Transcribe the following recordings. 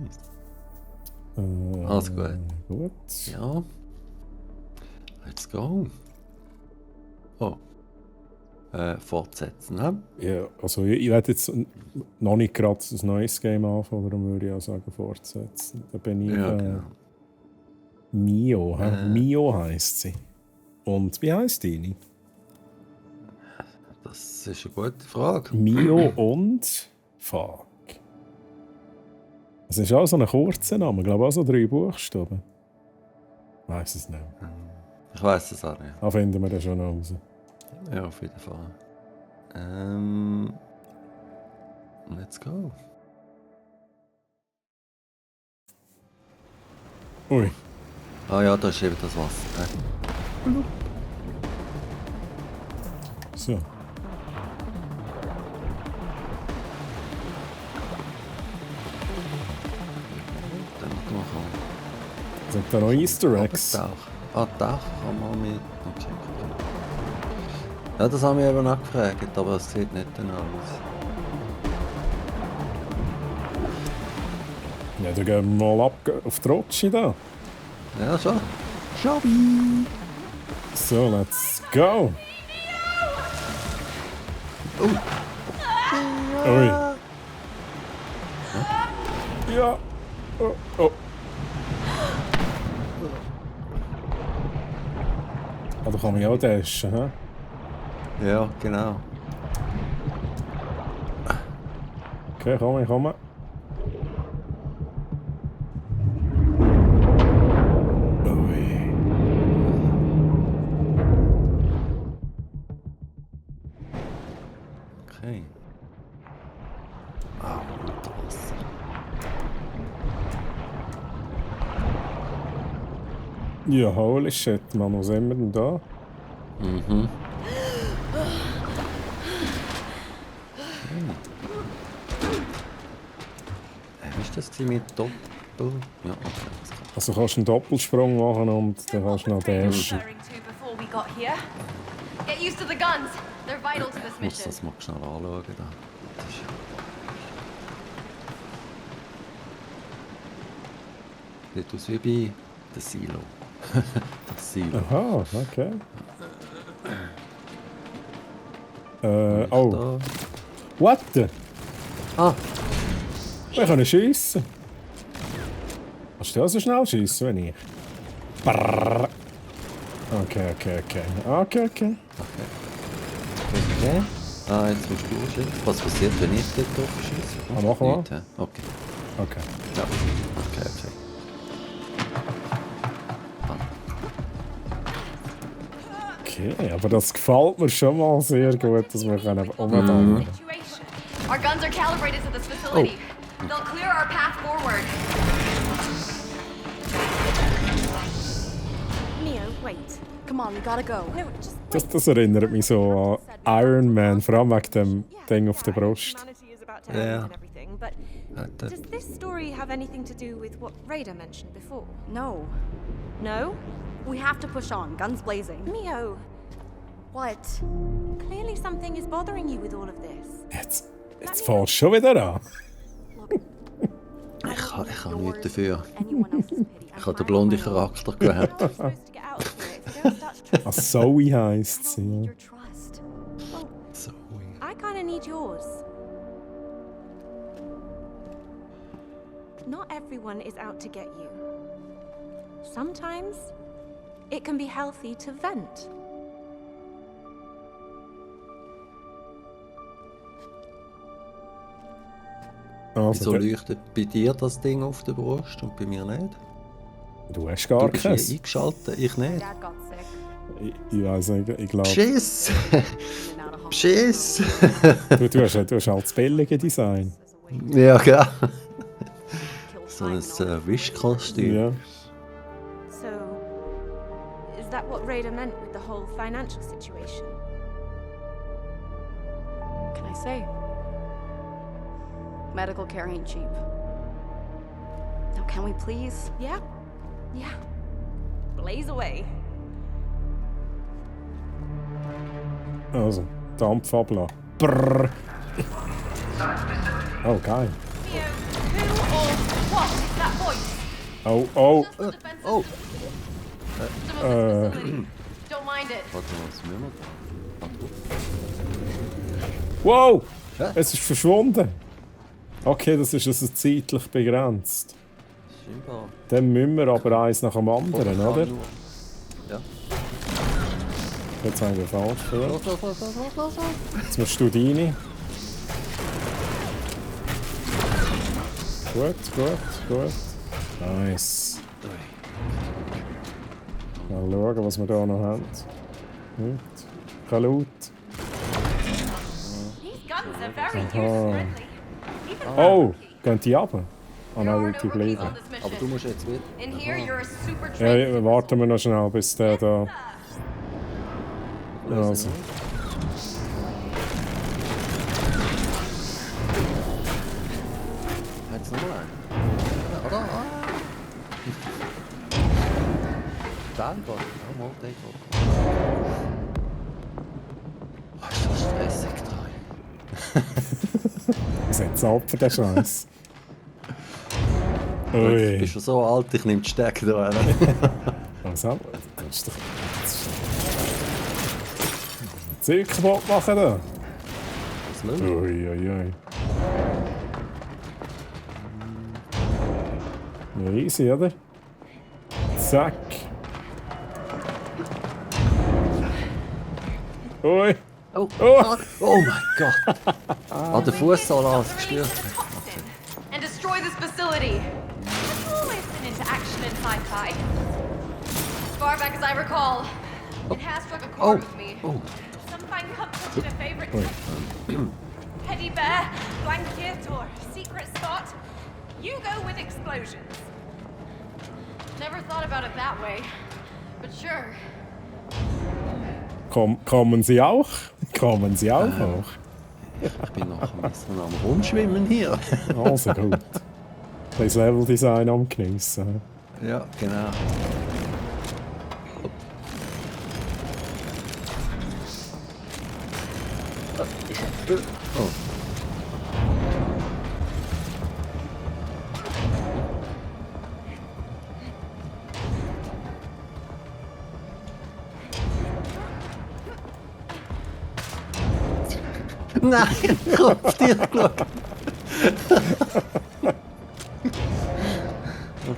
nice. Alles gut. Gut. Ja. Let's go. Oh. Fortsetzen, ne? Ja, also ich werde jetzt noch nicht gerade ein neues Game anfangen, darum würde ich auch sagen fortsetzen. Da bin ich Ja, genau. Mio. Mio heisst sie. Und wie heisst die? Das ist eine gute Frage. Mio und... Fuck. Es ist auch so ein kurzer Name, ich glaube auch so 3 Buchstaben. Ich weiss es nicht. Ich weiß es auch nicht. Da finden wir das schon noch raus. Ja, auf jeden Fall. Let's go. Ui. Ah ja, da ist eben das Wasser. So. Dann machen Sind da noch Easter Eggs? Tauch. Ah, Tauch kann man mit. Okay. Ja, das haben wir eben auch gefragt, aber es sieht nicht danach aus. Ja, dann gehen wir mal ab auf die Rutsche da. Ja, schon. Schabi! So, let's go! Ui. Ja. Oh, oh. Ah, da kann man ja auch dashen, hä? Ja, genau. Okay, komm. Ui. Okay. Ah, unter Wasser. Ja, holy shit, Mann, was sind wir denn da? Mhm. Wie ist das mit Doppel? Ja, okay. Also kannst du einen Doppelsprung machen und dann kannst du noch dashen. Referring to before we got here. Get used to the guns. They're vital to this Ich muss mission. das mal schnell anschauen. Da. Das ist... Sieht aus wie bei der Silo. Das Silo. Aha, okay. Oh. Da. What the? Ah, Wir können schiessen. Kannst du auch so schnell schiessen wie ich? Brrr. Okay. okay. Ah, jetzt musst du schießen. Was passiert, wenn ich dort drauf schieße? Ah, mach mal. Nicht, hä? Okay. Okay. Ja. Okay. Okay, aber das gefällt mir schon mal sehr gut, dass wir können umdrehen. Situation. Our guns are calibrated to this facility. They'll clear our path forward. Neo, wait. Come on, we gotta go. No, just Das erinnert mich so an Iron Man, vor allem wegen dem Ding auf der Brust. humanity is about to Yeah. end and everything, but does this story have anything to do with what Raider mentioned before? No. No? We have to push on, guns blazing. Neo, What? clearly something is bothering you with all of this. Jetzt fährst du schon wieder an. Look, Ich kann nichts dafür. anyone else's pity. Ich habe den blonden Charakter gewählt. You're supposed to get out of here. If you don't start to Ah, Zoe heisst I don't sie. need Ja. your trust. So. I kind of need yours. Not everyone is out to get you. Sometimes it can be healthy to vent. Wieso Also, leuchtet bei dir das Ding auf der Brust und bei mir nicht? du hast Du gar bist hier keins. eingeschaltet, ich nicht. Dad got sick. Ich weiss nicht, ich glaube, Schiss! In and out of hospital. Schiss! du hast halt das billige Design. Ja, gell? Killed So ein time and all. Wischkostüm. Ja. So, is that what Raider meant with the whole financial situation? What can I say? Medical care ain't cheap. Now, can we please? Yeah? Yeah. Blaze away. Also, Dampf ablassen. Brrr. Oh, geil. Who or what Oh, oh. Just the defenses. Oh! Some of this facility. Don't mind it. Warte mal, was müssen wir da? Wow! Hä? Es ist verschwunden. Okay, das ist also zeitlich begrenzt. Scheinbar. Dann müssen wir aber eins nach dem anderen, oder? Ja. Jetzt haben wir falsch verletzt. Los. Jetzt musst du rein. Gut. Nice. Mal schauen, was wir hier noch haben. Nichts. Kein Loot. These guns are very Aha. user-friendly. Even Oh, gehen die runter? Ah there nein, are will no die rookies bleiben. on this Aber du mission. musst jetzt wieder. In here, you're a super Ja, trained ja, warten wir noch schnell, bis der da... Also. Jetzt nochmal einen. Oder? Da geht. Ja, mal, der geht. Oh, ist das stressig da. Was hat es ab für den Scheiß? Du Ui. bist schon so alt, ich nehme die Stecke da. Was ab? Das ist doch... Zeug kaputt machen da. Was los? Ui. Ja, easy, oder? Zack. Ui. Oh, Oh. oh mein Gott. Ah, der Fußsalat gespürt. Release the toxin and destroy this facility. I've always been into action and sci-fi. As far back as I recall, it has struck a chord with me. Oh. Some find comfort in a favorite teddy bear, blanket, or secret spot. You go with explosions. Never thought about it that way, but sure. Kommen Sie auch? Kommen Sie auch hoch? Ich bin noch ein bisschen am Rumschwimmen hier. Also gut. Das Leveldesign am Geniessen. Ja, genau. Oh. Nein, Kopf dir geschaut.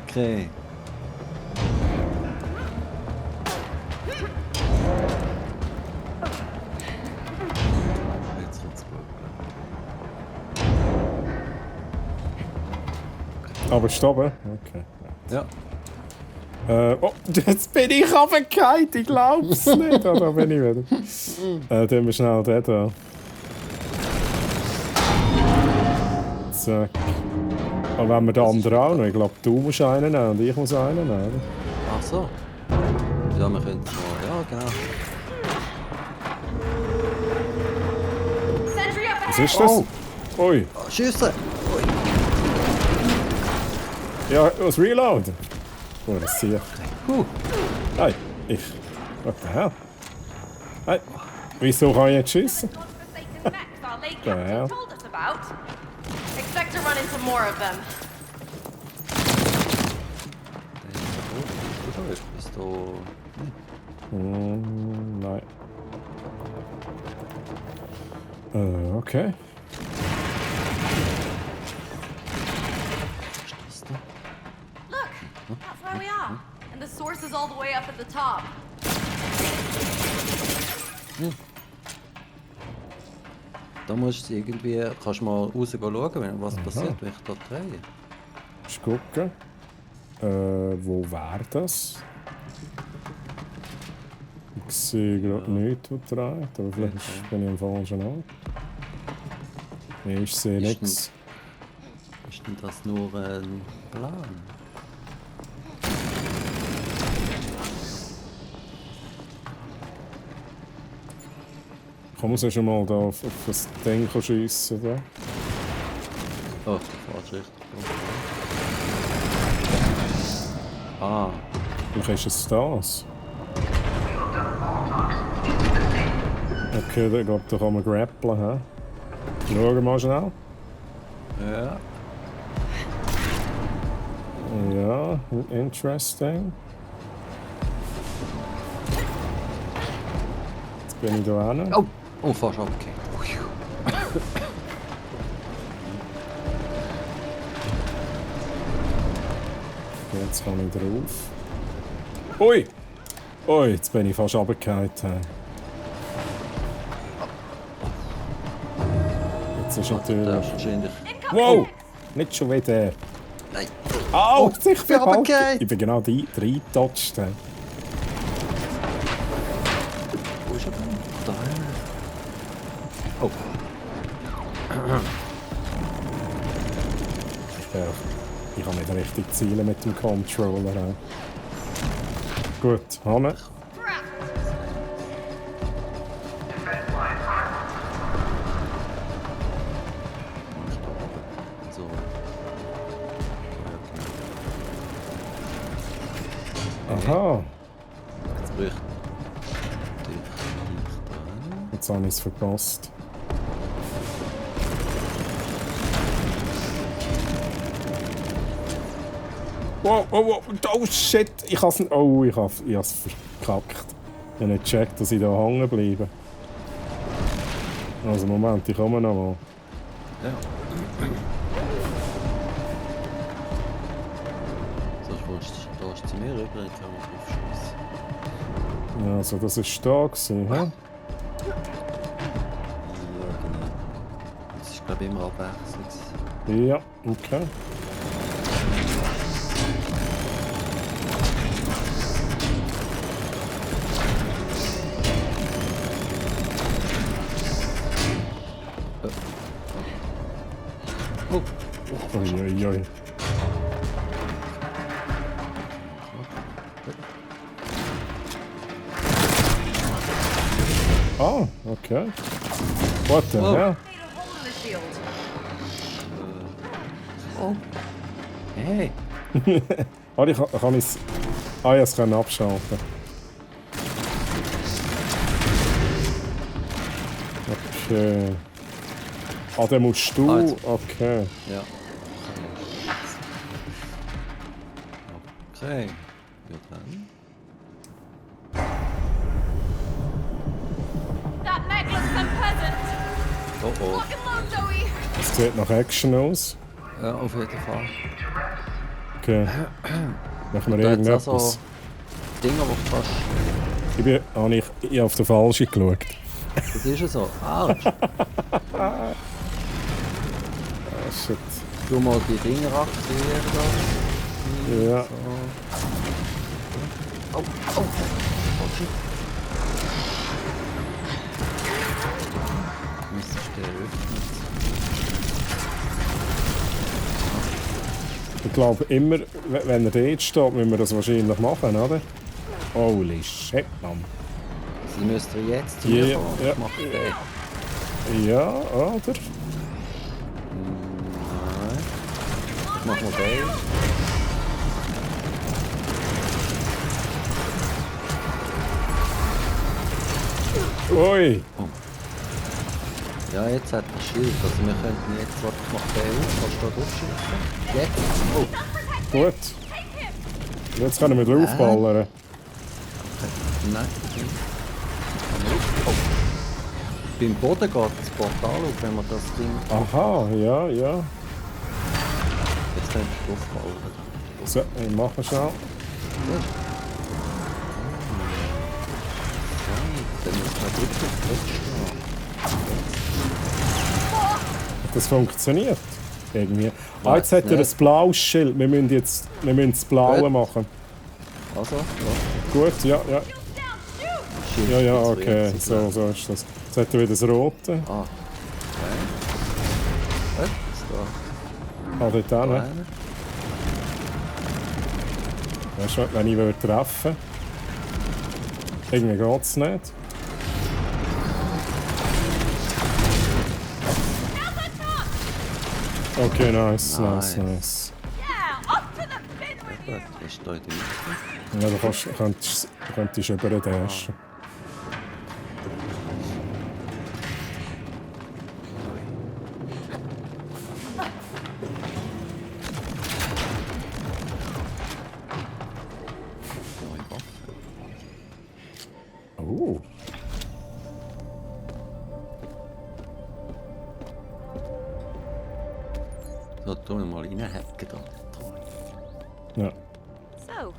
Okay. Jetzt wird's gut. Aber stoppen? Okay. Ja. Oh, jetzt bin ich runtergefallen, ich glaub's nicht. Da bin ich wieder. Dann wir schnell den da. Zack. Und wenn wir den anderen auch noch, ich glaube, du musst einen nehmen und ich muss einen nehmen. Oder? Ach so. Ja, wir können es mal. Ja, genau. Sentry up Was ahead! ist das? Oh. Ui. Oh, Schüsse! Ja, was Reload? Oh, das sehe ich. Hey, ich. What the hell? Hey, wieso kann ich jetzt schiessen? Godforsaken mechs our late Yeah. captain told us about. Expect to run into more of them. Oder etwas da? Nein. Okay. Was ist das da? Look, that's where we are. And the source is all the way up at the top. Da musst du irgendwie, kannst du mal raus schauen, was passiert, wenn ich da drehe. Ich gucke. Wo war das? Ich sehe gerade nichts, was dreht, aber vielleicht bin ich am falschen Ort. Nee, ich sehe Ist nichts. Ist denn das nur ein Plan? Ich muss ja schon mal da auf das Ding schiessen. Da. Oh, die falsche Richtung. Ah, Vielleicht ist es das. Okay, ich glaube, da kann man grappeln. He? Schauen wir mal schnell. ja. Ja, Aha, interesting. Jetzt bin ich da hin. Oh! Oh, fast abgekehrt. Jetzt kann ich drauf. Ui! Ui, jetzt bin ich fast runtergefallen. Jetzt ist Der natürlich... ist wahrscheinlich... Wow! Nicht schon wieder. Nein! Au! Ich bin bin runtergefallen. Ich bin genau reingetatscht. Wo ist er denn? Da hinten. Oh. Ich kann nicht richtig zielen mit dem Controller. Gut, haben wir. So. Aha, Jetzt bricht dich dran. jetzt habe ich es verpasst. Wow, wow, wow, oh shit! Ich has es verkackt. Ich habe nicht gecheckt, dass ich da hängen bleibe. Also Moment, ich komme noch mal. Ja. Sonst da ist zu mir rüber, ich kann mal drauf schiessen. Ja, also das ist da gewesen, hä? Ja, genau. Das ist glaube ich immer abwechselnd. Ja, okay. Oh! Uiuiui. Ah, okay. What the Wow. hell? Need a hole in the shield. Oh! Hey! Ah, ich kann es. Ah, ja, es kann abschalten. Okay. Ah, dann musst du. Ah, jetzt. Okay. Ja. Okay. Ja, dann. That mech looks unpleasant. Oh oh. Lock and load, Zoe. Es sieht nach Action aus. Ja, auf jeden Fall. Okay. Machen wir Da hat's auch irgendetwas. so Dinger, die du kannst. Ich habe auf den Falschen geschaut. Das ist ja so. Ah, Ah, shit. du mal die Dinger aktivieren da. Ja. So. Oh, oh. Oh, shit. Müsstest du den öffnen. Ich glaube immer, wenn er dort steht, müssen wir das wahrscheinlich machen, oder? Holy shit, Mann. Sie müssten jetzt zu Ja, mir kommen. ja. Ich mach den. Ja, oder? Nein. Ich mach mal den. Ui! Ja, jetzt hat er Schild. Also wir könnten jetzt, warte, ich mach den auf. Kannst du da durchschießen? Jetzt? Oh. Gut. Jetzt können wir draufballern. Nein. Oh. Beim Boden geht das Portal auf, wenn man das Ding... Aha, ja, ja. Jetzt könntest du draufballern. So, ich mache schnell. Dann muss man wirklich feststehen. Das funktioniert. Irgendwie. Ah, Weiß jetzt hat er nicht. ein blaues Schild. Wir müssen das Blaue Gut. machen. Also, ja. Gut, ja, ja. Schild Ja, ja, jetzt okay. wird So, so ist das. Jetzt hat er wieder das Rote. Ah. Okay. Jetzt da. Ah, dort Da hin. einer. Weißt du, wenn ich treffen will. Irgendwie geht es nicht. Okay, nice, nice, Nice. nice. Yeah, off to the bin with you. Gut, ist da in der Mitte. Ja, du könntest über den dashen. mal reinhacken da. Ja. So,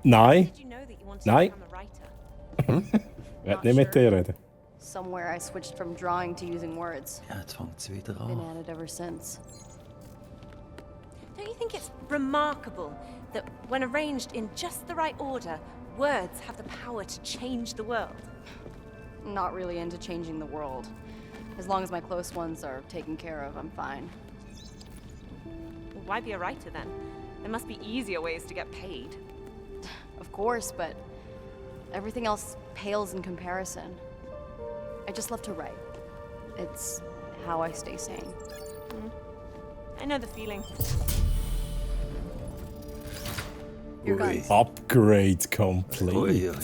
Nein, did you know that you wanted Nein. to become a writer? ich will nicht mit dir reden. Somewhere I switched from drawing to using words. Ja, jetzt fängt es wieder Been an. at it ever since. Don't you think it's remarkable that when arranged in just the right order, words have the power to change the world? Not really into changing the world. As long as my close ones are taken care of, I'm fine. Well, why be a writer then? There must be easier ways to get paid. Of course, but everything else pales in comparison. I just love to write. It's how I stay sane. I know the feeling. Your Ui. guns. Upgrade complete. Ui, ui.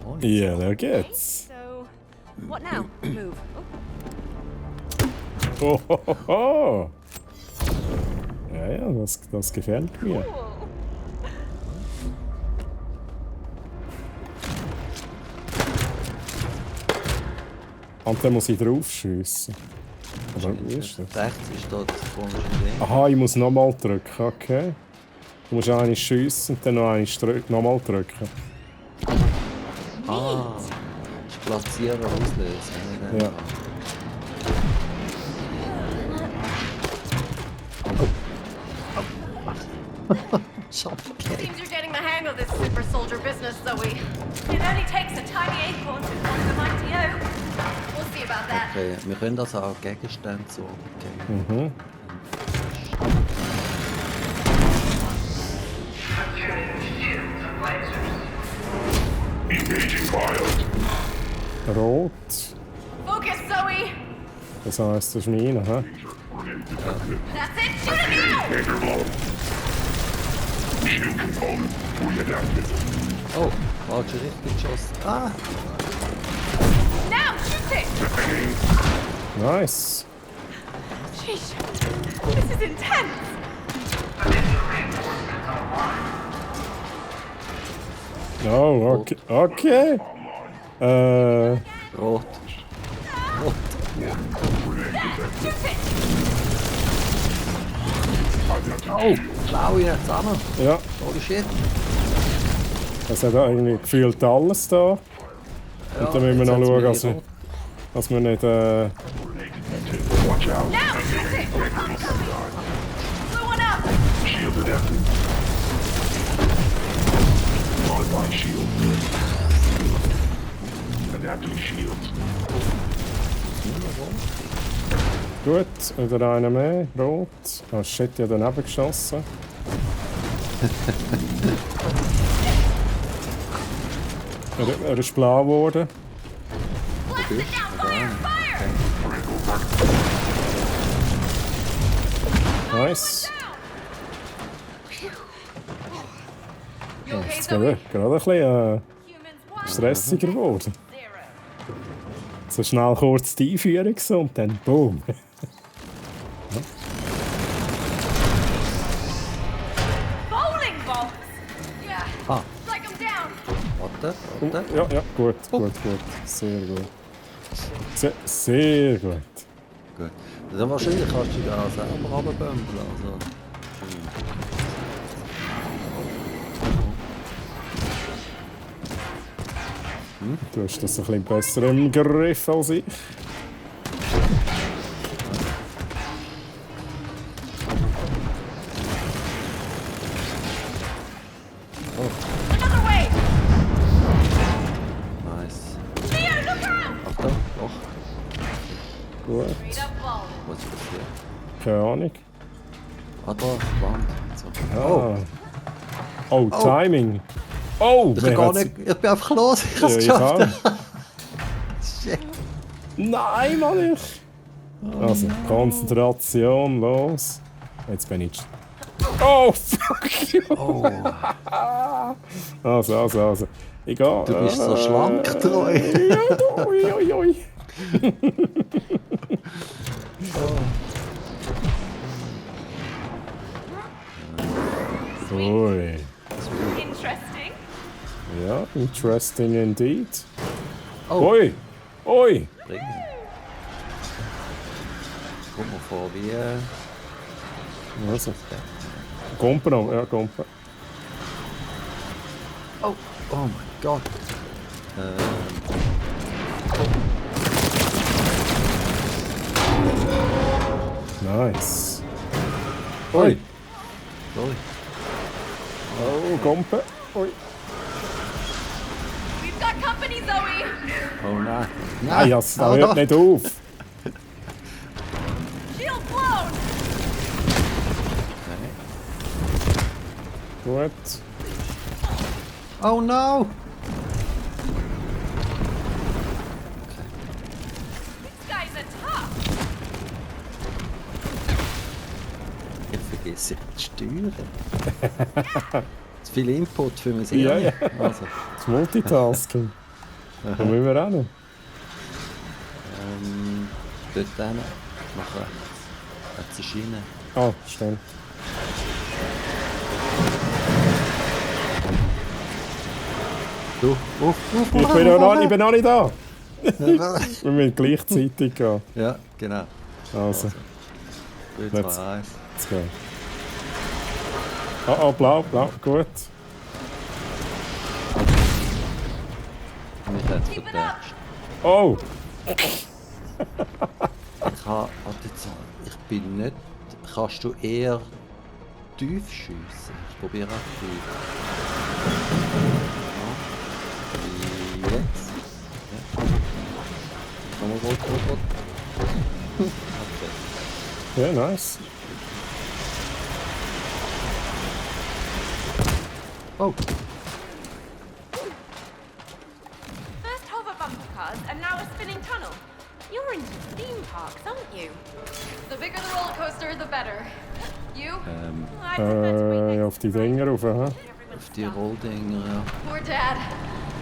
Oh, Ja, da geht's. So, what now? Move. Oh, ho, ho, ho. Ja, das gefällt mir. Cool. Und dann muss ich drauf schiessen. Aber wie ist das? Rechts ist da das komische Ding. Aha, ich muss nochmal drücken, okay. Du musst einmal schiessen und dann noch einmal nochmal drücken. Ah, das ist Platzieren und Auslösen. Ja. Seems you're getting the hang of this super soldier business, Zoe. It only takes a tiny acorn to form the mighty oak. We'll see about that. Okay, wir können also auch Gegenstände so geben. Rot. Focus, Zoe! Das heisst, das ist meine, hä? That's it! Shoot it now! Oh, falsche Richtung geschossen. Ah! Now, shoot it! Nice. Sheesh. This is intense! Oh, okay. Okay. Rot. Rot. Shoot it! Oh, blau jetzt auch noch. Ja, Holy shit. es hat irgendwie gefühlt alles da. Und dann müssen wir noch schauen, dass wir nicht. Now, shoot it! Blue one up! Gut, wieder einer mehr. Rot. Oh shit, ich habe daneben geschossen. Er ist blau geworden. Blast it down! Fire! Fire! Nice. You okay, Jetzt Zoe? gerade ein bisschen Humans one, stressiger geworden. zero. So schnell kurz die Einführung so und dann boom. Bowling balls! Yeah, Ah, strike them down! warte, warte. Ja, ja, gut, gut. Sehr gut. Sehr gut. Gut. Dann wahrscheinlich kannst du da selber runterbömpeln. Also. Du hast das ein bisschen besser im Griff als ich. Another way! Nice. Leo, look out! Achtung, doch. Gut. Straight up ball. Was ist das hier? Keine Ahnung. Ah, da, Wand. So. Ah. Oh, Timing. Oh, Ich kann gar nicht. Ich bin einfach los. Ich hab's geschafft. Shit. Nein, Mann, ich. Also, Konzentration, los. Jetzt bin ich. Oh, fuck you. Oh, Also. Ich gehe. du bist so schlank treu. Ui. Ui. Interesting. Ja, interesting indeed. Oh, Ui. bringen. Guck mal vor, wie. Also. Gumpen noch, ja, Gumpen. Oh mein Gott. Nice. Ui. Sorry. Oh, Gumpen. Ui. We've got company, Zoe! Oh nein. Nein, das hört nicht auf. Shield blown! Gut. Oh no! These guys are tough! Ich vergesse die Steuern. Zu viel Input für mich. Ja, ja. Also, Das Multitasking. Wo müssen wir hin? dort hin. Nach rechts. Jetzt eine Schiene. Ah, stimmt. Du, auf, Ich bin noch nicht da. Wir müssen gleichzeitig gehen. Ja, genau. Also, 3, Let's- 2, 1. let's go. Oh, blau, gut. Mich hat Keep it up! vertätscht. Oh! Warte jetzt mal. Ich bin nicht... Kannst du eher tief schiessen? Ich probiere auch tief. Ja. Jetzt. Ja. Nochmal rot. Okay. Ja, nice. Oh, First hover bumper cars, and now a spinning tunnel. You're into theme parks, aren't you? The bigger the roller coaster, the better. You? I prefer to wait Auf die Dinger rauf, hä? auf die Rolldinger, ja. Poor Dad.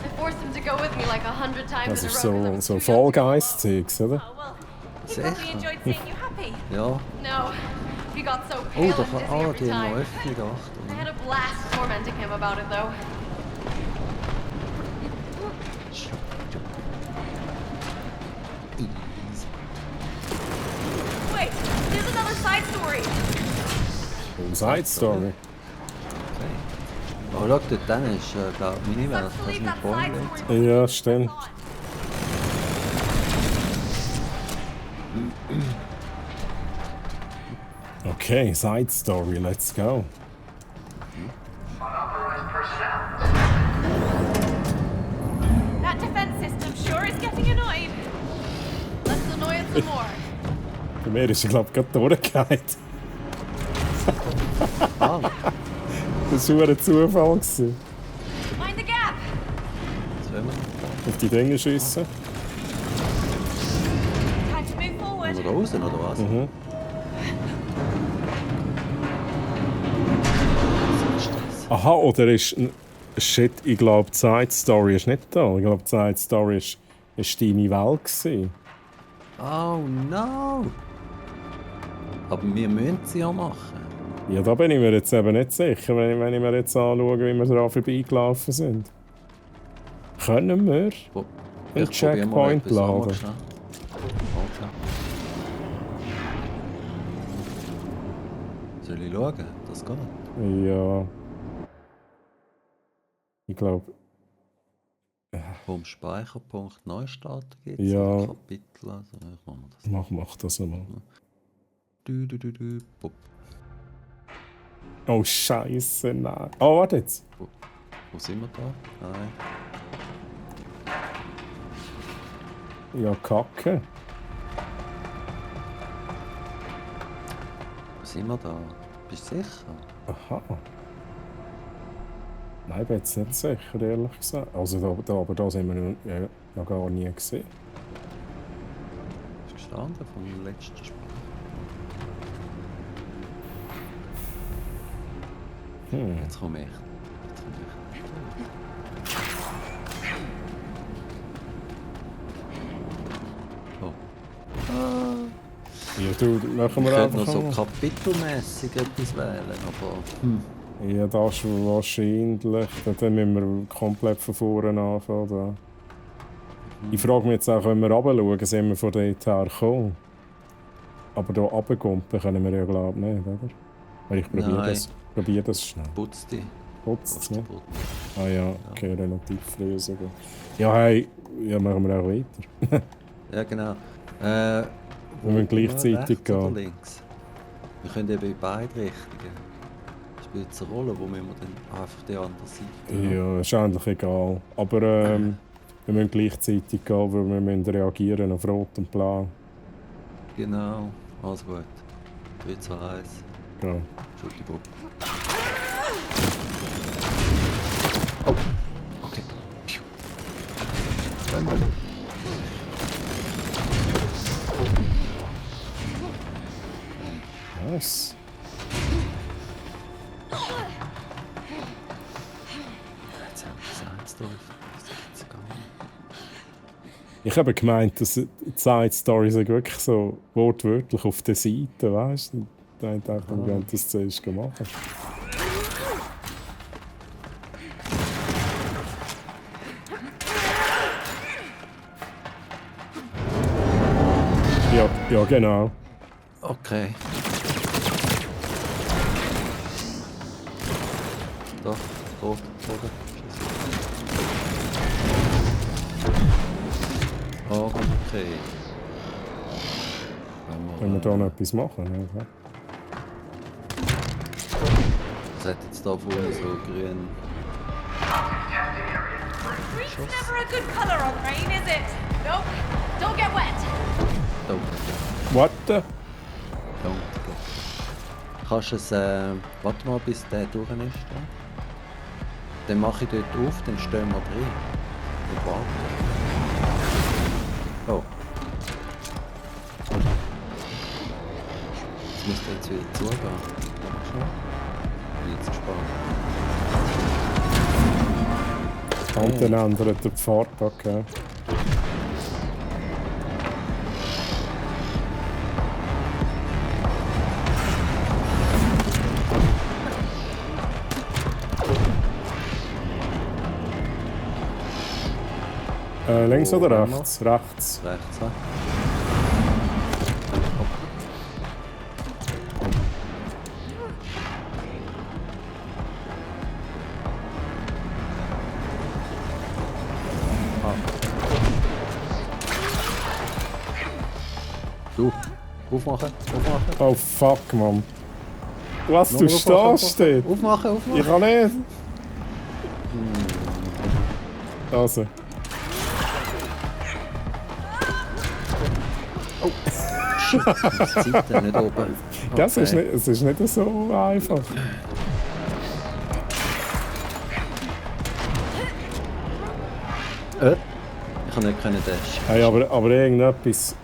I forced him to go with me like 100 times Das in a ist row. 'cause I was so too Fall young to Guys Zeugs, oder? Oh, well, he Sicher. probably enjoyed seeing you happy. Ja. No, he got so Oh, pale da and kann... dizzy Ah, every die haben noch time. Öffnung, I Achtung. had a blast tormenting him about it, though. Easy. Wait, there's another side story. Side Story. Okay. Oh, schau, dort dann ist, glaube ich, meine Welt. Let's Kannst du believe mich that vorlegen? side story. Ja, stimmt. Okay, Side Story, let's go. That defense system sure is getting annoyed. Let's annoy it some more. Bei mir ist er, glaube ich, gerade durchgefallen. Ah, Das war ein Zufall. Gewesen. Mind the gap. was wollen wir noch? Auf die Dinge schiessen. Time to move forward. Wollen wir raus, oder was? Mhm. Was ist das? Aha, oder ist... Shit, ich glaube, die Side Story ist nicht da. Ich glaube, die Side Story ist deine Welt gewesen. Oh no! Aber wir müssen sie ja machen. Ja, da bin ich mir jetzt eben nicht sicher, wenn ich mir jetzt anschaue, wie wir daran vorbeigelaufen sind. Können wir? Wo- Ein ich probier mal Checkpoint etwas anderes laden. schnell. Okay. Soll ich schauen? Das geht. Ja. Ich glaube... Vom Speicherpunkt Neustart geht Ja. es Kapitel. Also ich mache das. Mach das einmal. Bup. Oh, Scheiße, nein. Oh, warte jetzt. Wo sind wir da? Nein. Ja, Kacke. Wo sind wir da? Bist du sicher? Aha. Nein, ich bin jetzt nicht sicher, ehrlich gesagt. Also aber da sind wir noch gar nie gesehen. Ist gestanden vom letzten Spiel. Jetzt komme ich. Oh. Ja, du, machen Ich wir könnte noch einfach so mal. kapitelmässig etwas wählen, aber... Ja, das ist wahrscheinlich. Dann müssen wir komplett von vorne anfangen. Da. Ich frage mich jetzt auch, wenn wir runterschauen, sind wir von dort her gekommen. Aber hier runtergumpen können wir ja, glaube ich, nicht, oder? Weil ich probiere das schnell. Putz dich. Putzt, ne? Putz. Ah ja, okay, relativ früh sogar. Ja, hey, ja, machen wir auch weiter. Ja, genau. Wir müssen gleichzeitig rechts oder gehen. links? Wir können eben in beide Richtungen. Spielt es eine Rolle, wo müssen wir dann einfach die andere Seite? Ja, ist eigentlich egal. Aber wir müssen gleichzeitig gehen, weil wir müssen reagieren auf Rot und Blau. Genau, also gut. 3, 2, 1. Ja. Entschuldigung. Oh, okay. Nice. Jetzt haben wir das 1 drauf. Das gibt's gar nicht. Ich habe gemeint, dass die Side-Stories wirklich so wortwörtlich auf der Seite, weißt du? Da habe ich gedacht, wir werden das zuerst gemacht. Ja, genau. Okay. Doch, rot, Boden. Okay. Wenn wir da noch etwas machen, ja. Das hat jetzt da vorne so grün. Green's never a good color on rain, is it? Nope. Don't get wet. Dunkel. What the? Dunkel. Kannst du es, warte mal, bis der durch ist. Ja? Dann mache ich dort auf, dann stehen wir drin. Und warten. Oh. Jetzt müsste jetzt wieder zugehen. Schnell. Bin jetzt gespannt. Und dann ändert der Pfad, okay. Links oder rechts? Rechts. Rechts, ja. Du, aufmachen, aufmachen. Oh fuck, Mann. Was, du Nochmal aufmachen, stehst dort? Aufmachen, aufmachen. Ich kann nicht. Also. Die Seite nicht oben. Das ist nicht, es ist nicht so einfach. Ich kann nicht dashen. Hey, aber irgendetwas.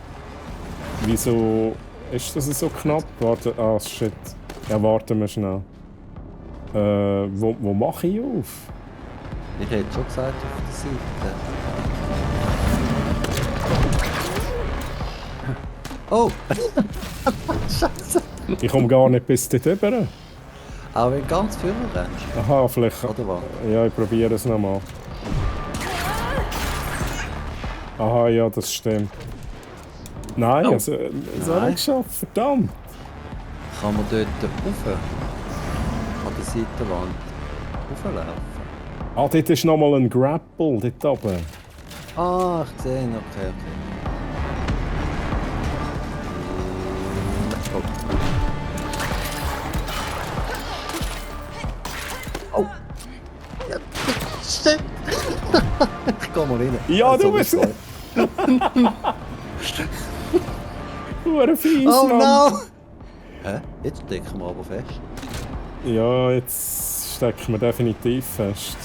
Wieso ist das so knapp? Warte, ah shit. Ja, warten wir schnell. Wo mache ich auf? Ich hätte schon gesagt, auf der Seite. Oh! Scheiße! Ich komme gar nicht bis dort rüber. Aber wenn du ganz früher rennst. Aha, vielleicht. Oder was? Ja, ich probiere es nochmal. Aha, ja, das stimmt. Nein, Oh. es hat nicht geschafft, verdammt. Kann man dort rauf? An der Seitenwand rauflaufen? Ah, dort ist nochmal ein Grapple, dort oben. Ah, ich sehe ihn. Okay. Oh. Ja, shit. Ich geh mal rein. Ja, du Also, bist... so. Hure fies, Oh Mann. no! Hä? Jetzt stecken wir aber fest. Ja, jetzt stecken wir definitiv fest.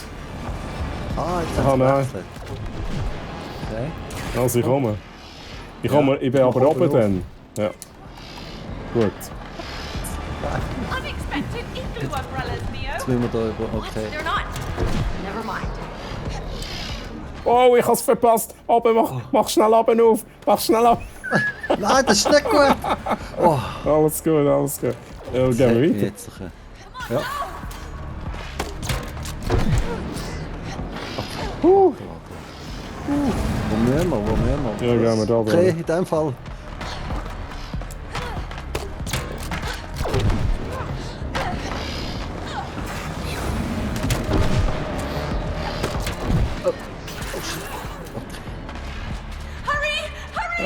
Ah, jetzt Ah, hat nein. es gewechselt. Okay. Also ich komme. Ich bin Ja, aber komm oben rauf. dann. Ja. Gut. Unexpected igloo umbrellas, Neo. Jetzt müssen wir da über... Okay. They're not. Never mind. Oh, ich hab's verpasst. Oben, mach schnell oben auf. Mach schnell ab. Nein, das ist nicht gut! Oh, Alles gut, alles gut. Ja, gehen wir weiter. jetzt. Ja. Wo müssen wir? Ja, gehen wir da Okay, drüber. in dem Fall.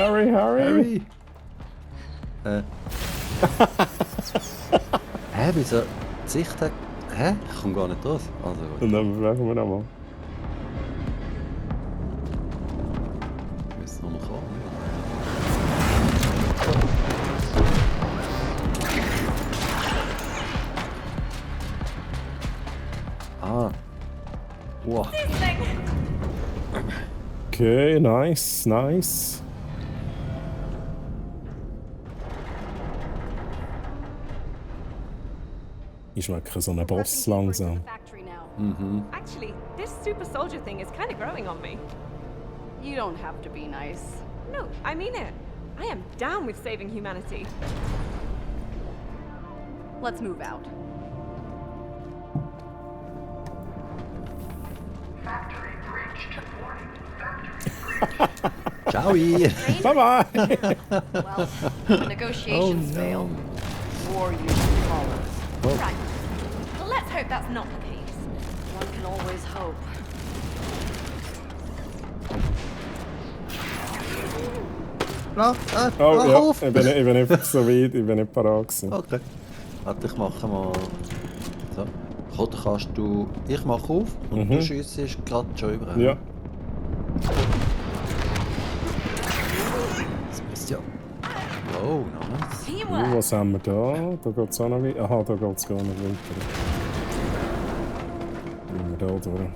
Harry, Harry! Hä, wieso? Die Sicht hat... Hä? Ich komme gar nicht raus. Also gut. Und dann bewegen wir nochmal. Ich müsste nochmal kommen. Ah. Wow. Okay, nice, nice. Ich merke so einen Boss langsam. Factory now. Actually, this super soldier thing is kind of growing on me. You don't have to be nice. No, I mean it. I am down with saving humanity. Let's move out. Ciao! Bye bye! Well, the negotiations failed. War usually follows. Right. Well, let's hope that's not the case. One can always hope. Oh ja, auf! ich bin nicht so weit, ich bin nicht parat gewesen. Okay. Warte, ich mache mal... So. Oder kannst du... Ich mache auf und du schiessest gerade schon über. Ja. Das müsste ja... Oh, nice. Teamwork! Was haben wir da? Da geht es auch noch weiter. Aha, da geht es gar nicht weiter. Gehen wir da durch.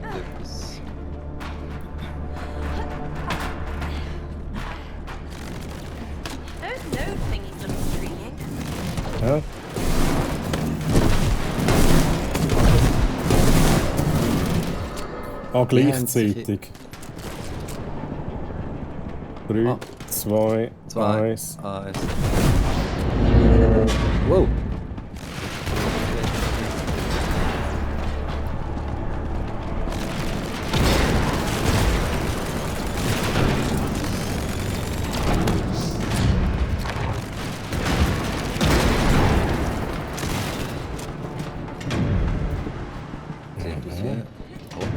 Etwas. Those node thingies look intriguing. Ja? Ah, gleichzeitig. 3, Ah. 2, 2, 1. 1. Wow.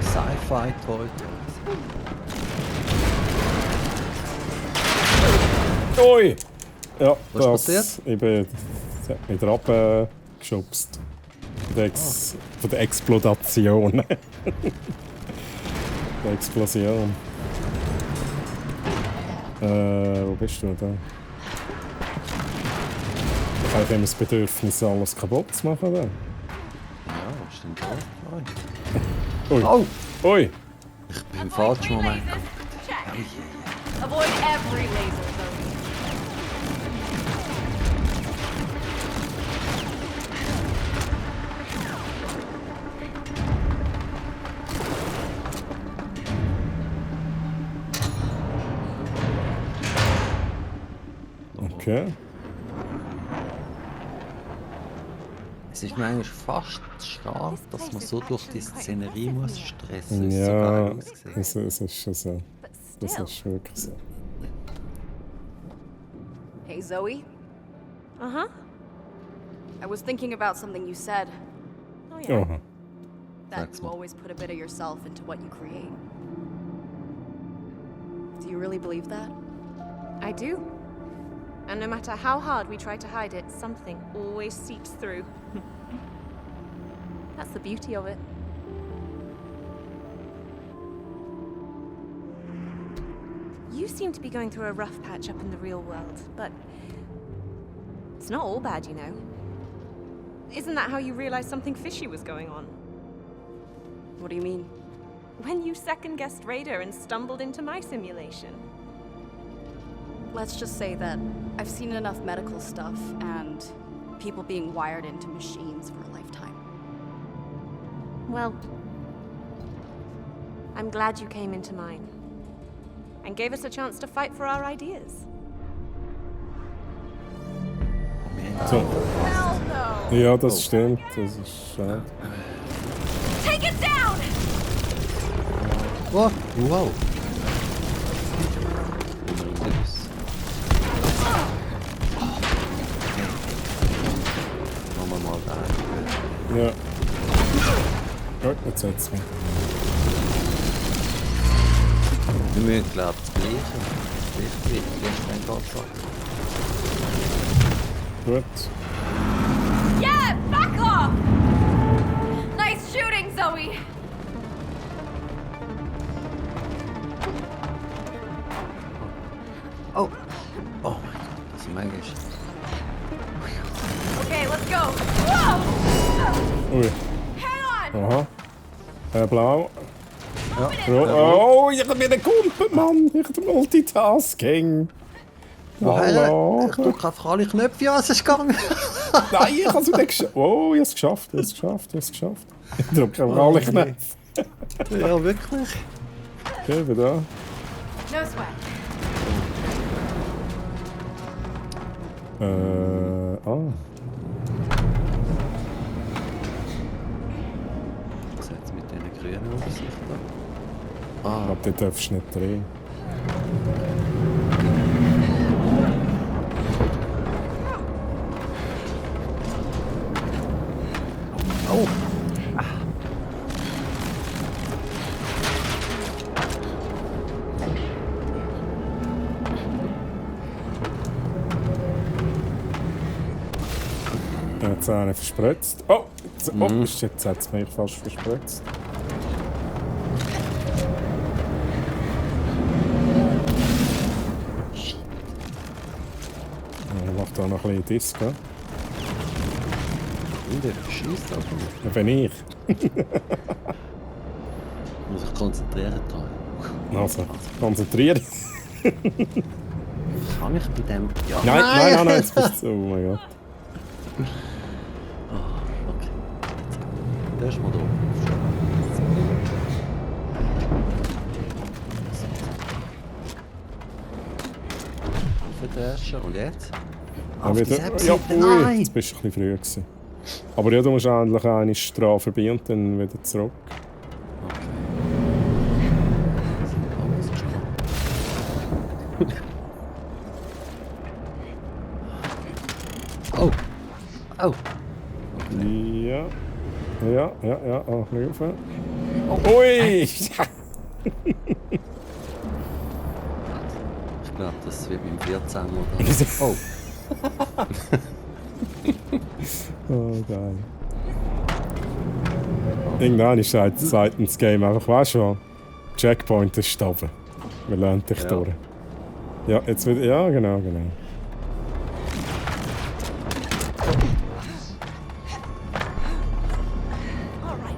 Sci-Fi Toy Ui! Ja, Was ist das. Ich bin wieder abgeschubst. Von der Explodation. Der Explosion. Wo bist du da? Ich habe immer das Bedürfnis, alles kaputt zu machen. Oder? Ja, was ist denn da? Ui! Oh! Ui! Ich bin im falschen Moment geguckt. Check. Oh, je. Avoid every laser zone. Okay. Es ist mir eigentlich fast schade, dass man so durch die Szenerie muss stressen. Es ist so Ja, geil ausgesehen. es ist schon so. But Das still. ist wirklich so. Hey, Zoe. Uh-huh. I was thinking about something you said. Oh, yeah. Aha. That Thanks, you Mom. always put a bit of yourself into what you create. Do you really believe that? I do. And no matter how hard we try to hide it, something always seeps through. That's the beauty of it. You seem to be going through a rough patch up in the real world, but it's not all bad, you know. Isn't that how you realized something fishy was going on? What do you mean? When you second-guessed Raider and stumbled into my simulation. Let's just say that I've seen enough medical stuff and people being wired into machines for a lifetime. Well, I'm glad you came into mine and gave us a chance to fight for our ideas. So. Hell no! Ja, das stimmt. Das ist schade. Take it down! What? Wow! Ups. Machen wir mal da. Ja. Oh, jetzt hat's mich. Wir müssen, glaube ich, das Gleiche. Das Gleiche wie gestern Gott. Gut. Yeah, back off! Nice shooting, Zoe! Oh! Oh mein Gott, das ist magisch. Okay, let's go! Whoa! Ui. Hang on! Aha. Blau. Ja. Rot. Oh, ich hab wieder gehumpelt, Mann. Ich hab Multitasking. Hallo. Ich drücke einfach alle Knöpfe, ja, es ist gegangen. Nein, ich hab's wieder geschafft. Oh, ich hab's geschafft, ich hab's geschafft, ich hab's geschafft. Ich drücke einfach alle Knöpfe. Ja, wirklich. Okay, wieder. No sweat. Was hat es mit diesen grünen Übersichten? Ich glaube, den darfst du nicht drehen. Oh! Jetzt habe ich verspritzt. Oh! Jetzt hat es mich fast verspritzt. Ich mache da noch ein bisschen Disco. Wer schießt das nicht? Da bin ich. Muss ich konzentrieren da. Also, konzentriert. Kann ich bei dem... Ja. Nein, jetzt bist du... Oh mein Gott. Okay. Der ist mal da. Für den ersten. Und jetzt? Auf die Sepsi. Ja, ui, Nein! jetzt bist du ein bisschen früh gewesen. Aber ja, du musst endlich eine Strafe vorbei und dann wieder zurück. Okay. Alles klar. Oh! Oh! Ja. Ja, auch ein bisschen rauf. Ui! Ich glaube, das ist wie beim 14 oder Oh! Oh, geil. Irgendwann ist halt das Game einfach, weißt du, Checkpoint ist oben. Wir lernen dich Ja. durch. Ja, jetzt wieder. Ja, genau. All right.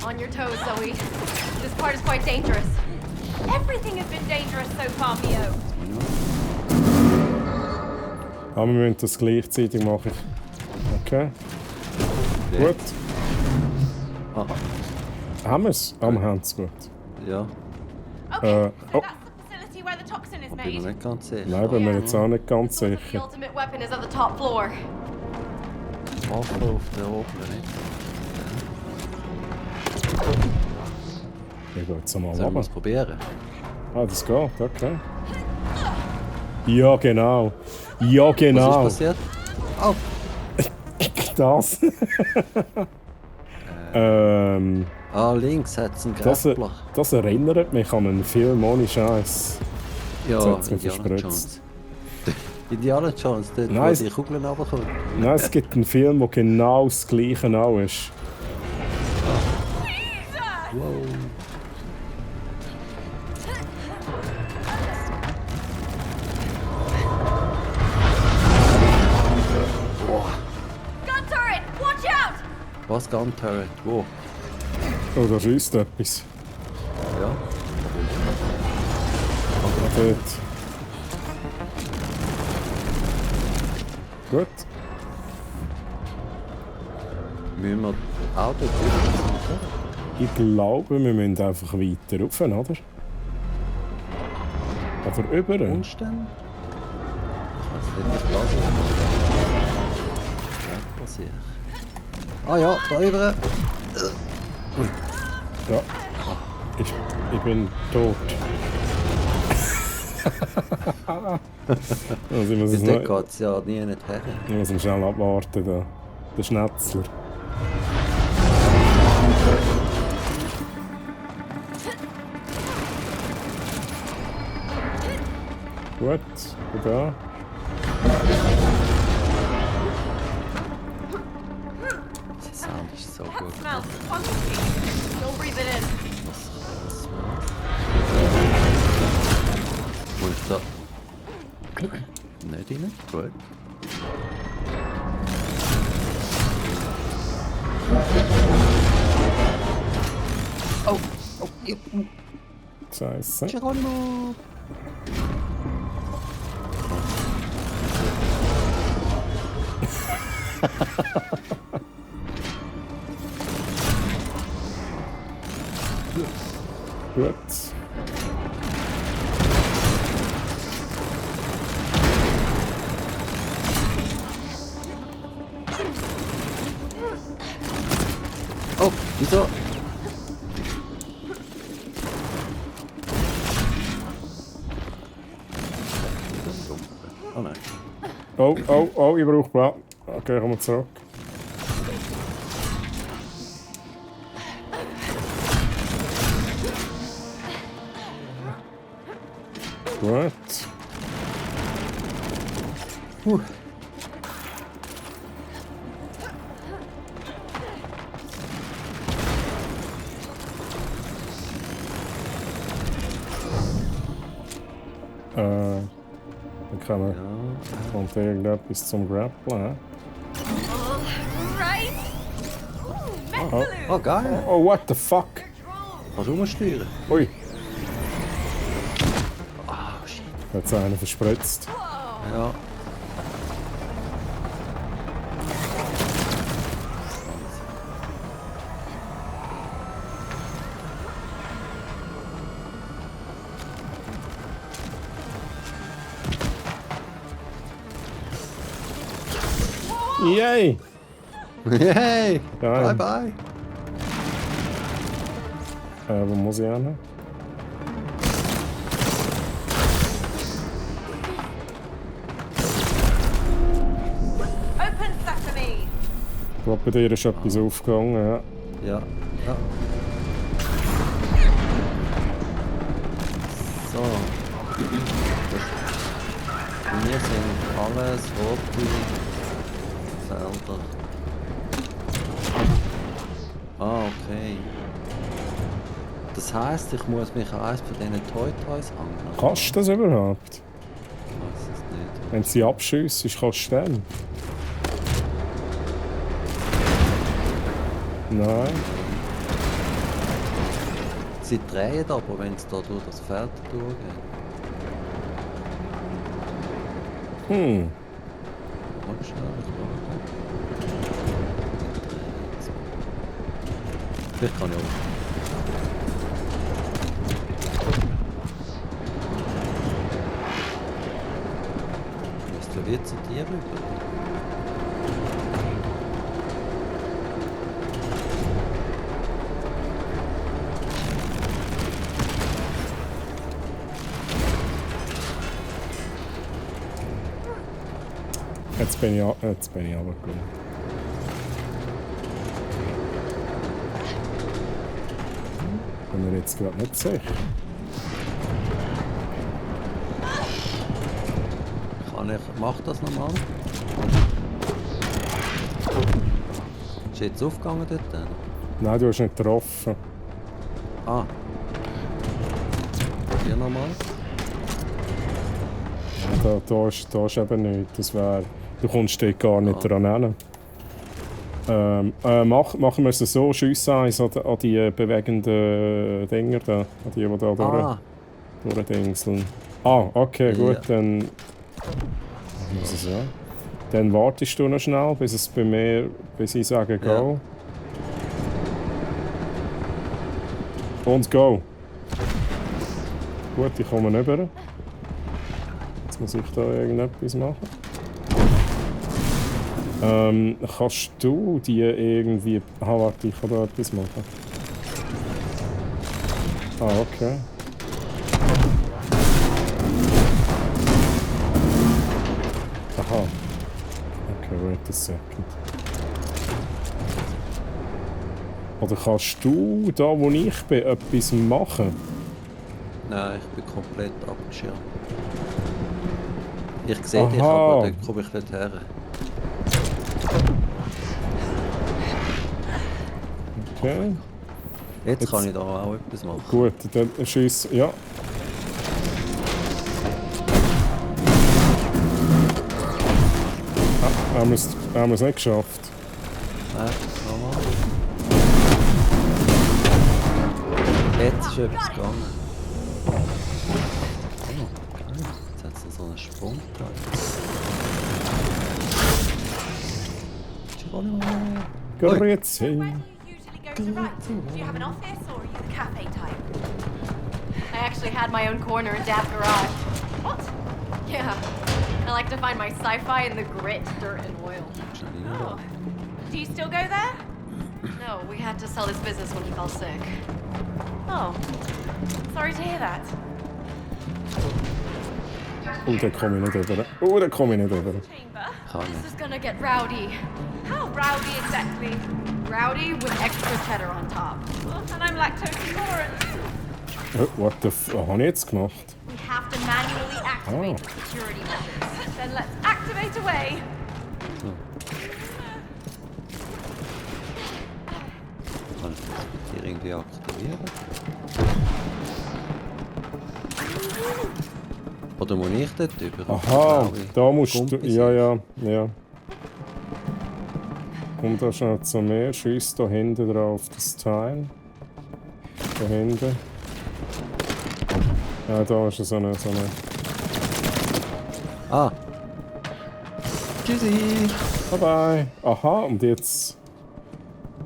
On your toes, Zoe. This part is quite dangerous. Everything has been dangerous so far, Mio. Aber wir müssen das gleichzeitig machen. Okay, gut. Aha. Haben wir es? Wir haben es gut. Ja, Okay, so oh. that's the facility where the toxin is bin made. noch nicht ganz sicher. Nein, bin mir jetzt auch nicht ganz The sicher. ultimate weapon is at the top floor. Waffe auf der oberen nicht. Ich gehe jetzt mal Sollen wir runter. es probieren? Ah, das geht, okay. Ja, genau. Ja, Was genau. ist passiert? Oh! Das. Ah, links hat es einen das, Greifblech. das erinnert mich an einen Film ohne Scheiß. Ja, Jetzt hat's mich Indiana verspritzt. Jones. Indiana Jones, dort Nein, wo es- die Kugeln runterkommen. Nein, es gibt einen Film, wo genau das Gleiche auch ist. Wow. Gun turret! Watch out! Was, Gun Turret? Wo? Oh, da schießt etwas. Ja. Dort. Gut. Müssen wir auch dort drüber? Ich glaube, wir müssen einfach weiter rauf, oder? Oder über. Umstände? Ich weiß nicht, was das ist. Ja, passiert. Ah ja, da drüber. Ja. Ich bin tot. Also ich muss es Bis dort noch, geht es ja nie nicht her. ich muss ihn schnell abwarten, da. Der Schnetzler. Gut, und da. Der Sound ist so gut. Smells funky. Don't breathe it in. Was muss ich da? Nicht rein? Gut. Oh, oh, ja. Scheiße. Geronimo! Gut. Oh, wieso? Oh nein. Oh, oh, oh, ich brauche Platz. Okay, kommen wir zurück. Gut. Dann kann man kommt irgendetwas zum Grapplen. Right? Ooh, Mexaloo! Oh, geil. Oh, what the fuck? Kannst du umsteuern? Ui, Oh, shit. jetzt einer verspritzt. Ja. Yay! Hey! Geil. Bye bye! Wo muss ich hin? Open sesame! Ich glaube, bei dir ist etwas aufgegangen. Ja. Ja, ja. So. Wir sind alles rote Felder. Ah, okay. Das heisst, ich muss mich an eines von diesen Toy-Toys hängen. Kannst du das überhaupt? Ich weiß es nicht. Wenn sie abschiessen, kannst du dann. Nein. Sie drehen aber, wenn sie da durch das Feld durchgehen. Warte schnell, ich schaue. Vielleicht kann ich auch. Müsste ja wieder zu dir rüber. Jetzt bin ich runtergekommen. Bin mir jetzt gerade nicht sicher. Mach das nochmal. Ist jetzt aufgegangen dort? Nein, du hast nicht getroffen. Ah. Probier nochmal. Ja, da ist eben nichts. Das wär, du kommst dort gar nicht dran hin. Machen wir es so, schiessen eins an die bewegenden Dinger da. An die da durchdingseln. Ah, okay, gut, Ja. dann... Was ist es, ja? Dann wartest du noch schnell, bis es bei mir, bis ich sage Go. Und Go! Gut, ich komme rüber. Jetzt muss ich da irgendetwas machen. Kannst du die irgendwie... Ah, warte, ich kann da etwas machen. Ah, okay. Aha. Okay, wait a second. Oder kannst du da, wo ich bin, etwas machen? Nein, ich bin komplett abgeschirmt. Ich sehe dich, Aha. aber dann komme ich nicht her. Okay. Jetzt kann ich da auch etwas machen. Gut, dann schieß. Ja. Haben wir es nicht geschafft. Nochmal. Jetzt ist etwas gegangen. Oh, geil. Jetzt hat es so einen Sprung gehabt. Grüezi. Where do you usually go to write? Do you have an office or are you the cafe type? I actually had my own corner in Dad's garage. What? Yeah. I like to find my sci-fi in the grit, dirt, and oil. Oh. Do you still go there? No, we had to sell his business when he fell sick. Oh. Sorry to hear that. Da komme ich nicht rüber. Da komme ich nicht rüber. Chamber? Kann This nicht. is gonna get rowdy. How rowdy exactly? Rowdy with extra cheddar on top. Oh, and I'm lactose intolerant. What the f... Was habe ich jetzt gemacht? We have to manually activate the security measures. Then let's activate away. Kann ich das hier irgendwie aktivieren? Oder muss ich dort über? Aha, da musst du... Kumpis Ja. Komm da schnell zu mir. Schieß da hinten drauf das Teil. Da hinten. Ja, da ist so eine... Ah! Tschüssi! Bye bye. Aha, und jetzt...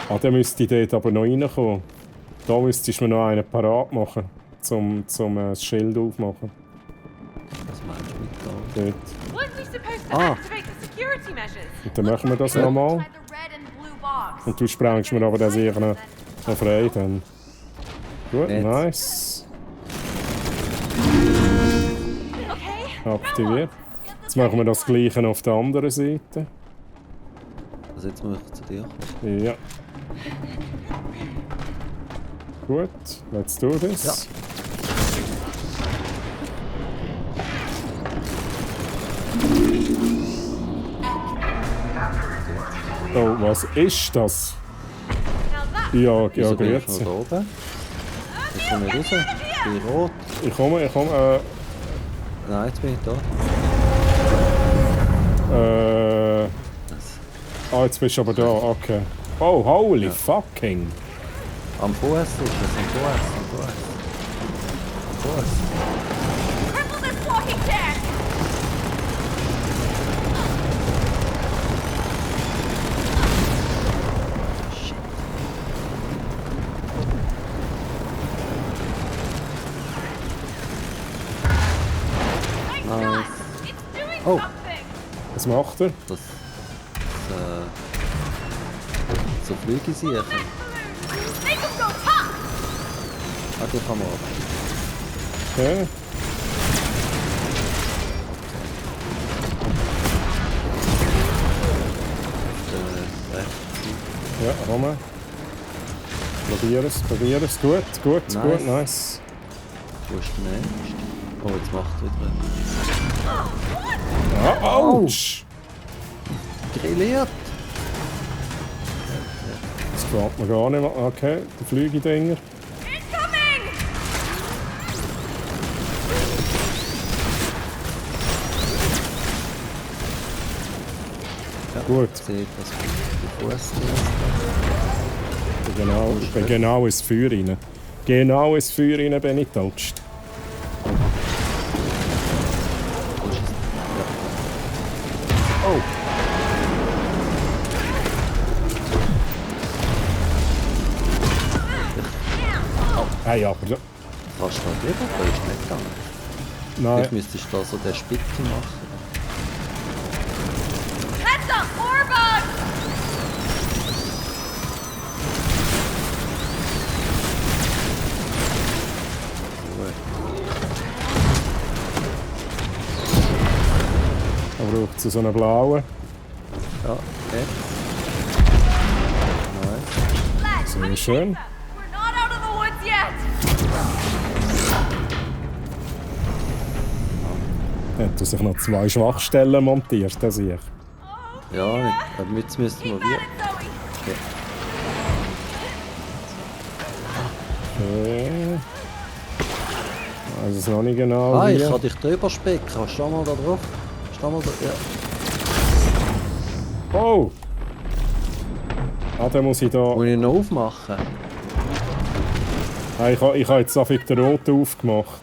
Ah, dann müsste ich dort aber noch reinkommen. Da müsstest du mir noch einen parat machen, zum das Schild aufmachen. Was meinst du mit da? Weren't Dort. we supposed to Ah. activate the security measures? Und dann machen wir das nochmal. Inside the red and blue box. Und du sprengst mir aber das sicher noch frei dann. Gut, Jetzt. nice. Okay. Aktiviert. Jetzt machen wir das gleiche auf der anderen Seite. Also jetzt muss ich zu dir kommen. Ja. Gut, let's do this. Ja. Oh, was ist das? Now that Ja, Wieso bin ich grüezi. noch da oben? Ich komme nicht raus. Ich bin rot. Ich komme. Nein, jetzt bin ich da. Das, Jetzt bist du aber da, okay. Oh, holy fucking. am Fuß ist es, am Fuß. Am Fuß. cripple this walking dead. Shit. Thank Nice. God. It's doing Oh. something. Was macht er? Das so Flüge sicher. Next balloon. Make them go top. Ah, die kann man ab. Okay. Rechts. Ja, komm. Probier es. Gut, Nice. nice. Wo ist der nächste? Oh, jetzt macht er wieder. Ah, ouch! Grilliert! Das gefällt mir gar nicht mehr. Okay, der Flügedinger. Incoming. Ja, Gut. Seht, was für die Fuß Ich bin genau ins Feuer rein. Genau ins Feuer rein bin ich getatscht. Oh! Hey, aber... Kannst du da drüber? Da ist nicht gegangen. Nein. Vielleicht müsstest du da so den Spitze machen. Heads up, Orbug. Da braucht es so einen blauen. Ja, okay. Nice. Sehr schön. We're not out of the woods yet. Hat er sich noch 2 Schwachstellen montiert, das sehe ich. Ja, nicht. Aber jetzt müssen wir Keep wie. at it, Zoe. Okay. Also es noch nicht genau Ah, wie. ich kann dich drüber spicken. Steh mal da drauf. Steh mal da. Ja. Oh! Ah, dann muss ich da... Muss ich noch aufmachen? Ah, ich habe jetzt so viel den roten aufgemacht.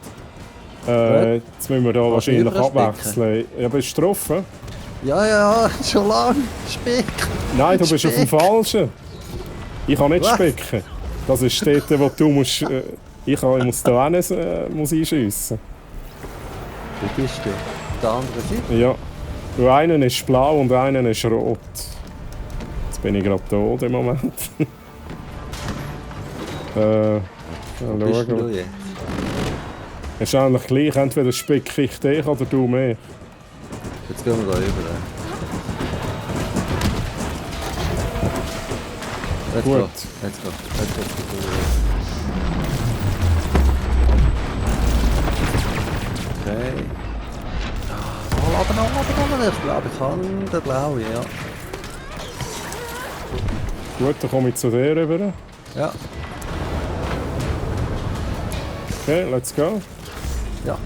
Jetzt müssen wir da Kannst du wahrscheinlich überspicken? abwechseln. Ja, bist du drauf? Ja, ja, schon lang. Spick. Nein, du bist auf dem Spick. Falschen. Ich kann nicht Was? spicken. Das ist dort, wo du musst... ich muss da auch muss einschiessen. Wo bist du? Der andere Seite? Ja. Und einer ist blau und einer ist rot. Jetzt bin ich gerade tot im Moment. Wo bist denn du schauen. jetzt? Es ist eigentlich gleich, entweder spicke ich dich oder du mich. Jetzt gehen wir da rüber. Let's Gut. go. Let's go. Let's go. Okay. Aber ich glaube, ich kann den blauen, ja. Gut, dann komme ich zu dir rüber. Ja, Okay, let's go. ja.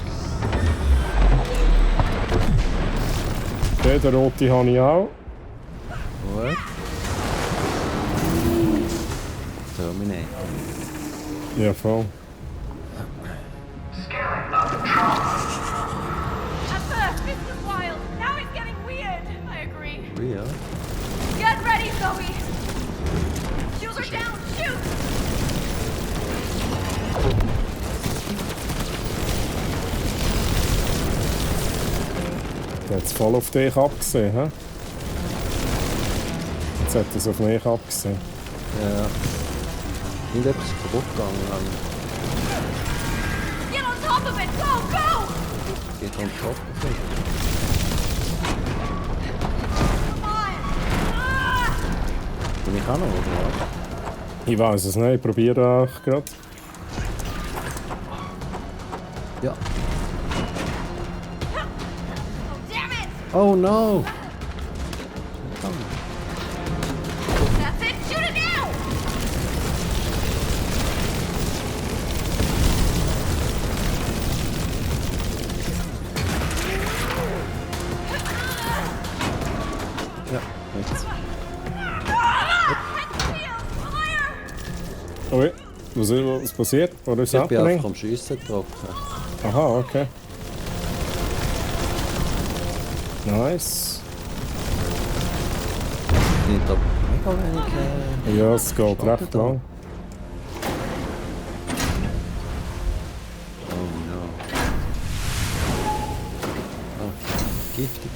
Okay, den roten habe ich auch. Gut. Terminate. Ja, voll. At first, this was wild. Now it's getting weird. I agree. Real? Get ready, Zoe. Shields are down. Shoot. Der hat es voll auf dich abgesehen, hä? Jetzt hat er es auf mich abgesehen. Ja. Irgendetwas ist kaputt gegangen. Get on top of it. Go, go. Geht on top. Come on. Ah! Bin ich auch noch, oder was? Ich weiß es nicht, ich probiere auch gerade. Ja. Oh, damn it. Oh no! That's it. Shoot it now. Ja, jetzt. Okay, was passiert? What is Ich bin happening? einfach am Schiessen getroffen. Aha, okay. Nice. Nicht aber mega wenig. Ja, es geht Startet recht da. lang. Oh no. Oh, giftig.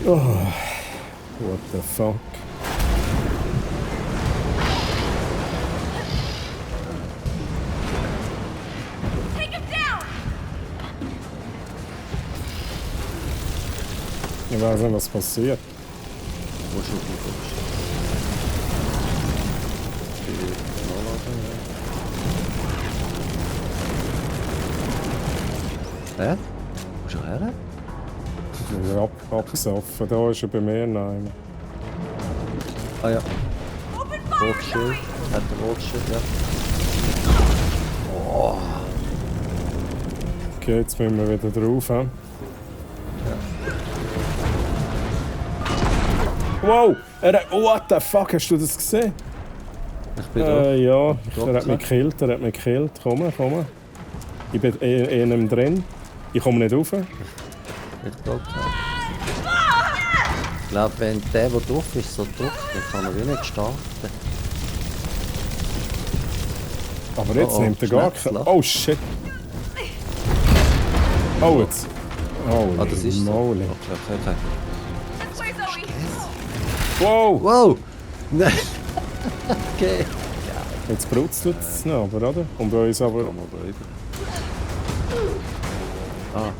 What the fuck? Take him down. Ich weiß nicht, was passiert. Wo ist auf dem Kopf? Hä? Wo ist er her? Ich bin abgesoffen. Da ist er bei mir. Nein. Ah ja, Open fire, Rotschild. Zoe. Hat ein Rotschild, ja. Okay, jetzt müssen wir wieder drauf. He? Wow! What the fuck, hast du das gesehen? Ich bin da. Ja, Drop er hat mich gekillt, er hat mich gekillt. Komm, komm. Ich bin in einem drin. Ich komme nicht rauf. Ich glaube, ich glaube, wenn der drauf ist, so drückt, dann kann er wie nicht starten. Aber jetzt Oh, nimmt er gar Schnäpsel. keinen. Oh shit! Oh, jetzt. Oh, Ah, das ist so. Moly. Okay. This way, Zoe. Wow! Wow! Nein! Okay. Jetzt brutzelt es noch, aber, oder? Und bei uns aber. Komm mal da rüber. Ah,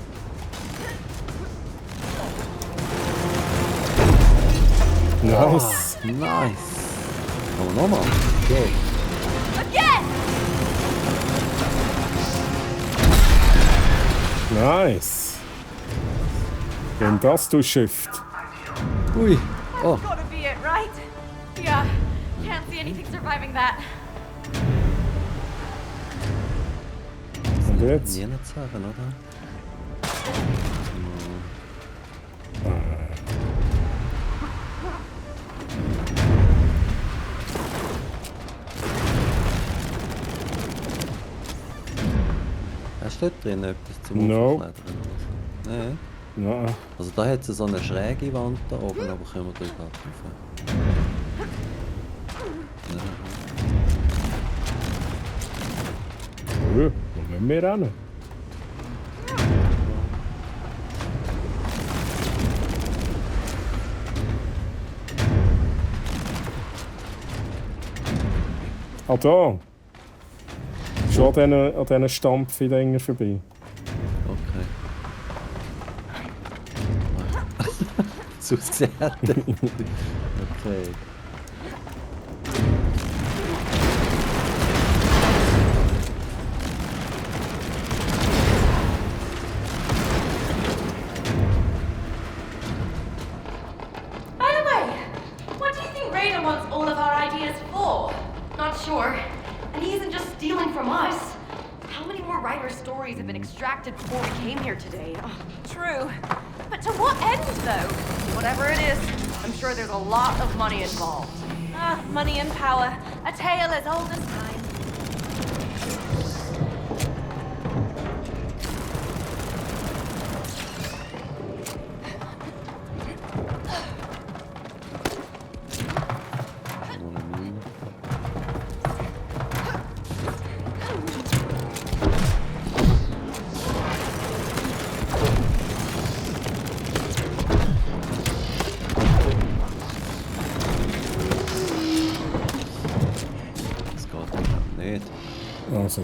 Nice! nice! Aber nochmal. Okay. Again. Nice! Wenn das du Shift. Ui! Oh! That's gotta be it, right? Yeah. Can't see anything surviving that. Und jetzt? Nie nicht sagen, oder? Hast du dort drin etwas zum No. Aufklettern? Nein. Nein. Also da hat es so eine schräge Wand da oben, aber können wir drüber abrufen. Wo müssen wir rennen? Ah, da! Schon an diesen Stampfdinger vorbei. Okay. So gesehen. Okay. By the way, what do you think Raiden wants all of our ideas for? Not sure. And he isn't just stealing from us. How many more writer stories have been extracted before we came here today? Oh, true. But to what end, though? Whatever it is, I'm sure there's a lot of money involved. Ah, money and power. A tale as old as time. Das geht doch nicht. Also,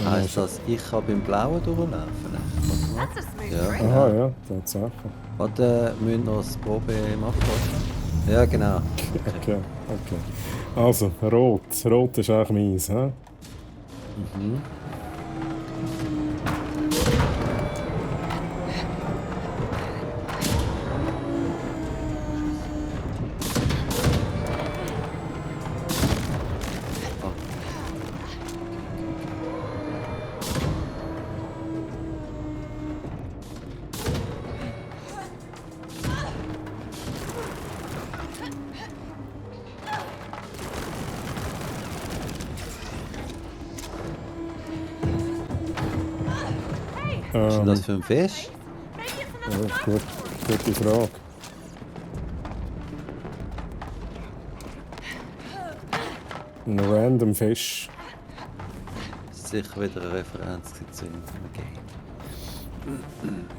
Heißt das, ich kann beim Blauen durchlaufen? That's a smooth Ja. trick. aha, ja, tatsächlich. Warte, wir müssen noch das Probe machen. Ja, genau. Okay, okay. Also, rot. Rot ist eigentlich meins, hä? Was ist denn das für ein Fisch? Ja, gut, gute Frage. Ein random Fisch. Sicher wieder eine Referenz zu einem Game.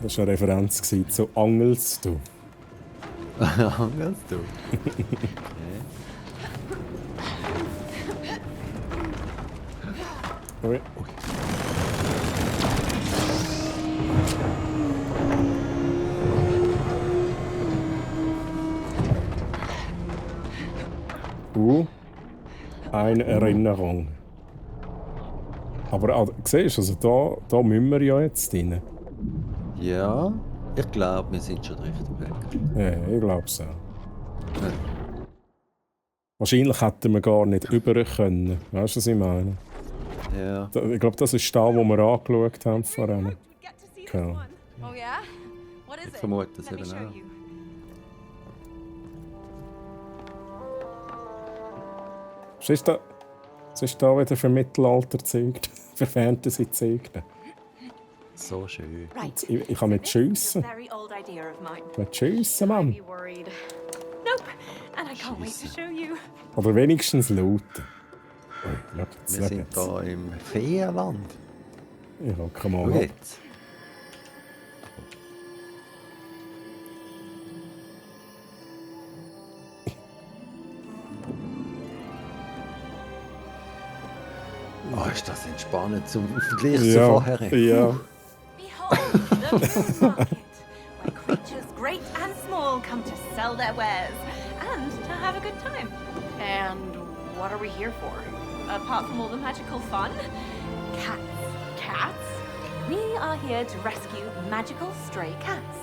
Das war eine Referenz zu Angels, du. Angelst du? Ui. Eine Erinnerung. Aber siehst du, also da müssen wir ja jetzt rein. Ja, ich glaube, wir sind schon richtig weg. Ja, ich glaube so. Wahrscheinlich hätten wir gar nicht über können. Weißt du, was ich meine? Ja. Ich glaube, das ist da, wo wir angeschaut haben vorhin. Get to see this Okay. one. Oh yeah? What is Ich it? vermute es Let me eben show auch. you. Was ist da wieder für Mittelalter-Zeug? Für Fantasy-Zeug? So schön. Right. Ich kann nicht This is a schiessen. very old idea of mine. Nicht schiessen, Mann. Be worried. Nope. And I can't wait to show you. Oder wenigstens lauten. Oh, schau jetzt, Wir schau sind jetzt. hier im Feenland. Ja, komm Schau mal. jetzt. Oh, ist das entspannend zum Vergleich zu Ja, vorher. ja. Behold the moon market, where creatures great and small come to sell their wares and to have a good time. And what are we here for? Apart from all the magical fun, cats. Cats? We are here to rescue magical stray cats.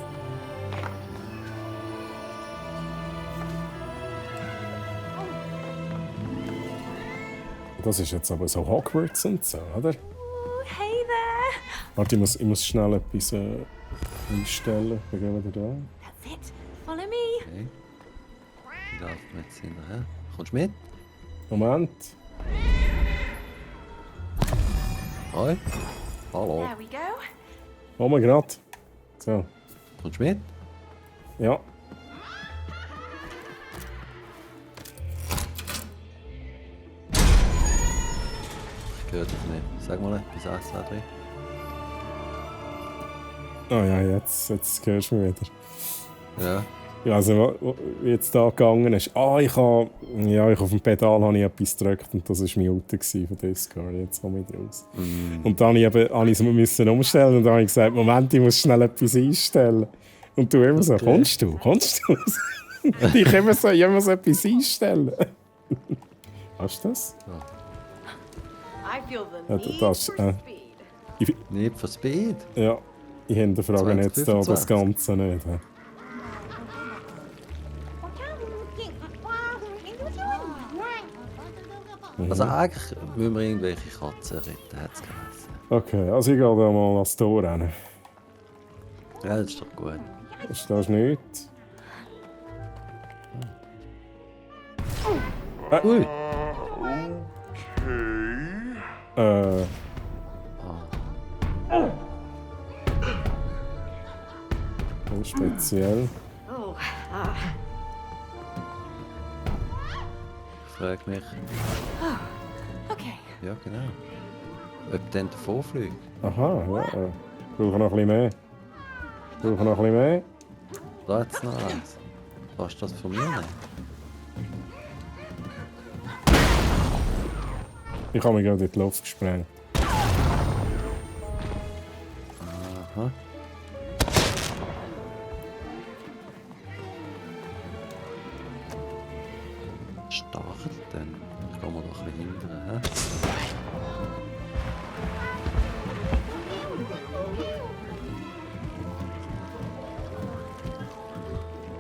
Das ist jetzt aber so Hogwarts und so, oder? Oh, hey there. Warte, ich muss schnell etwas einstellen. Wir gehen wieder da. That's it. Follow me. Okay. Die laufen mir jetzt hinterher. Kommst du mit? Moment. Hoi. Hallo. There we go. Oh mein Gott. So. Kommst du mit? Ja. Ich höre dich nicht. Sag mal etwas, 1, 2, 3. Oh ja, jetzt hörst du mich wieder. Ja. Ja, also, wie jetzt da gegangen ist. Ich auf dem Pedal habe ich etwas gedrückt und das war Mute von Discord. Jetzt komme ich raus. Und dann habe ich es umstellen und dann habe ich gesagt, Moment, ich muss schnell etwas einstellen. Und du immer so, Okay. kommst du? Ich immer so etwas einstellen. Hast du das? I feel the Ja, need das, for speed. Nicht for Speed. Ja, ich hinterfrage jetzt da das 2025. Ganze nicht. hä? Also eigentlich müssen wir irgendwelche Katzen retten, hat es geheißen. Okay, also ich gehe da mal ans Tor rein. Ja, das ist doch gut. Ist das nichts? Ui! Speziell. Oh, Ich frage mich, Okay. ja genau, ob dann davon fliegt. Aha, ja. Brauche noch ein bisschen mehr. Da jetzt noch eins. Kannst du das von mir nehmen? Ich habe mich gerade in die Luft gesprengt. Aha. Stachelt dann? Ich kann mir doch ein bisschen hindern, hä?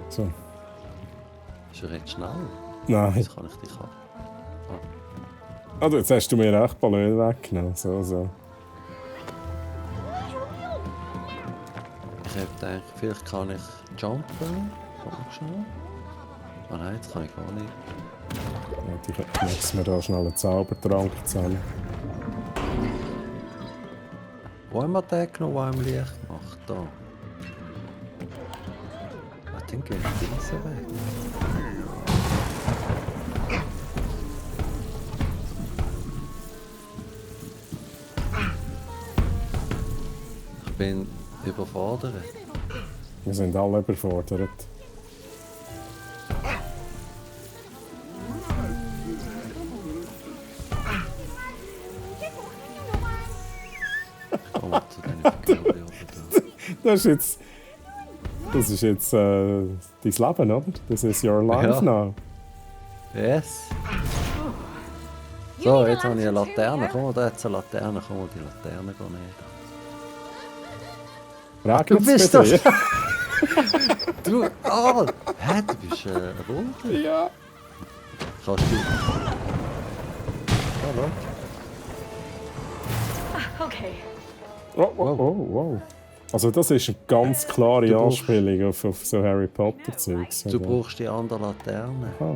So. Ist er jetzt schnell? Nein. Jetzt kann ich dich haben. Also jetzt hast du mir echt Ballon weggenommen. So. Ich hätte gedacht, vielleicht kann ich jumpen. Komm schnell. Ah nein, jetzt kann ich gar nicht. Ja, ich mix mir da schnell einen Zaubertrank zusammen. Wo haben wir den genommen, der im Licht macht? Da. Ah, dann gehen diese weg. Ich bin überfordert. Wir sind alle überfordert. Ich komme zu diesen Figuren oben Das ist jetzt dein Leben, oder? Das ist your life Ja. now. da. Yes. So, jetzt habe ich eine Laterne. Komm mal, da jetzt eine Laterne. Komm mal, die Laterne gehen nicht. Regnet's bist bei dir? Du, hä, du bist ein Wunder. Ja. Kannst du... Hallo? okay. Wow. Also das ist eine ganz klare Du brauchst- Anspielung auf so Harry Potter-Zeugs. Du brauchst die andere Laterne. Ah.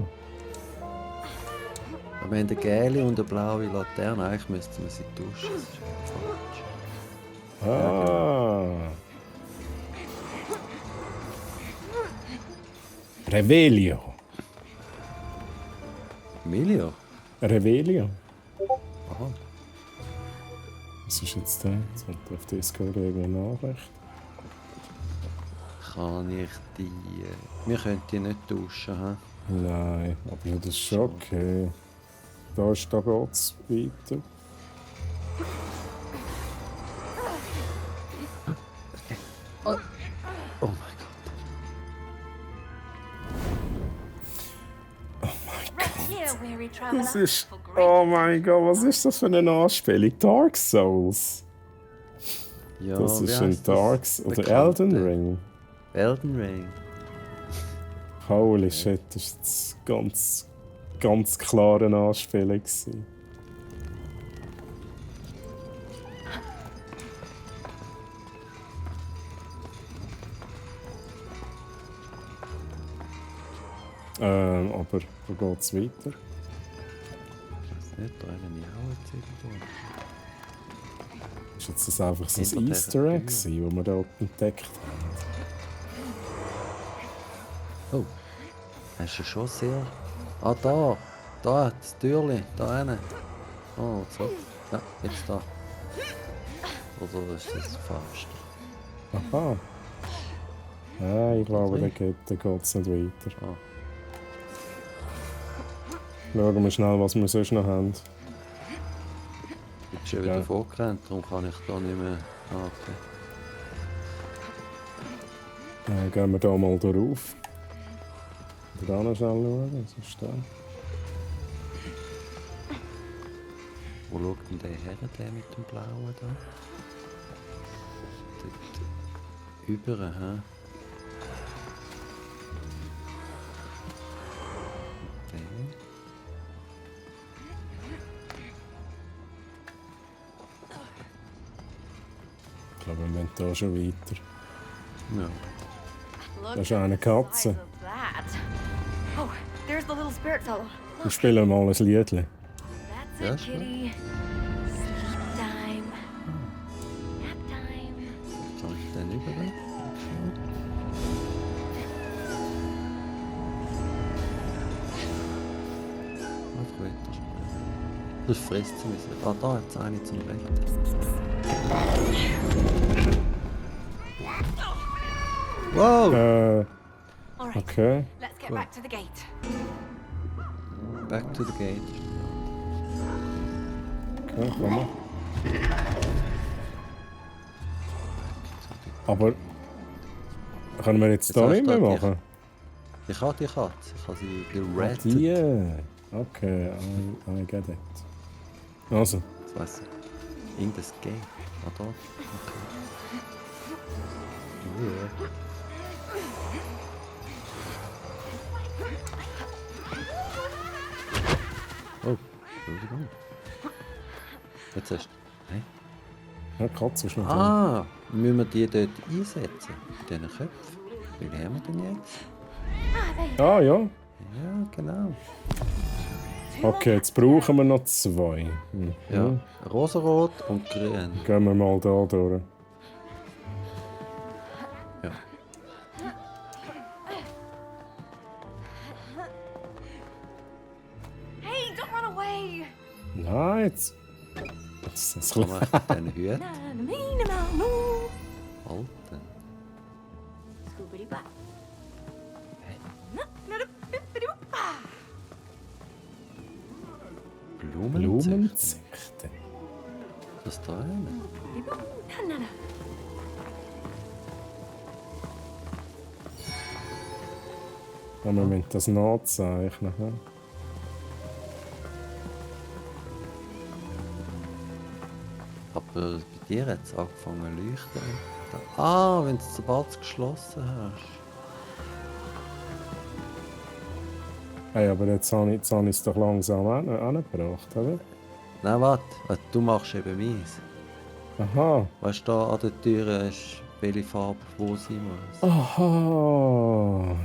Wir haben eine gelbe und eine blaue Laterne. Eigentlich müssten wir sie tauschen. Das ist falsch. Ah. Revelio. Emilio? Revelio. Aha. Was ist jetzt da? Jetzt kommt auf Discord irgendeine Nachricht. Kann ich die... Wir können die nicht tauschen, hä? Nein, aber das ist schon okay. Da geht's weiter. Oh mein Here, weary traveler. Das ist... Oh mein Gott, was ist das für eine Anspielung? Dark Souls? Gott. Ja, Das wie ist ein heisst das? Dark... Oder Bekannte? Elden Ring. Elden Ring. Holy shit, das war jetzt ganz klare Anspielung gewesen. Aber wo geht's weiter? Ich weiß nicht, da rennen ich auch jetzt irgendwo. Ist jetzt das einfach so Hinter ein dieser Easter Egg, Tür. gewesen, das wir da entdeckt haben? Oh, hast du schon sehr... Ah, da! Da, das Türchen, da hinten. Oh, so. Ja, jetzt da. Oder ist das falsch? Aha. Ja, ich glaube, da geht's nicht weiter. Ah, Schauen wir schnell, was wir sonst noch haben. ich bin schon wieder Ja. vorgerannt, darum kann ich da nicht mehr... Ah, okay. Gehen wir da mal drauf. Da noch schnell schauen, was ist da? Wo schaut denn der her, der mit dem Blauen da? Dort über, hä? Der. Ich glaube, wir müssen da schon weiter. Ja. Look Da ist eine at the size Katze. of that. Oh, there's the little spirit fellow. Wir spielen mal ein Liedchen. That's Ja, it, schon. kitty. Sleep time. Nap time. Kann ich den über? Einfach weiter spielen. Das frisst sie müssen. Ah, da hat es eine zum Rechten. Wow! All right, Okay. let's get Cool. back to the gate. Back to the gate. Okay, komm mal. Aber können wir jetzt Jetzt da hast nicht du mehr da machen? Ich habe die Katze. Ich habe sie Ah, gerettet. die. Okay, I get it. Also, Das weiss ich. In das Gate. Ah, da. Okay. Yeah. Oh, Entschuldigung. Jetzt hast du... Hä? ja, die Katze ist noch da. Ah, müssen wir die dort einsetzen? In diesen Köpfen? Wie viel haben wir denn jetzt? Ah, ja. Ja, genau. Okay, jetzt brauchen wir noch 2. Mhm. Ja, rosarot und grün. Gehen wir mal da durch. Ja. Hey, don't run away. Nein, jetzt. Das Kann man den Hüt Na-na-na-na-na. halten? Scoobity-ba. Hey, Na-na-na-na-na-na. Blumenzüchten. Blumenzüchten. Was da hin? Na-na-na. Ja, wir müssen das nachzeichnen. Ja? Aber bei dir hat es angefangen zu leuchten. Ah, wenn du sobald es geschlossen hast. Hey, aber jetzt habe ich es doch langsam angebracht, oder? Nein, warte. Du machst eben meins. Aha. Weißt du, da an der Tür ist, welche Farbe wo sein muss. Aha.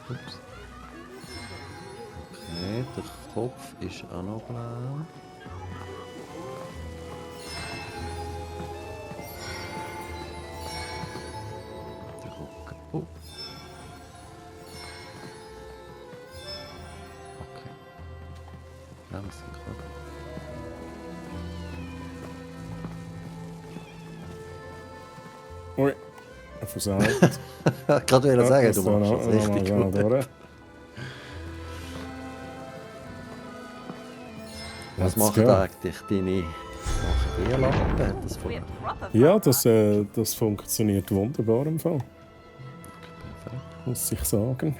Ups. Okay, der Kopf ist auch noch blau. Der Rücken. Oh. Okay. Ja, wir sind gerade. Ui. Versagt. Gerade will sagen, Das du da machst noch- das noch mal richtig schnell gut. durch. Was Let's machen go. eigentlich deine Bierlappen? Hat das We vorher? have proper Ja, das funktioniert wunderbar im Fall, Perfekt. muss ich sagen.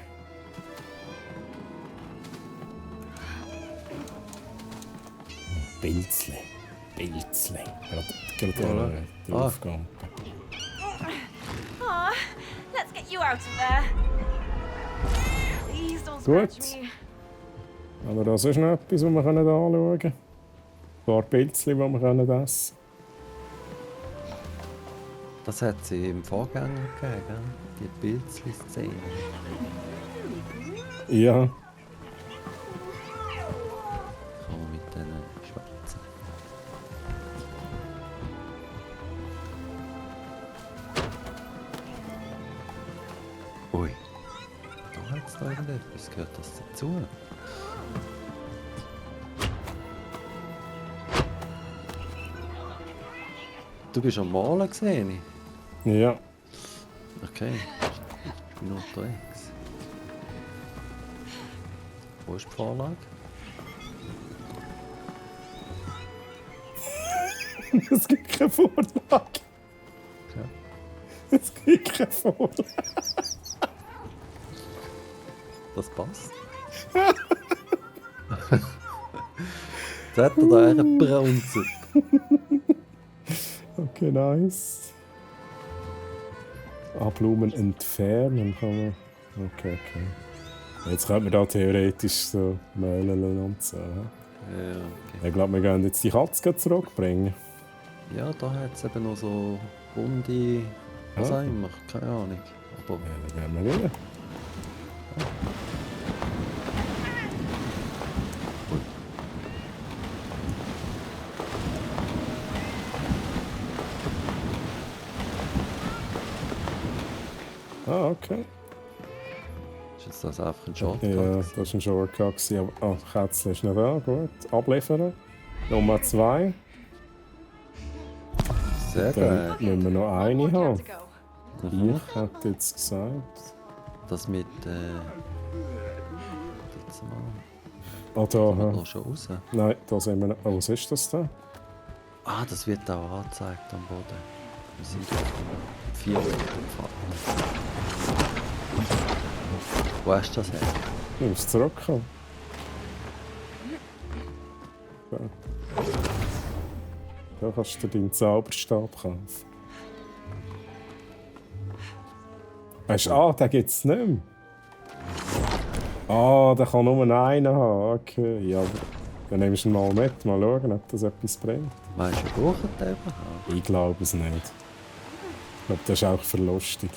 Pilzle. Pilzle. Gerade Voilà. draufgehen. Aw, let's get you out of there. Please don't Gut. scratch me. Aber das ist noch etwas, was wir anschauen können. Ein paar Pilzchen, die wir essen können. Das hat sie im Vorgänger gegeben, gell? Die Pilzli-Szene. Ja. Kann man mit denen schwätzen. Ui. Da hat es da irgendetwas. Gehört das dazu? Du bist am Malen gesehen? Ja. Okay. Ich bin unterwegs. Wo ist die Vorlage? Es gibt keine Vorlage. Ja. Es gibt keine Vorlage. Das passt. Jetzt hat er da einen Bronze. Okay, nice. Blumen entfernen kann man. Okay, okay. Jetzt könnte man da theoretisch so mehlen und so. Ja, okay. Ich glaube, wir gehen jetzt die Katze zurückbringen. Ja, da hat es eben noch so bunte. Was Ja. auch immer, keine Ahnung. Aber Ja, dann gehen wir rein. Ah, okay. ist jetzt das einfach ein Shortcut? Ja, das war ein Shortcut. gewesen, aber Kätzchen ist noch da, gut. Abliefern. Nummer 2. Sehr Dann geil. müssen wir noch One eine more haben. cab to go. Mhm. Ich hätte jetzt gesagt. Das mit. Jetzt mal. Ah, da. Da hä? schon raus. Nein, da sehen wir noch. Oh, was ist das da? Ah, das wird auch angezeigt am Boden. Wir sind auf dem 4 Meter. Wo hast du das her? Du musst zurückkommen. Da. Da kannst du dir deinen Zauberstab kaufen. Weißt du, den gibt es nicht mehr. Ah, der kann nur einen haben. Okay, ja, aber dann nimmst du ihn mal mit. Mal schauen, ob das etwas bringt. Meinst du, wir brauchen den überhaupt? Ich glaube es nicht. Ich glaube, das ist auch verlustig.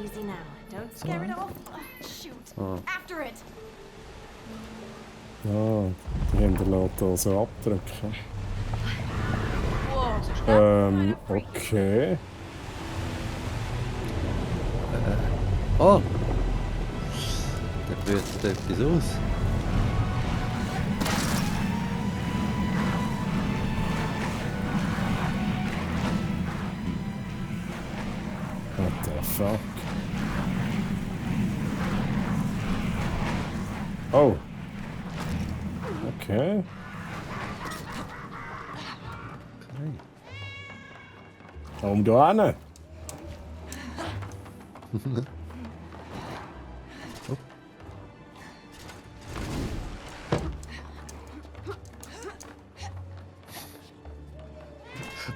Easy now. Don't scare it off. Shoot. Oh. After it. Ja, die hinterlässt hier so abdrücken. Whoa. Okay. Oh! Der brütet etwas aus. What the fuck? Oh. Okay. Okay. Komm da hin.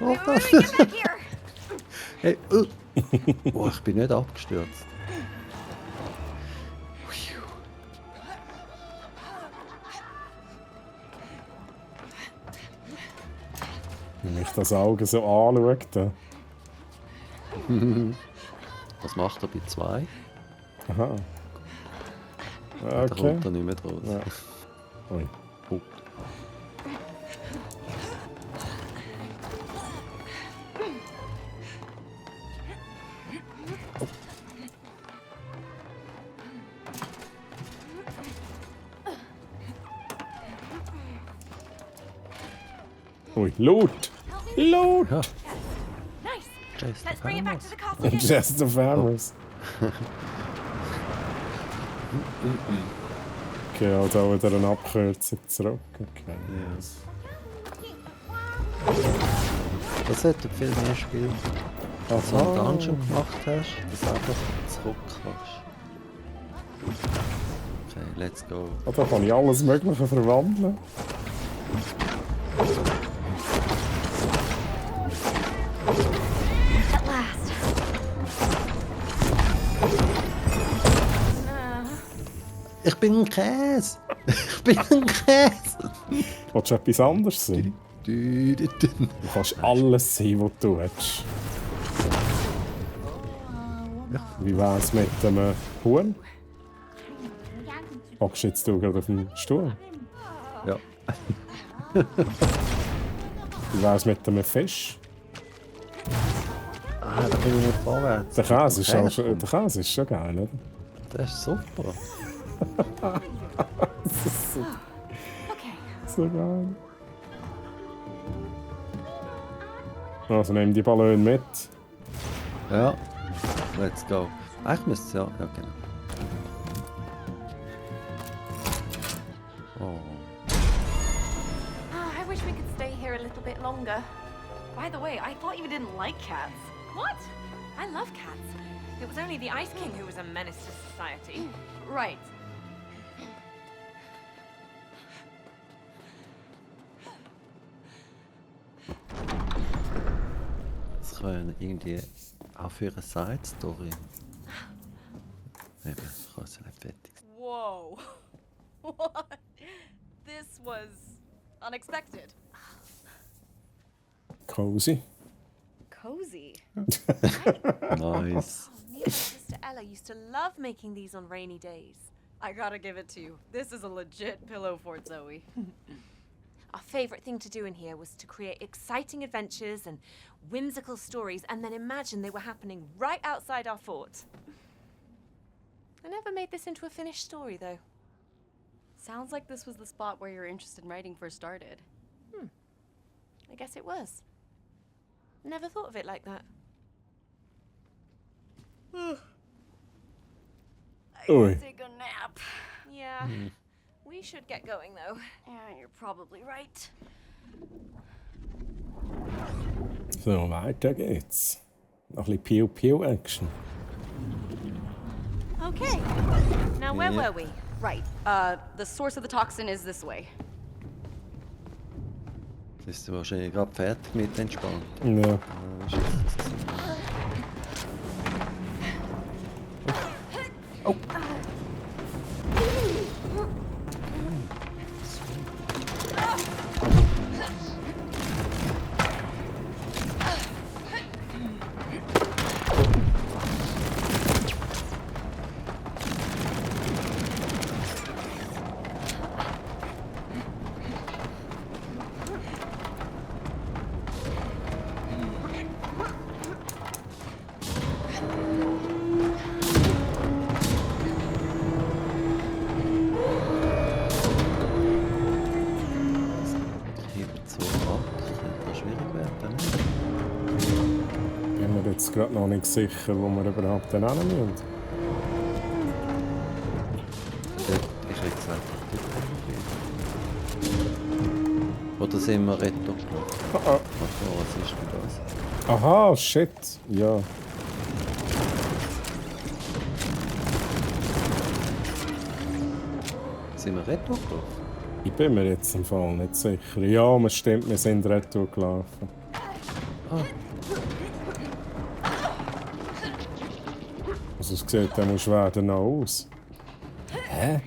Oh, Wait, get back here. hey, oh, ich bin nicht abgestürzt. Wenn ich das Auge so anschaue. Da. Was macht er bei 2? Aha. Da Okay. kommt er nicht mehr draus. Ja. Ui. Oh. Ui, Loot! Loot! Ja, Nice. Chase Let's bring it back to the castle. again. Just the farmers. Okay, also wieder eine Abkürzung zurück. Okay. yes. Das hätte viel mehr Spiel. Als du einen Dungeon gemacht hast, dass du einfach zurück kannst. Okay, let's go. Ah, da kann ich alles Mögliche verwandeln. At last. Ich bin ein Käse! Ich bin ein Käse! Willst du etwas anderes sein? Du kannst alles sein, was du willst. Wie wär's mit einem Huhn? Hockst jetzt du gerade auf dem Stuhl? Ja. Wie wär's mit einem Fisch? Ah, da bin ich nicht vorwärts. Der Käse ist schon geil, oder? Das ist super. Das ist so geil. Also nimm die Ballone mit. Ja. Let's go. Eigentlich müsste es ja. Ja, genau. Oh. I wish we could stay here a little bit longer. By the way, I thought you didn't like cats. What? I love cats. It was only the Ice King who was a menace to society. Right. Das können irgendwie auch für eine Side-Story. Eben, ich kann es nicht fertig. Whoa. What? This was unexpected. Cozy. Cozy. Nice. Me and Sister Ella used to love making these on rainy days. I gotta give it to you. This is a legit pillow fort, Zoe. Our favourite thing to do in here was to create exciting adventures and whimsical stories and then imagine they were happening right outside our fort. I never made this into a finished story, though. Sounds like this was the spot where your interest in writing first started. I guess it was. Never thought of it like that. Oi. Take a nap. Yeah. We should get going, though. Yeah, you're probably right. So, weiter geht's. Noch ein bisschen Pew-Pew-Action. Okay. Now, where Yeah. were we? Right. The source of the toxin is this way. Bist du wahrscheinlich gerade fertig mit entspannt? Ja. Oh. Hebt so ab, das könnte schwierig werden. Ich bin mir jetzt gerade noch nicht sicher, wo wir überhaupt dann hin müssen. Ich hätte gesagt, oder sind wir retro gelaufen? Oh, oh. Was ist denn das? Aha, shit. Ja. Sind wir retro gelaufen? Ich bin mir jetzt im Fall nicht sicher. Ja, man stimmt, wir sind retour gelaufen. Ah, Also es sieht dann schwer danach aus. Hä?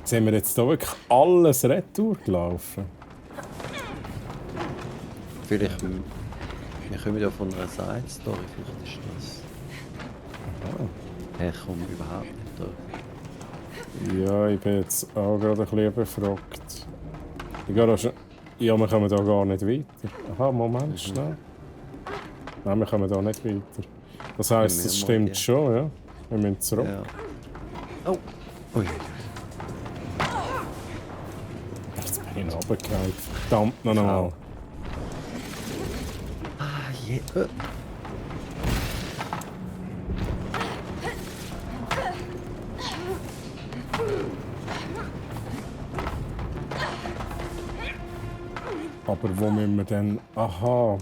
Sind wir jetzt da wirklich alles retour gelaufen? vielleicht. Wir kommen ja von einer Side-Story, vielleicht ist das. Ich komme überhaupt nicht da. Ja, ich bin jetzt auch gerade ein bisschen befragt. Ich gehe auch schon... Ja, wir kommen da gar nicht weiter. Aha, Moment, schnell. Nein, wir kommen da nicht weiter. Das heisst, Wir das müssen stimmt mal schon, ja? Wir müssen zurück. Ja. Oh! Ui. Jetzt bin ich runtergefallen. Verdammt noch einmal. Ah, je. Aber wo müssen wir denn... Aha.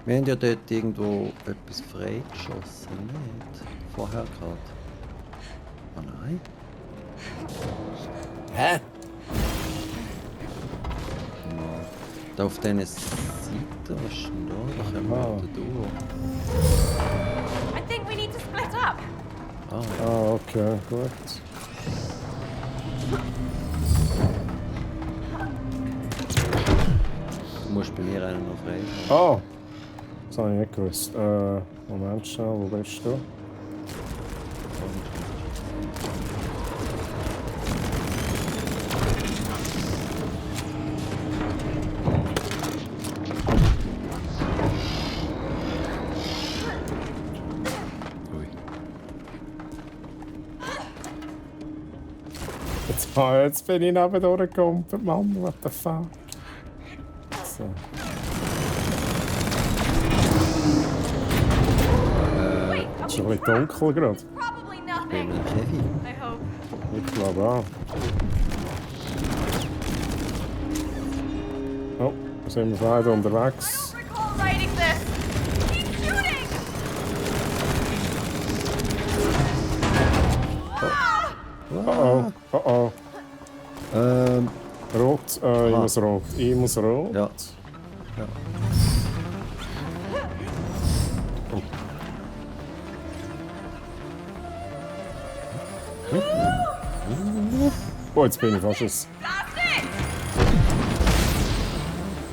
Wir haben ja dort irgendwo etwas freigeschossen, nicht? Vorher gerade. Oh nein. Hä? Da auf dieser Seite, was ist denn da? Da können wir Ah. da durch. I think we need to split up. Ah, Ah, okay, gut. Du musst bei mir einen noch frei. Ah! Das habe ich nicht gewusst. Moment schnell, wo bist du? Ui. Jetzt bin ich neben durchgekommen, Mann, what the fuck. So. Es ist ein bisschen dunkel gerade. Probably Bin nothing. ein Heavy. I hope. Ich glaube auch. Oh, da sind wir beide unterwegs. I don't recall writing this. He's shooting! Oh oh, oh oh. Rot, ich muss rot. Ich muss rot. Ja. Ja. Oh, jetzt bin ich fast ein...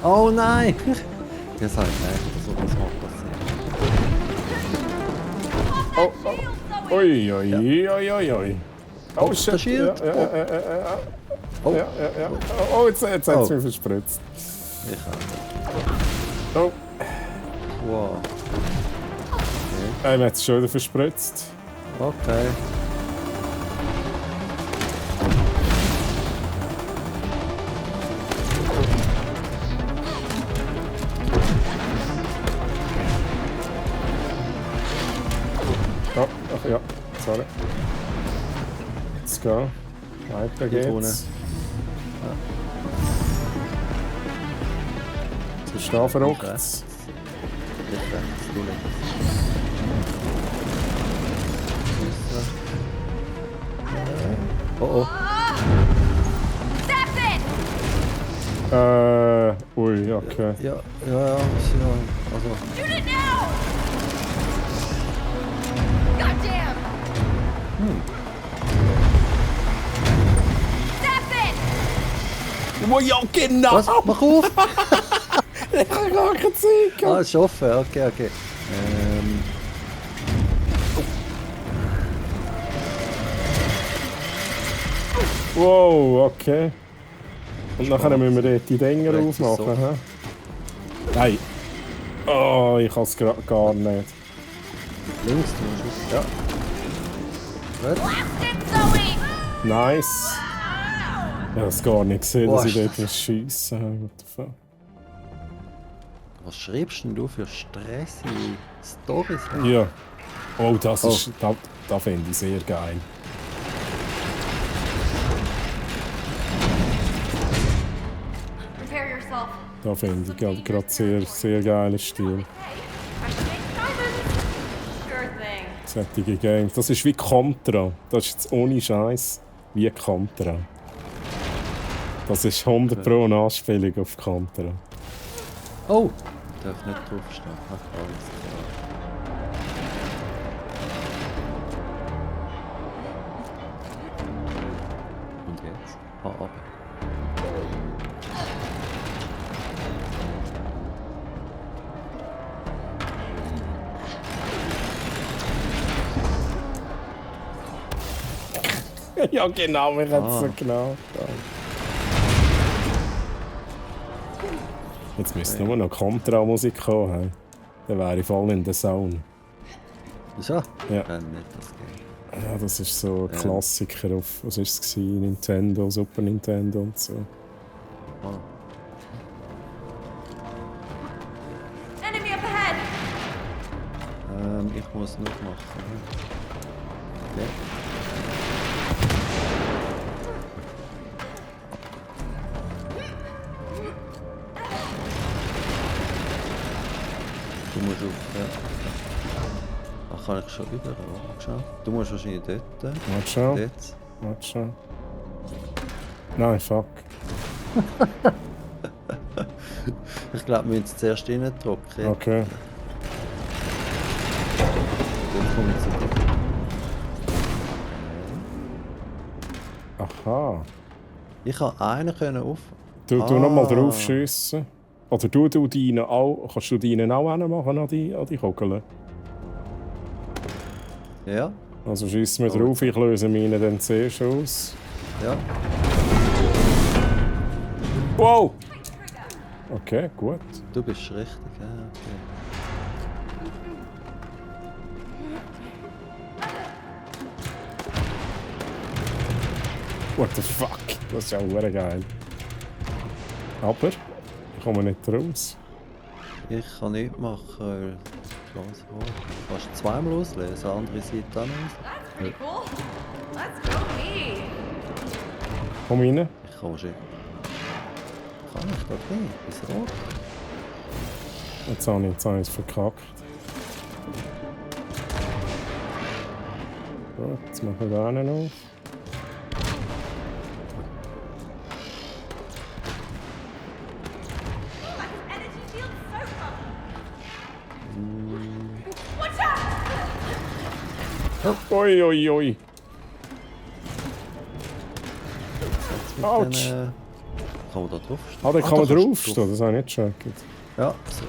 Oh nein! Jetzt habe ich gedacht, dass sowas mal passiert. Oh, oh. Ui, ui, ui, ui, ui. Oh, shit. der Schild. Ja, ja. Oh, Ja. Oh, jetzt hat es Oh. mich verspritzt. ich auch. Oh, Wow. mir hat es schon wieder verspritzt. Okay. Oh, ach ja, sorry. Let's go. Weiter Hier vorne. geht's. Jetzt ist da verrückt. rechts. Ich rechts, du links. Oh oh. That's it! Ui, okay. Ja, also. Shoot it now! Goddamn! That's it! Oh ja, genau! Was? Mach auf! Ich habe gar keine Zeit gehabt. Ah, ist offen, okay. Wow, okay. Und nachher müssen wir dort die Dinger Rechts ist aufmachen, so. hä? Nein! Oh, ich kann es gar nicht. Links, du musst auf. Ja. Gut. Blast it, Zoe! Nice! Ich habe es gar nicht gesehen, dass Boah, ich dort was schiessen habe. What the fuck? Was schreibst denn du für stressige Storys? Ja. Oh, das Oh. ist... Da finde ich sehr geil. Prepare yourself. Da finde ich gerade sehr geilen Stil. Hey, I should make diamonds. Sure thing. Solche Games. Das ist wie Contra. Das ist jetzt ohne Scheiß wie Contra. Das ist 100 Pro eine Anspielung auf Contra. Oh! Ich darf nicht draufstehen. Ach, alles klar. Und jetzt? Ah, ab. Ja genau, wir haben es so genau. Jetzt müsste nur noch Contra-Musik kommen. Hey. Dann wäre ich voll in der Zone. So? Ja. Nicht das Game. Ja, das ist so ein Klassiker auf, was ist es gewesen? Nintendo, Super Nintendo und so. Ah. Enemy up ahead! Ich muss noch machen. Okay. Du musst auf... Ach, kann ich schon über? Schau. Du musst wahrscheinlich dort. Warte schon. Dort. Warte schon. Nein, fuck. Ich glaube, wir müssen zuerst reindrücken. Okay. Dann kommt es. Ach, Aha. Ich kann einen können auf... Du nochmal drauf schiessen. Oder du deinen auch, kannst du deinen auch hinmachen an die Kugeln? Ja, Also schiessen wir drauf, ich löse meine dann zuerst aus. ja. Wow! Okay, gut. Du bist richtig, ja, okay. What the fuck? Das ist ja auch geil. Aber ich komme nicht raus. Ich kann nichts machen. Los, kannst du zweimal auslösen, andere Seite auch noch. That's pretty cool. Let's go me. Komm rein. Ich kann schon. Kann ich das nicht? Wieso? Jetzt habe ich es verkackt. Gut, jetzt machen wir da einen auf. Like an energy field so fun. Watch out! Ui, ui, ui. Autsch. Dann, kann man da draufstehen? Ah, da kann man kannst du draufstehen, das habe ich nicht gecheckt. Ja, so.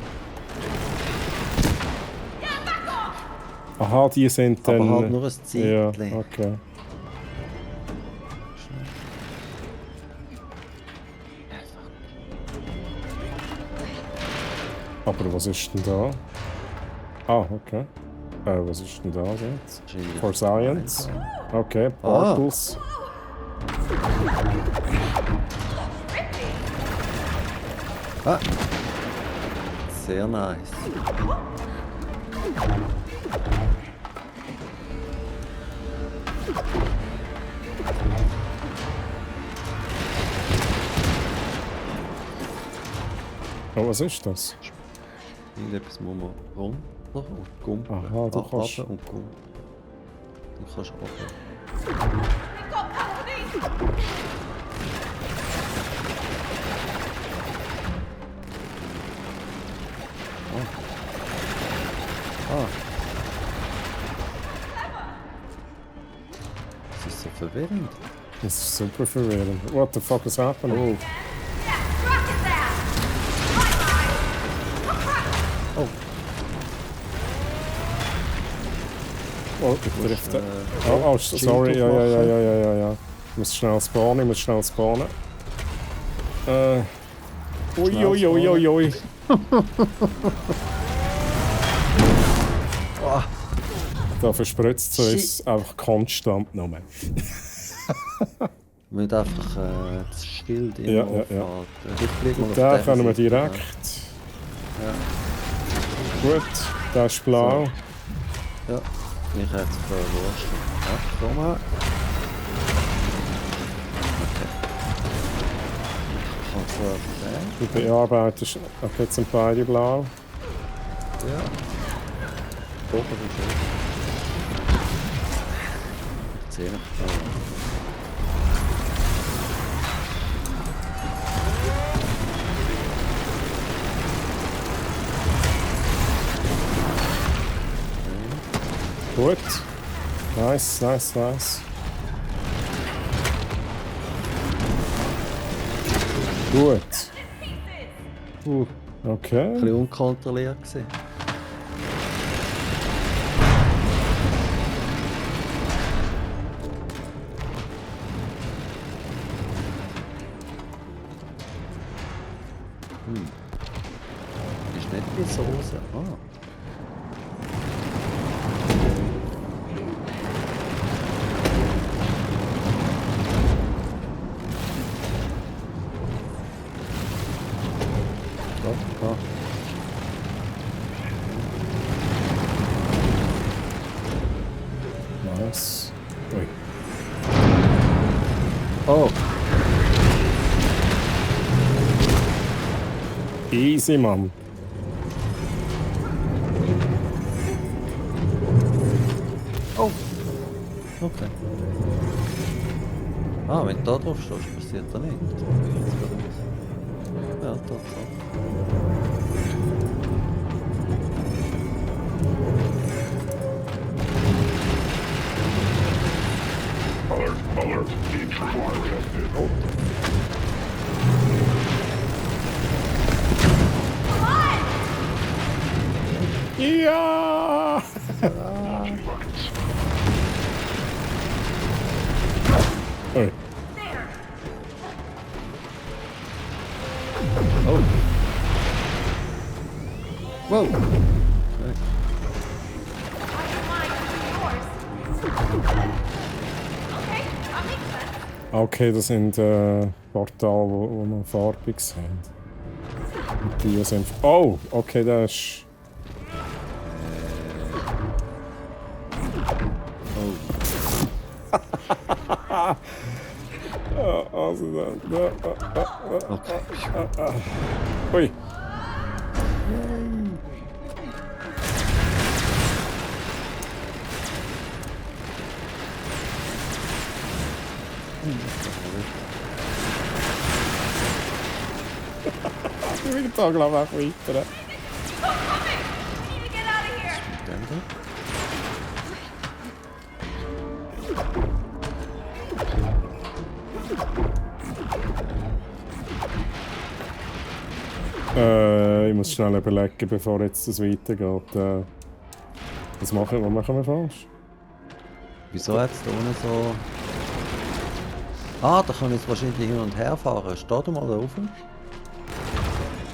Aha, die sind dann... Aber halt nur ein Ja, Zeitchen. okay. Aber was ist denn da? Ah, okay. Was ist denn da jetzt? Wahrscheinlich For Science. Okay, Ah. Portals. Ah. Sehr nice. Oh, was ist das? Irgendetwas muss man runter und gumpen. Aha, du kannst- Und gumpen. Du kannst runter. We've got company! Das ist so verwirrend. Das ist super verwirrend. What the fuck is happening? Oh, Yeah, rock it there! oh. Oh, ich treffe den. Oh, Shield sorry. Ja. aufmachen. Ich muss schnell spawnen, Ui. Da verspritzt es uns einfach konstant noch mehr. Wir müssen einfach das Schild immer Ja. aufhalten. Ich fliege mal auf Da diese können wir Seite. direkt. Gut, das ist blau. Ja, mich hat es verwurscht. Ja, komm mal. Okay. Also, okay. Die bearbeitest. Okay, jetzt sind beide blau. Ja. Oben ist es. Ich sehe noch. Gut. Nice. Gut. Okay. Ein bisschen unkontrolliert gewesen. Ist nicht die Soße. Ah. Da. Nice. Ui. Oh, Easy, Mann. oh. Okay. Ah, wenn du da drauf stehst, passiert da nichts. Ja, da. Alert, alert. Each required Ja! Oi. Oh. Wow. I don't mind yours. Okay, that makes sense. Okay, das sind Portale, wo wir farbig sind. Und die sind... Oh, okay, das ist... Also Okay. Ui. Ich bin da, glaube ich, auch weiter. Oh, coming! We need to get out of here. Danke. Ich muss schnell überlegen, bevor jetzt das weitergeht. Was machen wir falsch? Wieso hat es da unten so... Ah, da kann ich jetzt wahrscheinlich hin und her fahren. Steh da mal drauf.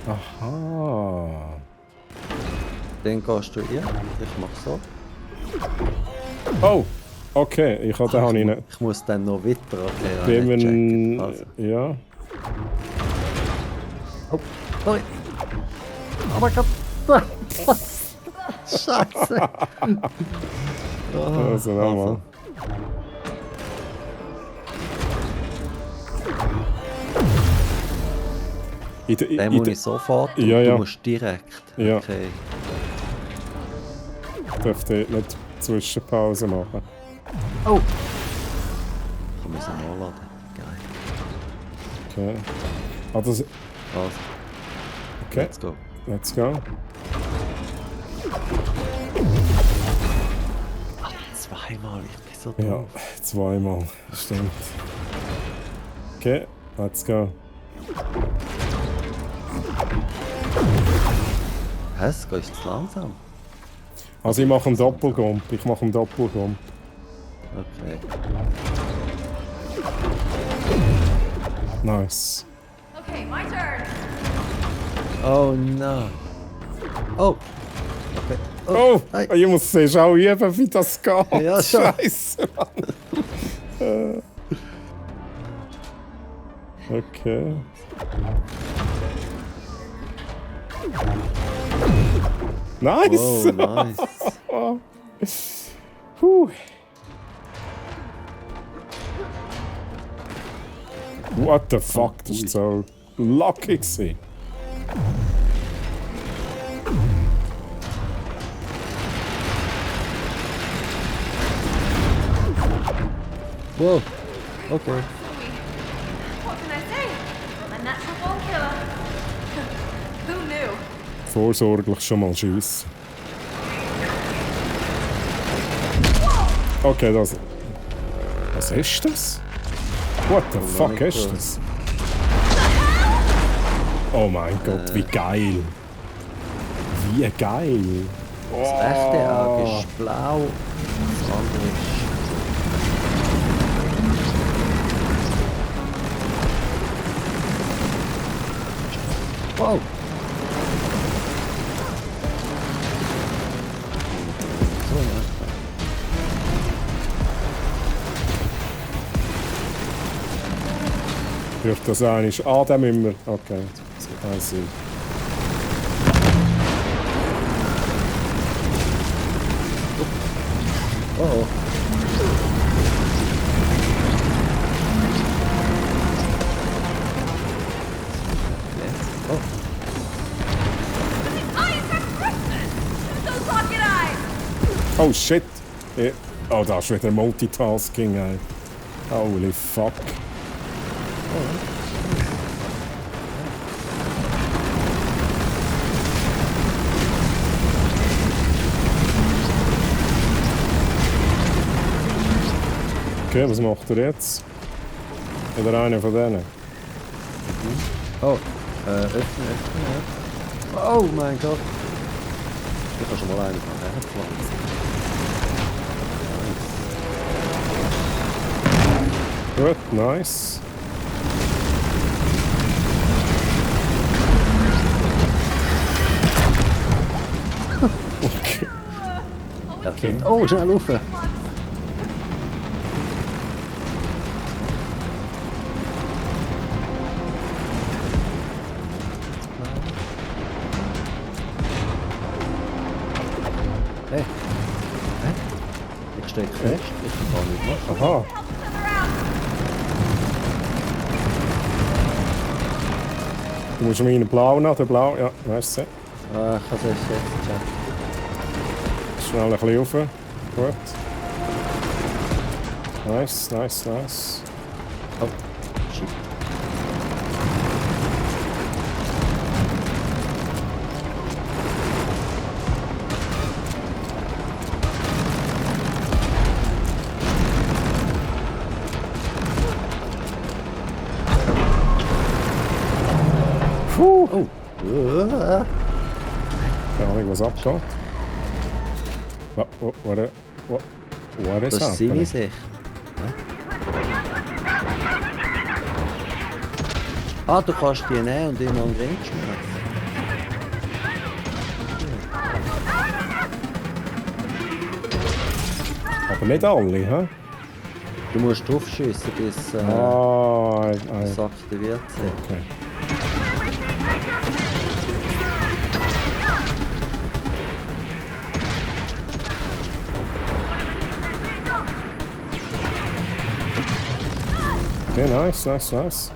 Aha. Dann gehst du hier. Ich mach so. Oh! Okay, ich habe den nicht. Ich muss dann noch weiter. Okay, Wenn wir... checken. Also. Ja. Oh, sorry. Oh mein Gott. Scheiße. Also nochmal. Den muss ich sofort. Ja, ja. Du musst direkt. Ja. Okay. Ich darf dort nicht Zwischenpause machen. Oh! Ich muss ihn nachladen. Geil. Okay. Ah, das... Also, Okay, let's go. let's go. Zweimal, ich bin so Ja, doof. zweimal. Stimmt. Okay, let's go. Hä, es geht zu langsam. Also ich mache einen Doppelgump. Okay. Nice. Okay, my turn. Oh no. Oh! Okay. Oh! Hey. Ich muss zuerst auch üben, wie das geht. Ja, schon. Scheiße, Mann. Okay. Nice! Oh, nice. Puh. What the fuck? Das ist so lucky gewesen. Wow. Okay. What can I say? I'm a natural born killer. Who knew? Vorsorglich schon mal schiessen. Okay, das... Was ist das? What the fuck ist das? Oh mein Gott, wie geil! Wie geil! Das rechte Auge ist blau. Das andere ist... Wow! So, ja. Hilft das eigentlich? Ah, den müssen wir... Okay, I see. Oh, oh. Yes. Oh. Eyes have Christmas! Those rocket eyes! Oh shit! Oh, da ist wieder Multitasking, ey. Holy fuck. Okay, was macht er jetzt? Oder einer von denen? Oh. Öffnen, öffnen, ja. Oh mein Gott. Du kannst mal einen herpflanzen. Gut, nice. Okay. Okay. Oh, schnell rauf! Hey! Hä? Ich steck fest, ich kann gar nicht machen. Aha. Du musst meinen blau noch, der blau, ja, weißt du. Ah, ich kann es erst jetzt checken. Schnell ein bisschen rauf. Gut. Nice, nice, nice. Oh, shit. Puh. Oh! Keine Ahnung, was abgeht. What is Das ist seine happening? Sicht. Ah, du kannst die nehmen und ihn an den Ring schmeißen. Aber nicht alle, hä? Du musst drauf schiessen, bis es aktiviert sind. Okay. Okay, nice, nice, nice.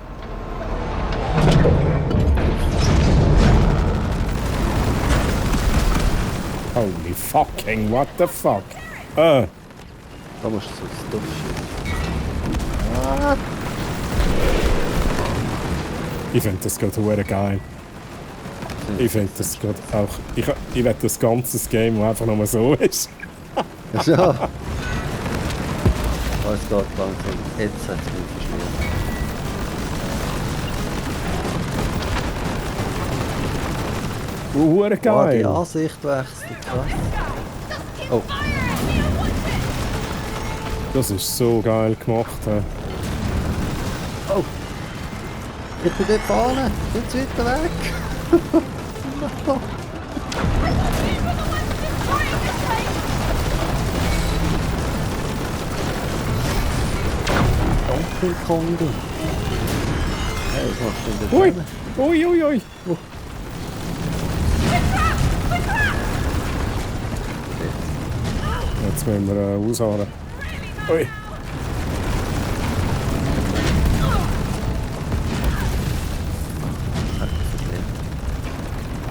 Holy fucking, what the fuck? Da musst du so drauf schiessen. Ich finde das gerade verdammt geil. Ich finde das gerade auch... Ich will das ganze Game, das einfach nur so ist. Ja. Oh, es geht langsam. Jetzt hat es mich verschmiert. Verdammt Oh, die geil. Ansicht wechselt. Krass. Oh, Das ist so geil gemacht. Hä? oh. Ich bin dort vorne. Jetzt weiter weg. Donkey Kongo. Hey, was machst du denn da Ui, vorne? ui, ui, ui. Jetzt müssen wir ausharren. Ui.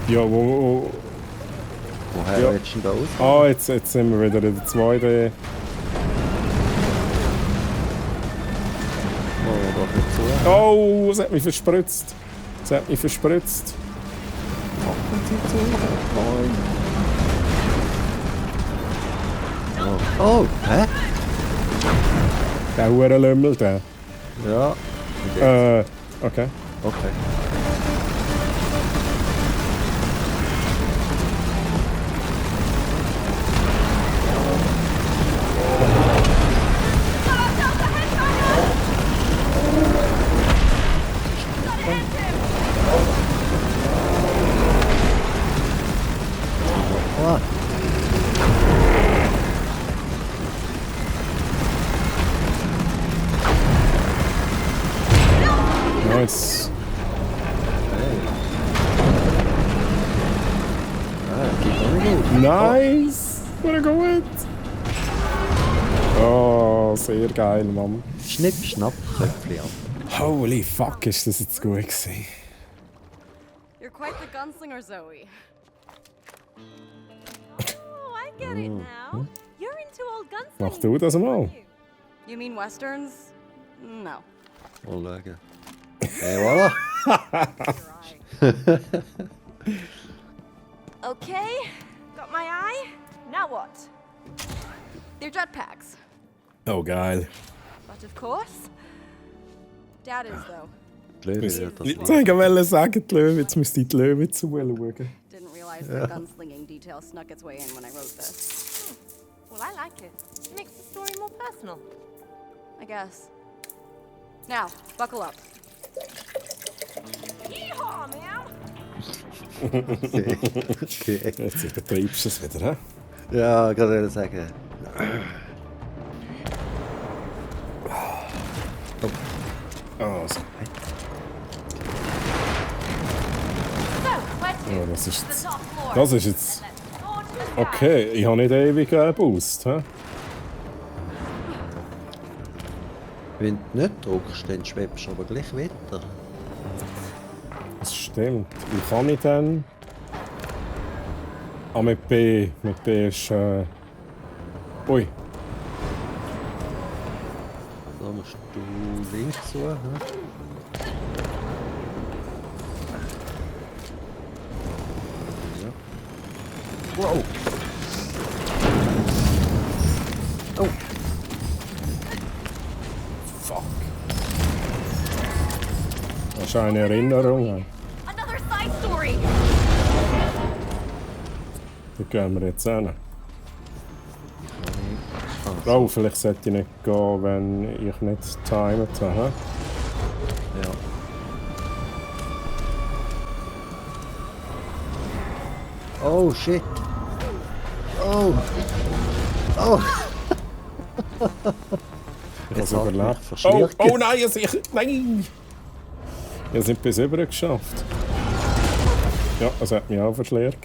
Ja, wo... Woher Ja. willst du denn da raus? Ah, jetzt sind wir wieder in der 2D. Oh, da nicht zu. Oh, es hat mich verspritzt. Es hat mich verspritzt. Machen Sie zu. Moin. Oh, oh, hä? Der Hurenlümmel, der. Ja. Und jetzt? Okay. Okay. Ah. Nice. Ah, geht auch nicht gut. Nice. Wurde gut. Oh, sehr geil, Mann. Schnipp, schnapp, Köpfchen ab. Holy fuck, ist das jetzt gut gewesen. You're quite the gunslinger, Zoe. Oh, I get it now. You're into old gunslinger. Mach du das mal. You mean westerns? No. Mal schauen. Hey, voilà. Okay, got my eye. Now what? They're jetpacks. Oh, geil. But of course, Dad is, though. Die Löwe wird das Ich machen. wollte sagen, die Löwe. Jetzt müsste ich die Löwe zuschauen. Didn't realize realize the gunslinging detail snuck its way in when I wrote this. Well, I like it. It makes the story more personal. I guess. Now, buckle up. Yeehaw, man! Okay. Jetzt übertreibst du es wieder, hä? Ja, gerade sagen. Also, So, where to? ja, das The ist jetzt... top floor. Das ist jetzt... Let's soar to the sky. Okay, ich habe nicht ewig Boost, hä? Wenn du nicht drückst, dann schwebst du aber gleich weiter. Das stimmt. Wie kann ich denn? Ah, mit B. Mit B ist... Ui. Da musst du links suchen. Ja. Wow! Oh! Fuck. Das ist eine Erinnerung. Another side story. Da gehen wir jetzt hin. Oh, vielleicht sollte ich nicht gehen, wenn ich nicht timet habe. Ja. Oh shit! Oh! Oh! Ich Jetzt habe hat es mich überlebt. verschliert. Oh nein, nein! Ich habe es nicht bis rüber geschafft. Ja, es hat mich auch verschliert.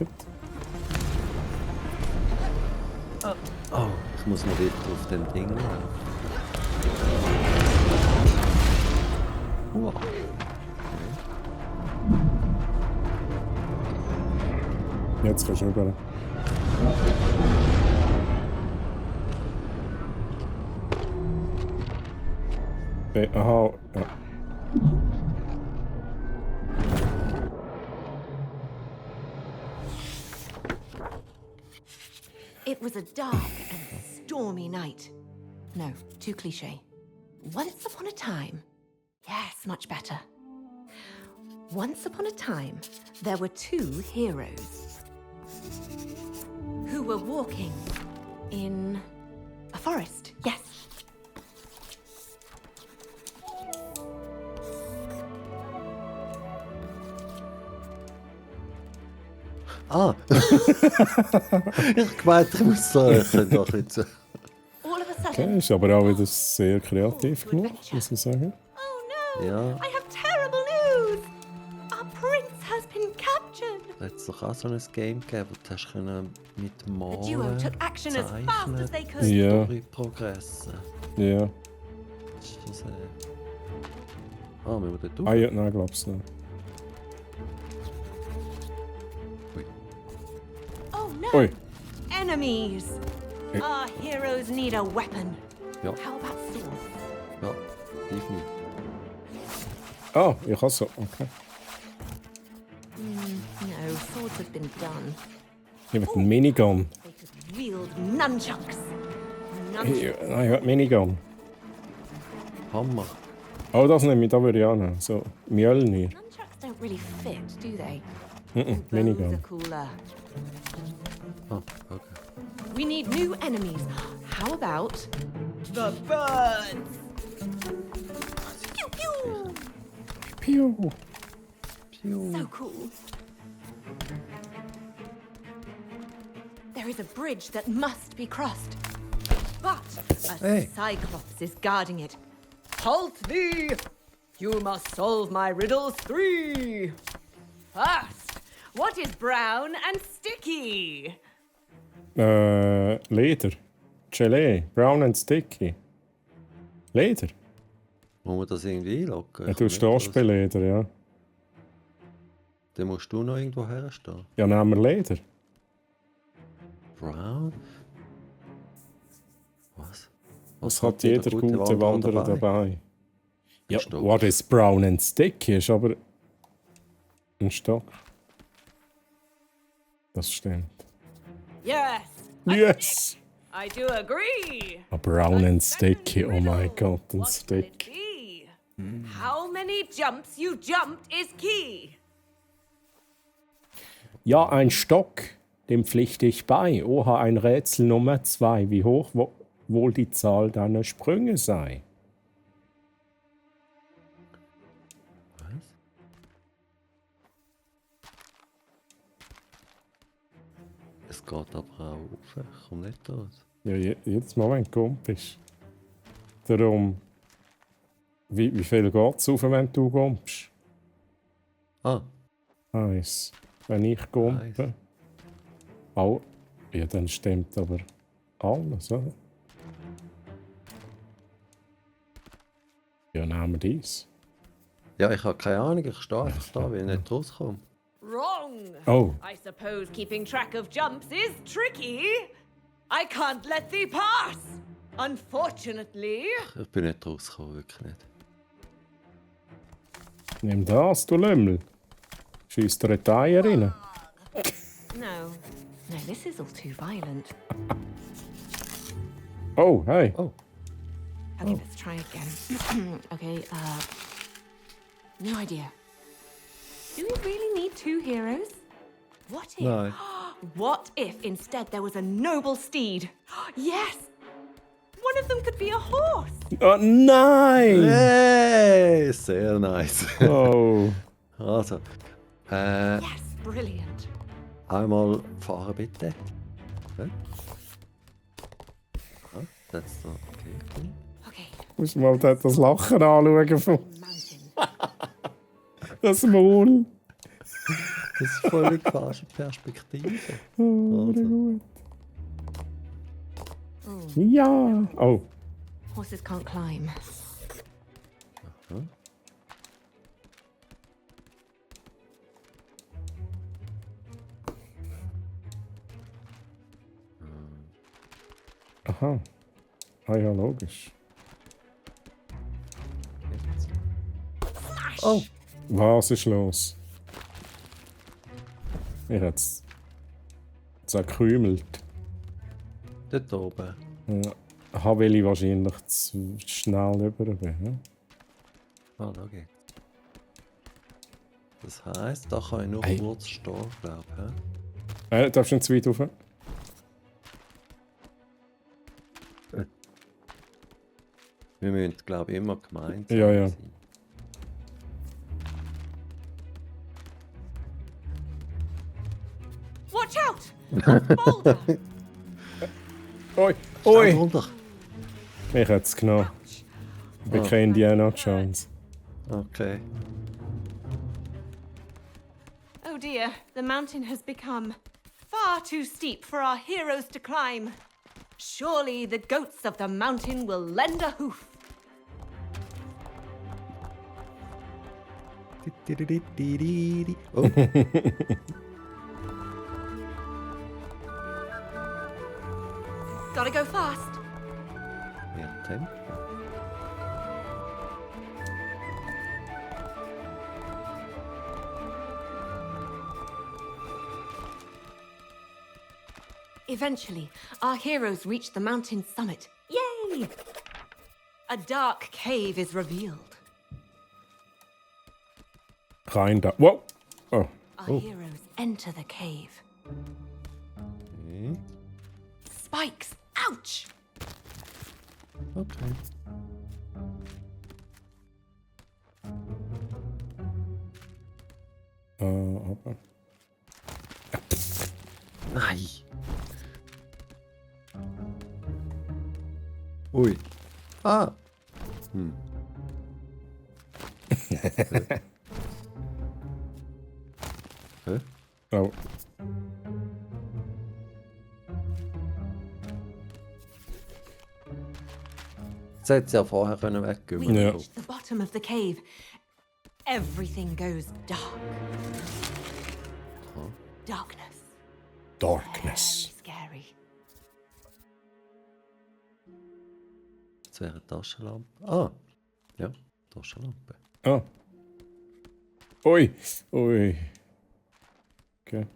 Oh, ich muss noch wieder auf dem Ding. Wow. Jetzt kannst du rüber. Aha, ja. It was a dark and stormy night. No, too cliche. Once upon a time. Yes, much better. Once upon a time, there were two heroes who were walking in a forest. Yes. Ah! Ich meinte, ich muss suchen doch jetzt. All of a Okay, sudden. ist aber auch wieder sehr kreativ gemacht, muss ich sagen. Oh no! Ja. I have terrible news! Our prince has been captured! Da hat es doch auch so ein Game gegeben, wo du hast können mit The duo Malen, took action as fast as they could. Ja, Story progressen. ja. Das ist das, Ah, müssen wir dort durch? Ah ja, nein, glaub's nicht. Oh no! Ui. Enemies! Eh. Our heroes need a weapon. Ja, How about swords? ja, hilf mir. Ah, ich kann so. Okay. No, swords have been done. Ich will einen Minigun. They could wield nunchucks. Nein, ich will einen Minigun. Hammer. Oh, das nehme ich, da würde ich auch nehmen. So, Mjölnir. Nunchucks don't really fit, do they? Bows are Minigun. cooler. Ah, okay. We need new enemies. How about the birds? Pew pew! Piu. So cool. There is a bridge that must be crossed. But a Hey. Cyclops is guarding it. Halt thee! You must solve my riddles 3. First, what is brown and sticky? Leder. Gelee. Brown and sticky. Leder. Muss man das irgendwie einloggen? Ja, du stehst bei Leder, ja. Dann musst du noch irgendwo herstehen. Ja, nehmen wir Leder. Brown? Was? Was hat jeder gute Wanderer dabei? Ja, Stock. what is brown and sticky ist aber ein Stock. Das stimmt. Yes, Yes! I do agree. A brown and sticky, oh my god, ein What will it Stick. be? How many jumps you jumped is key. Ja, ein Stock, dem pflichte ich bei. Oha, ein Rätsel Nummer 2. Wie hoch wohl die Zahl deiner Sprünge sei? Was? Es geht aber auch auf. Ich komme nicht raus. Ja, jedes Mal, wenn du gumpst. Darum, wie viel geht es auf, wenn du gumpst? Ah, 1. Wenn ich gumpe. Oh, ja, dann stimmt aber alles, oder? Ja, nehmen wir dies. ja, ich habe keine Ahnung. Ich stehe einfach da, weil ich nicht rauskomme. Wrong! Oh, I suppose keeping track of jumps is tricky. I can't let thee pass! Unfortunately. Ich bin nicht rausgekommen, wirklich nicht. nimm das, du Lümmel. Schieß dir eine Teier rein. No. No, this is all too violent. Oh, hey. Oh, Okay, let's try again. Okay, no idea. Do we really need two heroes? What if? nein. What if instead there was a noble steed? Yes! One of them could be a horse! Oh, nein! Hey, sehr nice. Oh. Also, Yes, brilliant. einmal fahren bitte. Ja. Ah, das ist so okay. Okay, Muss mal das Lachen anschauen von mountain. das Maul. Das ist völlig falsche Perspektive. Oh, Also, gut. Ja. Oh. Horses can't climb. Aha. Ah ja, logisch. jetzt. Oh, Was ist los? Ich hätte es zerkrümelt. dort oben. Ja. Weil ich wahrscheinlich zu schnell über bin. Ja? Ah, da geht's. Das heisst, da kann ich nur Hey. kurz stehen, glaube ich. Darfst du nicht zu weit rauf? Wir müssen, glaube ich, immer gemeinsam Ja, ja. sein. Watch out! Boulder! Oi! Schnell Ui! runter. Ich hätte es genommen. Ich bin kein Indiana Jones. Okay. Oh dear, the mountain has become far too steep for our heroes to climb. Surely the goats of the mountain will lend a hoof. Oh, Gotta go fast. mehr Tempo. Eventually, our heroes reach the mountain's summit. Yay! A dark cave is revealed. Kinda. Wow! Oh. Our heroes enter the cave. Okay. Spikes! Ouch! Okay. Aber. Nein. Ui. Ah. Hm. Hä? Oh. Jetzt hätte sie ja vorher können We weggehen. Ja. reach the bottom of the cave. Everything goes dark. Darkness. Darkness. Very scary. Das wäre eine Taschenlampe. Ah. Ja, Taschenlampe. Ah. Ui. Ui. Okay.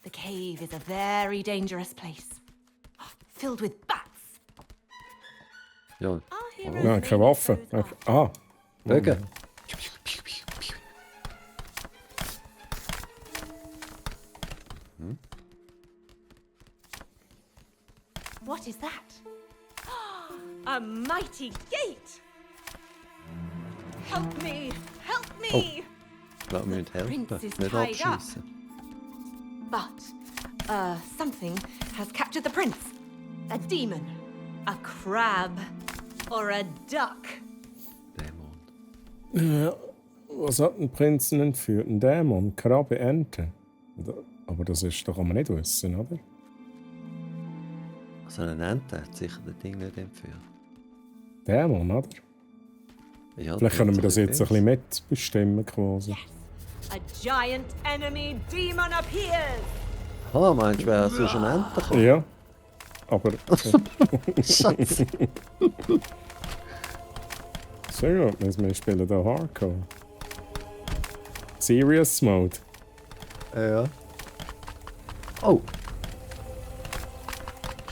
The cave is a very dangerous place. Filled with bats. Ja. Our heroes Nein, aim keine Waffe. those Ah. Bögen. What is that? A mighty gate! Help me! Help me! Ich glaube, wir müssen helfen, Prince is nicht tied up. abschiessen. But, something has captured the prince. A demon, a crab, or a duck. Dämon. Was hat den Prinzen entführt? Ein Dämon, Krabbe, Ente. Aber das ist, da kann man nicht wissen, oder? Also eine Ente hat sicher das Ding nicht entführt. Dämon, oder? Ja, Vielleicht können wir das jetzt ein bisschen. bisschen mitbestimmen quasi. A giant enemy demon appears! Ah, meinst du, wäre sonst eine Ente gekommen? Ja. Aber. Scheiße. Sehr gut, wir spielen da Hardcore. Serious Mode. Ja. Oh!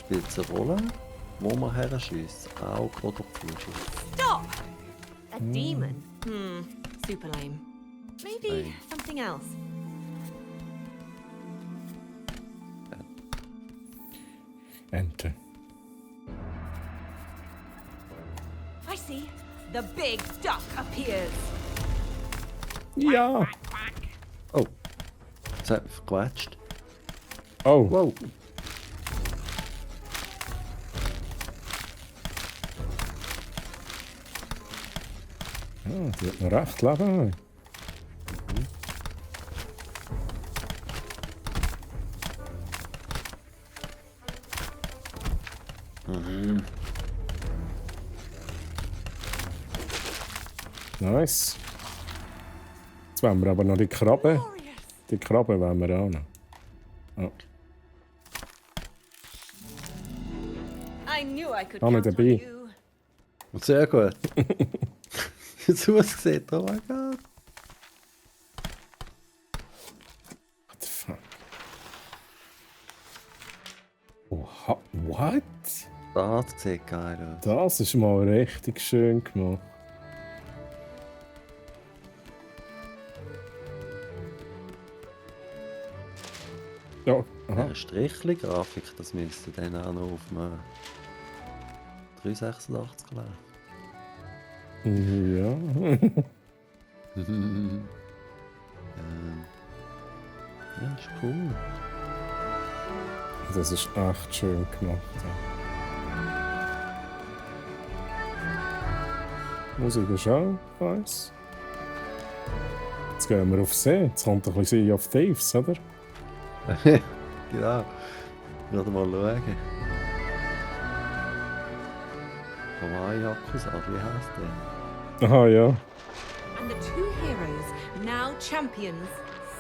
Spielt es eine Rolle, wo man her schießt? Auge oder Pflüschel? Stop! A demon? Super lame. Maybe Lame. something else. Ente. I see. The big duck appears. Ja! Oh! Das hat mich verquetscht. Oh, Wow! ja, die hat noch recht Leben. Nice. Jetzt wollen wir aber noch die Krabbe. Glorious. Die Krabbe wollen wir auch noch. Oh. I knew I could Ah, mit count dabei. on you. Sehr gut. Jetzt ausgesehen, oh mein Gott. What the fuck? Oha, what? Das sieht geil aus. Das ist mal richtig schön gemacht. Ja, aha. Eine Strichli-Grafik, das müsste dann auch noch auf einem 386 laufen. Ja. Ja, ist cool. Das ist echt schön gemacht. Ja. Musik ist auch nice. Jetzt gehen wir auf See. Jetzt kommt ein bisschen Sea of Thieves, oder? Genau. Gerade mal schauen. Hawaii-Yakuza, wie heisst der? Aha, ja. And the two heroes, now champions,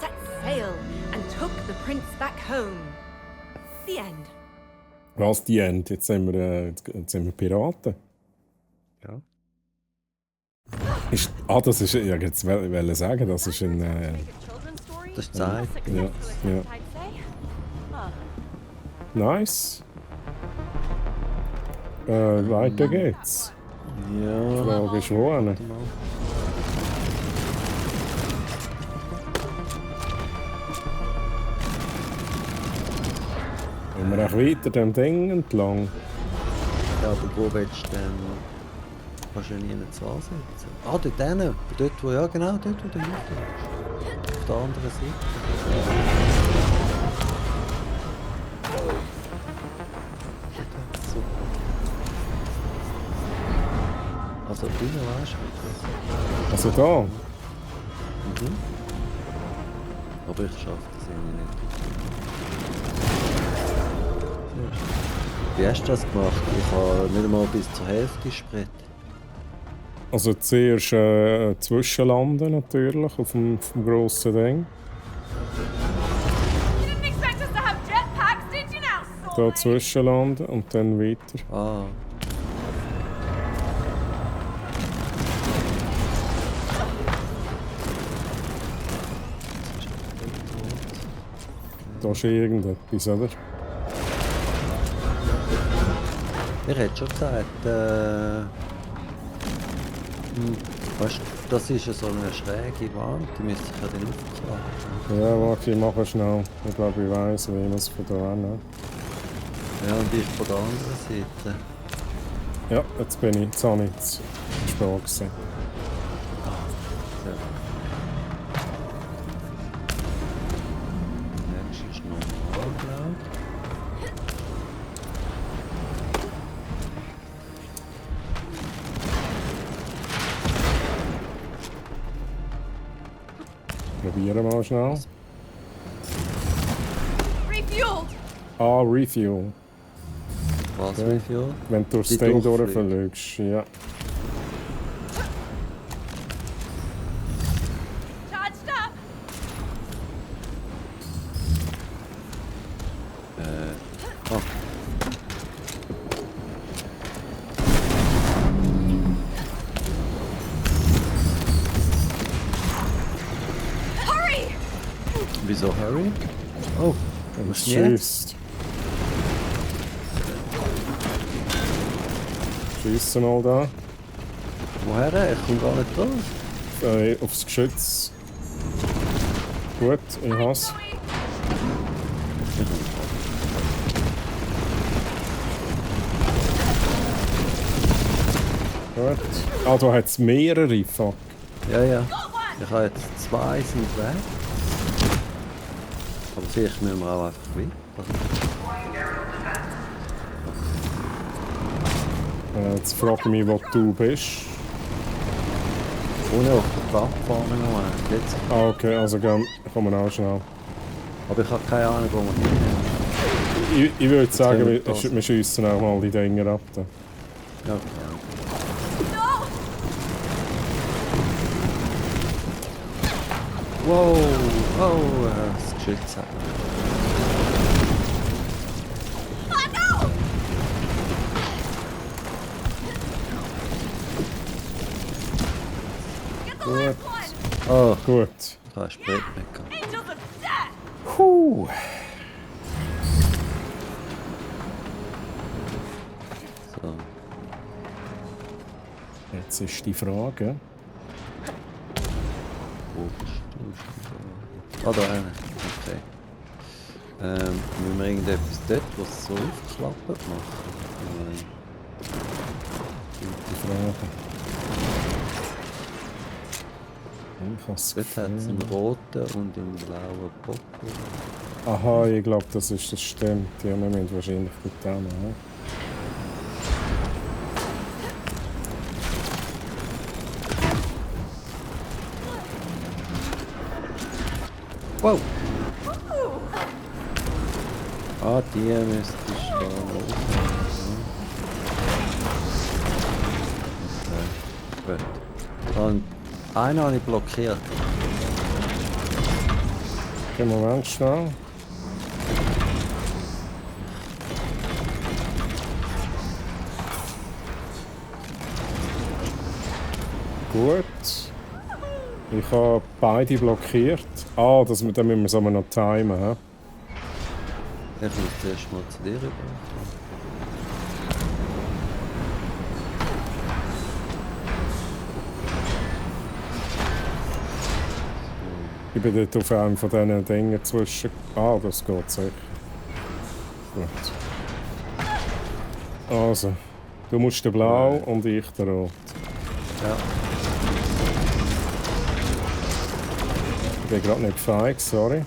set sail and took the prince back home. The end. Was die End? Jetzt sind wir Piraten. Ja. Das ist. Ja, jetzt wollte ich sagen, das ist ein. Children's story? Das ist Zeit. Ja, ja. I'd say. Nice. Weiter geht's. Ja. Die Frage ist, wo hin? Warte mal. Gehen wir auch weiter dem Ding entlang? Ja, aber wo willst du denn? Kannst du ja nie zu ansetzen. Ah, dort hinten. Dort, wo, ja genau, dort, wo du hin willst. Auf der anderen Seite. So. Also, drinnen weißt du. Also da. Aber ich schaffe das irgendwie nicht. Wie hast du das gemacht? Ich habe nicht einmal bis zur Hälfte gespritzt. Also zuerst zwischenlanden natürlich auf dem grossen Ding. You didn't expect us to have jetpacks, did you now, Da Soul? zwischenlanden und dann weiter. Ah. Da ist irgendetwas, oder? Ich hätte schon gesagt, weißt du, das ist ja so eine schräge Wand, die müsste ich ja dann aufklappen. Ja, warte, ich mache schnell. Ich glaube, ich weiss, wie man es von da hin. Ja, und die ist von der anderen Seite. Ja, jetzt bin ich. Jetzt habe ich es spät gesehen. Ja. Nächstes ist normal, glaube ich. Probieren wir mal schnell. Refueled! Ah, Refuel. Was Okay. wie viel? Wenn du durchs Die Ding durchfliegen. durchfliegst, ja. Charged up! Oh, Hurry! wieso Harry? Oh, Und was es ist jetzt? schießt. Schiessen mal da. Woher? Ich komme gar nicht drauf. Aufs Geschütz. Gut, ich hasse. Gut. Ah, da hat es mehrere, fuck. Ja, ja. Ich habe jetzt 2 sind weg. Aber vielleicht müssen wir auch einfach weiter. Jetzt frage ich mich, wo du bist. Ohne auf der Plattform im Moment. Jetzt. Ah, okay, also kommen wir auch schnell. Aber ich habe keine Ahnung, wo wir hin. Ich würde sagen, können wir, wir das. wir schiessen auch mal die Dinger ab. Da. Ja, okay. No! Wow, oh, das Geschütz hat mich. Oh no! Get the Gut. last one! Oh, Gut. ich habe Sprit mitgehabt. Angels of death! Puh. So. Jetzt ist die Frage. Wo bist du? Ah, da hinten. Okay. Müssen wir irgendetwas dort, was so aufgeklappt machen? Gute Frage. Ich habe es Dort hat es einen roten und einen blauen Bock. Aha, ich glaube, das stimmt. Ja, wir müssen wahrscheinlich gut hin. Ja. Wow! Ah, die müsste ich da noch. Okay, gut. Und einen habe ich blockiert. Okay, Moment schnell. Gut. Ich habe beide blockiert. Ah, dann müssen wir es aber noch timen. He? Ich muss zuerst mal zu dir rüber. Ich bin dort auf einem von diesen Dingen zwischen. Ah, das geht sicher. Gut. Also, du musst den blau und ich den rot. Ja. Ich bin gerade nicht feig, sorry.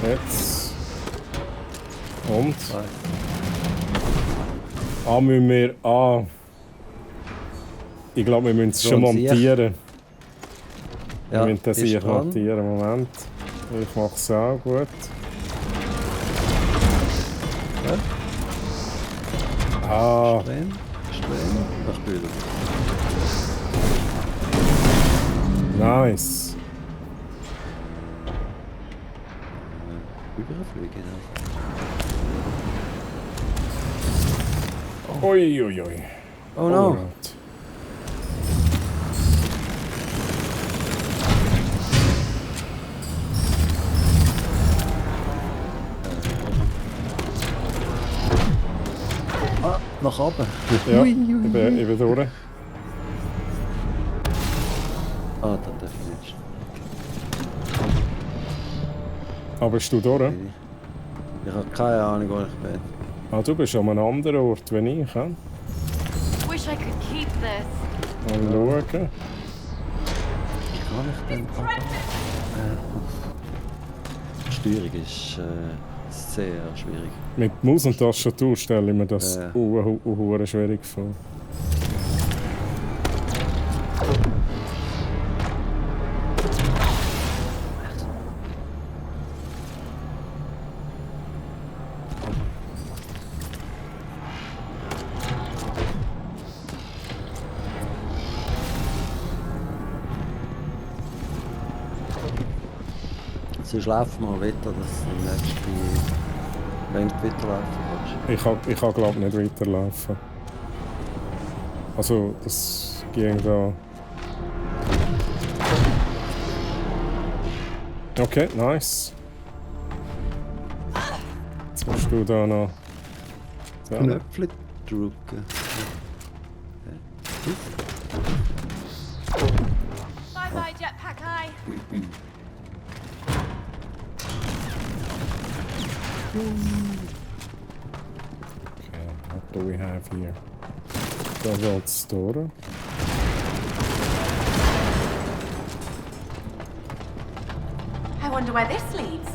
Jetzt. Und? Zwei. Ah, müssen wir. Ah. Ich glaube, wir müssen es So schon ein Siech. montieren. Wir Ja, müssen das ist hier dran. montieren. Moment. Ich mache es auch gut. Ja. Ah, Drin. Ist drin. Ich bin wieder. nice. Überfliegen. Ui, ui, ui. Oh no! Alright. Ah, nach nach oben. Ja, ich bin durch. Ah, dann darf ich nicht. Aber bist du durch? Ich habe keine Ahnung, wo ich bin. Ah, du bist an einem anderen Ort, wenn ich, ja? Wish I could keep this. Mal schauen. Wie kann ich denn Die Steuerung ist sehr schwierig. Mit Maus und Tastatur stelle ich mir das Ja. schwierig vor. Sonst laufen wir weiter, dass du nächste Event weiterlaufen kannst. Ich kann glaube nicht weiterlaufen. Also, das ging da. Okay, nice. Jetzt musst du da noch. So. Knöpfchen drücken. Bye bye, Jetpack Eye. Okay, what do we have here? Da geht's durch. I wonder where this leads.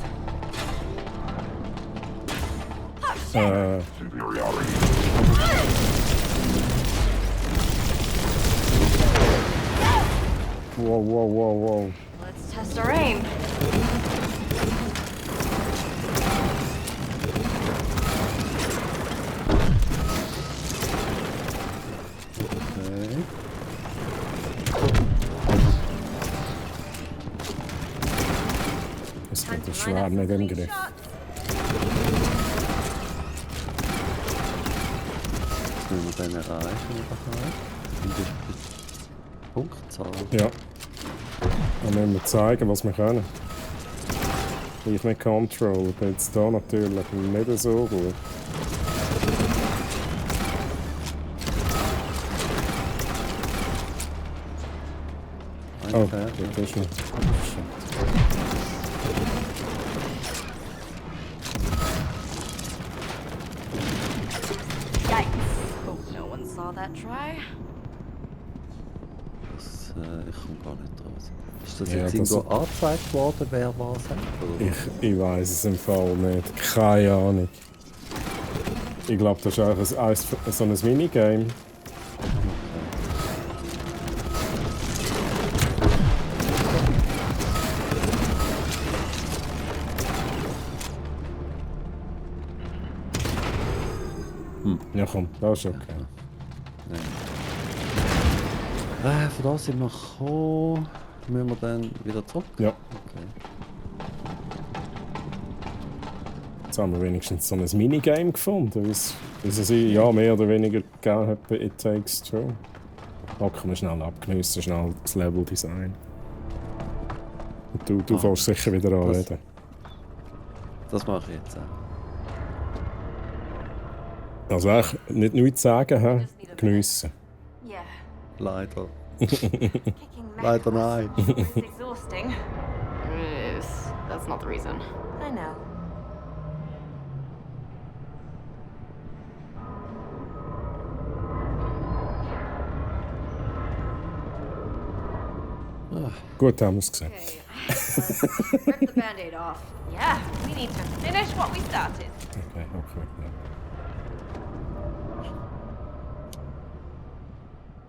Whoa. Let's test our aim. Okay. Es Time geht to das line Schwert up nicht some im clean Griff. shots. Jetzt müssen wir den erreichen überhaupt. Und das ist die Punktzahl. Ja. Dann müssen wir zeigen, was wir können. Ich mit Control, aber jetzt hier natürlich nicht so gut. Oh, Okay. das ist nicht. Yikes. Hope no one saw that try. Das, ich komme gar nicht raus. Ist das Ja, jetzt das- irgendwo angezeigt worden, wer was hat? Oder? Ich weiß es im Fall nicht. Keine Ahnung. Ich glaube, das ist auch so ein Minigame. Ja komm, das ist okay. Von da sind wir gekommen. Müssen wir dann wieder zurück? Ja, Okay. jetzt haben wir wenigstens so ein Minigame gefunden, wie es ja mehr oder weniger gegeben hat bei It Takes Two. Hocken wir schnell ab, geniessen schnell das Leveldesign. Und du fährst sicher wieder anreden. Das mache ich jetzt auch. Also eigentlich nicht nichts sagen, hä? Geniessen. Yeah. Leider. Picking Leider nein. is exhausting. That's not the reason. I know. Gut haben wir es gesehen. Okay. Rip the band-aid off. Yeah, we need to finish what we started. Okay. Ja.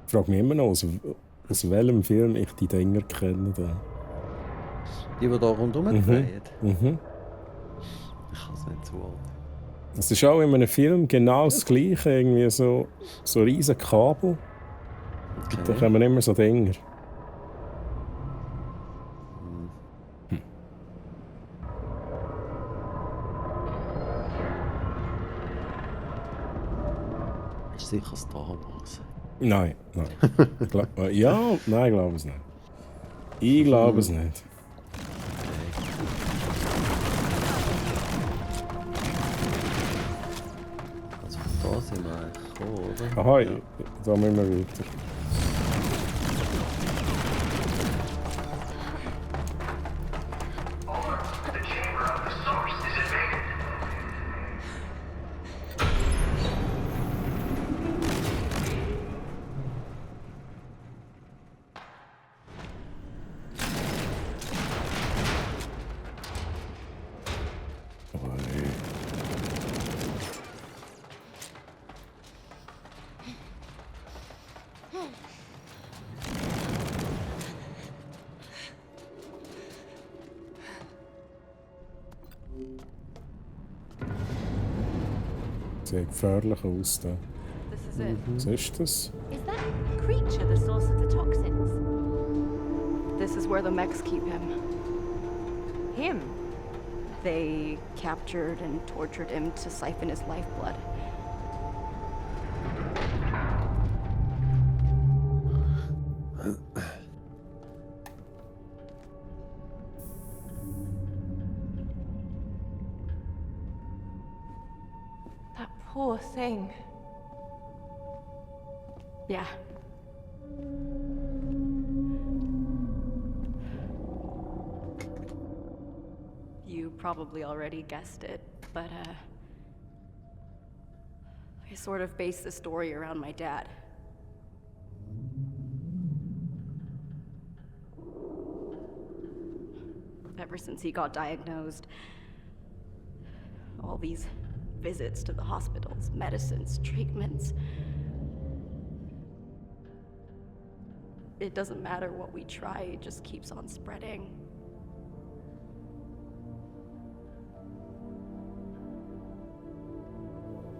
Ich frage mich immer noch, aus welchem Film ich die Dinger kenne. Da. Die da rundherum drehen. Mhm. Ich kann es nicht zuordnen. Es ist auch in einem Film genau das Gleiche. Irgendwie so riesen Kabel. Da Okay. kommen immer so Dinger. Ist sicher Star Wars. Nein. Ich glaube es nicht. Ich glaube es nicht. Also von da sind wir eigentlich da, oder? Aha, Ja. da müssen wir weiter. Sieht gefährlich aus da. This is it. Was ist das? Is that creature the source of the toxins? This is where the mechs keep him. Him? They captured and tortured him to siphon his lifeblood. That poor thing. Yeah. You probably already guessed it, but I sort of based the story around my dad. Ever since he got diagnosed, all these visits to the hospitals, medicines, treatments. It doesn't matter what we try, it just keeps on spreading.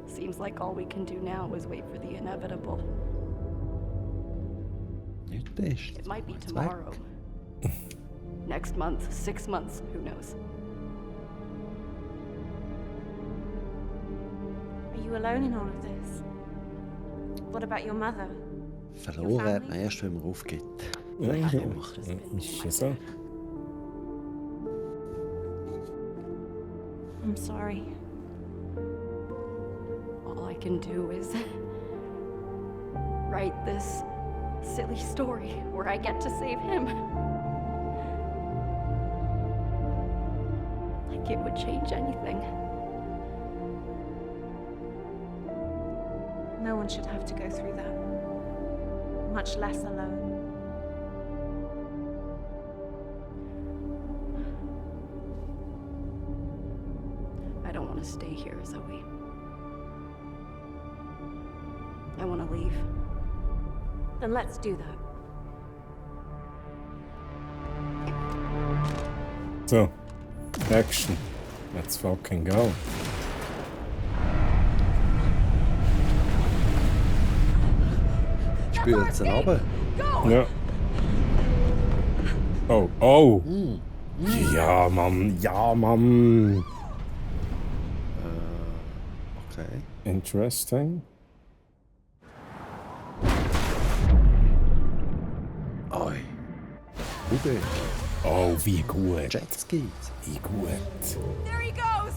Seems like all we can do now is wait for the inevitable. Nicht ist. It might be Jetzt tomorrow. weg. Next month, 6 months, who knows? Are you alone in all of this? What about your mother? Verloren hat man erst, wenn man aufgibt. Ja, Eigentlich ja. immer. Ist schon so. I'm sorry. All I can do is write this silly story where I get to save him. Like it would change anything. No one should have to go through that. Much less alone. I don't want to stay here, Zoe. I want to leave. Then let's do that. So, Action. Let's fucking go. Spült sie runter. Ja. Oh, oh! Ja, Mann, ja, Mann! Okay. Interesting. Oi. Hugo. Oh, wie gut. Jetskis. Wie gut. There he goes!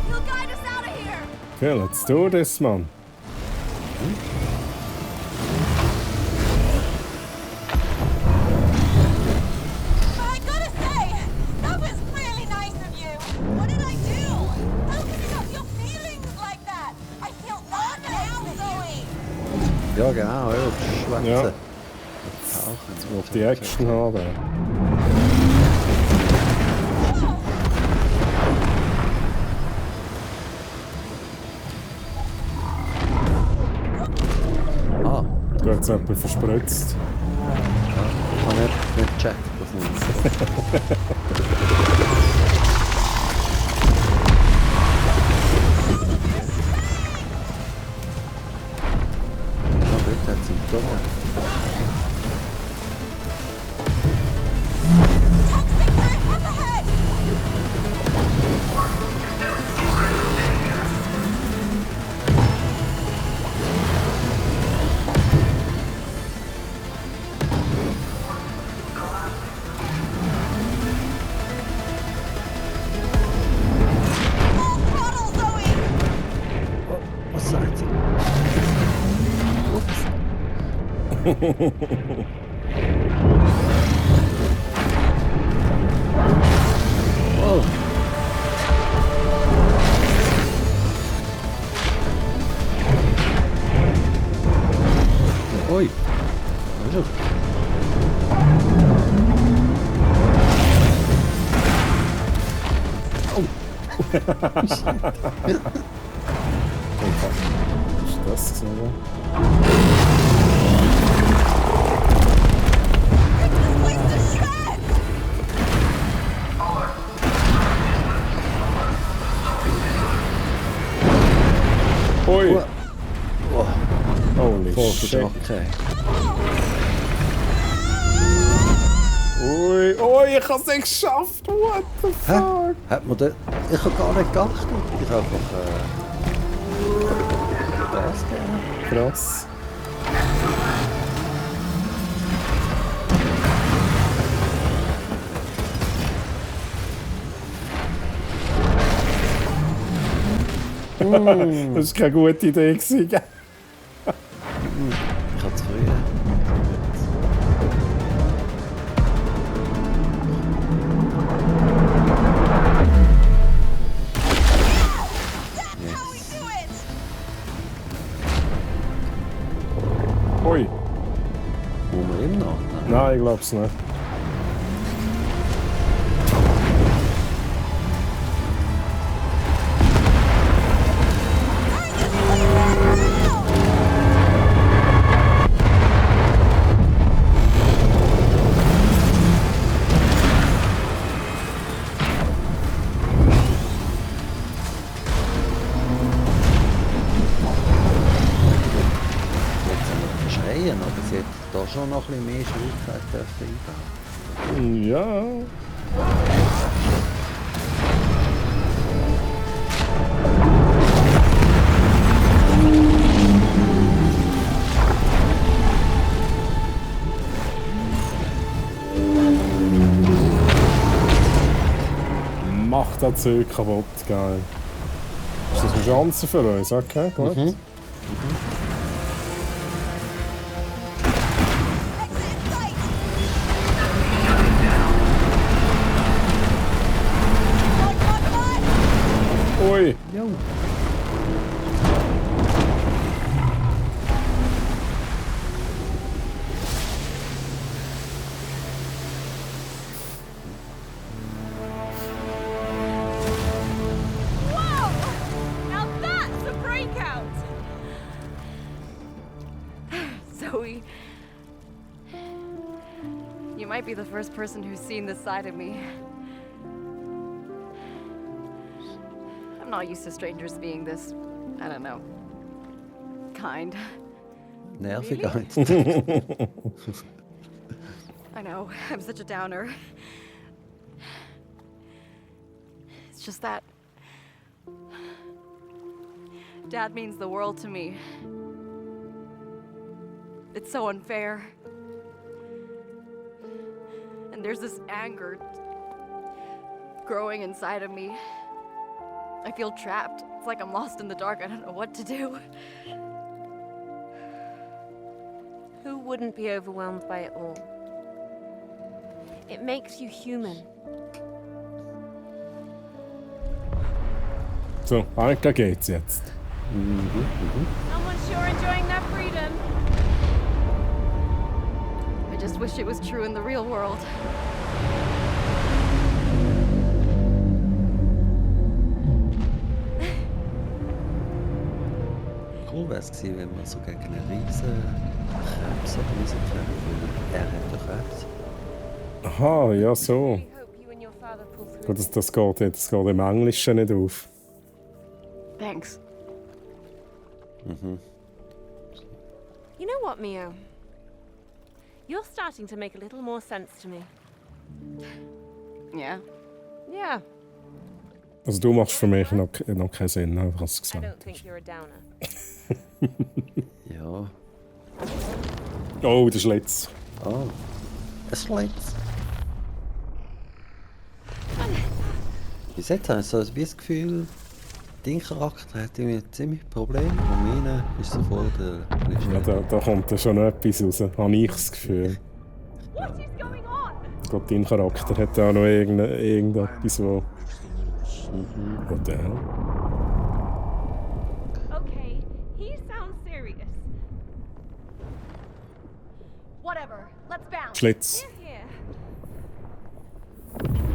He'll guide us out of here! Okay, let's do this, man. I gotta say, that was really nice of you. What did I do? How can you have your feelings like that? I feel awful now, Zoe. Ja, genau, ja, schwätzen. Ja. Tauchen. Ich will die Action haben. Ah, Du hast jemanden verspritzt. ich habe nicht gecheckt, was nicht. Ja, dort hat sie Symptome. Toxic tank up ahead! Oh. Ui. Da ist er. Ist das so? Ui! Oh, Holy voll shit! verschrocken. Ui! Ui, ich hab's nicht geschafft! What the fuck? Hat man da... Ich habe gar nicht geachtet. Ich habe einfach... Gas gegeben. Krass. Das war keine gute Idee. Gewesen. Ich habe zu früh. Ui! Muss man ihm noch? Nein, ich glaub's nicht. Jetzt haben wir verschreien, aber sie hätte da schon noch ein bisschen mehr Schwierigkeit dürfen einbauen. Ja. Macht das Zeug kaputt, geil. Ist das eine Chance für uns? Okay, gut. Ui! Jo. Whoa! Now that's a breakout! Zoe. You might be the first person who's seen this side of me. I'm not used to strangers being this, I don't know, kind. Nervig Really? eins. I know, I'm such a downer. It's just that Dad means the world to me. It's so unfair. And there's this anger growing inside of me. I feel trapped. It's like I'm lost in the dark. I don't know what to do. Who wouldn't be overwhelmed by it all? It makes you human. So, weiter geht's jetzt. Someone's sure enjoying their freedom. I just wish it was true in the real world. Cool wäre es gewesen, wenn man so gegen einen riesen Krebs oder wie sie kämpfen. Er hat ja Krebs. Aha, ja so. I hope you and your father pull through. Gut, das geht im Englischen nicht auf. Thanks. You know what, Mio? You're starting to make a little more sense to me. Yeah. Yeah, Also du machst für mich noch keinen Sinn, einfach als I don't gesagt. think you're a downer. Ja. Oh, der Schlitz. Oh. Ein Schlitz. Wie sagt er? So wie das Gefühl, Dein Charakter hat irgendwie ziemlich Probleme und meine ist so voll der Ja, da kommt dann schon noch etwas raus, habe ich das Gefühl. What is going on? Gott, dein Charakter hat auch noch irgendetwas, wo... What the hell? Okay, he sounds serious. Whatever. Let's bounce. Schlitz. Here.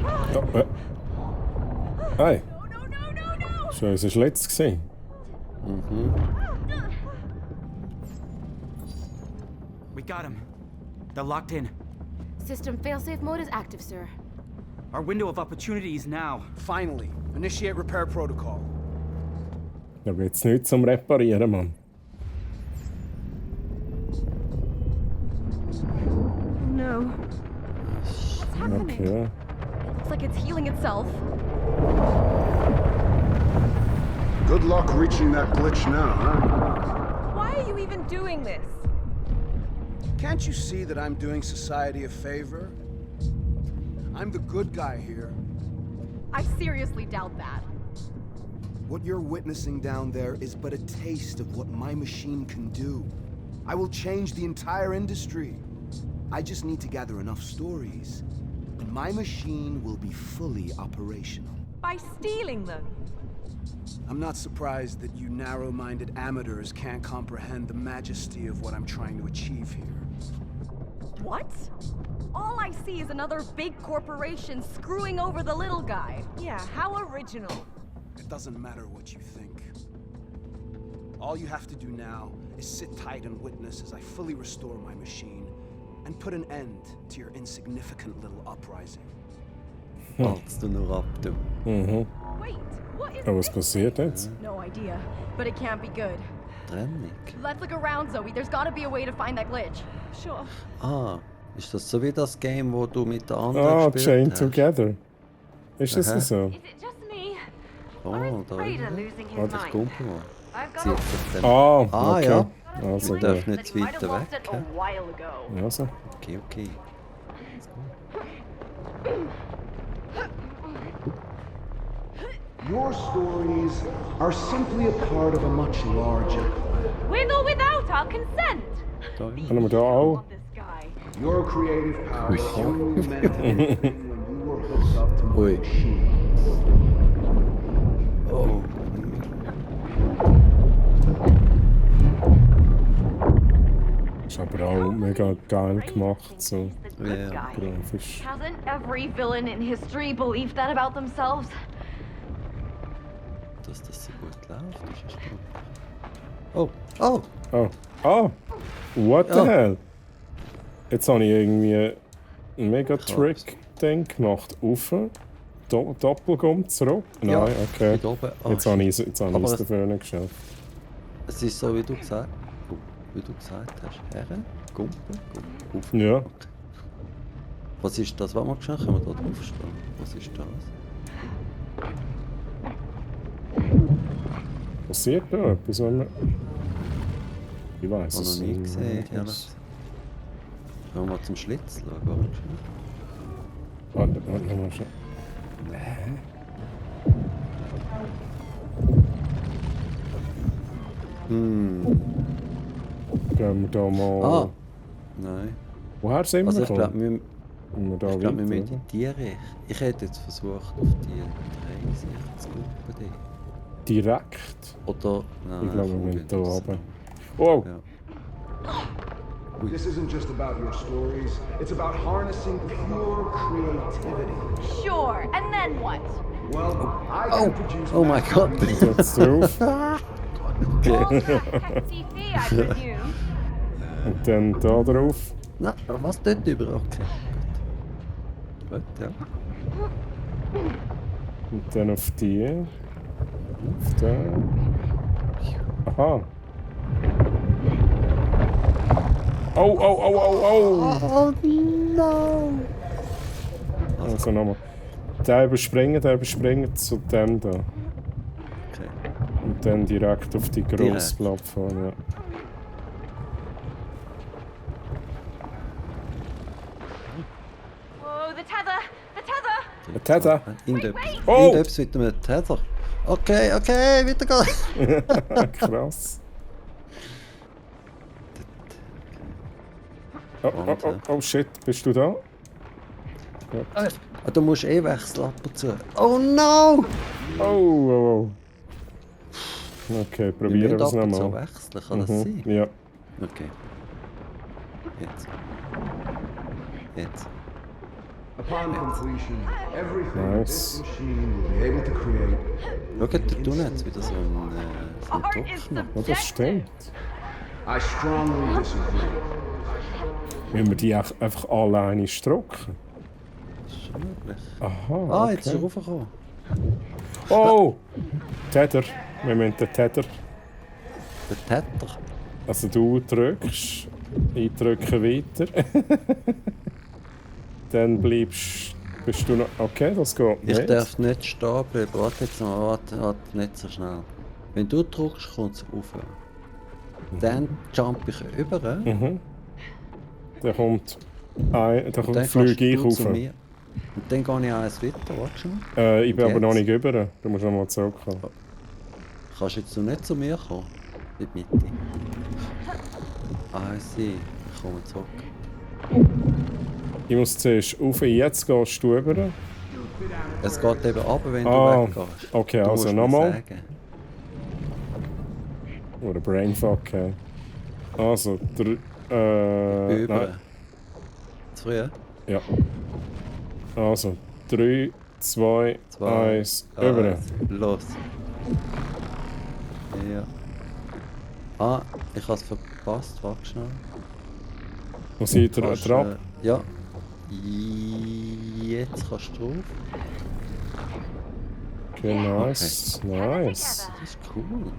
Oh, Hey, No, no, no, no, no! das war unser Schlitz gewesen. We got him. They're locked in. System failsafe mode is active, sir. Our window of opportunity is now. Finally, initiate repair protocol. Da gibt's nichts zum Reparieren, Mann. No. What's happening? Okay. Looks like it's healing itself. Good luck reaching that glitch now, huh? Why are you even doing this? Can't you see that I'm doing society a favor? I'm the good guy here. I seriously doubt that. What you're witnessing down there is but a taste of what my machine can do. I will change the entire industry. I just need to gather enough stories, and my machine will be fully operational. By stealing them? I'm not surprised that you narrow-minded amateurs can't comprehend the majesty of what I'm trying to achieve here. What? All I see is another big corporation screwing over the little guy. Yeah, how original. It doesn't matter what you think. All you have to do now is sit tight and witness as I fully restore my machine and put an end to your insignificant little uprising. Wartest du nur ab, du. Mhm. Wait, what is Ja, was this? passiert jetzt? No idea, but it can't be good. Trennung. Let's look around, Zoe. There's gotta be a way to find that glitch. Sure. Ah, ist das so wie das Game, wo du mit der anderen Ah, gespielt Chained hast? Together. Ist das Aha. so? Is it just me? Oh, da Raider losing his Warte, ich mind. kumpel mal. I've got Zieht a sich dann. Ah, Ah, okay. ja. Also, Wir da. dürfen nicht zu weit weg. hä? while ago. Also. Okay, okay. Your stories are simply a part of a much larger plan. With or without our consent. Da, ja. Können wir da auch? This guy. Your creative power only meant anything when you were hooked up to my Ui. machine. Oh. Ist aber auch mega geil gemacht, so Ja. grafisch. Hasn't every villain in history believed that about themselves? Dass das so gut läuft, ist erstaunlich. Oh, oh! Oh, ah! What the Ja. hell? Jetzt habe ich irgendwie ein mega Trick-Ding gemacht. Rauf, Doppelgum zurück. Nein, Ja, okay. dort oben. Ah, Jetzt habe ich es Aber es- dafür nicht geschafft. Es ist so, wie du gesagt hast. Herren, Kumpel, auf. Ja. Okay. Was ist das? Warte mal schnell, können wir da drauf stehen? Was ist das? Passiert da etwas, wenn man... Ich weiß Habe es noch nie gesehen, ehrlich nicht. gesagt. Können wir mal zum Schlitz schauen? Warte schnell. Warte mal schon. Gehen wir da mal... Ah! Nein. Woher sind wir Also ich glaube, gekommen? wir, Müssen wir da ich glaub, wir weiter, müssen in die Richtung. Ich hätte jetzt versucht, auf die drei Sicht zu gucken. Direkt? Oder... Nein, Ich glaube, wir komm, müssen geht da das runter. so. Oh! Ja. This isn't just about your stories, it's about harnessing pure creativity. Sure, and then what? Well, I can produce Oh mein Gott! Jetzt drauf. All that hefty fee, I presume. Und dann da drauf. Nein, aber was dort über? Okay, gut. Gut, ja. Und dann auf die. Auf den. Aha. Oh, oh, oh, oh, oh! Oh no! Also nochmal. Den überspringen zu dem da. Okay. Und dann direkt auf die grosse Direkt? Plattform, ja. Whoa, the tether! The tether! Ein Tether! Irgendetwas, Oh! irgendetwas mit einem Tether. Okay, weiter geht's. Krass. Oh shit, bist du da? Ah, du musst eh wechseln ab und zu. Oh no! Oh. Okay, probieren wir es ab und zu nochmal. wechseln, kann das sein? Ja. Okay. Jetzt. Upon completion, everything Nice. this machine will be able to create. Schau, der tut jetzt wieder so einen Druck. Oh, das stimmt. I strongly disagree. Wenn wir die einfach alleine drucken. Das ist schon möglich. Aha. Ah, jetzt ist er raufgekommen. Oh! Tether. Wir müssen den Tether. Der Täter. Also du drückst, ich drücke weiter. Dann bist du noch... Okay, das geht Ich nicht. darf nicht stehen bleiben. Warte jetzt mal, warte nicht so schnell. Wenn du drückst, kommt es rauf. Dann jump ich über. Mhm. Dann kommt... dann Dann fliege ich du rauf. zu mir. Und dann gehe ich eins weiter, warte schon. Ich bin aber Jetzt? noch nicht über. Du musst noch mal zurückkommen. Kannst jetzt noch nicht zu mir kommen? In die Mitte. Ah, ich sehe. Ich komme zurück. Ich muss zuerst rauf, jetzt gehst du rüber. Es geht eben runter, wenn du weggehst. Okay, Du also musst mir nochmal. sagen. Oder Brainfuck, okay. Also, Über. nein. Zu früh? Ja. Also, 3, 2, 1, über. Los. Ja. Ah, ich habe es verpasst. Warte schnell. Muss ich Kannst, drauf? Ja. Jetzt kannst du drauf. Okay, nice. Nice. Das ist cool.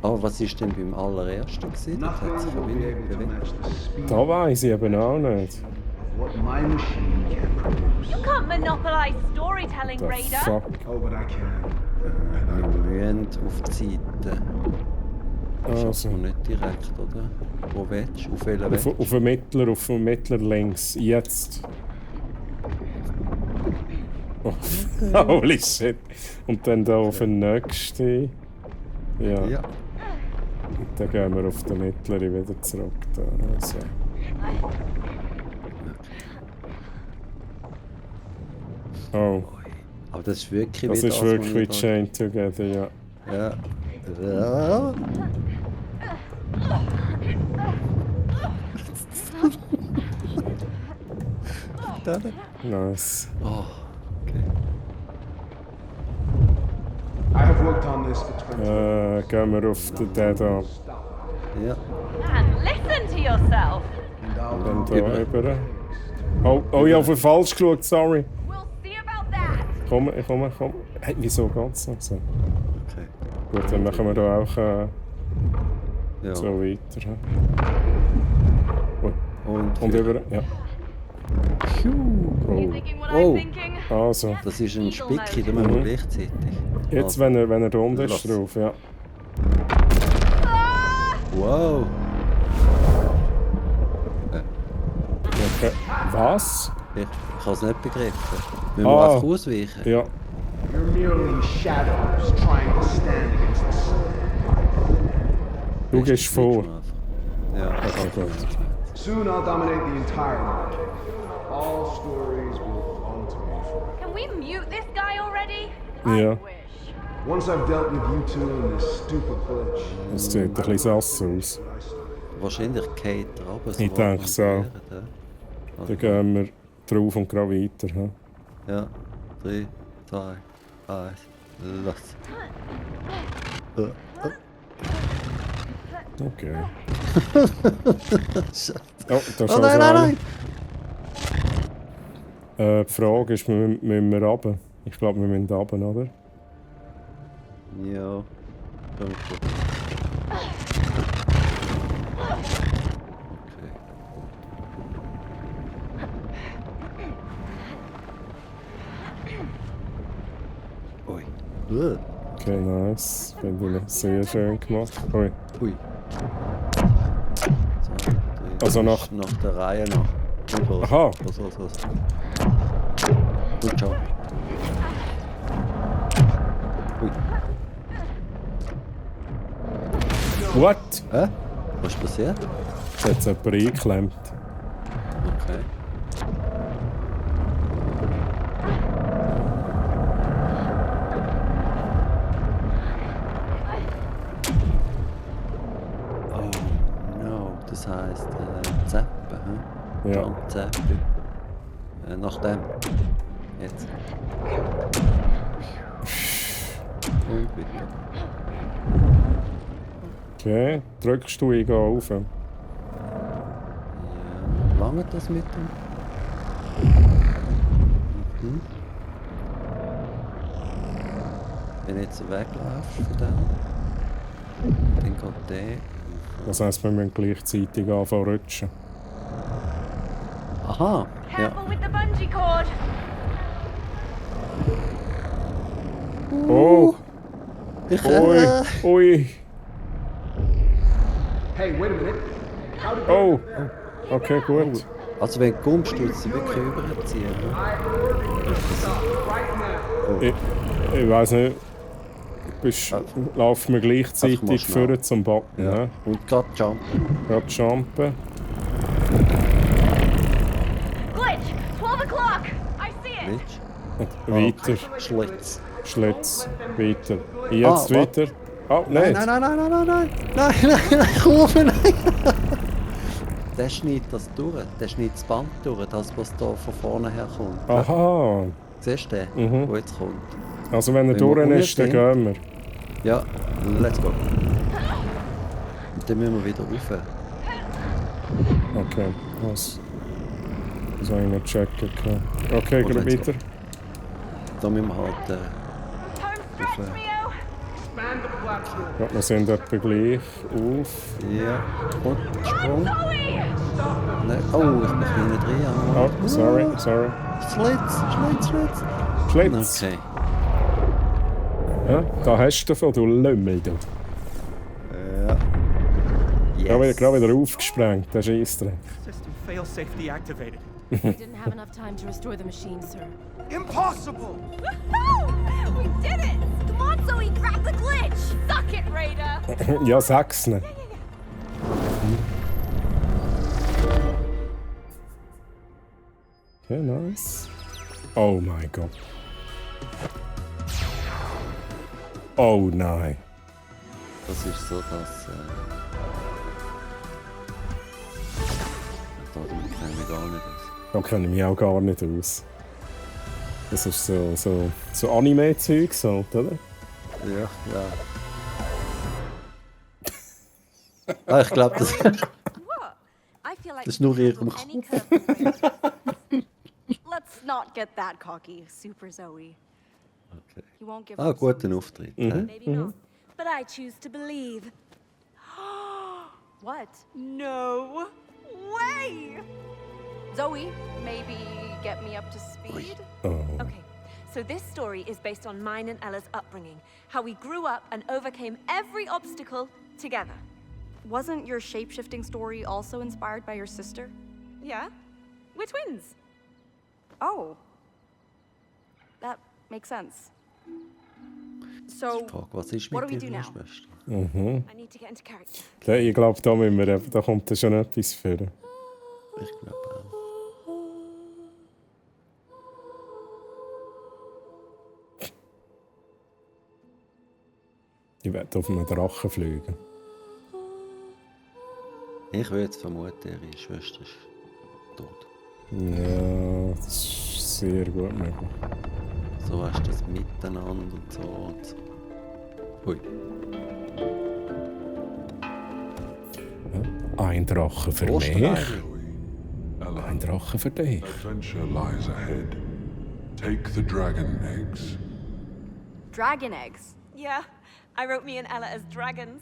Aber was ist denn beim allerersten gewesen? Das hat sich ja Nothing will be wieder able to bewegt. match the speed Da weiss ich eben auch nicht. of what my machine can produce. You can't monopolize storytelling, The Raider. fuck? Oh, but I can. Wir müssen auf die Seite. Also, Und nicht direkt, oder? Wo willst du? Auf welchen willst du? auf den Mittler links. Jetzt. Oh, holy shit. Und dann da auf den nächsten. Ja. Ja. Und dann gehen wir auf den Mittleren wieder zurück. Da. Also. Oh, Aber das ist wirklich das wie ist was wirklich wie da- Chain Together, ja. Ja. Ja. Nice. Oh, okay. I have worked on this for 20 Gehen wir auf den da. Stop. Ja. Man, listen to yourself. And I'll Dann do da rüber. Oh, ich habe falsch geschaut, sorry. We'll see about that. Komm. Hey, wieso geht's noch so? Okay. Gut, dann machen wir da auch Ja. so weiter. hä? Und für- über. Ja. You Oh. thinking what Oh. I'm thinking? Also, Das ist ein Spicki, da müssen wir Mhm. gleichzeitig. jetzt, Ah, wenn er da unten ist, Los. drauf, ja. Wow! Okay. Was? Ich habe es nicht begriffen. Müssen wir Ah. einfach ausweichen? Ja. You're merely shadows trying to stand against the sun. Du gehst vor. Ja, Okay, gut. Soon I'll dominate the entire market. All stories will belong to me forever. Can we mute this guy already? Ja. I wish. Once I've dealt with you two and this stupid glitch, Das sieht ein bisschen sass aus. Wahrscheinlich geht er runter. Ich denke so. Dann gehen wir drauf und gehen weiter. hä? Ja, 3, 2, 1, los. Okay. Oh, da ist Oh nein, nein, nein! Die Frage ist, müssen wir runter? Ich glaube, wir müssen runter, oder? Ja, danke. Okay. Ui. Okay, nice. Finde ich sehr schön gemacht. Ui. Ui. So, Also nach- der Reihe nach. Und los. Aha. Los. Gut, ciao. Ui. What? Was ist passiert? Jetzt hat jemand eingeklemmt. Okay. Oh no, das heisst Zeppen, hm? Ja. Jump Zeppen. Nach dem. Jetzt. Und bitte. Okay, drückst du, ich gehe rauf. Ja, lange das mit dem? Mhm. Wenn du jetzt wegläufst von dem, dann geht der. Das heisst, wir müssen gleichzeitig anfangen zu rutschen. Aha! Ja. Careful with the bungee cord. Oh! Ich, Ui! Ui! Hey, wait a minute. How did Oh! Okay, gut. Also wenn du kommst, tut sie wirklich überziehen. Ne? Ich weiss nicht. Laufen wir Einfach mal gleichzeitig schnell. vor zum Backen. Ja. Ne? Und gerade jumpen. Gerade jumpen. Glitch! 12 o'clock! I see it! Willst Weiter. Schlitz. Schlitz. Weiter. Jetzt warte. weiter. Oh, nein! Nein, Kurve, nein! Der schneidet das durch. Der schneidet das Band durch, das was da von vorne her kommt. Aha! Siehst du den, der jetzt kommt? Also wenn er Wenn wir durch ist, dann unten gehen wir. Ja, let's go. Und dann müssen wir wieder rauf. Okay, was? Das habe ich nicht checken können. Okay, Gut, gehen let's weiter. Da müssen wir halt Home stretch, rauf. Rio! Ja, wir sind etwa gleich auf. Ja, und Sprung. Zoe! Nein. Oh, ich bin hinten drin. Oh, sorry. Schlitz. Schlitz! Okay. Ja, da hast du davon, du Lümmel. Du. Ja. Gerade wieder aufgesprengt, der Scheissdreck. System failsafe deactivated. We didn't have enough time to restore the machine, sir. Impossible! Woohoo! We did it! Come on, Zoe, grab the glitch! Suck it, Raider! Ja, sag's nicht. Okay, nice. Oh mein Gott. Oh nein. Das ist so, dass. Da kenne ich gar nicht aus. Da kenne ich mich auch gar nicht aus. Das ist so Anime-Zeug, so, oder? Ja. Ah, ich glaube, das. I feel like Das ist nur you ihrem can handle any curve. Let's not get that cocky, Super Zoe. Okay. You won't give Ah, up guten so Auftritt. Maybe not. But I choose to believe. What? No way! Zoe, maybe get me up to speed? Oh. Okay, so this story is based on mine and Ella's upbringing, how we grew up and overcame every obstacle together. Wasn't your shape-shifting story also inspired by your sister? Yeah? We're twins. Oh. That makes sense. So, Frage, was ist what mit do we do deiner now? Schwester? I need to get into character. Ich glaube, da kommt schon etwas für. Ich glaube auch. Ich werde auf einem Drachen fliegen. Ich würde jetzt vermuten, ihre Schwester ist tot. Ja, das ist sehr gut möglich. So hast du das miteinander und so und so. Hui. Ein Drache für mich. Osterei. Ella, Ein Drache für dich. adventure lies ahead. Take the dragon eggs. dragon eggs. Yeah, I wrote me and Ella as dragons.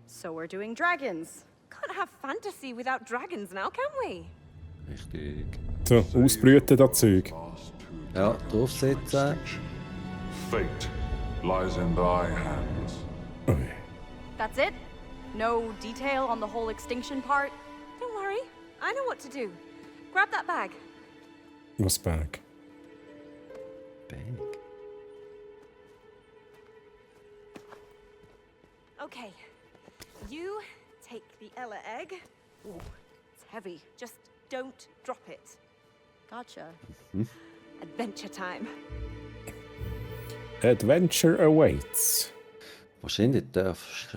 So we're doing dragons. Can't have fantasy without dragons now, can we? Richtig. So, ausbrüten das Zeug. Last two Ja, dragons draufsetzen. to extinction. Fate lies in thy hands. Ui. That's it? No detail on the whole extinction part? Don't worry, I know what to do. Grab that bag. Was Bag? Bang. Okay, You take the Ella egg. Ooh, it's heavy. Just don't drop it. Gotcha. Adventure time. Adventure awaits. Wahrscheinlich darf's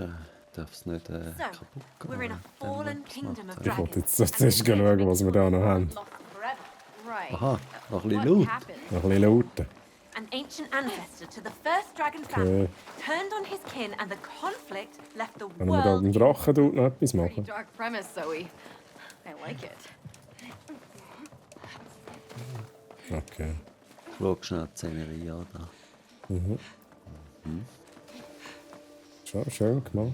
nicht So, kaputt gehen. we're in a fallen kingdom of Ich wollte dragons. jetzt zuerst schauen, was wir da noch haben. Lost forever. Right. Aha, noch ein bisschen What laut. happened? Noch ein bisschen lauten. An ancient ancestor to the first dragon family turned on his kin, and the conflict left the Können wir da world. beim Drachen dort noch etwas Pretty machen? dark premise, Zoe. I like it. Okay. Schau schnell die Szenerie an. Da. Schon schön gemacht.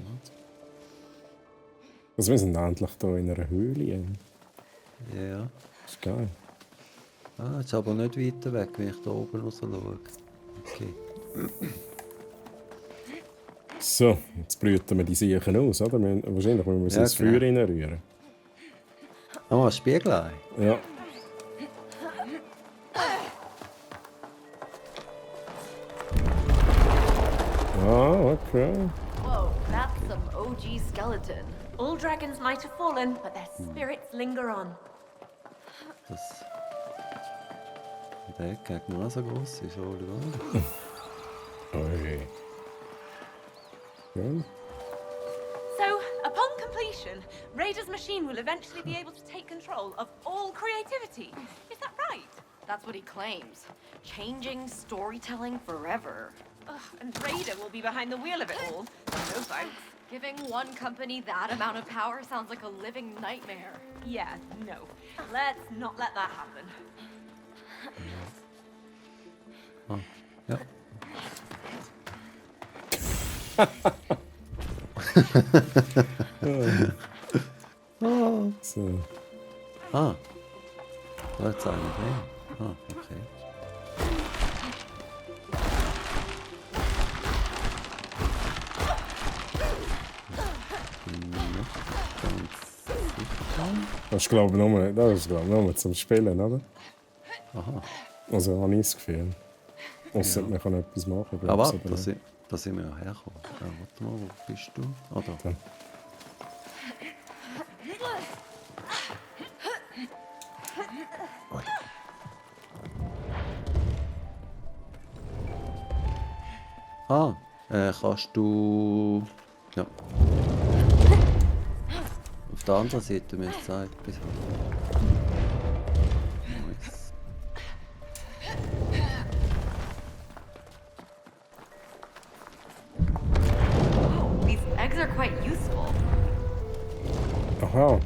Also wir sind endlich hier in einer Höhle. Ja. Das ist geil. Ah, jetzt aber nicht weiter weg, wenn ich da oben raus schaue. Okay. So, jetzt brüten wir die Siechen aus, oder? Wahrscheinlich müssen wir sie Ja, ins Feuer genau. reinrühren. Ah, ein Spiegelei. Ja. Ah, okay. Whoa, that's some OG skeleton. All dragons might have fallen, but their spirits linger on. Das... Der Ecke genau so groß ist, oder? Oi. Ja. So, upon completion, Raider's machine will eventually be able to take control of all creativity. Is that right? That's what he claims. Changing storytelling forever. Ugh, and Raider will be behind the wheel of it all. No thanks. Giving one company that amount of power sounds like a living nightmare. Yeah, no. Let's not let that happen. Ah, ja. So. Ah. Da ist einer drin. Ah, okay. Bin nicht ganz sicher. Das ist glaube ich nur zum Spielen, oder? Aha. Also habe ich das Gefühl. Ausser man kann etwas machen. Aber glaub's, oder nicht. da sind wir ja hergekommen. Ja, warte mal, wo bist du? Ah, da. Da. Ui. Ah, kannst du... Ja. Auf der anderen Seite müsste es auch etwas haben. Nice. Oh, these eggs are quite useful. Aha.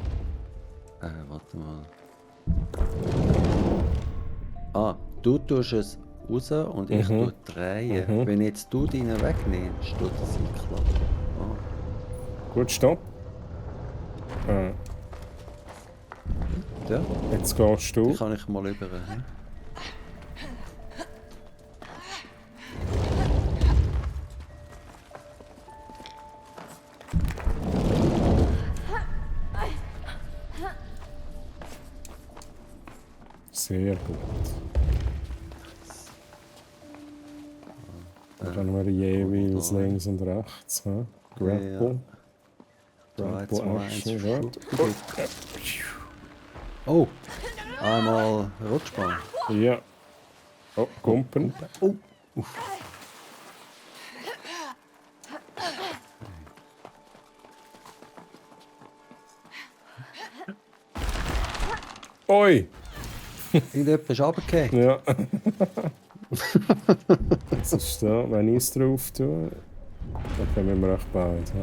Warte mal. Ah, du tust es raus und ich tue drehen. Wenn jetzt du deinen wegnimmst, tut es sich klappen. Ah, Gut, stopp. ja, Jetzt gehst du. die kann ich mal über. Hm? Sehr gut. Dann können wir jeweils da. links und rechts. He? Grapple. Da jetzt Grapple mal eins Action. Ja. Oh, einmal Rutschbahn. Ja. Oh, Kumpen. Oh, Oi! irgendjemand ist runtergefallen. Ja. Was ist da? Wenn ich es drauf tue, dann können wir recht bald. He?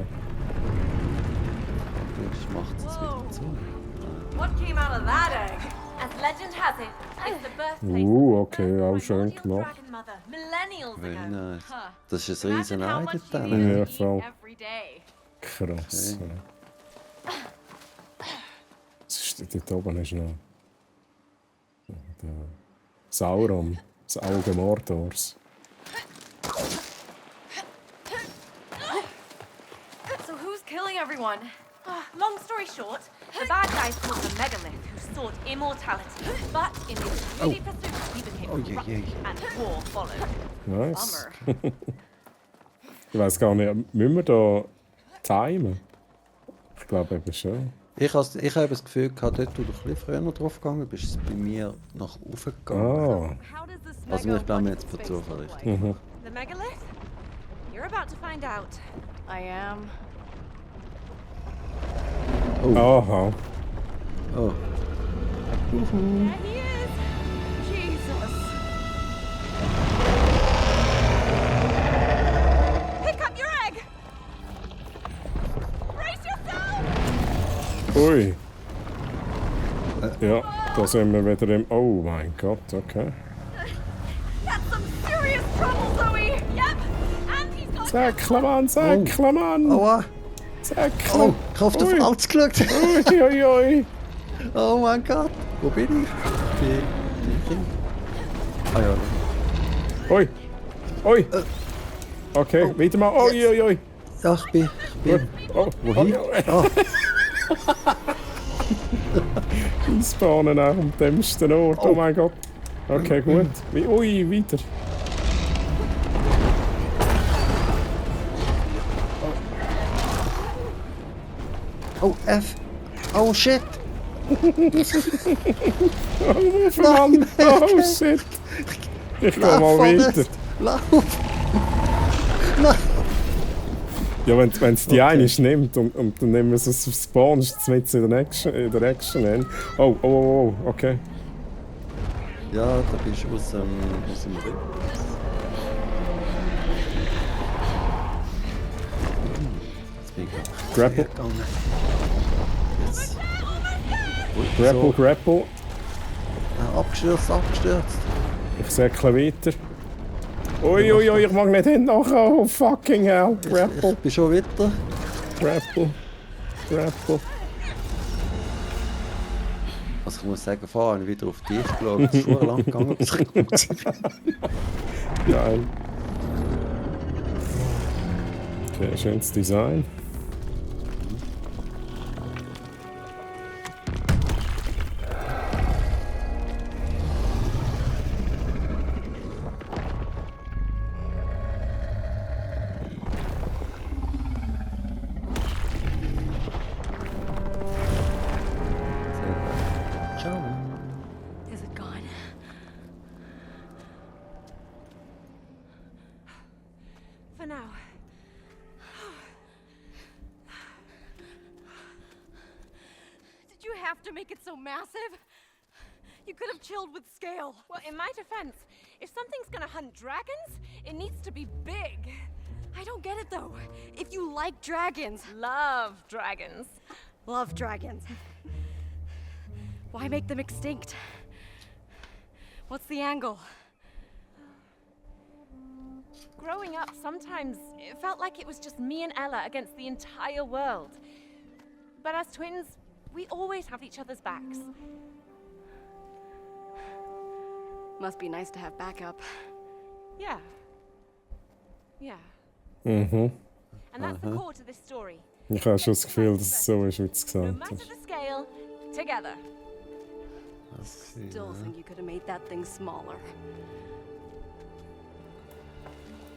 Jetzt macht es wieder zu. What came out of that egg? As legend has it, it's the birthplace Okay, auch schön gemacht. dragon mother millennials Very ago. nice. Das ist ein riesen Imagine how Ei much dort you drin. Ja, eat voll. every day. Krass. Okay. Ja. Was ist dort oben ist noch der Sauron, das Auge Mordors. So who's killing everyone? Long story short, the bad guys called the Megalith who sought immortality, but in his greedy pursuit, he became Oh, yeah, corrupted yeah. and war followed. Nice. Bummer. Ich weiss gar nicht, müssen wir da timen? glaube eben schon. Ich habe das Gefühl gehabt, dort, wo du ein bisschen früher drauf gegangen bist, ist es bei mir nach oben gegangen. Ah. How does this Also ich glaube mir jetzt per Zufall richtig. Mhm. The megalith? You're about to find out. I am. Aha. Oh. There he is! Jesus! Pick up your egg! Brace yourself! Ui. Ja, da sind wir wieder im... Oh mein Gott, okay. That's some serious trouble, Zoe! Yep! And he's got... Säckle, Mann, Säckle, Mann! Aua! Säckle! Oh, ich habe auf den Ui. Falsch geschaut. Ui, ui, ui. Oh mein Gott. Wo bin ich? Bin ich? Ah ja. Ui. Ui. Okay, wieder mal. Ui, ui, ui. Ja, ich bin. Oh, Wohin? Oh, Ah, Eisbahnen auch am dümmsten Ort. Oh mein Gott. Okay, gut. Ui, weiter. oh, F. Oh shit. Oh Mann. Oh shit. Ich geh mal weiter. Lauf. Ja, wenn es die eine nimmt und dann nehmen wir es aufs Spawn, ist es mit in der Action hin. Oh, oh, oh, oh, okay. Ja, da bist du aus dem Rücken. Jetzt bin ich Grapple. gegangen. Jetzt. Ui, Grapple, so. grapple. Abgestürzt, abgestürzt. Ich säckle weiter. Ui, ui, ui, ich mag nicht hin nachher. Oh, fucking hell. Grapple, Ich bin schon weiter. grapple, grapple. Also ich muss sagen, vorher habe ich wieder auf dich geschaut. Es ist schon lang gegangen, bis ich gut Geil. Okay, schönes Design. Ciao. Is it gone? For now. Did you have to make it so massive? You could have chilled with scale. Well, in my defense, if something's gonna hunt dragons, it needs to be big. I don't get it though. If you like dragons, Love dragons. love dragons. Why make them extinct? What's the angle? Growing up, sometimes it felt like it was just me and Ella against the entire world. But as twins, we always have each other's backs. Must be nice to have backup. Yeah. Yeah. Mhm. And that's the core to this story. Ich habe schon das Gefühl, dass es so ist, wie du es No gesagt matter hast. the scale, together. Still think you could have made that thing smaller.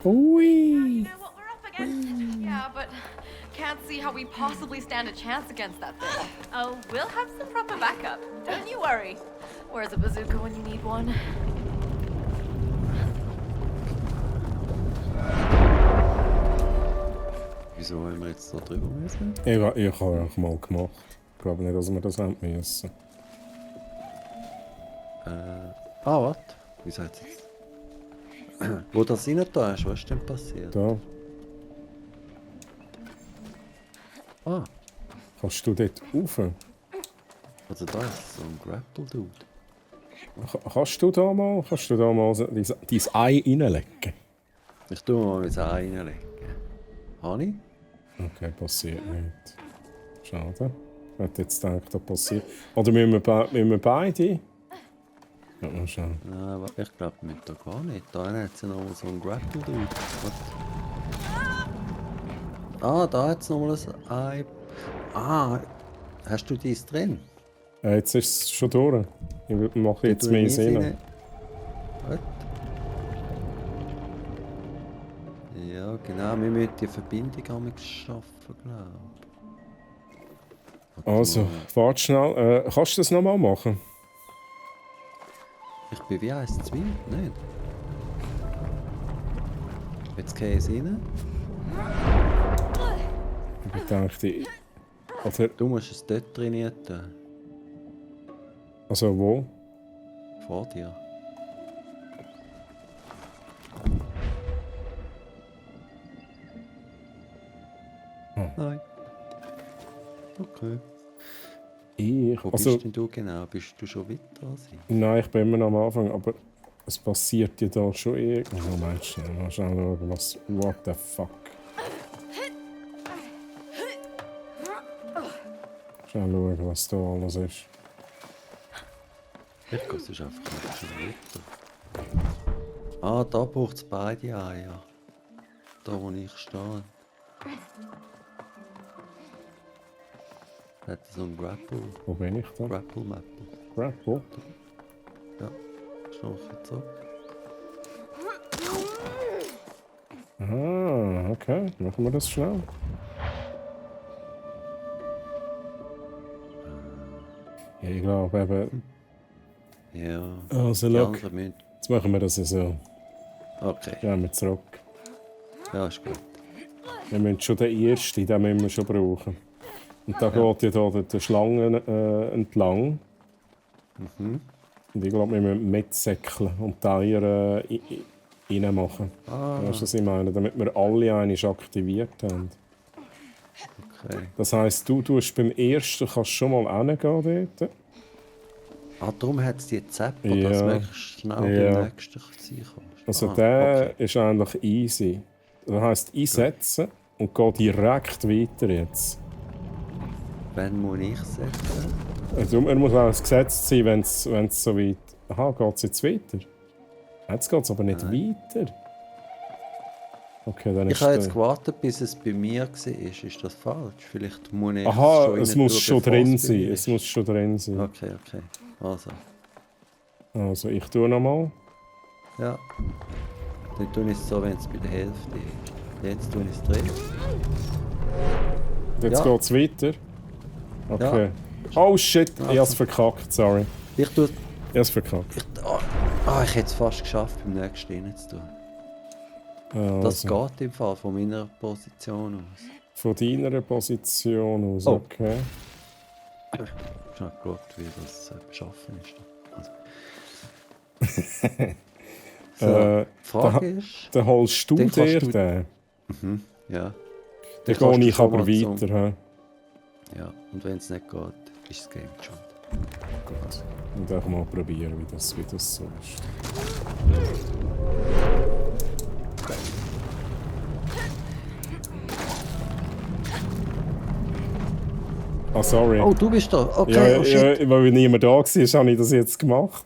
Ui. Know what we're up against? Yeah, but can't see how we possibly stand a chance against that thing. Oh, we'll have some proper backup. Don't you worry. Where's a bazooka when you need one? Wieso wollen wir jetzt da drüber müssen? Ich habe auch mal gemacht. Ich glaube nicht, dass wir das haben müssen. Was? Wieso hat es jetzt? Wo das rein da ist, was ist denn passiert? Da. Ah, Kannst du dort rauf? also da ist so ein Grapple-Dude. Kannst du da mal dein Ei reinlegen? Ich tue mal mein Ei reinlegen. Habe ich? Okay, passiert nicht. Schade. Ich hätte jetzt gedacht, das passiert. Oder müssen wir beide? Ja, mal schauen. Nein, aber ich glaube, mit da gar nicht. Da hat es ja noch mal so einen Grapple-Dude. Ah, da hat es noch mal ein Ei. Ah, hast du dies drin? Jetzt ist es schon durch. Ich mache jetzt tue mehr ich meins Sinn. rein. Gut. Ja, genau. Wir müssen die Verbindung schaffen, glaube ich. Also, warte schnell. Kannst du das nochmal machen? Ich bin wie 1-2, nicht? Jetzt gehe ich rein. Ich dachte, oder, Du musst es dort trainieren tun. also wo? Vor dir. Nein. Okay. Wo Also, bist denn du genau? Bist du schon weiter als ich? nein, ich bin immer noch am Anfang, aber es passiert ja da schon irgendwas. Moment, schnell, mal schauen, was. What the fuck? Schnell schauen, was da alles ist. Ich gehe sonst einfach nicht schon weiter. Ah, da braucht es beide Eier. Da, wo ich stehe. Hat so ein Grapple. Wo bin ich da? Grapple-Mappe. Grapple? Ja, schnuffel zurück. Ah, okay. Machen wir das schnell. Ja, ich glaube eben. Ja. Also, die look. anderen müssen... Jetzt machen wir das so. Okay. Gehen wir zurück. Ja, ist gut. Wir müssen schon den ersten, den müssen wir schon brauchen. Und da geht ja da die Schlange entlang. Mhm. Und ich glaube, wir müssen mitsäckeln und die Eier reinmachen. Ah. Weißt du, was ich meine? Damit wir alle einmal aktiviert haben. Okay. Das heisst, du tust beim ersten kannst schon mal hingehen dort. Ah, darum hat es die Zepper, Ja. dass du möglichst schnell beim nächsten sein kannst. Also Ah, der okay. ist eigentlich easy. Das heisst, einsetzen und geh direkt weiter jetzt. Wann muss ich setzen? Also, er muss auch gesetzt sein, wenn es so weit... Aha, geht es jetzt weiter? Jetzt geht es aber nicht weiter. Okay, dann Ich ist habe jetzt gewartet, bis es bei mir war. Ist das falsch? Vielleicht muss ich Aha, schon es rein muss tun, schon bevor drin es bei mir sein. ist. Es muss schon drin sein. Okay, okay. Also, ich tue nochmal. Ja. Dann tue ich es so, wenn es bei der Hälfte ist. Jetzt tue ich es drin. Jetzt Ja. geht es weiter. Okay. Oh shit, ich habe es verkackt, sorry. Ich tue... Ich habe es verkackt. Ich hätte es fast geschafft, beim nächsten reinzutun. Das Also, geht im Fall von meiner Position aus. von deiner Position aus, Oh. okay. Ich habe schon geschaut, wie das beschaffen ist. So, die Frage ist... Dann holst du dann kannst dir du- den. Ja. Dann kannst du gehe ich schon aber mal zum- weiter. Hä? Ja, und wenn es nicht geht, ist das Game schon. Gut. Und auch mal probieren, wie das so ist. Ah, sorry. Oh, du bist da. Okay, Ja, oh shit. weil niemand da war, habe ich das jetzt gemacht.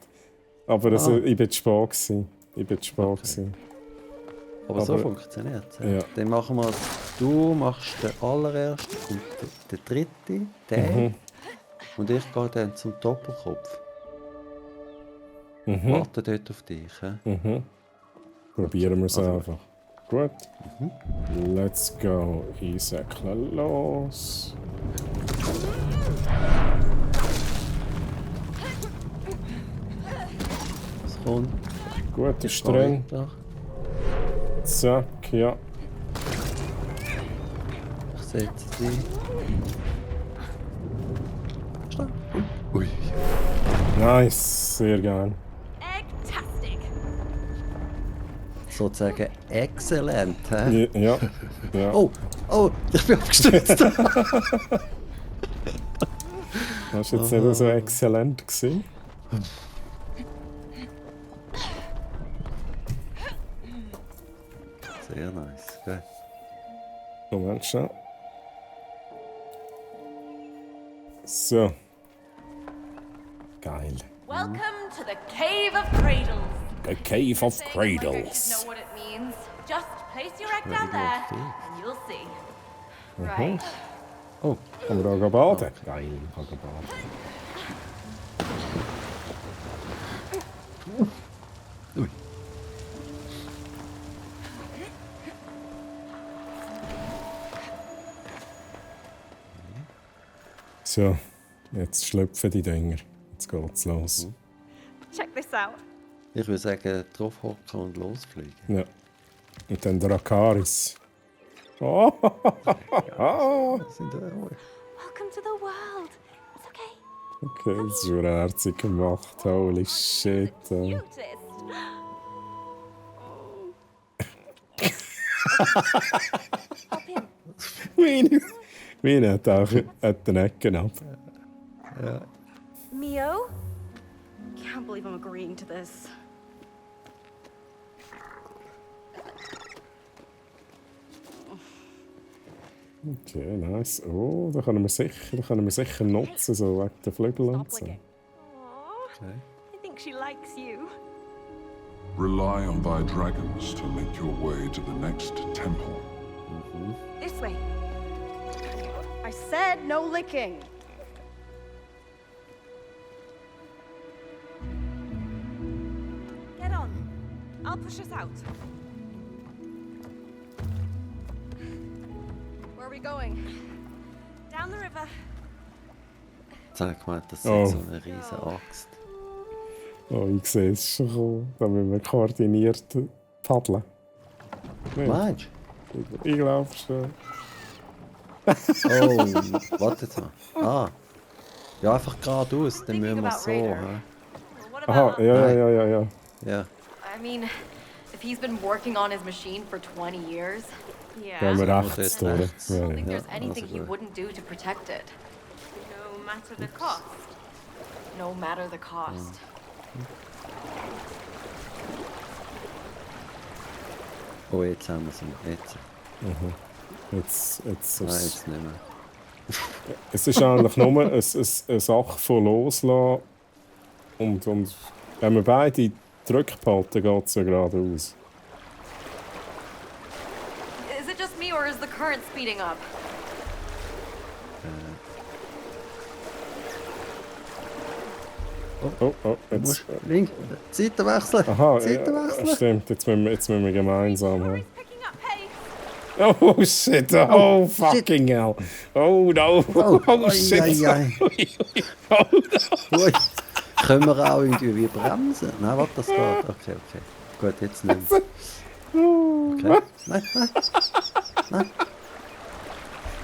Aber ich bin zu spät gewesen. Aber so aber- funktioniert es. Ja. Dann machen wir es. Du machst den allerersten und den dritten, den. Und ich gehe dann zum Doppelkopf. Warte dort auf dich. He? Probieren wir es Also- einfach. Gut. Let's go. Einsäckeln los. Was kommt? Gut, ist streng. Weiter. Zack, ja. Ich setze sie. Schnell. Ui. Nice, sehr geil. Egg-tastic. Sozusagen exzellent. He? Ja. Ja. Oh, ich bin abgestürzt. Das war jetzt nicht so exzellent gewesen. Sehr nice. Gell? Moment schnell. So. Geil. Welcome to the Cave of Cradles. The Cave of Saying like I should Cradles. know what it means. Just place your egg Cradle down there, of Faith. and you'll see. Right. Oh, kann man da baden? Geil, kann man baden. Ui. So, jetzt schlüpfen die Dinger. Jetzt geht's los. Check this out. Ich würde sagen, draufhocken und losfliegen. Ja. Und dann der Akaris. Oh, Das sind Welcome to the world. It's okay. okay, das ist schon herzig gemacht. Holy shit. Cutest. Meine hat auch den Ecken ab. Mio? Can't believe I'm agreeing to this. Okay, nice. Oh, da können wir sicher nutzen, so wegen den Flügeln und so. Aw, I think she likes you. Rely on thy dragons to link your way to the next temple. This way. I said no licking. Get on. I'll push us out. Where are we going? Down the river. Sag mal, das ist Oh. so eine riesen Axt. Oh, ich sehe es schon kommen. Da müssen wir koordiniert paddeln. Nee, Meinst ich glaube schon. du? Oh, warte jetzt mal. Ah. Ja, einfach geradeaus, dann müssen wir about so. Raider. hä? Well, what Aha, about... ja. Ja. I mean, if he's been working on his machine for 20 years, Yeah. Gehen wir Also, rechts dort durch. rechts. I don't Ja, think ja. there's anything also he gut. wouldn't do to protect it. No matter the cost. No matter the cost. Oh, jetzt haben wir es. Jetzt. Jetzt Nein, jetzt nicht mehr. es ist eigentlich nur eine Sache von loslassen. Und wenn wir beide drücken, geht es ja geradeaus. Is it just me or is the current speeding up? Oh, Du jetzt. musst link. Seiten wechseln. Aha, Seiten ja, wechseln. stimmt. Jetzt müssen wir gemeinsam. Ja. Picking up pace. Oh shit, oh fucking hell. Oh no, oh, shit. Ei. Ui. Können wir auch irgendwie bremsen? Nein, warte, das geht. Okay. Gut, jetzt nicht mehr. Okay. Nein.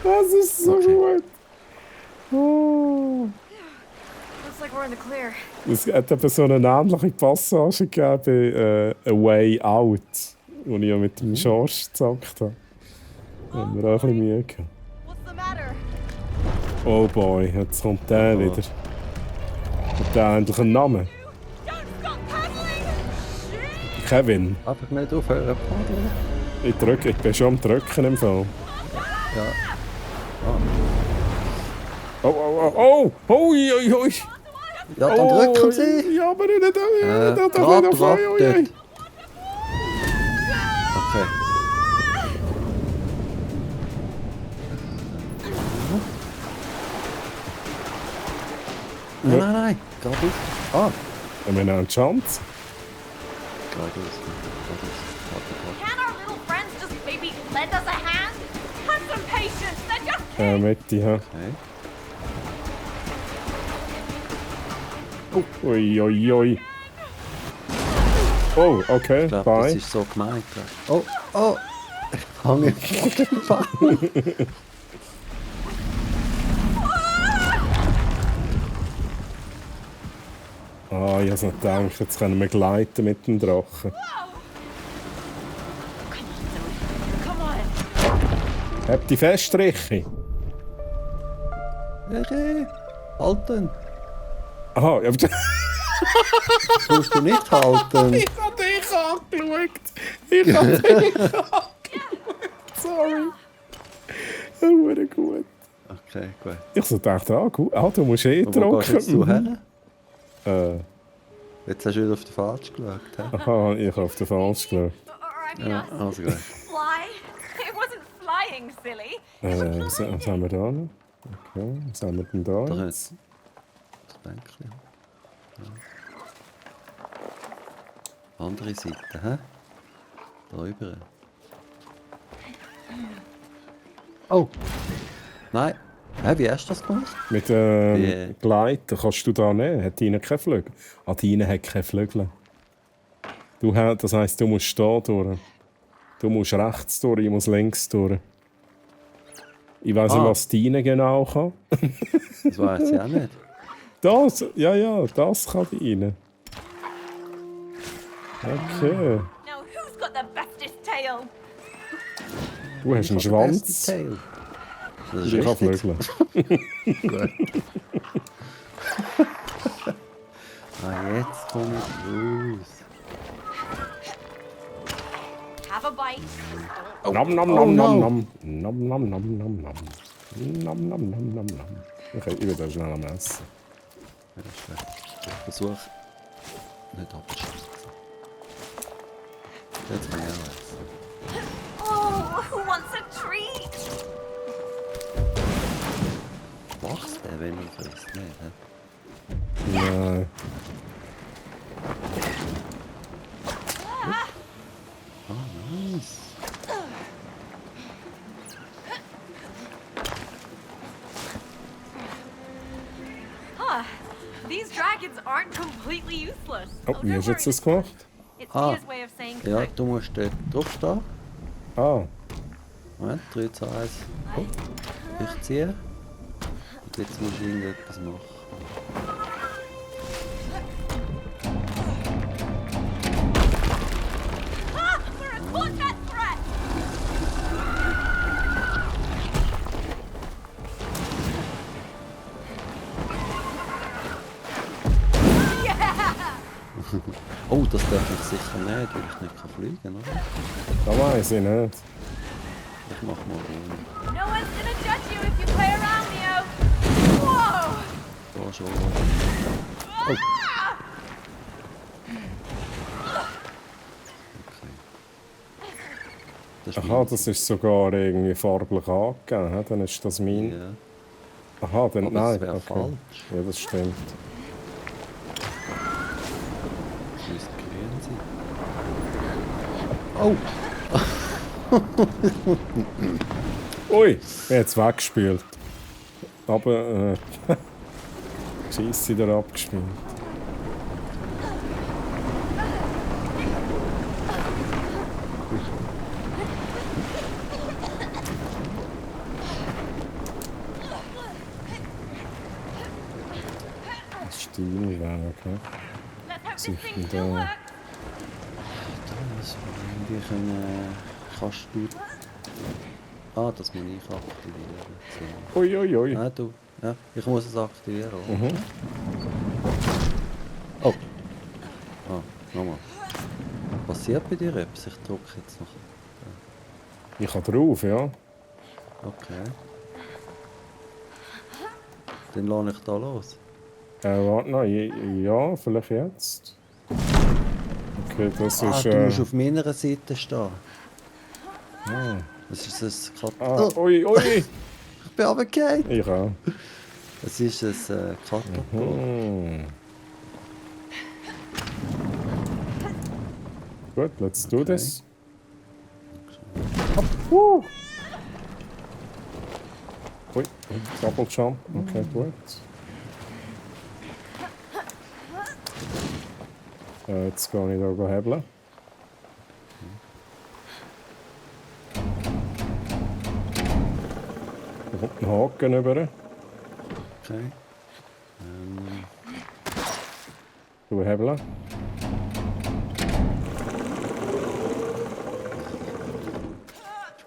Das ist so Okay. gut. Oh. Looks like we're in the clear. Es hat eben so eine ähnliche Passage gegeben bei A Way Out, wo ich ja mit dem Schorsch gezockt habe. Da haben wir auch ein bisschen Mühe gehabt. What's the matter? Oh boy, jetzt kommt der wieder. Hat der endlich einen Namen? Don't stop paddling! Kevin. Einfach nicht aufhören, paddeln. Ich bin schon am Drücken im Fall. Ja. Oh, ui. Ja, dann drücken Sie. Ja, aber nicht da. Draht, Ui. dort. Okay. Nein. Geradeaus. Ah. Wir haben eine Chance. Geradeaus. Warte. Can our little friends just maybe lend us a hand? Have some patience, they're just Mitte, ja. Okay. Ui. Oh, okay, Ich glaube, das bye. ist so gemeint. Oh. Ich hänge fucking Ah, ich hab's nicht gedacht, jetzt können wir gleiten mit dem Drachen. Come on. Habt die Feststriche? Okay. Halten. Aha, ja, aber... Musst du nicht halten. Ich hab dich angeschaut. Sorry. Sehr gut. Okay, gut. Ich so dachte, gut. Du musst Und wo gehst jetzt du drücken. her? Jetzt hast du wieder auf den Falsch geschaut. He? Aha, ich habe auf den Falsch geschaut. or I mean Ja, also gut. fly. It wasn't flying, silly. Was haben wir da noch? Okay, was haben wir denn da Da jetzt? jetzt. Das Bänkchen. Ja. Andere Seite, hä? Da rüber. Oh! Nein! Hä, wie hast du das gemacht? Mit Wie? Gleiten kannst du da nehmen. Hat Tina keine Flügel? Ah, Tina hat keine Flügel. Das heisst, du musst da durch. Du musst rechts durch, ich muss links durch. Ich weiss nicht, was Tina genau kann. Das weiß ich auch nicht. Das? Ja, das kann Tina. Okay. Now who's got the bestest tail? Du hast einen Beste Schwanz. Tail. Das ist Ich habe richtig. Flügel. Gut. Jetzt komme ich raus. Have a bite. Nom nom Oh, nom no. nom nom. Nom nom nom nom nom. Nom nom nom nom nom. Okay, ich will das schnell am Essen. Ja, ist schlecht. Ich versuche nicht abzuschließen. Jetzt kann ich auch essen. Oh, who wants a treat? Wachst der, wenn ich frisst? Nicht, hä? Nein. Ah, nice. Huh. These dragons aren't completely useless. Oh, wie hast du jetzt das gemacht? It's Ah. Tia's way of saying Ja, connect. du musst dort drauf stehen. Ah, Moment, 3, 2, 1. Oh, ich ziehe. Und jetzt musst du irgendetwas machen. Ah, we're a quartet threat! Oh, das darf ich sicher nicht, weil ich nicht fliegen kann, oder? das weiss ich nicht. Ich mach mal ohne. No one's gonna judge you if you play around, Neo. Whoa! Da schon. Ah! Das ist Aha, mein- das ist sogar irgendwie farblich angegeben. hä? Dann ist das mein. Ja. Aha, dann Aber nein. das wäre Okay. falsch. Ja, das stimmt. Das müsste grün sein. Oh! Ui, ich habe jetzt weggespült. Aber Scheisse wieder abgespielt. Das ist deine Weg, okay? Let's hope this Sicher thing da. still works. Das irgendwie können. Kannst du. Ah, das muss ich aktivieren. So. Ui, ui, ui. Nein, du. Ja, ich muss es aktivieren. Oder? Mhm. Oh! Ah, nochmal. Passiert bei dir etwas? Ich drücke jetzt noch. Ich kann drauf, ja. Okay. Dann lasse ich da los. Warte noch, ja, vielleicht jetzt. Okay, das Ah, ist. du musst auf meiner Seite stehen. Ah, Das ist ein ui, ui! Ich bin runtergefallen. Ich auch. Es ist ein Katapult. Hm. Gut, let's do this. Ui, Double Jump. Okay, gut. Jetzt gehe ich da hebeln. Da kommt ein Haken rüber. Okay. Du hebeln.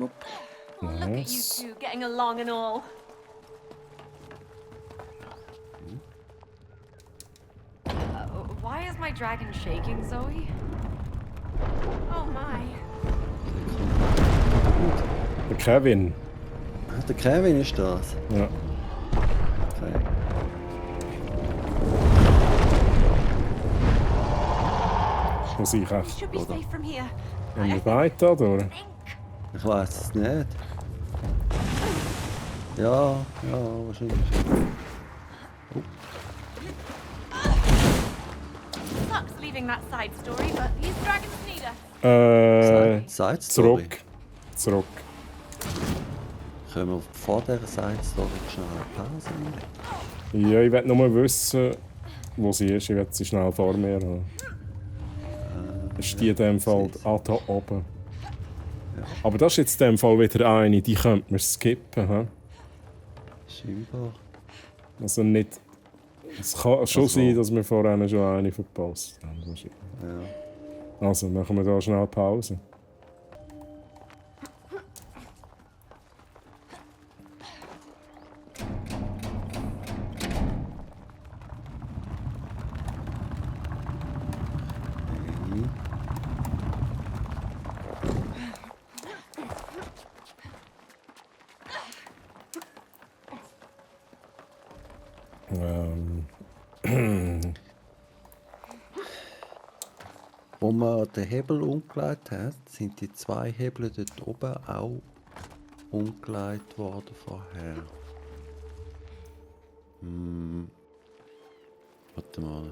Oh, look at you Nice. two getting along and all. Why is my dragon shaking, Zoe? Oh my. Der Kevin. Ah, der Kevin ist das. Ja. Okay. Muss ich We echt. should be safe from here. Haben wir beide da durch? Ich weiß es nicht. Ja, wahrscheinlich. Sucks leaving that side story, but these dragons need us. Äh, Side Story. zurück. Zurück. Können wir vor dieser Side-Story schnell eine Pause nehmen? Ja, ich will nur wissen, wo sie ist. Ich will sie schnell vor mir haben. Ist die in dem Fall da oben? Ja. Aber das ist jetzt in dem Fall wieder eine, die könnte man skippen. He? Scheinbar. Also nicht... Es kann schon sein, dass wir vorhin schon eine verpasst haben. Ja. Also machen wir da schnell Pause. Wo man den Hebel umgelegt hat, sind die 2 Hebel dort oben auch umgelegt worden vorher. Warte mal.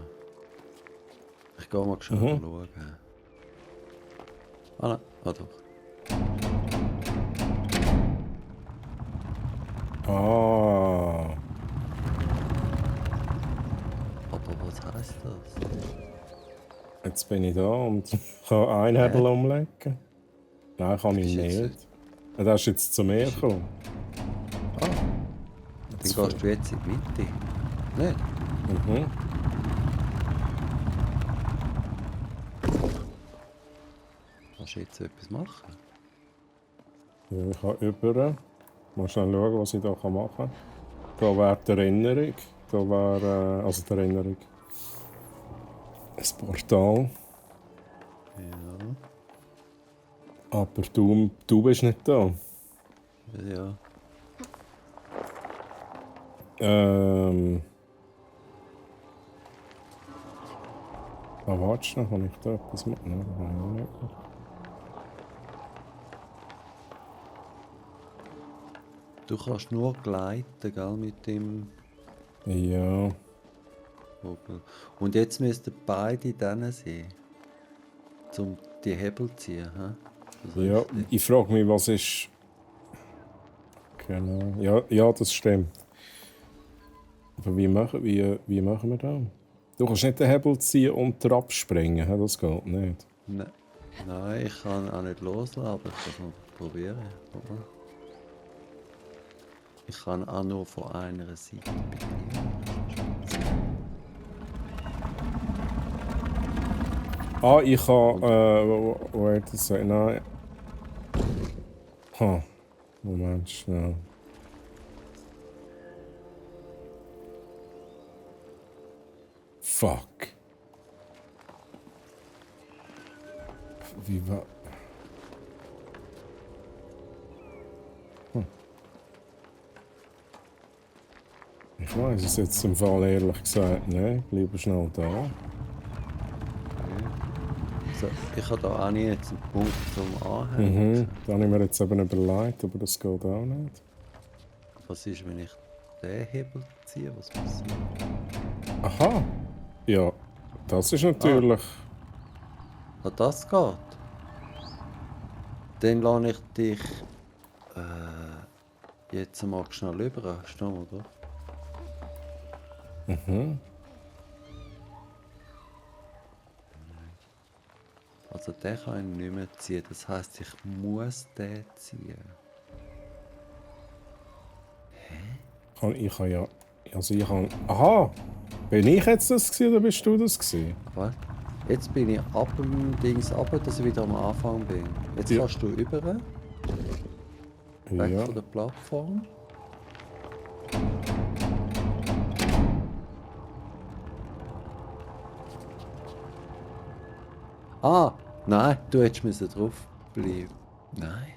Ich gehe mal schnell schauen. Ah nein, doch. Ah. Aber was heisst das? Jetzt bin ich da und kann einen Hebel umlegen. Nein, kann ich nicht. Das ist jetzt zu mir gekommen. Ah. Dann gehst du jetzt in die Mitte. Nicht? Mhm. Kannst du jetzt etwas machen? Ja, ich kann über. Mal schnell schauen, was ich da machen kann. Da wäre die Erinnerung. Da wäre also die Erinnerung. Das Portal. Ja. Aber du bist nicht da. Ja. Warte schnell, kann ich da etwas machen? Nein, das kann ich auch nicht machen. Du kannst nur gleiten, gell, mit dem Ja. Vogel. Und jetzt müssten beide dann sein, um die Hebel zu ziehen. He? Ja, ich frage mich, was ist. Genau. Ja, das stimmt. Aber wie machen wir das? Du kannst nicht den Hebel ziehen und abspringen, he? Das geht nicht. Nein, ich kann auch nicht loslassen, aber ich kann es mal probieren. Ich kann auch nur von einer Seite bedienen. Ah, ich kann. Wait a second. Nein. Moment, schnell. Fuck. Wie war. Ich weiß es jetzt im Fall ehrlich gesagt nicht. Bleib schnell da. So, ich habe da auch nicht jetzt einen Punkt zum Anhängen. Mhm. Da habe ich mir jetzt eben überlegt, aber das geht auch nicht. Was ist, wenn ich den Hebel ziehe? Was passiert? Aha. Ja, das ist natürlich. Ah, das geht. Dann lasse ich dich jetzt mal schnell rüber. Stehen wir, oder? Mhm. Also den kann ich nicht mehr ziehen. Das heisst, ich muss den ziehen. Ich kann ja. Also ich kann. Aha! Bin ich jetzt das gewesen, oder bist du das gewesen? Was? Jetzt bin ich ab dem Dings ab, dass ich wieder am Anfang bin. Jetzt Ja. kannst du über. Weg Ja. von der Plattform. Ah, nein, du hättest müssen drauf bleiben. Nein,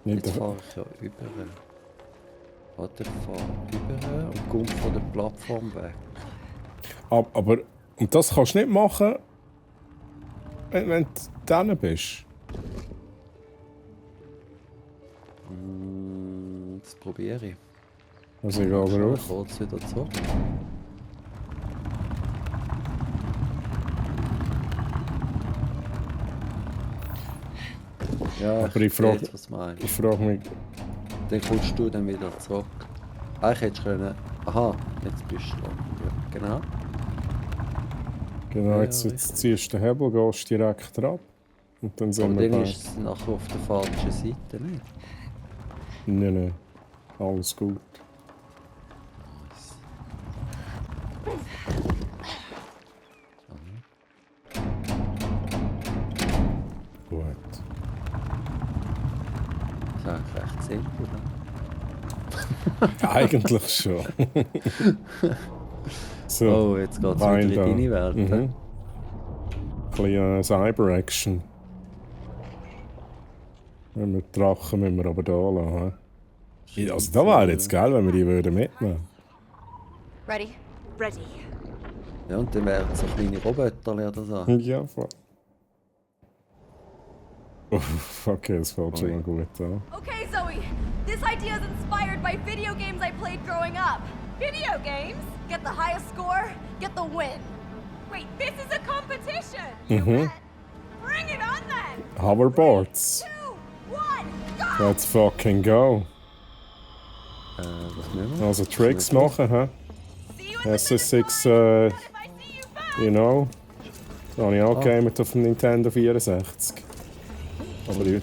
Nicht jetzt fahre ich ja über. Warte, ich fahre über und komme von der Plattform weg. aber. Und das kannst du nicht machen, wenn du drinnen bist. Das probiere ich. Also ich gehe drauf. Kurz wieder zurück. Ja, Aber ich sehe frage jetzt, was du meinst. mich, Dann kommst du dann wieder zurück. Eigentlich hättest du können... Aha, jetzt bist du da. Ja, genau. Genau, Ja, jetzt ziehst du den Hebel, gehst direkt ab. Und dann sind Aber wir dann bei... ist es nachher auf der falschen Seite, nicht? Nein. Alles gut. Nice. Gut. Das ist eigentlich recht simpel, ne? Eigentlich schon. So, Oh, jetzt geht es wieder in da. deine Welt. Mhm. Ein bisschen Cyber-Action. Wenn wir die Drachen müssen wir aber da lassen. He? Also da wäre jetzt geil, wenn wir die würden mitnehmen. Ready? Ready. Ja, und dann wären so kleine Roboter oder so. Ja, voll. Okay, das fällt schon mal gut an. Okay, Zoe. This idea is inspired by video games I played growing up. Video games? Get the highest score, get the win. Wait, this is a competition! Mhm. Bring it on then! Hoverboards. 2, 1, go! Let's fucking go. Was müssen wir? Also Tricks machen, hä? SS6, you know. Da habe ich auch gegamet auf dem Nintendo 64. Aber ich...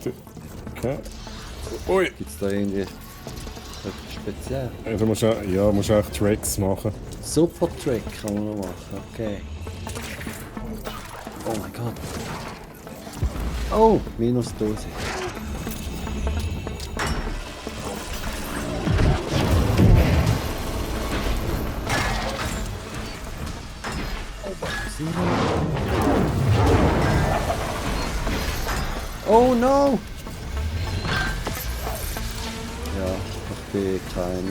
Okay. Ui! Gibt es da irgendwie etwas speziell? Ja, du musst echt Tricks machen. Super Trick kann man noch machen, okay. Oh mein Gott. Oh, minus 1000. Oh no! Ja, ich bin kein...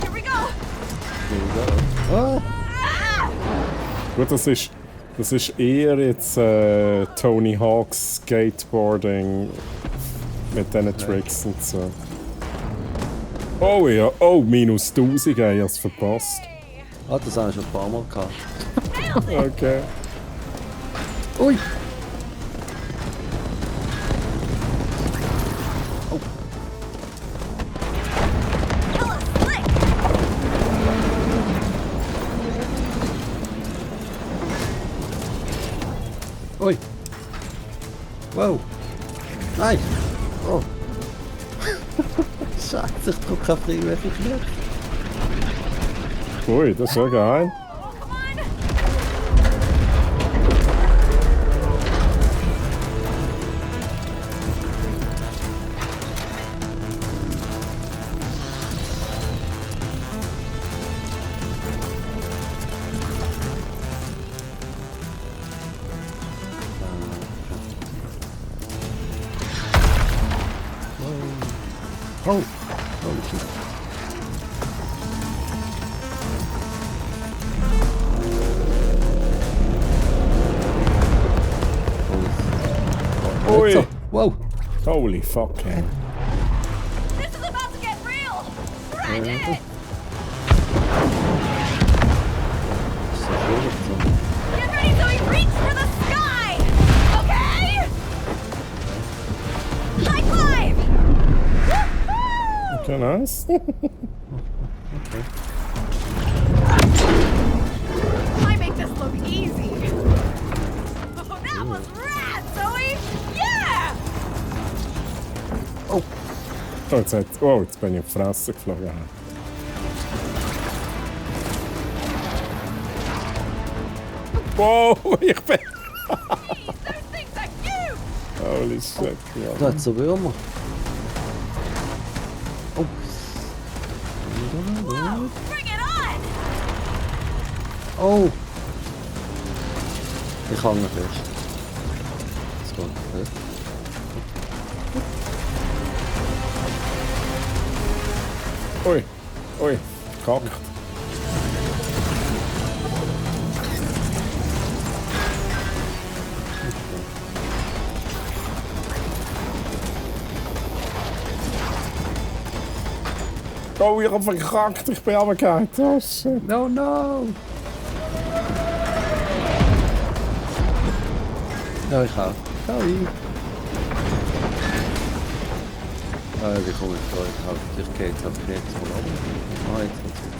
Here we go! Ah! Gut, das ist eher jetzt Tony Hawk's Skateboarding mit diesen Tricks und so. Oh ja, oh, minus 1000, ey, ich hab's verpasst. Ah, das habe ich schon ein paar Mal gehabt. Okay. Ui! Ui! Wow! Nein! Oh! Scheiße, ich drücke auf irgendwelche Knöpfe. Ui, das ist ja geil. Oh! Holy shit. Ui! So, wow! Holy fuck, man. This is about to get real! Bring it! So schwierig so. Get ready, Zoe! Reach for the sky! Okay? High five! Woohoo! Okay, nice. I make this look easy. Oh, that was rad, Zoe! Yeah! Oh, jetzt bin ich auf die Fresse geflogen. Wow, ich bin... Those things are cute! Holy shit, ja. Da hat so Würmer. Oh! Whoa! Bring it on! Oh! Ich hänge fest. Das geht nicht. Ui, kackt. Oh, ich hab verkackt, ich bin runtergefallen. Oh shit. No, no! Ja, ich auch. Ciao. Wie komme ich da? Ich gehe jetzt einfach jetzt mal ab. Ah, jetzt geht's wieder.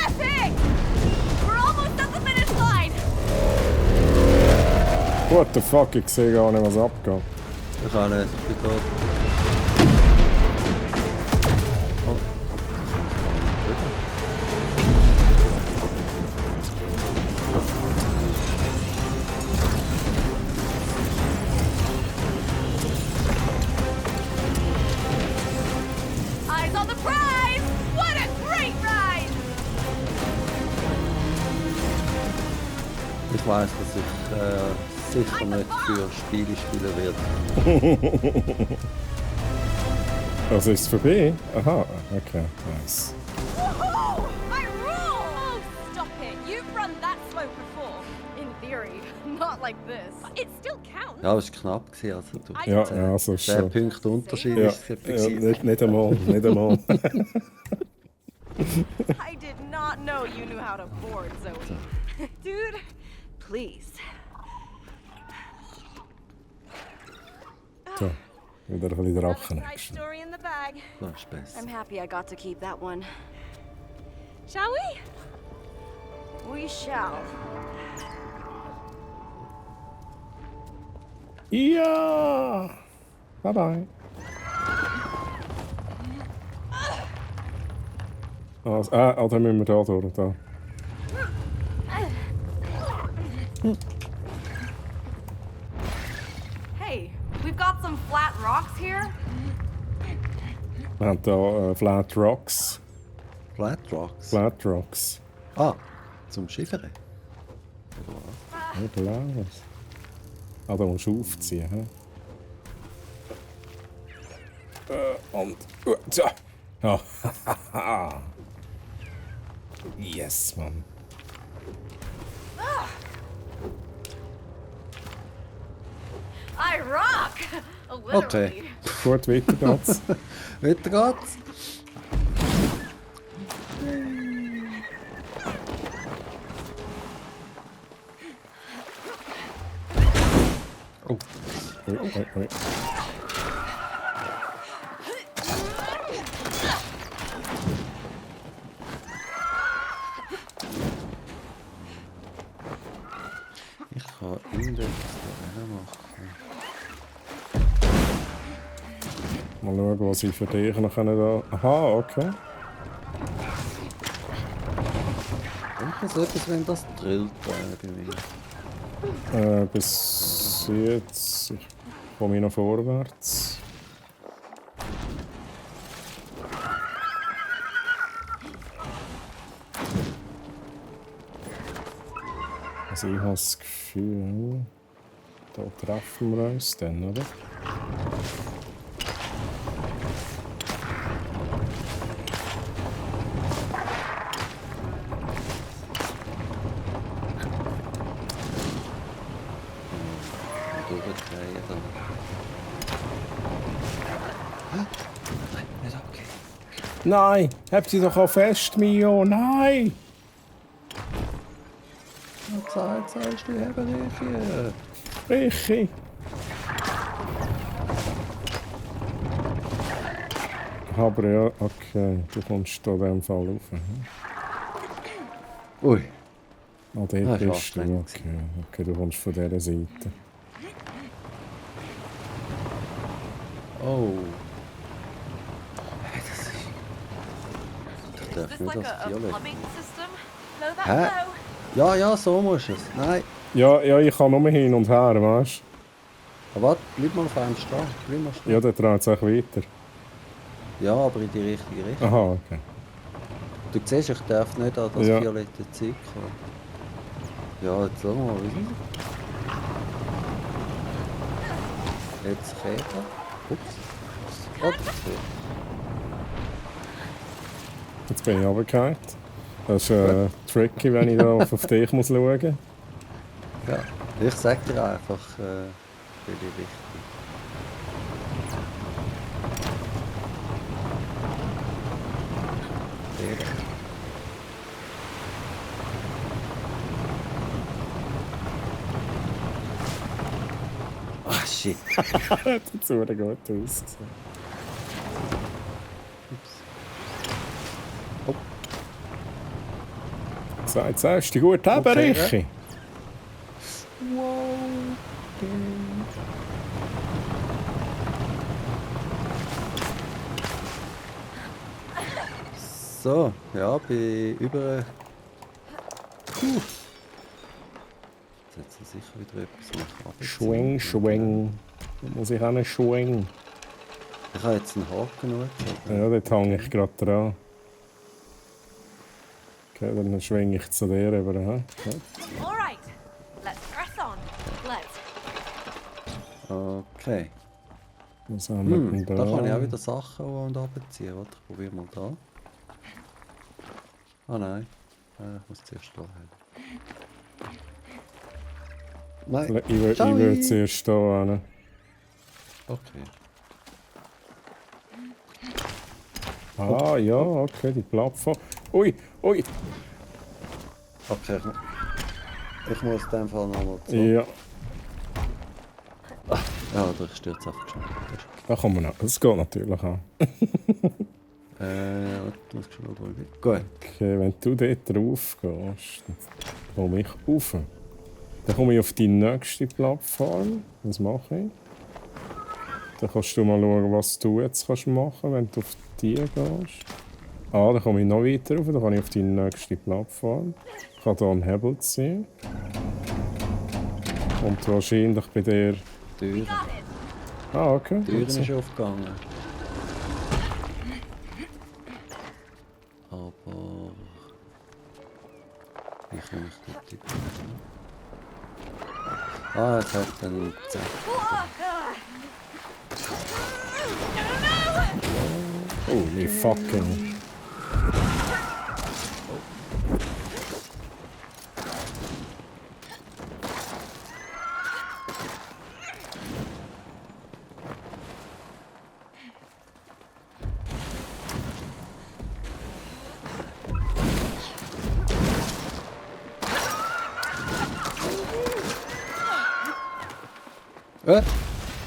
Epic! We're almost at the finish line! What the fuck, ich sehe gar nicht, was abgeht. Ich auch nicht. Ich bin gerade... Oh. Eyes on the prize! What a great ride! Ich weiss, dass ich sicher nicht für Spiele spielen werde. Also ist es vorbei? Aha, okay, nice. Woohoo! I rule! Oh, stop it. You've run that slope before. In theory, not like this. It still counts. Ja, es war knapp. Also, du, Ja, ja, so ist 10 schon. Punkte Unterschied Ja, ist es etwa ja gewesen. nicht einmal, nicht einmal. I did not know you knew how to board, Zoe. Dude, please. So, wieder ein bisschen Another Drachen. side story in the bag. Das ist besser. I'm happy I got to keep that one. Shall we? We shall. Ja! Bye bye. Also, dann müssen wir da durch. Da. Hey, we've got some flat rocks here. Wir haben hier Flat Rocks. Flat Rocks. Flat Rocks. Ah, zum Schiffern. Ja, Glas. Ah, da musst du aufziehen. He? Und... so. Ja. Yes, Mann. I rock! Literally. Okay. Gut, weiter geht's. Weiter geht's. Oh. Ui, ui, ui. Ich kann Index da machen. Mal schauen, was ich für dich noch da... Aha, okay. Denke so etwas, wenn das drillt bei mir. Bis jetzt... Ich komme noch vorwärts. Also ich habe das Gefühl... Da treffen wir uns dann, oder? Durchdrehen dann. Hä? Nein, nicht okay. Nein! Habt sie doch auch fest, Mio! Nein! Sagst du, eben nicht. Richi! Aber ja, okay, du kommst da in dem Fall rauf. Hm? Ui. Ah, dort Ah, ist bist du. anstrengend. Okay, du kommst von dieser Seite. Oh. Hey, das ist... Ich Is darf this nur like das a Violett. plumbing system? Blow that Hä? flow. Ja, ja, so musst du es. Nein. Ja, ich kann nur hin und her, weißt du? Aber warte, bleib mal auf einem stehen. Bleib mal stehen. Ja, der dreht es auch weiter. Ja, aber in die richtige Richtung. Aha, okay. Du siehst, ich darf nicht an das Ja. violette Zeug kommen. Ja, jetzt schau mal, wie ist es? Jetzt Käfer. Ups. Ups. Jetzt bin ich runtergefallen. Das ist tricky, wenn ich da auf dich muss schauen muss. Ja, ich sag dir einfach, für die Richtung. Der. Shit. Das sieht gut aus. Oh. So, jetzt hast du dich gut haben, Okay, Richi. So, ja, bin über... Jetzt hat sie sicher wieder etwas machen. Schwing, schwing. Da muss ich auch einen schwingen. Ich habe jetzt einen Haken geschaut. Ja, dort hänge ich gerade dran. Okay, dann schwinge ich zu dir rüber. Ja. All right, let's press on. Let's. Okay. Was haben wir denn Da kann ich auch wieder Sachen an- und abziehen. Warte, ich probiere mal da. Ah nein. Ich muss zuerst da haben. Nein. Ich will zuerst hier hin. Okay. Ah, ja, okay, die Plattform. Ui, ui. Okay, ich muss in dem Fall nochmal zu. Ja, Ja, ich stürze einfach schnell. da kommen wir noch. Das geht natürlich auch. Warte, muss ich schon schauen. Gut. Okay, wenn du dort drauf gehst, dann komme ich rauf. Dann komme ich auf die nächste Plattform. Was mache ich? Dann kannst du mal schauen, was du jetzt machen kannst, wenn du auf die gehst. Ah, dann komme ich noch weiter rauf. Dann kann ich auf die nächste Plattform. Ich kann hier einen Hebel ziehen. Und wahrscheinlich bei der... Türen. Ah, okay. Die Türen gut so. ist aufgegangen. Aber... Wie komme ich dort hin? Ah, jetzt hat dann... Holy fucking...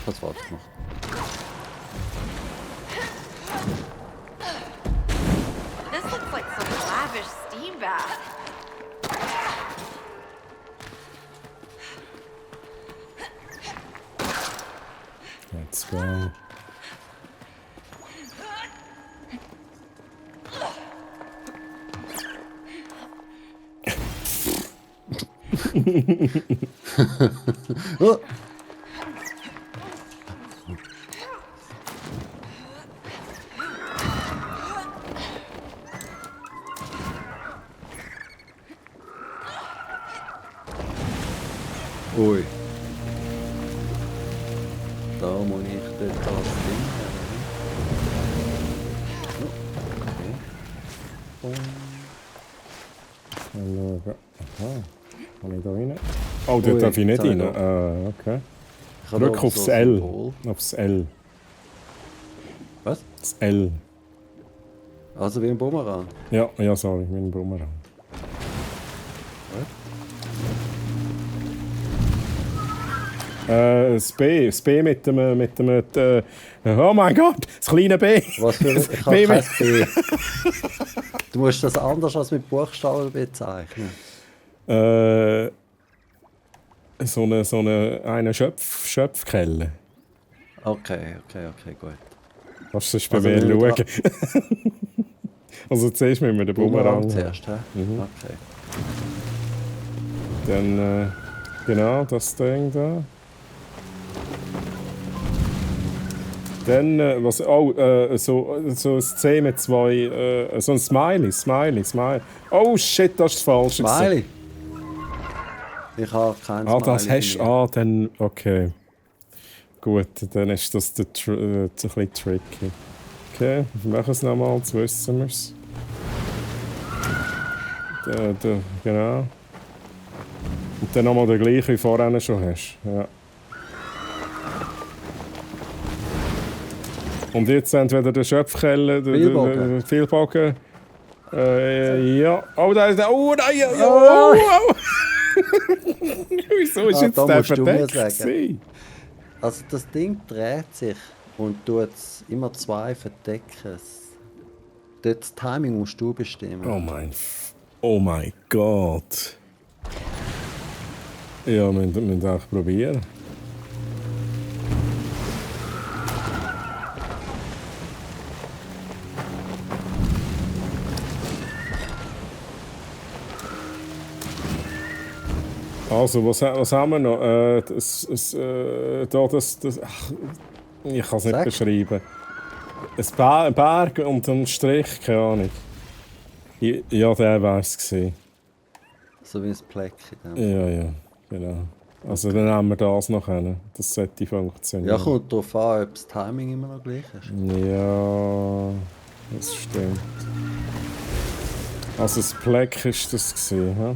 Was war das noch? This looks like some lavish steam bath. Let's go. Oh. Ui. Da muss ich dort das Ding haben. Oh, okay. Mal schauen. Aha. Kann ich da rein? Oh, dort Ui, darf ich nicht jetzt habe rein. ich Ah, okay. Ich habe Drück da aufs so ein L. Symbol. Aufs L. Was? Das L. Also wie ein Bumerang. Ja, ja, sorry, mein Bumerang. Das B mit dem oh mein Gott, das kleine B. Was für ich habe B kein mit, B. Du musst das anders als mit Buchstaben bezeichnen. so eine Schöpfkelle. Okay, gut. Kannst du das bei Also mir wenn wir schauen? Also zuerst müssen wir den Bumerang zuerst, hä? Mhm. Okay. Dann, genau, das Ding da. Dann, was, so ein C mit zwei, so ein Smiley. Oh shit, das ist das Falsche. Smiley? Ich habe keinen Ah, Smiley. das hast du, dann, okay. Gut, dann ist das ein bisschen tricky. Okay, wir machen es nochmal, jetzt wissen wir es. Genau. Und dann nochmal der gleiche, wie vorher schon hast. Ja. Und jetzt entweder der Schöpfkelle, der Vielbogen. Ja. Oh, da ist der. Oh, nein! Ja, oh, oh. Wieso ist jetzt da der musst du mir verdeckt? sagen. Also das Ding dreht sich und tut immer 2 verdecken. Dort das Timing musst du bestimmen. Oh mein Gott. Ja, wir müssen auch probieren. Also, was haben wir noch? Ich kann es nicht beschreiben. Ein Berg und ein Strich, keine Ahnung. Ja, der war es gewesen. So wie ein Pläckchen. Ja, genau. Also dann haben wir das noch hin. Das sollte funktionieren. Ja, kommt darauf an, ob das Timing immer noch gleich ist. Ja, das stimmt. Also das Pleck war das gewesen, hä?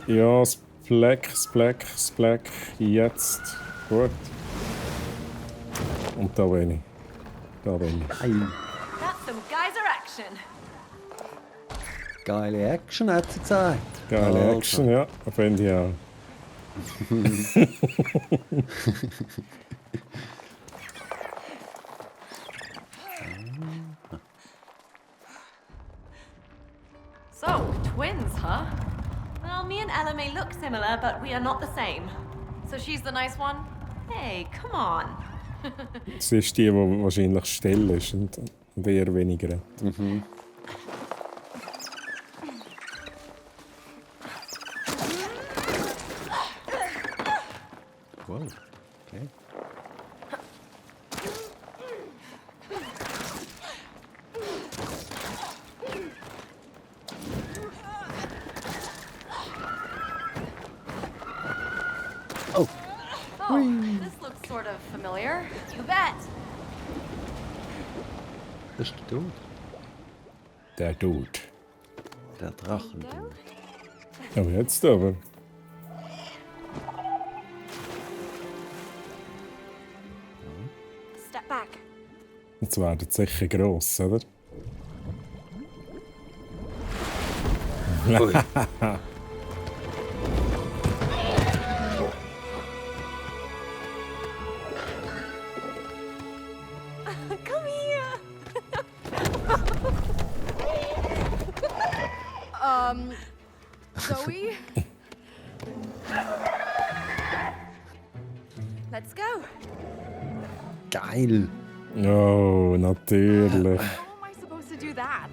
Ja, das Black, jetzt. Gut. Und da bin ich. Geil. That's some geyser action. Geile Action, hat sie gesagt. Geile Action, ja. Finde ich auch. So, twins, huh? Well, me and Ella may look similar, but we are not the same. So she's the nice one? Hey, come on. Sie ist die wahrscheinlich still ist und eher weniger redet. Mhm. Wow, okay. Oh, this looks sort of familiar. You bet. Das ist der Dude. Der Dude. Der Drachen. Aber jetzt aber. Step back. Jetzt werden sie sicher gross, oder? Ui. Come here. Zoe? Let's go. Geil. Oh, natürlich. How am I supposed to do that?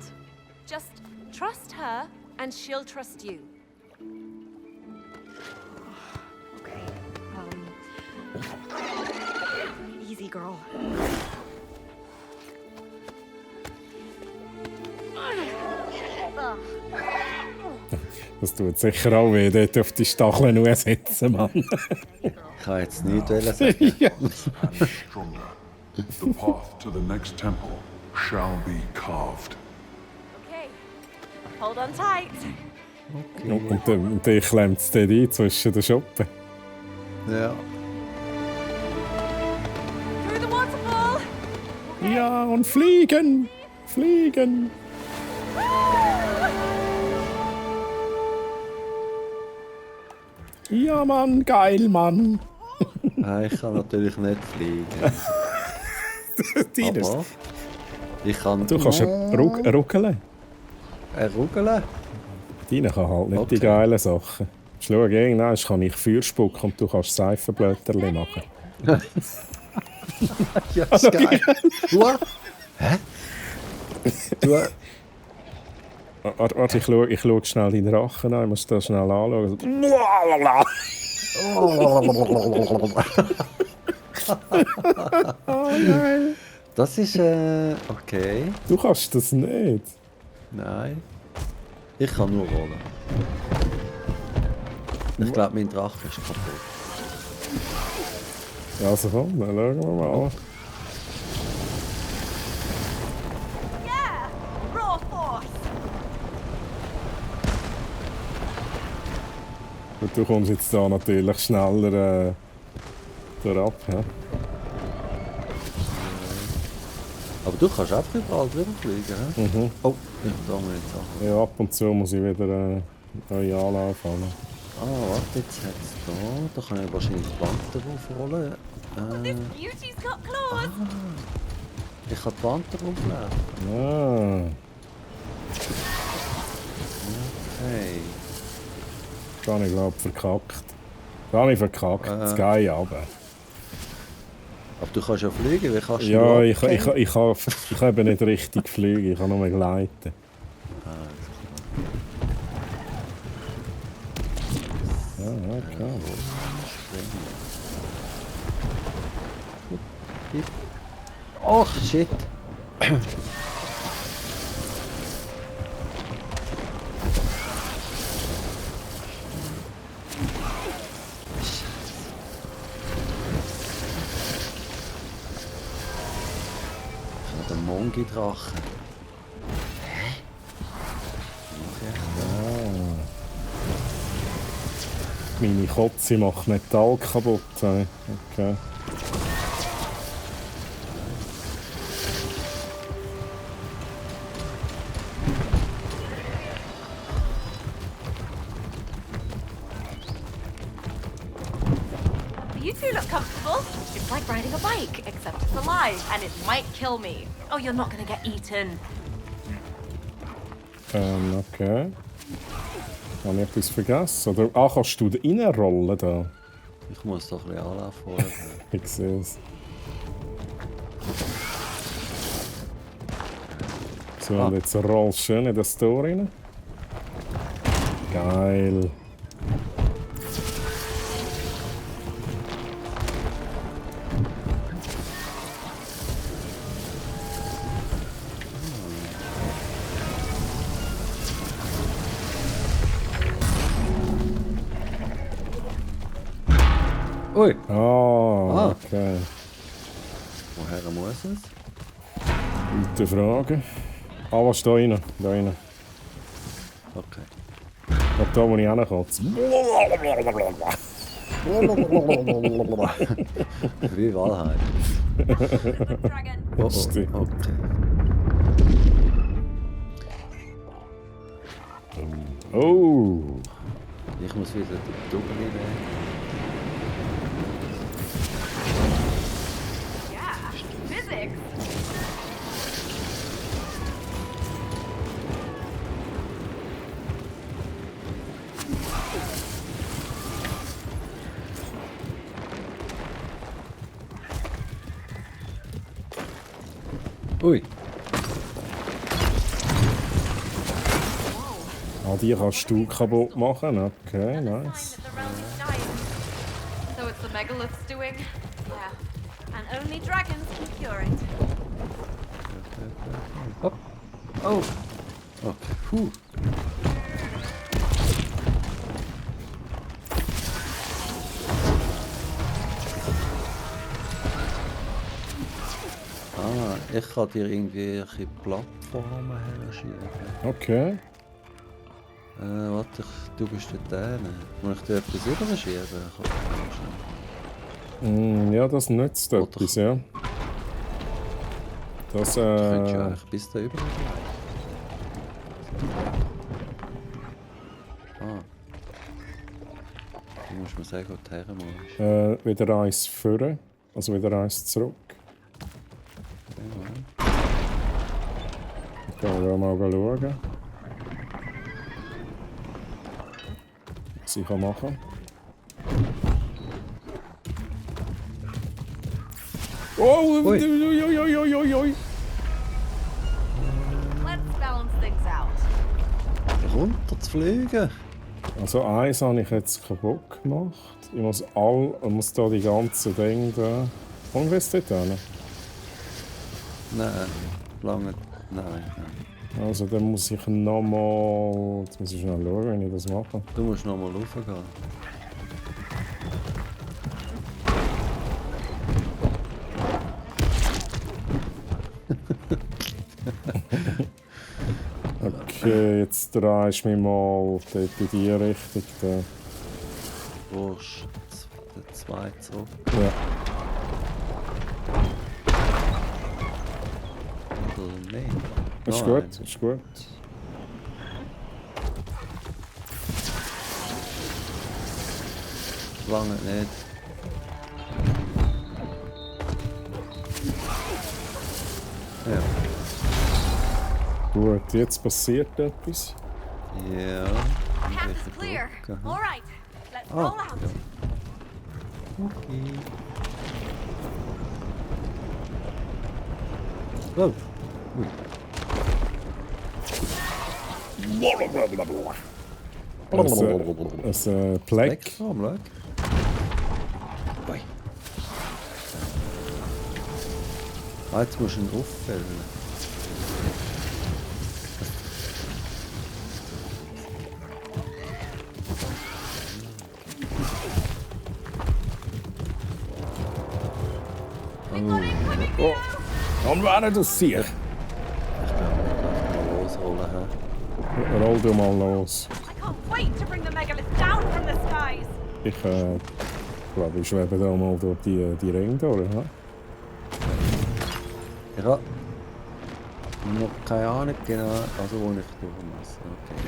Just trust her and she'll trust you. Okay. Easy, girl. Das tut sicher auch weh, dort auf die Stacheln nur sitzen, Mann. Ich kann jetzt nicht sagen. Ja. And stronger. The path to the next temple shall be carved. Okay. Hold on tight. Und dann klemmt es dort ein zwischen den Schoppen. Ja. Through the waterfall. Ja, und fliegen! Fliegen! Ja, Mann, geil, Mann! Nein, ich kann natürlich nicht fliegen. Aber ich kann... Du kannst ruckeln. Ruckeln? Deine kann halt nicht die geilen Sachen. Schau, irgendwann kann ich Feuer spucken und du kannst Seifenblätterchen machen. Ja, das ist geil. What? Hä? Du... Warte, ich schau schnell deinen Rachen an. Ich muss das schnell anschauen. Das ist, okay. Du kannst das nicht. Nein. Ich kann nur rollen. Ich glaube, mein Drache ist kaputt. Ja, also komm, dann schauen wir mal. Yeah! Raw force! Und du kommst jetzt da natürlich schneller herab. Ja? Aber du kannst einfach überall drüber fliegen, hä? Mhm. Oh, da haben wir jetzt Sachen. Ja, ab und zu muss ich wieder neue Anlauf haben. Ah, warte, jetzt hat es da. Da kann ich wahrscheinlich die Wand draufrollen. This beauty's got claws. Ich kann die Wand drauflegen. Ah, Hey. da habe ich glaube verkackt. Da habe ich verkackt, das gehe runter. Aber du kannst ja fliegen, wie kannst du Ja, nur ich abhängen? kann eben nicht richtig fliegen, ich kann nur gleiten. Ja, okay. Ach, shit. Der Mongi-Drache. Meine Kotze macht Metall kaputt. Okay. You two look comfortable. It's like riding a bike, except it's alive and it might kill me. Oh, you're not gonna get eaten. Okay. Habe ich etwas vergessen? Oder, kannst du da reinrollen da? Ich muss doch ein bisschen Anlauf holen. Ich sehe es. So, und jetzt rollst du schön in das Tor rein. Geil. Ui, Ah, okay. woher muss es? Gute Frage. Ah, was ist da rein? Da rein. Okay. Ab da, wo ich hinkotze. Wie Wahrheit. Dragon. Oh, Stimmt. okay. Oh! Ich muss wieder den Double nehmen. Yeah, physics. Ui. Ah, die kannst du kaputt machen. Okay, nice. The realm is dying. So it's the megalith's doing? Yeah, and only dragons can cure it. Hopp. Oh. Okay. Puh. Ah, ich kann dir irgendwelche Plattformen herschieben. Okay. Warte, du bist dort hinten. Muss ich dir etwas überschieben? Ja, das nützt Oder- etwas, ja. Das, Du könntest ja eigentlich bis da über. Ah. Du musst mir sagen, wo die Herren musst. wieder eins führen, also wieder eins zurück. Gehen wir mal schauen. Was ich machen kann. Oh! Ui. Ui. Let's balance things out. Runter zu fliegen. Also eins habe ich jetzt kaputt gemacht. Ich muss da die ganzen Dinge da... Und wie ist das dort? Nein, lange. Nein. Also dann muss ich nochmal... Jetzt muss ich schnell schauen, wie ich das mache. Du musst nochmal raufgehen. Okay, jetzt drehst du mich mal dort in die Richtung. Da. Du brauchst den zweiten zurück. Ja. oder mehr? Ist Noch gut, einen. ist gut. Lange nicht. Ja. Gut, jetzt passiert etwas. Ja. Path is Welche clear. Brücke? All right, let's Ah, roll out. ja. Okay. Oh. Ui. Ein Pleck. Wegfahren, schau. Ui. Ah, jetzt musst du ihn auffällen. Oh, dann wäre das sicher. Ich glaube, ich darf mal losrollen. Hä? Roll du mal los. I can't wait to bring the megalith down from the skies. Ich glaube, ich schwebe da mal durch die Ringe durch. Ja? Ich habe noch keine Ahnung genau, also wo ich durch muss. Okay.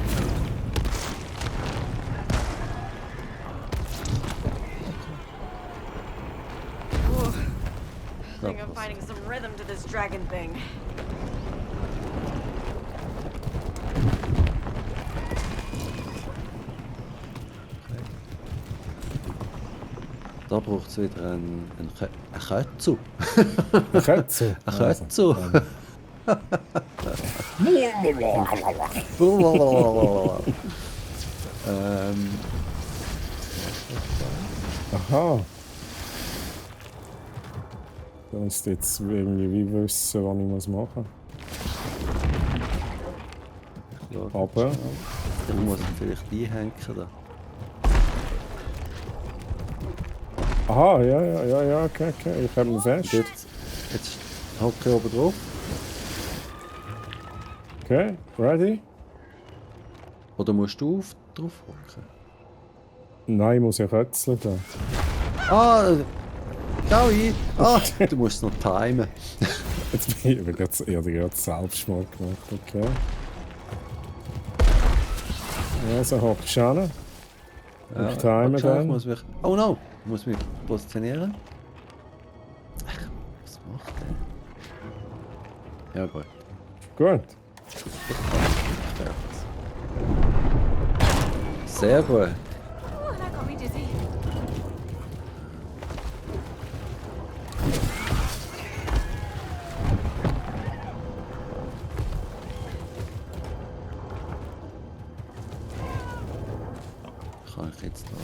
I think I'm finding some rhythm to this dragon thing. Da braucht es wieder einen Kötzu. Ein Kätze? Ein Kötzu. Aha. Du musst jetzt irgendwie wissen, was ich machen muss. Aber Ich muss ihn vielleicht einhängen. Da. aha, ja, okay. Ich habe ihn fest. Jetzt hocke ich oben drauf. Okay, ready? Oder musst du drauf hocken? Nein, ich muss ja kötzeln da. Ah, schau ein. Ah, du musst es noch timen. Jetzt bin ich gerade selbst mal gemacht, okay. Ja, so hockst du hin. Ich time warte schnell, ich dann. muss mich... Oh no! Ich muss mich positionieren. Ach, was macht der? Ja gut. Gut. Sehr gut. Oh, that got me dizzy. Kann ich jetzt noch...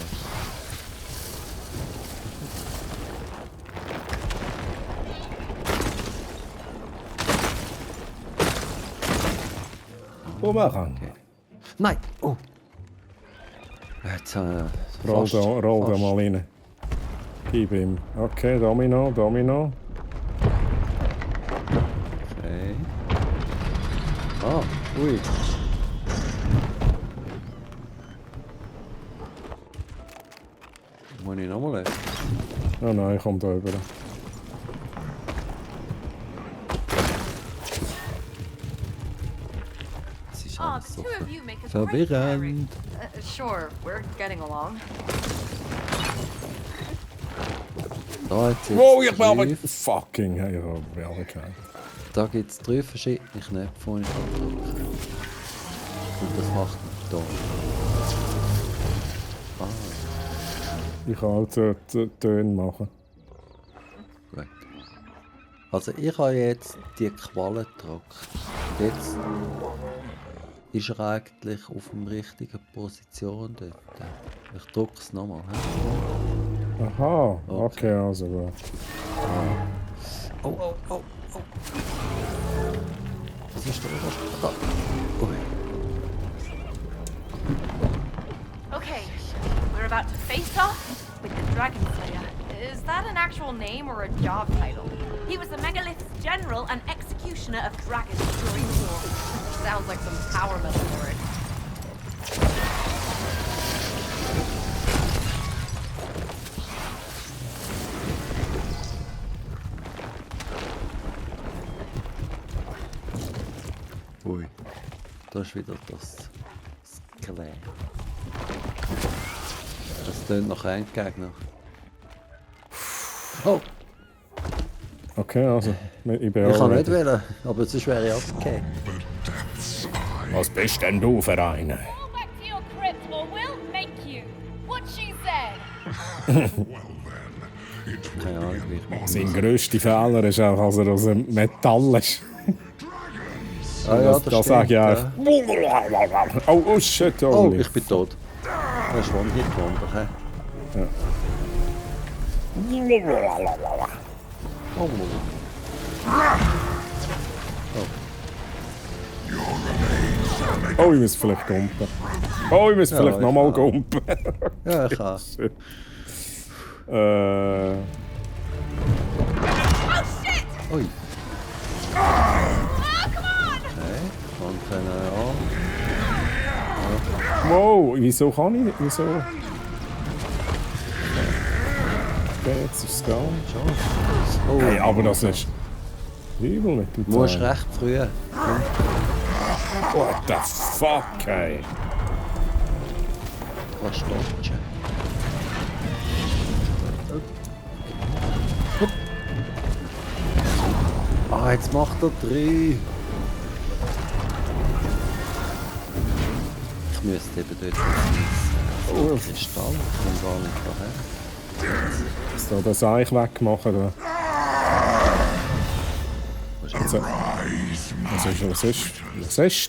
Ummachen. Okay. Nein! Oh! Jetzt Roll da mal rein. Gib ihm. Okay, Domino. Okay. Ah, ui. Muss ich nochmal lesen? Oh nein, ich komme da rüber. Es ist Oh, alles the so two of you make a great pairing. verwirrend. Sure, we're getting along. Da hat's jetzt Oh, ich drei- will fucking hey, ich habe Welligkeit. Da gibt es 3 verschiedene Knöpfe, die ich drücken kann. Und das macht man da. Ah, Ich kann halt die Töne machen. gut. Also ich habe jetzt die Qualle gedrückt. Und jetzt ist er eigentlich auf der richtigen Position dort. Ich drücke es nochmal. Aha, okay, also gut. Oh. Was ist da? Da. Ui. Okay, we're about to face off with the Dragon Slayer. Is that an actual name or a job title? He was the megalith's general and executioner of dragons during the war. Sounds like some power metal for it. Ui. Da ist wieder das Skelett. Das tönt nach Endgegner. Oh! Okay, also, ich bin Ich kann auch nicht ready. wählen, aber sonst wäre ich abgegeben. Was bist denn du für einer? Go back to your crypt or we'll make you. What she said. Keine Ahnung, wie ich mache. Sein grösster Fehler ist auch, dass er aus dem Metall ist. Ah ja, das Da sage ich stimmt, auch. Oh shit, Oh, holy. ich bin tot. Das ist One-Hit-Wonder, hä? Oh, Oh, ich muss vielleicht gumpen. Oh, ich muss vielleicht ich nochmal auch. gumpen. ja, ich kann. Ui. Okay, und dann Wow, wieso kann ich nicht? Wieso? Okay, jetzt ist es gegangen. Oh, Hey, aber das ist übel mit dem du musst Teil. recht früh. What the fuck, hey? Kannst dodgen. Ah, jetzt macht er 3. Ich müsste eben dort oh, Kristall. Ich komme gar nicht daher. So, das Eich wegmachen da. Was ist das? Oh, grusig ist es.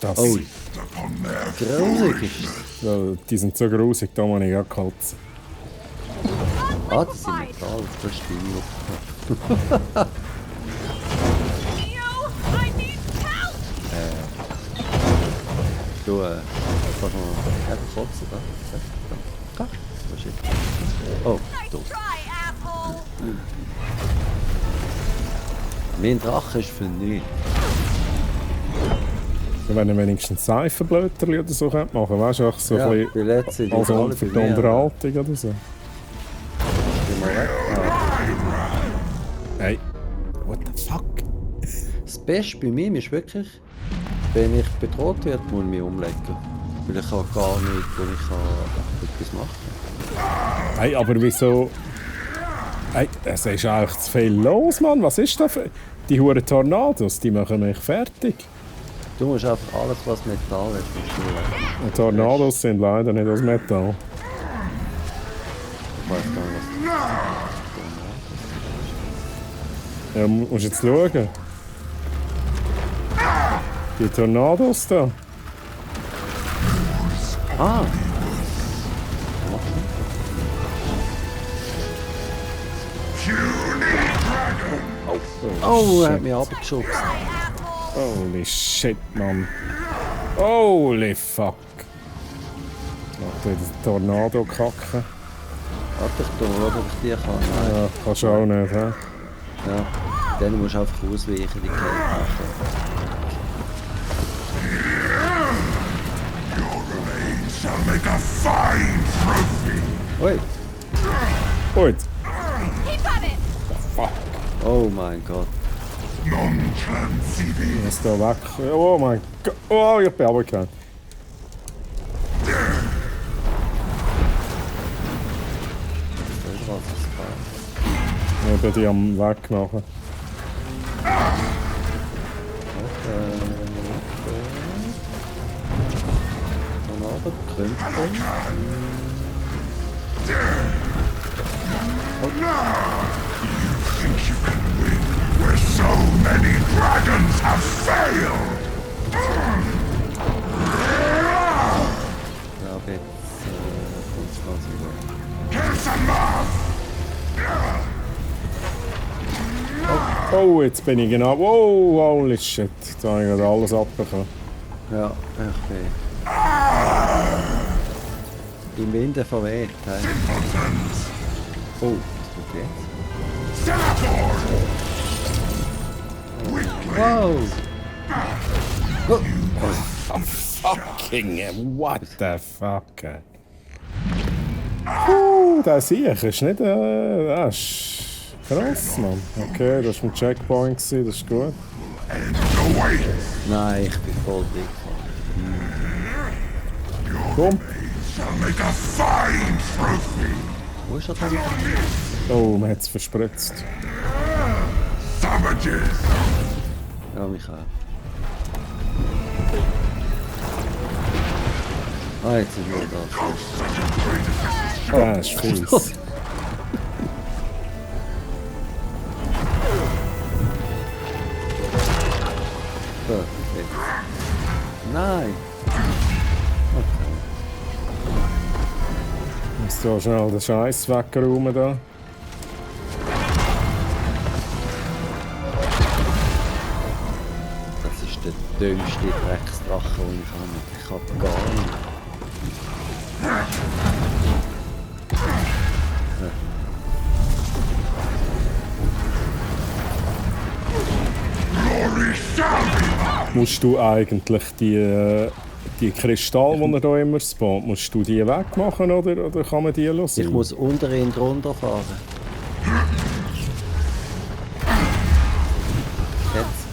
Ja, die sind so grusig, da muss ich auch kotzen. Ah, die sind Metall. Das ist die Neo, I need help. Du, kannst mal eben kotzen, da? Ja. Wo ist jetzt? Oh, Nice tot. try, asshole. Mein Drache ist für nichts. Wenn ihr wenigstens Seifenblöterli oder so könnt machen, weißt du, auch so Ja, ein die bisschen letzten, die also alle für bei die mir. Unterhaltung oder so. Geh mal weg. Hey, what the fuck? Das Beste bei mir ist wirklich, wenn ich bedroht werde, muss ich mich umlegen. Weil ich habe gar nichts, wo ich etwas machen kann. Hey, aber wieso? Hey, es ist eigentlich zu viel los, Mann. Was ist das für... Die huren Tornados, die machen mich fertig. Du musst einfach alles, was Metall ist, musst du weg. Und Tornados sind leider nicht aus Metall. Ich weiß gar nicht, was Ja, musst jetzt schauen. Die Tornados da. Ah! Oh, er hat mich abgeschubst. Holy shit, Mann. Holy fuck. Macht wieder den Tornado kacken. Warte, ich tu mal, ob ich die kann. Ah, Ja, kannst du auch nicht, hä? ja. Dann musst du einfach ausweichen, die Kälte. Shall make a fine trophy. Ui! Gut. Keep at it. Fuck. Oh mein Gott. Non-transcending. Was da weg? Oh mein Gott. Oh, ich bin runtergefallen. Das ist was, das kann. Ich bin die am Wegmachen. Tornado, Krümpel. Think you can win where so many dragons have failed? Ja, aber jetzt kommt es ganz über. Here's enough! Oh, jetzt bin ich genau. Wow, holy shit. Da habe ich gerade alles abbekommen. Ja, ich bin. Im Winde verweht. Hey. Oh, was kommt jetzt? Wow! Fucking, what the fuck? Der Sieg ist nicht. Das ist krass, Mann. Okay, das war ein Checkpoint, das ist gut. end awaits. Nein, ich bin voll weggefahren. Komm. Shall make a fine trophy. Wo ist er denn? Oh, man hat es verspritzt. Savages. Ja, mich auch. Ah, jetzt sind wir da. Ah, ist fies. So, jetzt. Nein! Musst du schnell den Scheiß wegräumen da. Das ist der dümmste Drecksdrache, den ich habe. Ich habe gar nicht. Musst du eigentlich die Kristalle, die er hier immer spawnt, musst du die wegmachen oder kann man die lassen? Ich muss unter ihn drunter fahren. Jetzt.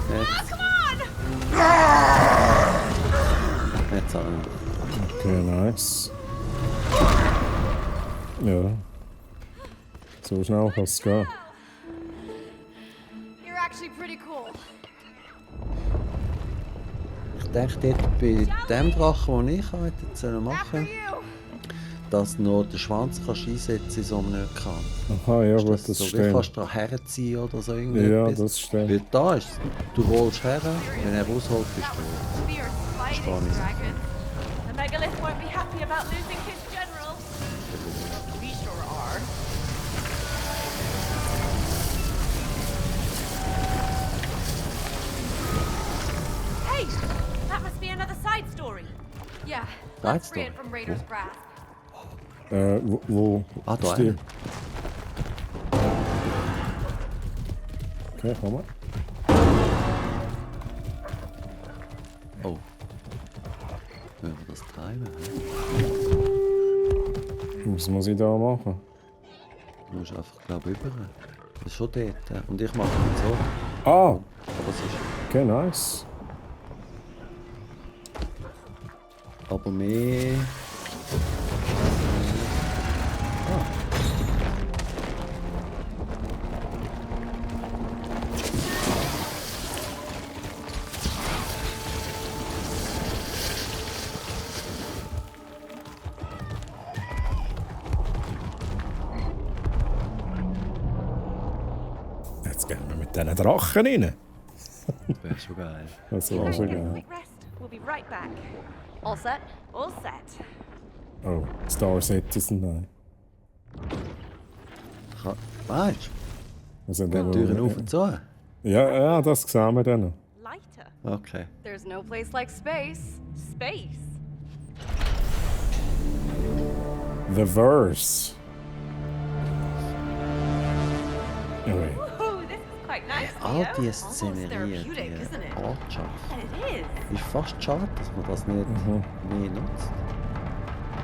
Jetzt. Jetzt auch noch. Okay, nice. Ja. So schnell kann es gehen. You're actually pretty cool. Ich denke dort bei dem Drachen, den ich heute machen After sollen, you. dass du nur den Schwanz kannst einsetzen in so einem Orkan. Aha, ja, Ist gut, das das so wie stimmt. kannst du da herziehen oder so Ja, irgendetwas? das stimmt. Weil da ist es, du rollst her, wenn er rausholt, bist du tot. Fierce fighting Spawning. dragons. The megalith won't be happy about losing his general. We sure are. Hey, that must be another side story. Yeah, Side let's free story. it from Raider's grasp. Wo Ah, da ist die? einer. Okay, komm mal. Oh. Wenn wir das timen, Was muss ich da machen? du musst einfach, glaube ich, über. Das ist schon dort. Und ich mache es so. Ah, Aber es ist okay, nice. aber mehr. Jetzt gehen wir mit diesen Drachen rein. Das wäre schon geil. Das war schon geil. Quick rest. We'll be right back. All set? All set. Oh, Star Citizen, nein. Weißt du? Also, Gehen die Türen auf und zu? ja, das sehen wir dann noch. Lighter. Okay. There's no place like space. Space. The Verse. Oh, wait. Ooh, this is quite nice. All Theo. die Almost Szenerien, therapeutic, die isn't it? Ortschaft. It is. Ist fast schade, dass man das nicht mehr nutzt.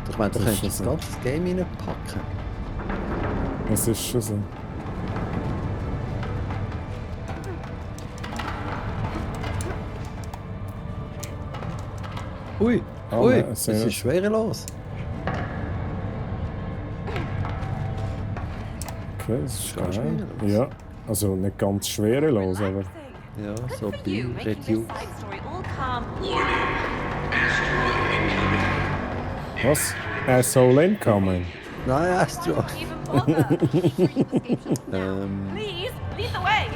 Ich meine, du Das ist könntest das so. ganze Game reinpacken. Das ist schon so. Ui, Ah, ui, nein, das sehr- ist schwerelos. Okay, das ist Ganz geil. schwerelos. Ja, also nicht ganz schwerelos, aber... Relaxing. Ja, Good so for you, bei making this Reduce. side story all calm. Was? Asshole incoming? Nein, Astro. Even bother. Please, lead the way.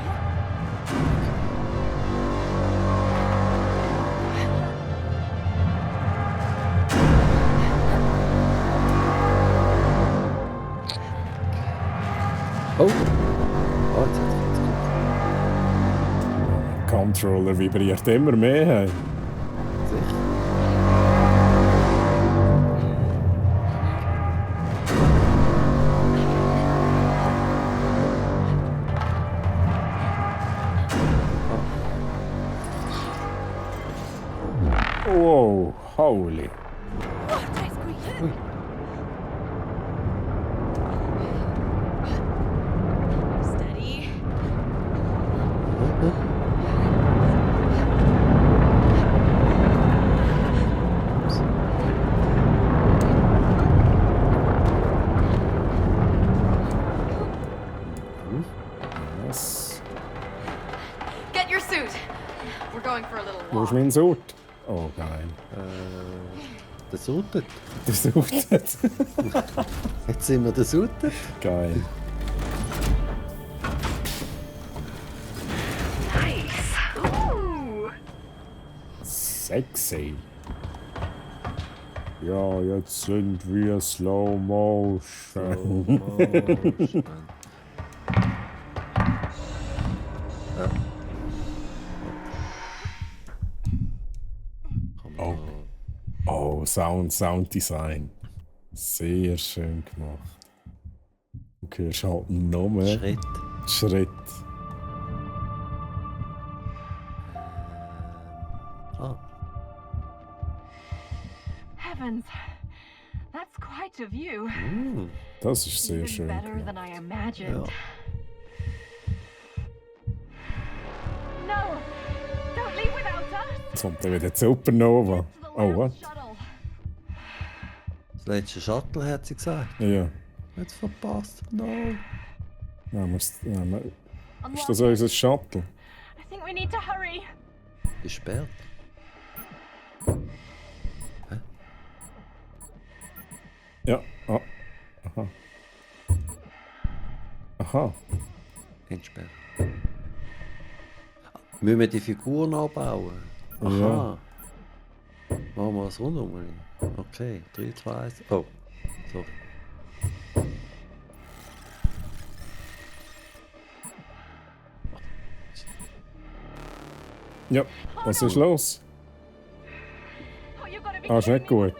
Oh! Oh, jetzt hat es gut. Controller vibriert immer mehr. Hey. Sicher. Wow, holy. Oh, don't squeak. Steady. suit. We're going for a little Wo ist walk. mein Sort? Oh, geil. Der Suited. Das sucht jetzt. Jetzt sind wir der Suited. Geil. Nice. Ooh. Sexy. Ja, jetzt sind wir Slow Motion. Oh. Oh, Sounddesign. Sehr schön gemacht. Du hörst halt noch mehr Schritt. Heavens. That's quite a view. Das ist sehr Even schön better gemacht. than I imagined. No! Don't leave without us! Jetzt kommt dann wieder die Supernova. Oh, was? Das letzte Shuttle hat sie gesagt. Ja. Jetzt verpasst. No. Ist das unser Shuttle? I think we need to hurry. Gesperrt. Ja. Ah. Aha. Aha. Entsperrt. Müssen wir die Figuren anbauen? Aha. Ja. Machen wir es rundum. Okay, 3, 2, 1. Oh, sorry. Ja, was ist los? Oh, you gotta be Ah, ist nicht gut.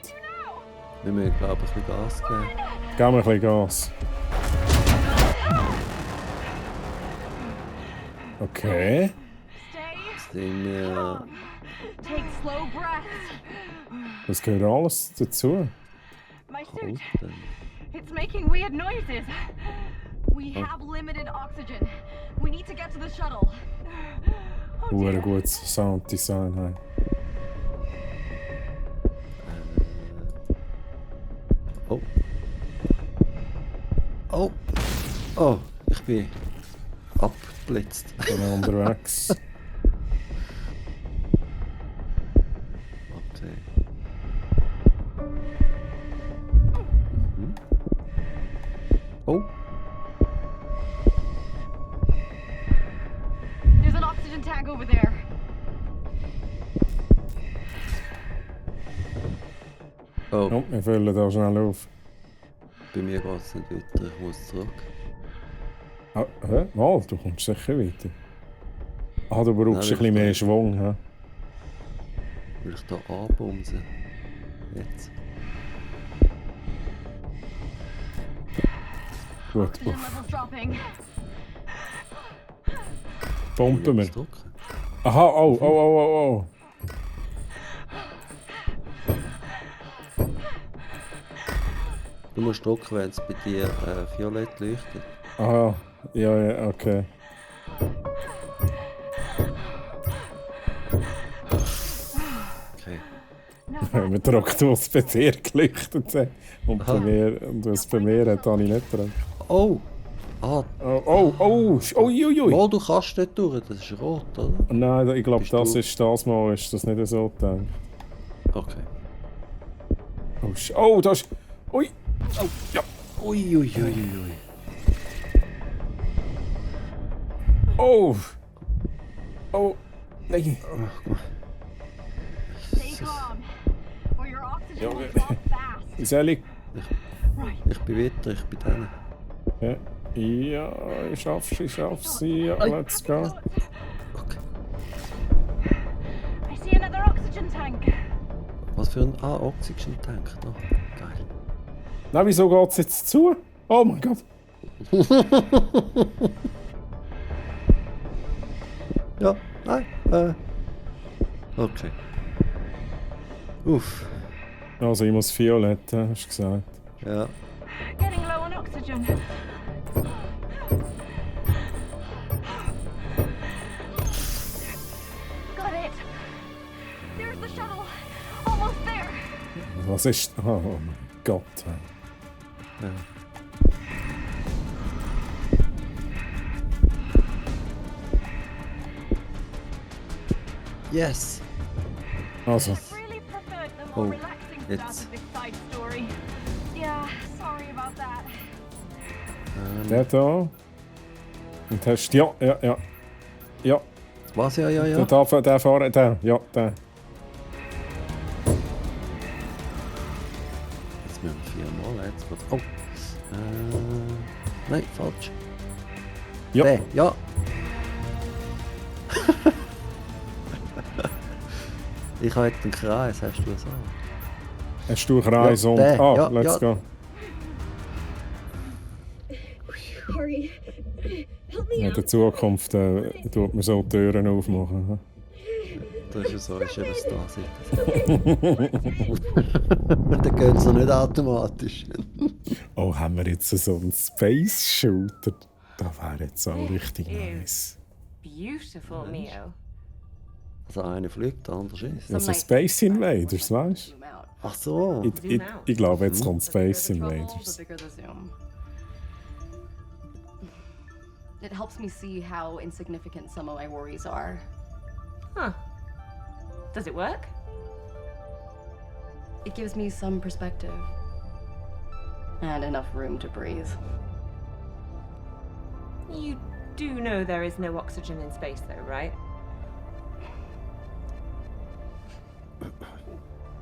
Wir müssen, glaube ich, ein bisschen Gas geben. Geben wir ein bisschen Gas. Okay. Sind wir... Take slow breaths. Das gehört alles dazu. My suit. Halten. It's making weird noises. We have limited oxygen. We need to get to the shuttle. Oh Ein dear. gutes Sounddesign haben. Oh. Oh. Oh, ich bin abgeblitzt. Bin unterwegs. Okay. Oh. There's an oxygen tank over there. Oh, Oh, wir füllen da schnell auf. bei mir geht es nicht weiter. Ich muss zurück. Ah, hä? Mal, du kommst sicher weiter. Ah, du brauchst Nein, ein bisschen mehr Schwung, hä? Will ich da anbumsen? Jetzt. Gut, Oxygen levels dropping. pumpen wir. Jetzt drücken. Aha, oh, oh, oh, oh, oh. Du musst drücken, wenn es bei dir violett leuchtet. Aha, ja, ja, okay. Okay. Wir drücken, was bei dir geleuchtet hat. Und bei Aha. mir, und was bei mir hat, habe ich nicht gedrückt. Oh! Ah, Oh, oh, oh, uiuiui. mal, du kannst nicht durch, das ist rot, oder? Nein, ich glaube, Bist das du- ist das Mal, ist das nicht so gedacht. Okay. Oh, oh, das ist... Ui! Oh, ja. Ui, ui, ui, ui. Oh! Oh! Nein! Stay calm, or your oxygen Ja, will drop fast. Soll ich... Ich bin weiter, ich bin dran. Ja, ja, ich schaff's. Ja, let's go. Okay. I see another oxygen tank. Was für ein Oxygen-Tank da. Geil. Nein, wieso geht's jetzt zu? Oh mein Gott! Ja, nein, okay. Uff, Also, ich muss violett, hast du gesagt. ja. Getting low on oxygen. Got it. There's the shuttle. Almost there. Was ist... Oh mein Gott. Ja. Yes! Also, Really preferred the Oh, more relaxing start it's- of this side story. Yeah, sorry about that. der da. Und hast ja. Ja, Was? Ja. der fahren, der, ja, der. Jetzt müssen wir 4 Mal. Jetzt wird. Oh! Nein, falsch. Ja. Der, ja! Ich habe jetzt einen Kreis, hast du das auch? Hast du Kreis Ja, und. der, Ah, ja, let's ja. go. Hurry. Help me In der out. Zukunft tut man so Türen aufmachen. Das ist ja so, ist eben das da. Dann gehen sie nicht automatisch. Oh, haben wir jetzt so einen Space Shooter? Das wäre jetzt auch richtig nice. Beautiful, Mio. Also einer fliegt, der andere schießt. Also Space Invaders, weißt Zoom out. Ach so. Ich glaube, jetzt kommt The bigger Space the trouble, Invaders. the bigger the zoom. It helps me see how insignificant some of my worries are. Huh. Does it work? It gives me some perspective. And enough room to breathe. You do know there is no oxygen in space, though, right?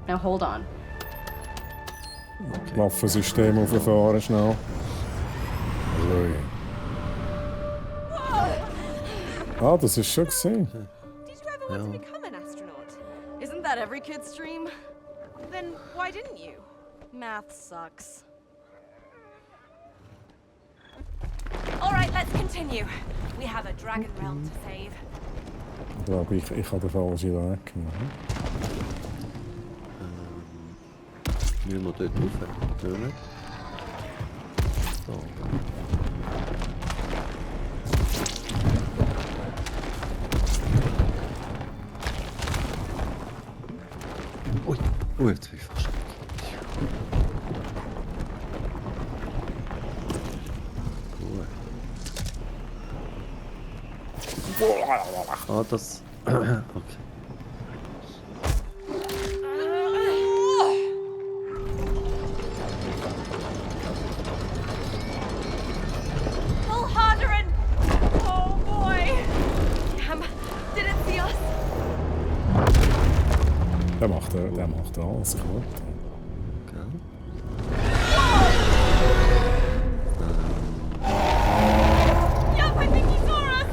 Now hold on. Waffensystem auffahren schnell. Ui. Ah, das ist schon gesehen. Did you ever want to become an astronaut? Isn't that every kid's dream? Then why didn't you? Math sucks. All right, let's continue. We have a dragon realm to save. Ich glaube, ich habe den falschen Weg gemacht. Müssen wir dort rauf? Ja, nicht? So, Ui, jetzt bin ich fast. Ah, das. Okay. Pull harder and... Oh boy. Damn. Didn't see us. Der macht alles gut. Gell? Yup, I think he saw us.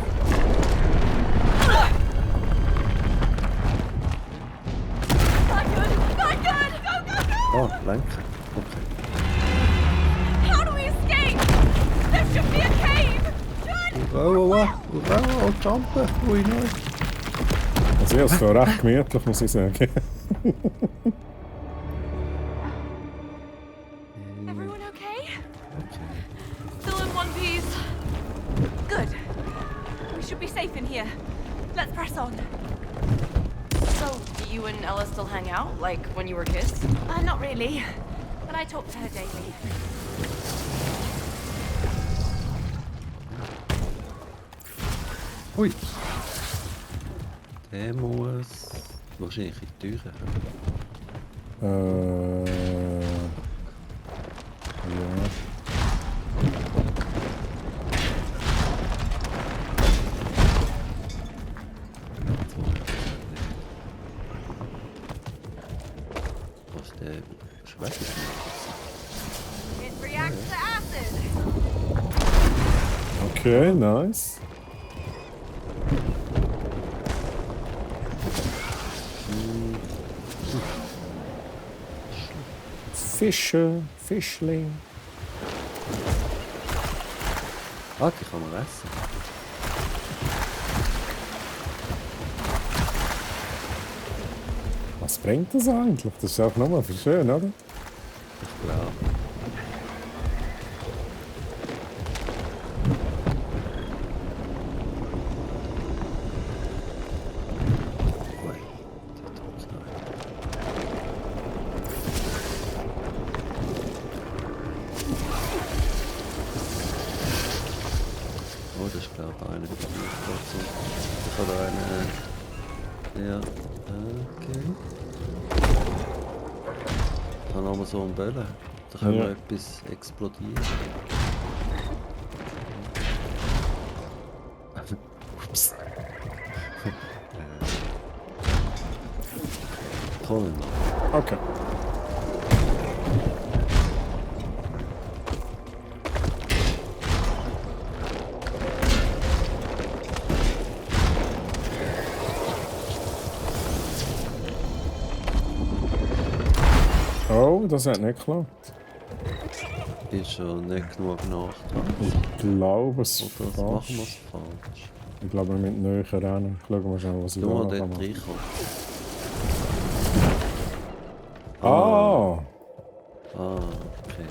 Not good. Not good. Go, go, go. Ah, lenken. Okay. How do we escape? There should be a cave. Good. Oh, jumpen. Ui, nein. Also ja, es war recht gemütlich, muss ich sagen. Everyone okay? Still in one piece. Good. We should be safe in here. Let's press on. So, do you and Ella still hang out, like when you were kids? Not really, but I talk to her daily. Ui. Der muss wahrscheinlich in die Türe. Ja. Was der Schwäche ist. It reacts to acid. Okay, nice. Fische, Fischling. Ah, die kann man essen. Was bringt das eigentlich? Das ist auch nochmal für schön, oder? Ich glaube. Ui, der tut's noch. Oh, das ist glaube ich einer von den Kurzen. Ich habe da einen Ja, okay. Dann haben wir so einen Böllen. Da können wir etwas explodieren. Ups. Toll. Okay. Oh, das hat nicht geklappt. Ist schon nicht genug nachgedacht. Ich glaube, es Oder ist machen falsch. wir es falsch? Ich glaube, wir müssen näher rennen. Schauen wir schnell, was ich Du da mal noch dort machen reinkommen. Ah! Ah, okay.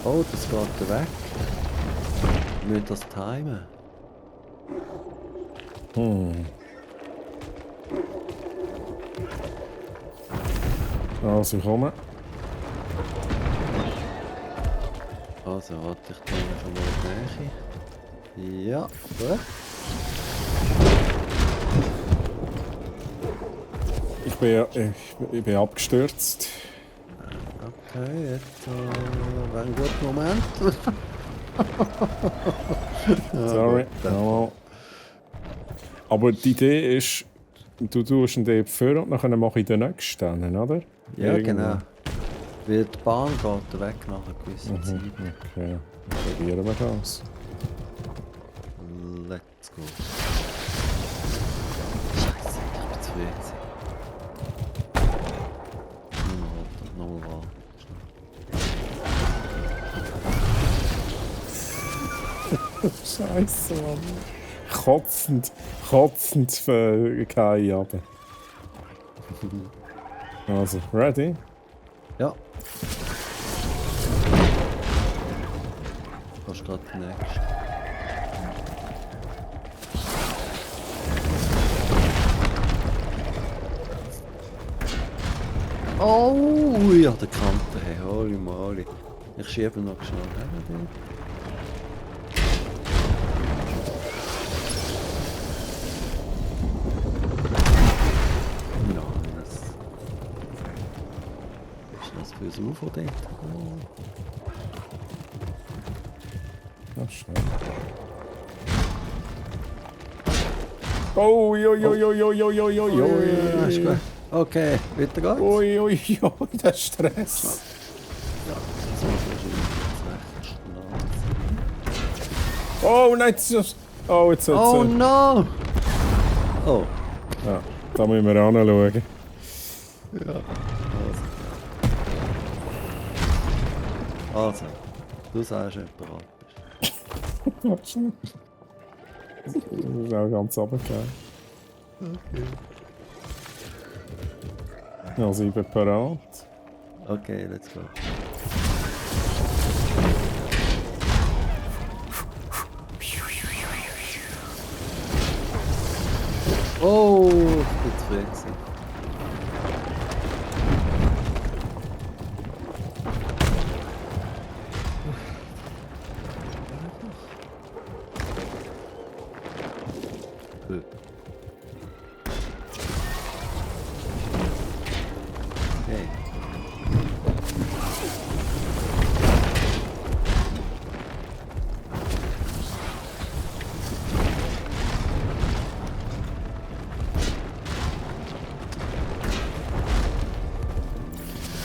Oh, das geht weg. Wir müssen das timen. Also, ich komme. Also, warte, ich tue schon mal die Nähe. Ja, gut. Ich bin abgestürzt. Okay, jetzt wäre ein guter Moment. Sorry. Ja. Aber die Idee ist, du tust ihn dort vor und dann mache ich den nächsten, oder? Ja, Irgendwo. genau. Weil die Bahn geht weg nach einer gewissen Zeit. Okay, dann probieren wir das. Let's go. Scheiße, ich bin zu früh gewesen. Nochmal warten. Scheiße, Mann. Kotzend für keine runter. Also, ready? Ja. Du kannst gerade den nächsten. Oh, ja, der Kante, hey, holy moly. Ich schiebe noch schnell her. Fürs UFO dort. Ja, schnell. Oh, Ja, ist gut. Okay, weiter geht's. Ui, der Stress. Ja, das muss wahrscheinlich recht Oh, nein, jetzt. Oh no! Oh. Ja, da müssen wir anschauen. Ja. Also, du sagst, ob du bereit bist. Das ist auch ganz runtergefallen. Okay. Also, ich bin bereit. Okay, let's go. Oh, ich bin zu früh gewesen. Okay.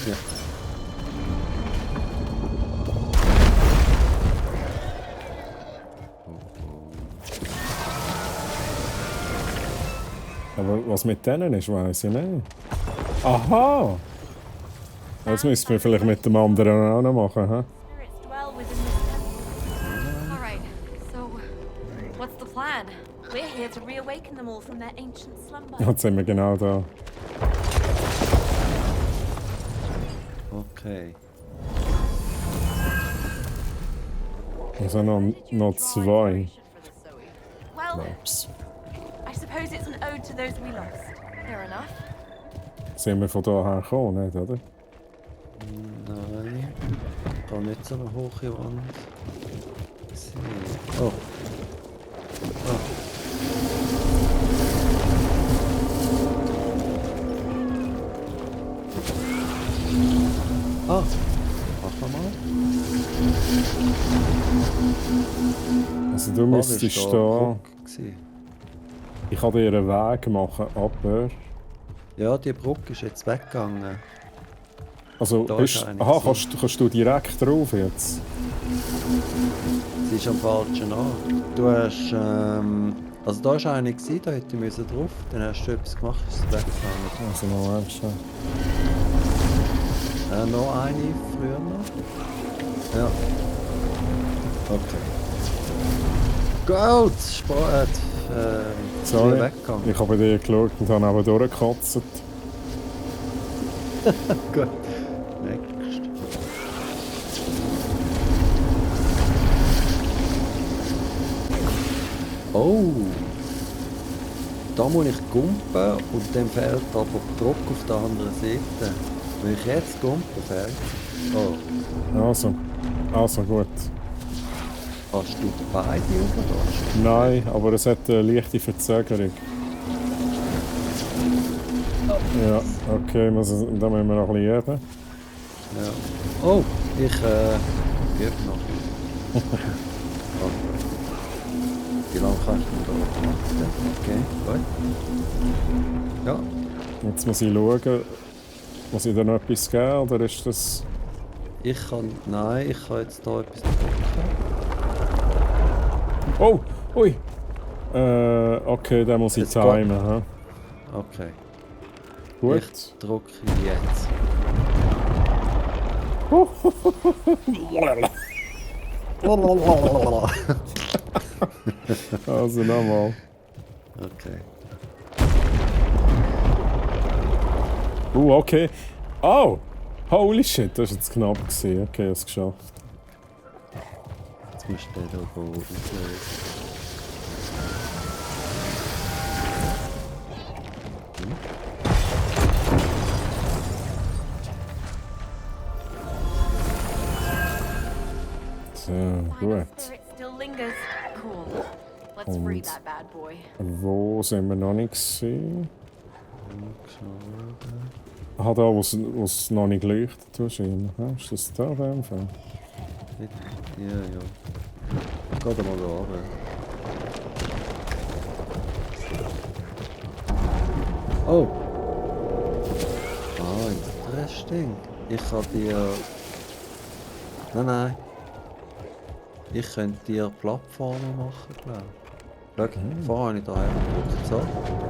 Ja. Aber was mit denen ist, weiss ich nicht. Aha! Jetzt müssen wir vielleicht mit dem anderen auch noch machen, hä? Spirits dwell within this temple. All right, so what's the plan? We're here to reawaken them all from their ancient slumber. Jetzt sind wir genau da. Okay. Also noch zwei. Well, Ups. I suppose it's an ode to those we lost. Fair enough. Sind wir von daher gekommen, nicht, oder? Nein. Ich kann nicht so eine hohe Wand. gewesen. Oh. Ah, mach nochmal. Also du Das müsstest war da... Ruck gewesen. Ich kann dir einen Weg machen, aber... Ja, die Brücke ist jetzt weggegangen. Also Da bist... ist eine Aha, gewesen. kannst du direkt drauf jetzt? Sie ist am falschen Ort. Du hast, also da war eine gewesen, da hätte ich müssen drauf. Dann hast du etwas gemacht, ist sie weggegangen. Also Moment schon. Noch eine früher noch. Ja. Okay. Gut! Sorry, weggegangen. ich habe bei dir geschaut und habe aber durchgekotzt. Gut. Next. Oh! Da muss ich gumpen und dann fehlt aber Druck auf der anderen Seite. Wenn ich jetzt gumpen, fehlt. Oh. Also gut. Hast du beide überrascht? Nein, aber es hat eine leichte Verzögerung. Ja, okay, da müssen wir noch ein bisschen üben. Ja. Oh, ich übe noch. Oh. Wie lange kannst du da warten? Okay, gut. Ja. Jetzt muss ich schauen, muss ich da noch etwas geben oder ist das... Nein, ich kann jetzt da etwas drücken. Oh, ui! Okay, dann muss ich Jetzt timen. He? Okay. Gut. Ich drücke jetzt. Also nochmal. Okay. Okay. Oh! Holy shit, das war jetzt knapp gewesen. Okay, ich habe es geschafft. Jetzt musst du den hier auslösen. So, gut. Spirit still lingers. Cool. Let's free that bad boy. Wo sind wir noch nicht gewesen? Aha, da, wo es noch nicht leuchtet wahrscheinlich. Ist das da in dem Fall? Ja. Geh da mal da runter. Oh! Ah, interesting. Ich kann dir... Nein. Ich könnte dir Plattformen machen, glaube ich. Schau, vorher habe ich da gedrückt. So.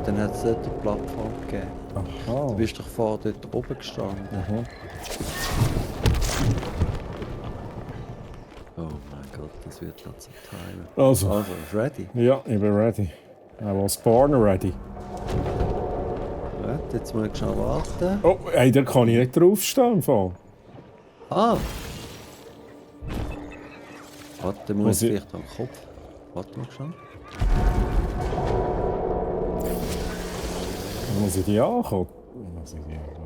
Dann hat es dort eine Plattform gegeben. Aha. Du bist doch vorher dort oben gestanden. Oh mein Gott, das wird noch zum Timen. Also, ready? ja, ich bin ready. I was born ready. Gut, jetzt muss ich schnell warten. Oh, hey, da kann ich nicht draufstehen im Fall. Ah! Warte, muss Was ich ich- vielleicht am Kopf. Warte mal schon. Muss ich die ankommen? Was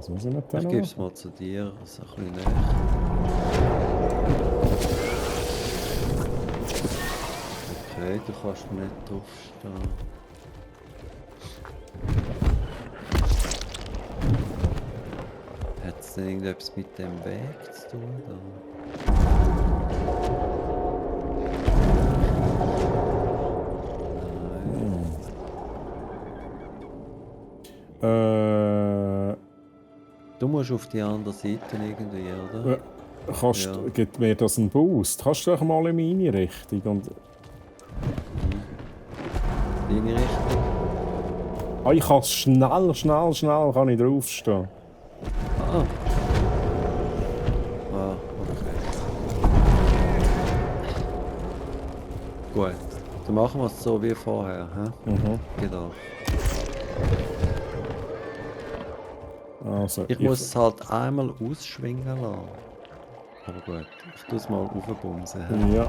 muss ich mit Ich denen gebe machen? es mal zu dir, so ein bisschen näher. Okay, du kannst nicht draufstehen. Hat es denn irgendetwas mit dem Weg zu tun? Oder? Du musst auf die andere Seite irgendwie, oder? Ja. Gibt mir das einen Boost? Kannst du doch mal in meine Richtung? Und... Deine Richtung? Ah, ich kann schnell kann ich draufstehen. Ah. Ah, okay. Gut. Dann machen wir es so wie vorher, hä? Genau. Also, Ich muss es halt einmal ausschwingen lassen. Aber gut, ich tue es mal aufbumsen. hä? Ja,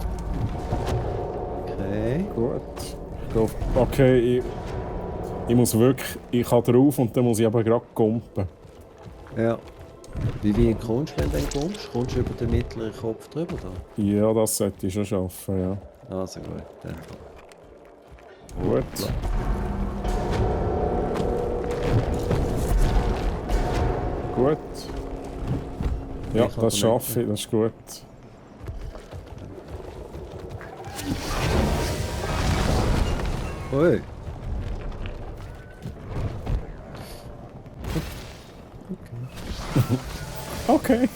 Okay. gut. Okay, ich muss wirklich... Ich kann drauf und dann muss ich aber gerade kumpen. Ja. Wie kommst du, wenn du kommst? Kommst du über den mittleren Kopf drüber da? Ja, das sollte ich schon schaffen, ja. Also gut, dann. Gut. Gut. Ja, Ich das schaffe ich, das ist gut. Ui. Okay.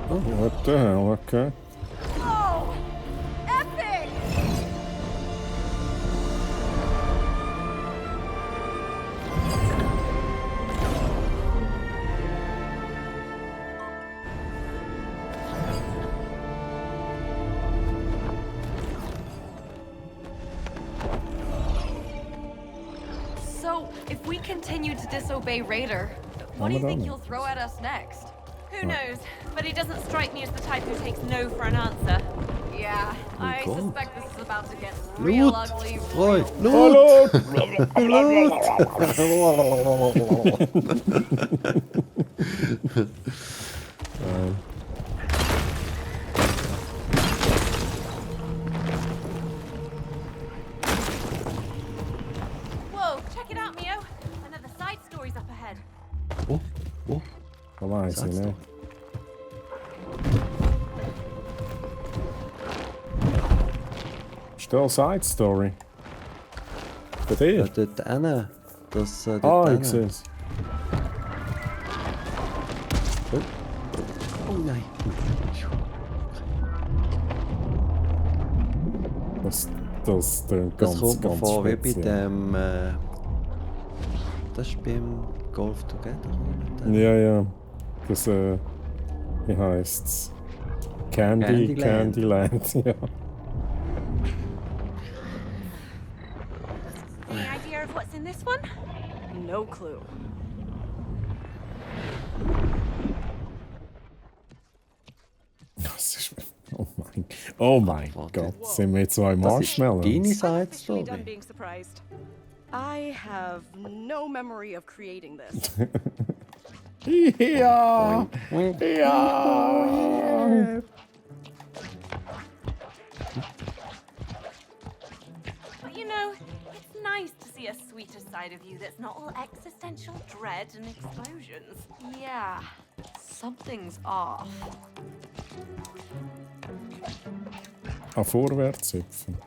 What the hell, okay. Oh! Epic! So, if we continue to disobey Raider, what do you think he'll throw at us next? Who knows? But he doesn't strike me as the type who takes no for an answer. Yeah, I God. suspect this is about to get real Loot! ugly. Roy! Hallo! Whoa, check it out, Mio. Another side story's up ahead. Oh, oh. Da weiß ich nicht. Ist da eine Side Story? Bei dir? Ja, dort hinten. Das, dort Ah, hinten. ich sehe es. Oh nein. Das klingt Das ganz, kommt mir ganz vor wie bei speziell. dem. Das ist beim Golf Together. oder? Mit dem- Ja, ja. Das, wie heisst's? Candyland, ja. Any idea of what's in this one? No clue. Das ist, oh mein Warte. Gott, sind wir zwei Das ist Marshmallows? deine Side Officially done Story. being surprised. I have no memory of creating this. Ja! Ja! But you know, it's nice to see a sweeter side of you that's not all existential dread and explosions. Yeah, something's off. An vorwärts hüpfen.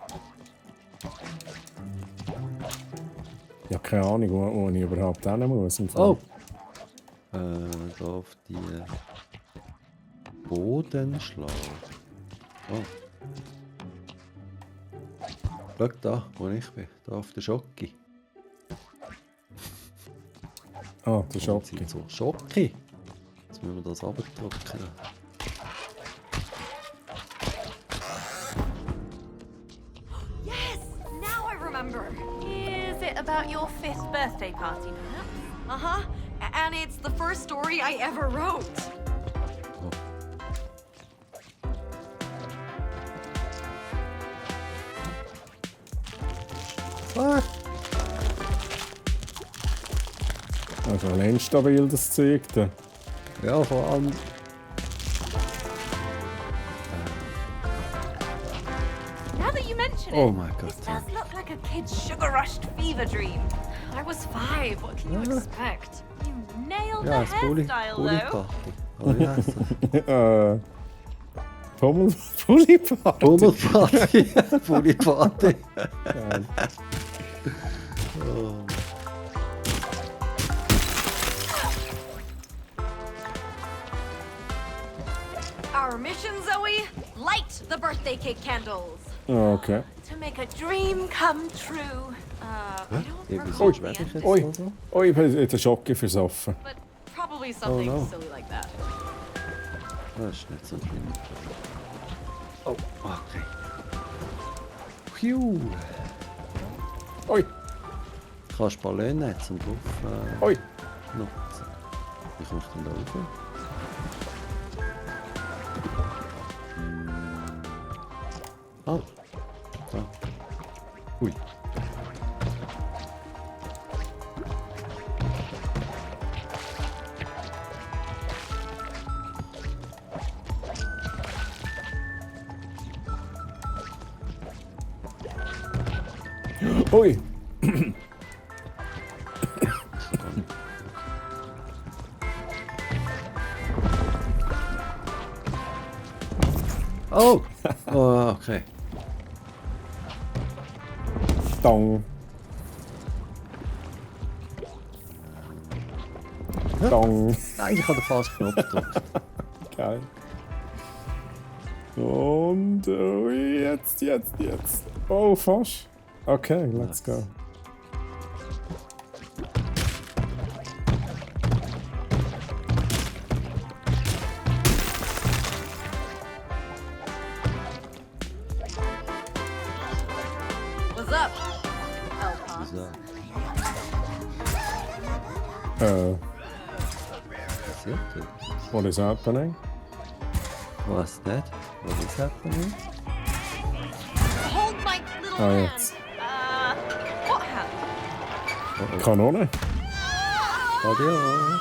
Ja, keine Ahnung, wo ich überhaupt hin muss. Im Fall. Oh! Da auf die Bodenschlag. Oh. Schau da, wo ich bin. Da auf der Schocke. Ah, der Schocke. Sind so Schocke. Jetzt müssen wir das abdrücken. Yes, now I remember. Is it about your 5th birthday party, perhaps? Uh-huh. And it's the first story I ever wrote. Ah. Das ist ein instabil, das Zeug da. Ja, vor allem. Now that you mention it, Oh my God. this does look like a kid's sugar-rushed fever dream. I was 5. What can you expect? You nailed Ja, the das Bulli hairstyle, though. Party. Oh ja, so. Pulli-Party. Bummelparty. Bulli Party. Oh. Our mission, Zoe? Light the birthday cake candles. Okay. To make a dream come true. I don't Irgendwie recall so the schwäbisch end, jetzt Ui, oder so. ui, ich bin jetzt einen Schocke versoffen. but probably something no. silly like that. Das ist nicht so schlimm. Oh, okay. Piu! Ui! Du kannst Ballon nehmen, um drauf Ui! nutzen. Wie kommst du denn da rauf? Ah! So. Ui! Ui! Oh! Oh, okay. Dong! Dong! Nein, ich habe den falschen Knopf gedrückt. Geil. Und ui, jetzt. Oh, fast. Okay, let's go. What's up? Elpa. So. Passiert das? What is happening? Was nicht? What is happening? Hold my little Ah, hand. jetzt. What happened? Kanone? Adios!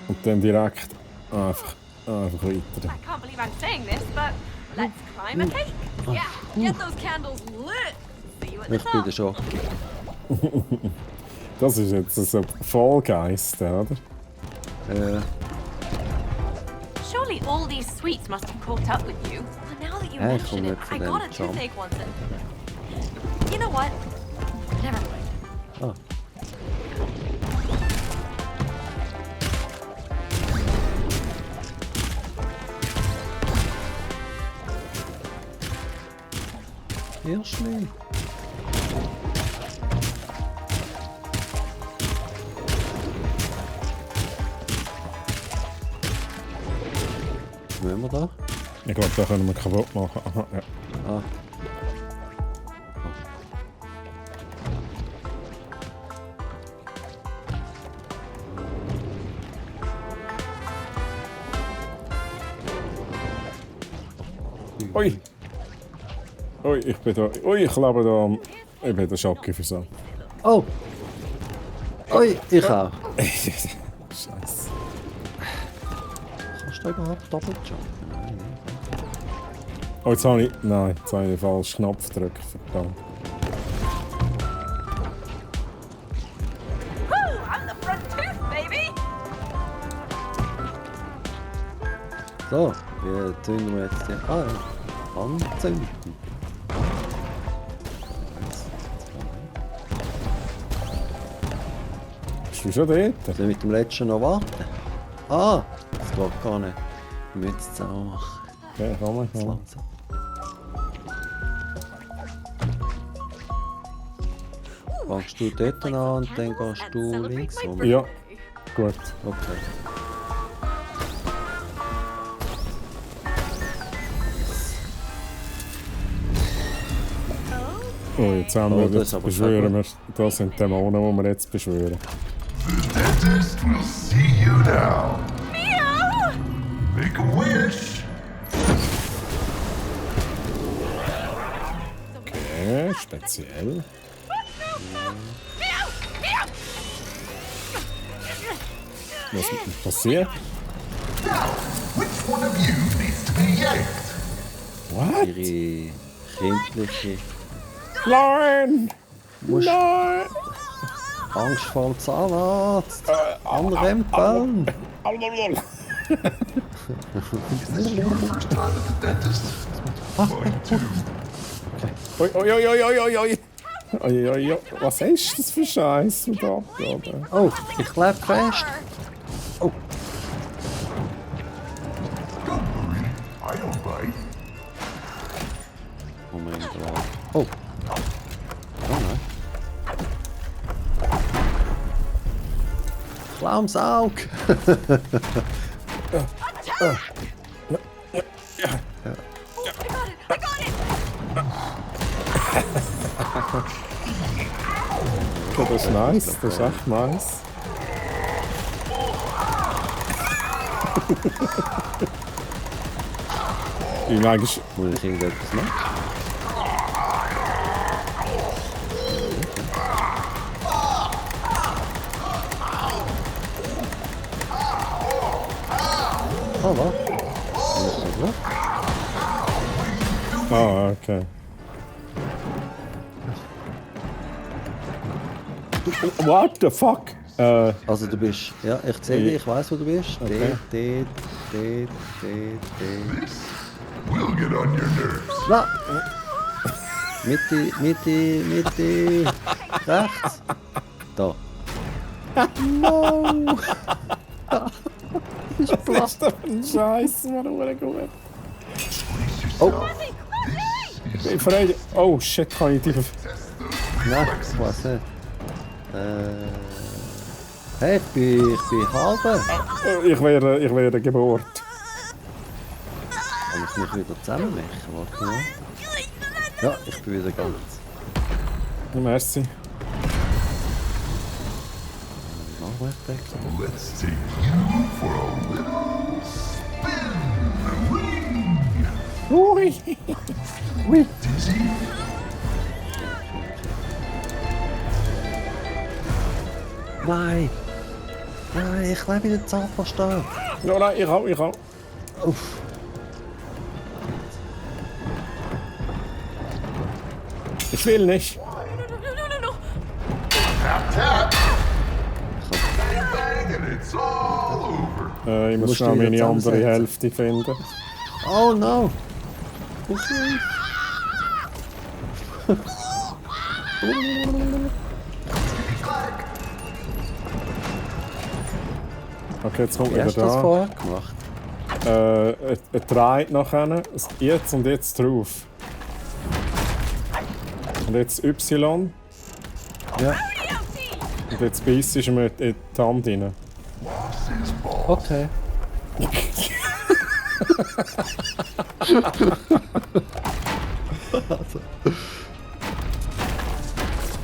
Und dann direkt einfach weiter. I can't believe I'm saying this, but let's climb a cake. Yeah, get those candles lit. See you at the Ich bin top. der Schock. Das ist jetzt so Vollgeist, oder? Surely all these sweets must have caught up with you. Well, now that you Hey, mention komm it, jetzt zu I dem got a Jump. toothache once and... You know what? Never mind. Ah. Hirschli. Was wollen wir da? Ich glaube, da können wir kaputt machen. Aha, ja. Ah. Ui! Ui, ich bin da. Ui, ich lebe da. Ich bin der Schocke für so. Oh! Ui, ich auch. Scheiße. Kannst du überhaupt Doppeljumpen? Nein, nicht. Oh, jetzt habe ich. Nein, jetzt habe ich den falschen Knopf gedrückt. Verdammt. Woo! I'm the front tooth, baby! So, wie zünden wir jetzt die... Ah, ja. Anzünden. Bist du schon dort? Sollen wir mit dem letzten noch warten? Ah! Das geht gar nicht. Wir müssen es auch machen. Okay, komm mal. Langsam. Fangst du dort an und dann gehst du links rum? Ja, gut. Okay. Oh, jetzt haben wir, Oh, das jetzt ist aber beschwören sehr wir. Das sind Dämonen, die wir jetzt beschwören. The dentist will see you now. Make a wish. Okay, speziell. Was passiert? Which one of you needs to be yanked? What? Ihre kindliche Nein! Musst- Nein! Angst vor dem Zahnarzt. Anrempeln. Is this your first time at the dentist? Mine too. Oi, oi, oi, oi, oi, oi, oi. Oi, oi, oi. Was ist das für Scheiße da abgegangen? Oh, ich klebe fest. Oh, Don't worry, I don't bite. Moment mal. Oh. Oh nein. Klau's Auge. Ja, das ist nice, das ist echt nice. Ich meine, Muss ich irgendetwas machen? Ah, was? ah, okay. What the fuck? Also du bist... Ja, ich sehe dich, ich weiss, wo du bist. Okay. D. We'll get on your nerves. Na! Mitte. Rechts. Da. No! Was ist das für ein Scheiß, Mann? Oh! Ich frage... Oh shit, kann ich die... Nein, ich weiß nicht. Hey, ich bin halber. Ich wäre Geburt. Kann ich mich wieder zusammenmachen? Warte mal. Ja, ich bin wieder ganz. Merci. Nachwärtsdecken. Let's take you for a little spin. Ui! Ui! Dizzy? Nein! Nein, ich lebe in der Zahnpasta. No, nein, ich auch. Uff. Ich will nicht. Tap, tap. Bang, bang, and it's all over. Ich muss Musst schnell du wieder meine andere zusammensetzen. Hälfte finden. Oh no! Okay. Okay, jetzt kommt Wie wieder hast du das da. vorher gemacht? Er dreht nachher. Jetzt und jetzt drauf. Und jetzt Y. Ja. Und jetzt beißt du mir in die Hand rein. Okay.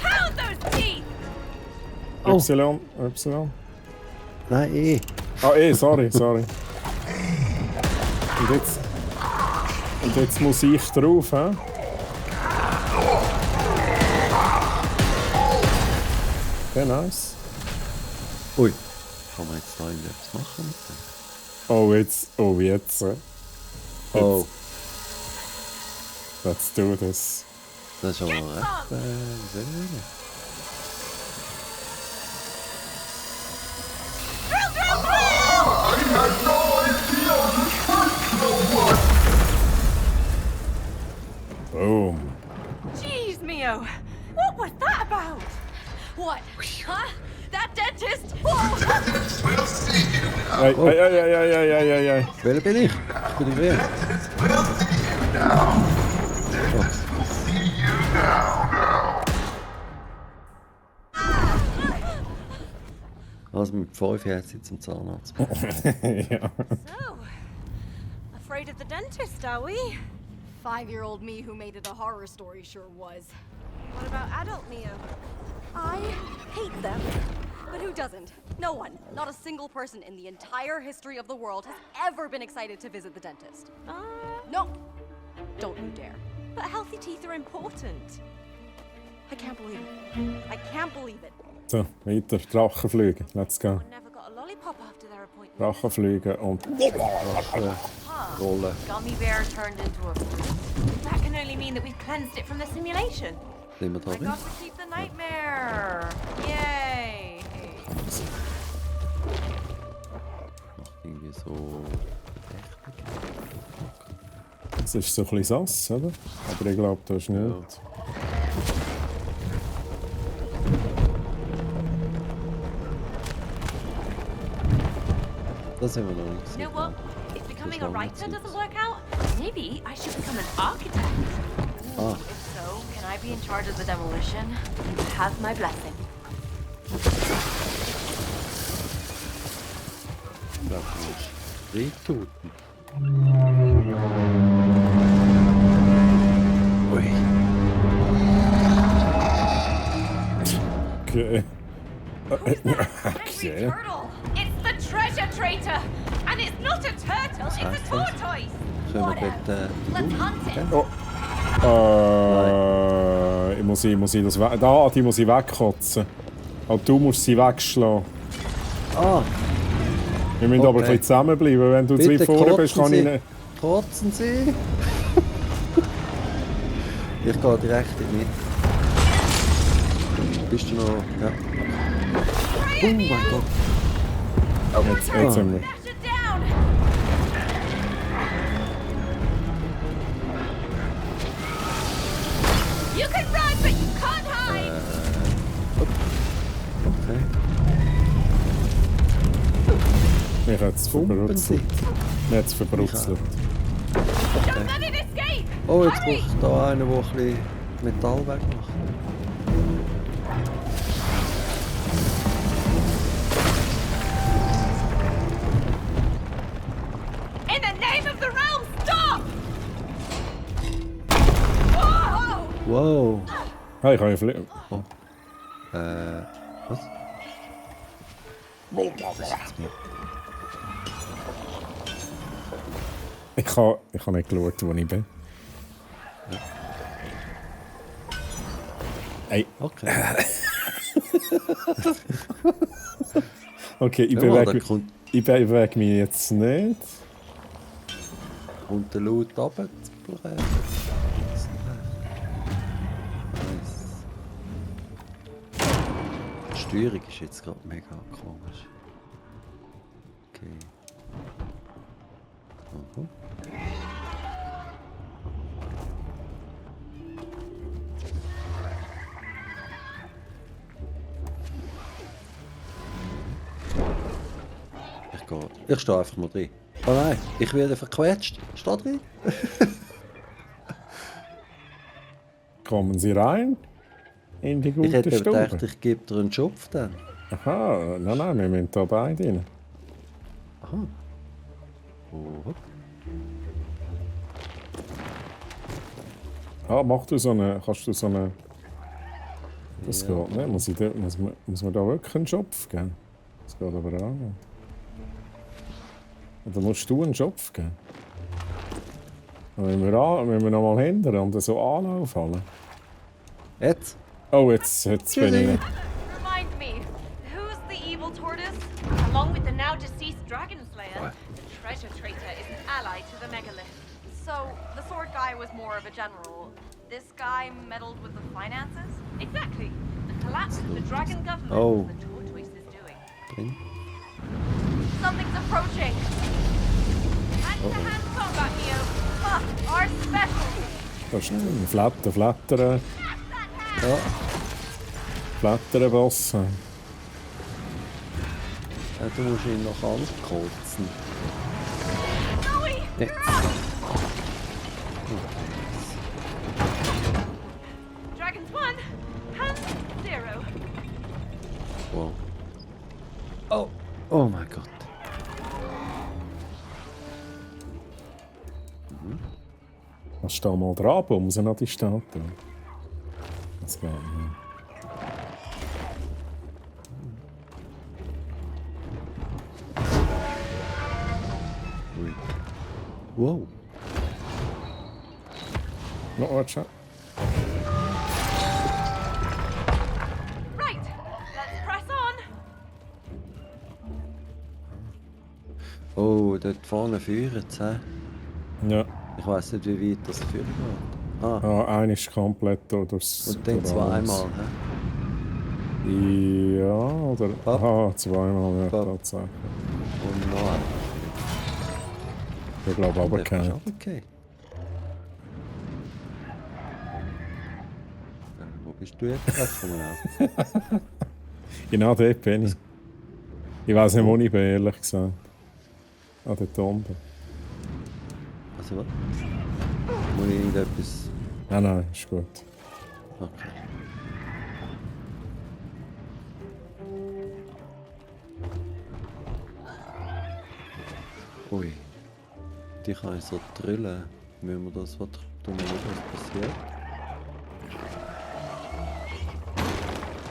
Pound those teeth! Y. Nein, eh. Ah, sorry. Und jetzt muss ich drauf, hä? Okay, nice. Ui. Kann man jetzt da irgendetwas machen mit dem? Oh, jetzt. Oh, Let's do this. das ist aber recht söhne. Boom. Jeez, Mio! What was that about? What? Huh? That dentist? Whoa! We'll see you now. Hey. Wer bin ich? Ich bin wer? We'll see you now. We'll see you now. Also mit 5 Jahren jetzt zum Zahnarzt. Ja. So, afraid of the dentist, are we? 5-year-old me who made it a horror story sure was. What about adult Mio? I hate them. But who doesn't? No one, not a single person in the entire history of the world has ever been excited to visit the dentist. No, don't you dare. But healthy teeth are important. I can't believe it. I can't believe it. So, weiter. Drachenfliegen. Let's go. One never got a lollipop after their appointment. Drachenfliegen und... Rollen. Gummy bear turned into a fruit. That can only mean that we've cleansed it from the simulation. Sind wir da I drin? got to keep the nightmare. Yay. Macht irgendwie so... Das ist so ein bisschen sass, oder? Aber ich glaube, das ist nicht. Das sind wir noch nicht. You know what? If becoming a war writer nicht doesn't work out, maybe I should become an architect. Ah, If so, can I be in charge of the demolition? You have my blessing. ich glaube, du musst Toten. Ui. ja. Turtle! It's the treasure traitor! And it's not a turtle, it's a tortoise! Können wir dort Let's hunt it! Oh. muss ich das die muss ich wegkotzen. Aber du musst sie wegschlagen. Ah! Wir müssen aber ein bisschen zusammenbleiben. Wenn du zu weit vorne bist, kann ich nicht. Kotzen Sie! Ich gehe direkt in mit. Bist du noch... Ja. Oh mein Gott! Jetzt sind wir. You can run, but you can't hide! Okay. Mich hat es verbrutzelt. Mich hat es verbrutzelt. Don't let it escape! Oh, jetzt braucht es da einen, der ein bisschen Metall wegmacht. In the name of the realm, stop! Whoa! Wow! Hey, ich kann ja fliegen. Oh. Was? Ich habe nicht geschaut, wo ich bin. Hey. Okay. Okay, ich Ja, bewege mich jetzt nicht. Und der Loot runter. Die Steuerung ist jetzt gerade mega komisch. Okay. Mhm. Ich stehe einfach mal drin. Oh nein, ich werde verquetscht. Steh drin. Kommen Sie rein? In die gute Ich hätte Stube. gedacht, ich gebe dir einen Schopf dann. Aha, nein, wir müssen da beide rein. Aha. Oh. Ah, mach du so eine. Kannst du so eine. Das geht nicht. Muss man da wirklich einen Schopf geben? Das geht aber auch nicht. Oder musst du einen Schopf geben? Wenn wir noch mal hindern und so Anlauf haben. Jetzt? Oh, jetzt bin ich nicht. Remind me, who's the evil tortoise? Along with the now deceased dragon slayer, the treasure traitor is an ally to the megalith. So, the sword guy was more of a general. This guy meddled with the finances? Exactly. The collapse of the dragon government Oh. the tortoise is doing. Drin? Something's approaching! Hand-to-hand combat, Neo. Our specialty! Das ist ein Flattern. Ja. Flattern-Boss. Ja, du musst ihn noch ankotzen. Jetzt. Dragons 1, hand 0. Wow. Oh. Oh mein Gott. Kannst du da mal dran bumsen an die Statue? Das geht nicht. Ui. Wow. No, warte schon. Right, let's press on. Oh, dort vorne führen sie. Ja. Ich weiss nicht, wie weit das führen geht. Ah. Ah, einer ist komplett durchs. Und dann zweimal, hä? Ja, oder? Hopp. Aha, zweimal, ja, Hopp. tatsächlich. Und noch ein. Ich glaube aber kein. Okay. Wo bist du jetzt? Komm mal auf. Genau dort bin ich. Ich weiß nicht, wo ich bin, ehrlich gesagt. An der Tombe. Also was? Muss ich irgendetwas... Nein, ist gut. Okay. Ui. Die kann ich so drillen. Müssen wir das... Was tun wir, was passiert?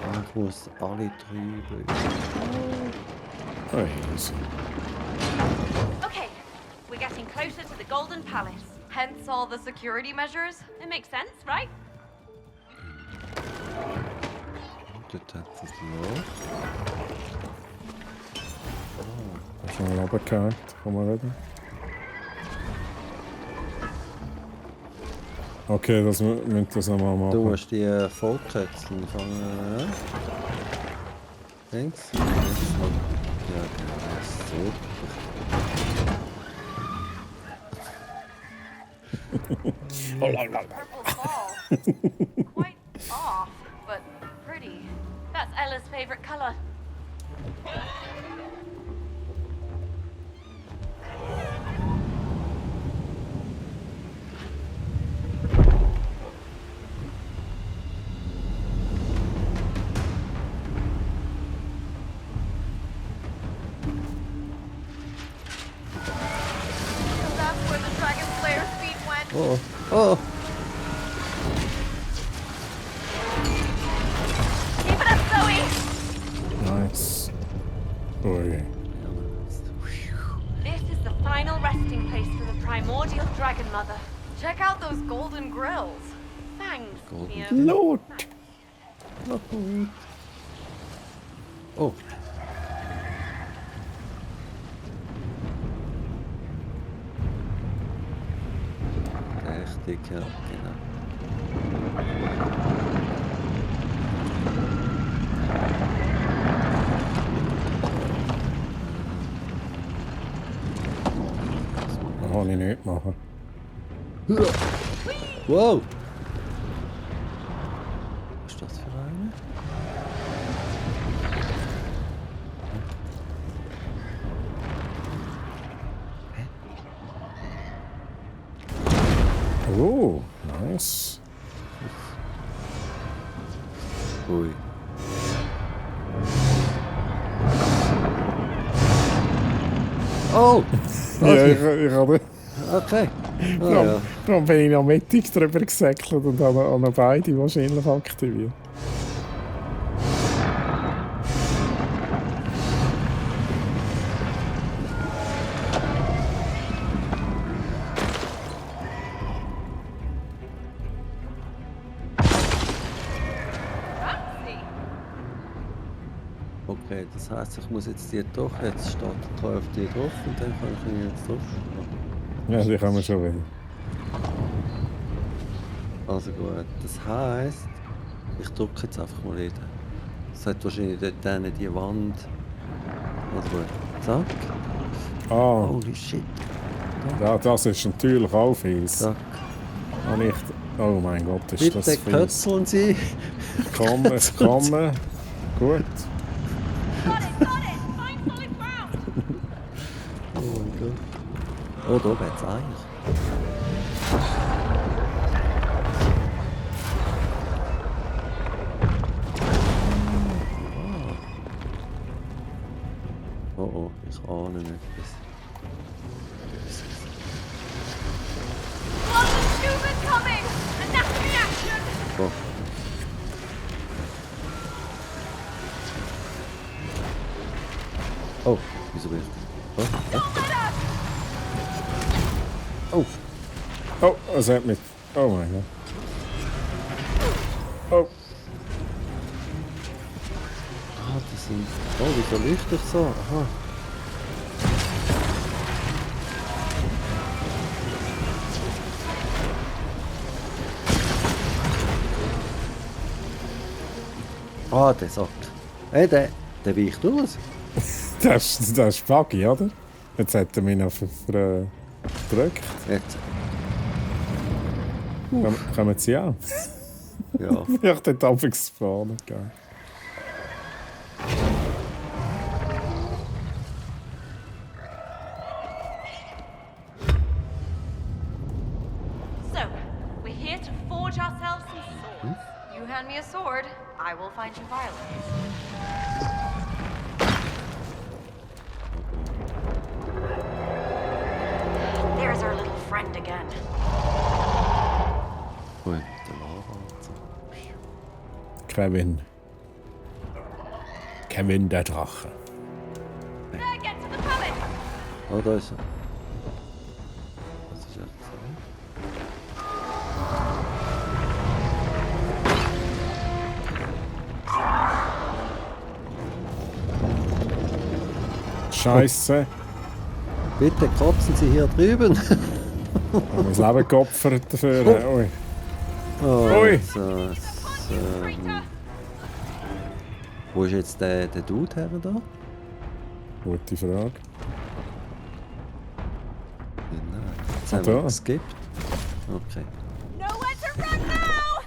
Ah, ich muss alle drei... Oh, easy. Okay, we're getting closer to the Golden Palace. Hence all the security measures? It makes sense, right? Dort hat es ein Loch. Hast du mal runtergehakt? Komm mal wieder. Okay, das müssen das nochmal machen. Du musst die Vollkötzeln fangen. Links. Ja, genau. Purple fall. Quite off, but pretty. That's Ella's favorite color. And that's where the Dragon Slayer's feet went. Oh, oh! Keep it up, Zoe! Nice. Oh, yeah. This is the final resting place for the primordial Dragon Mother. Check out those golden grills. Thanks, Golden Mia. Lord! Oh! Richtig, ja, genau. Das kann ich nicht machen. Wow! Was ist das für eine? Oh, nice. Ui. Oh! Ja, ich habe... Okay. Ah, ja. Dann bin ich noch mittig drüber gesäckelt und habe beide wahrscheinlich aktiviert. Okay, das heisst, ich muss jetzt die doch, jetzt steht der auf die drauf und dann kann ich ihn jetzt drauf. Ja, die kann man schon wieder. Also gut, das heisst, ich drücke jetzt einfach mal rein. Das hat wahrscheinlich dort dann die Wand. Also gut, zack. Ah, Holy shit. ja, das ist natürlich auch fies. Zack. Und ich... Oh mein Gott, ist das Bitte fies. kötzeln Sie. Kommen, kommen. Gut. Got it, got it! Find solid ground! Oh mein Gott. Oh, da geht's eigentlich. Oh oh, ich ahne etwas. Lots of stupid coming! Enough reaction! Oh. Oh, wieso bin ich? Oh, Don't let us! oh. Oh, was hat mich... Oh mein Gott. Oh. Ah, die sind... Oh, wieso leuchte ich so? Aha. Ah, der sagt. Hey, der weicht aus. Das ist buggy, oder? Jetzt hat er mich noch gedrückt. Jetzt. Kommen Sie an? Ja. Ich habe dort abends vorne gegeben. So, we're here to forge ourselves some swords. You hand me a sword, I will find you violence. There's our little friend again. Ui, der Lava. Kevin. Kevin der Drache. There! Oh, da ist er. Was ist jetzt so? Scheiße. Bitte kotzen Sie hier drüben. Haben wir das Leben geopfert dafür. Ui. Oh, Ui. so, wo ist jetzt der Dude her da? Gute Frage. Jetzt haben da. wir geskippt. Okay. Nowhere to run now!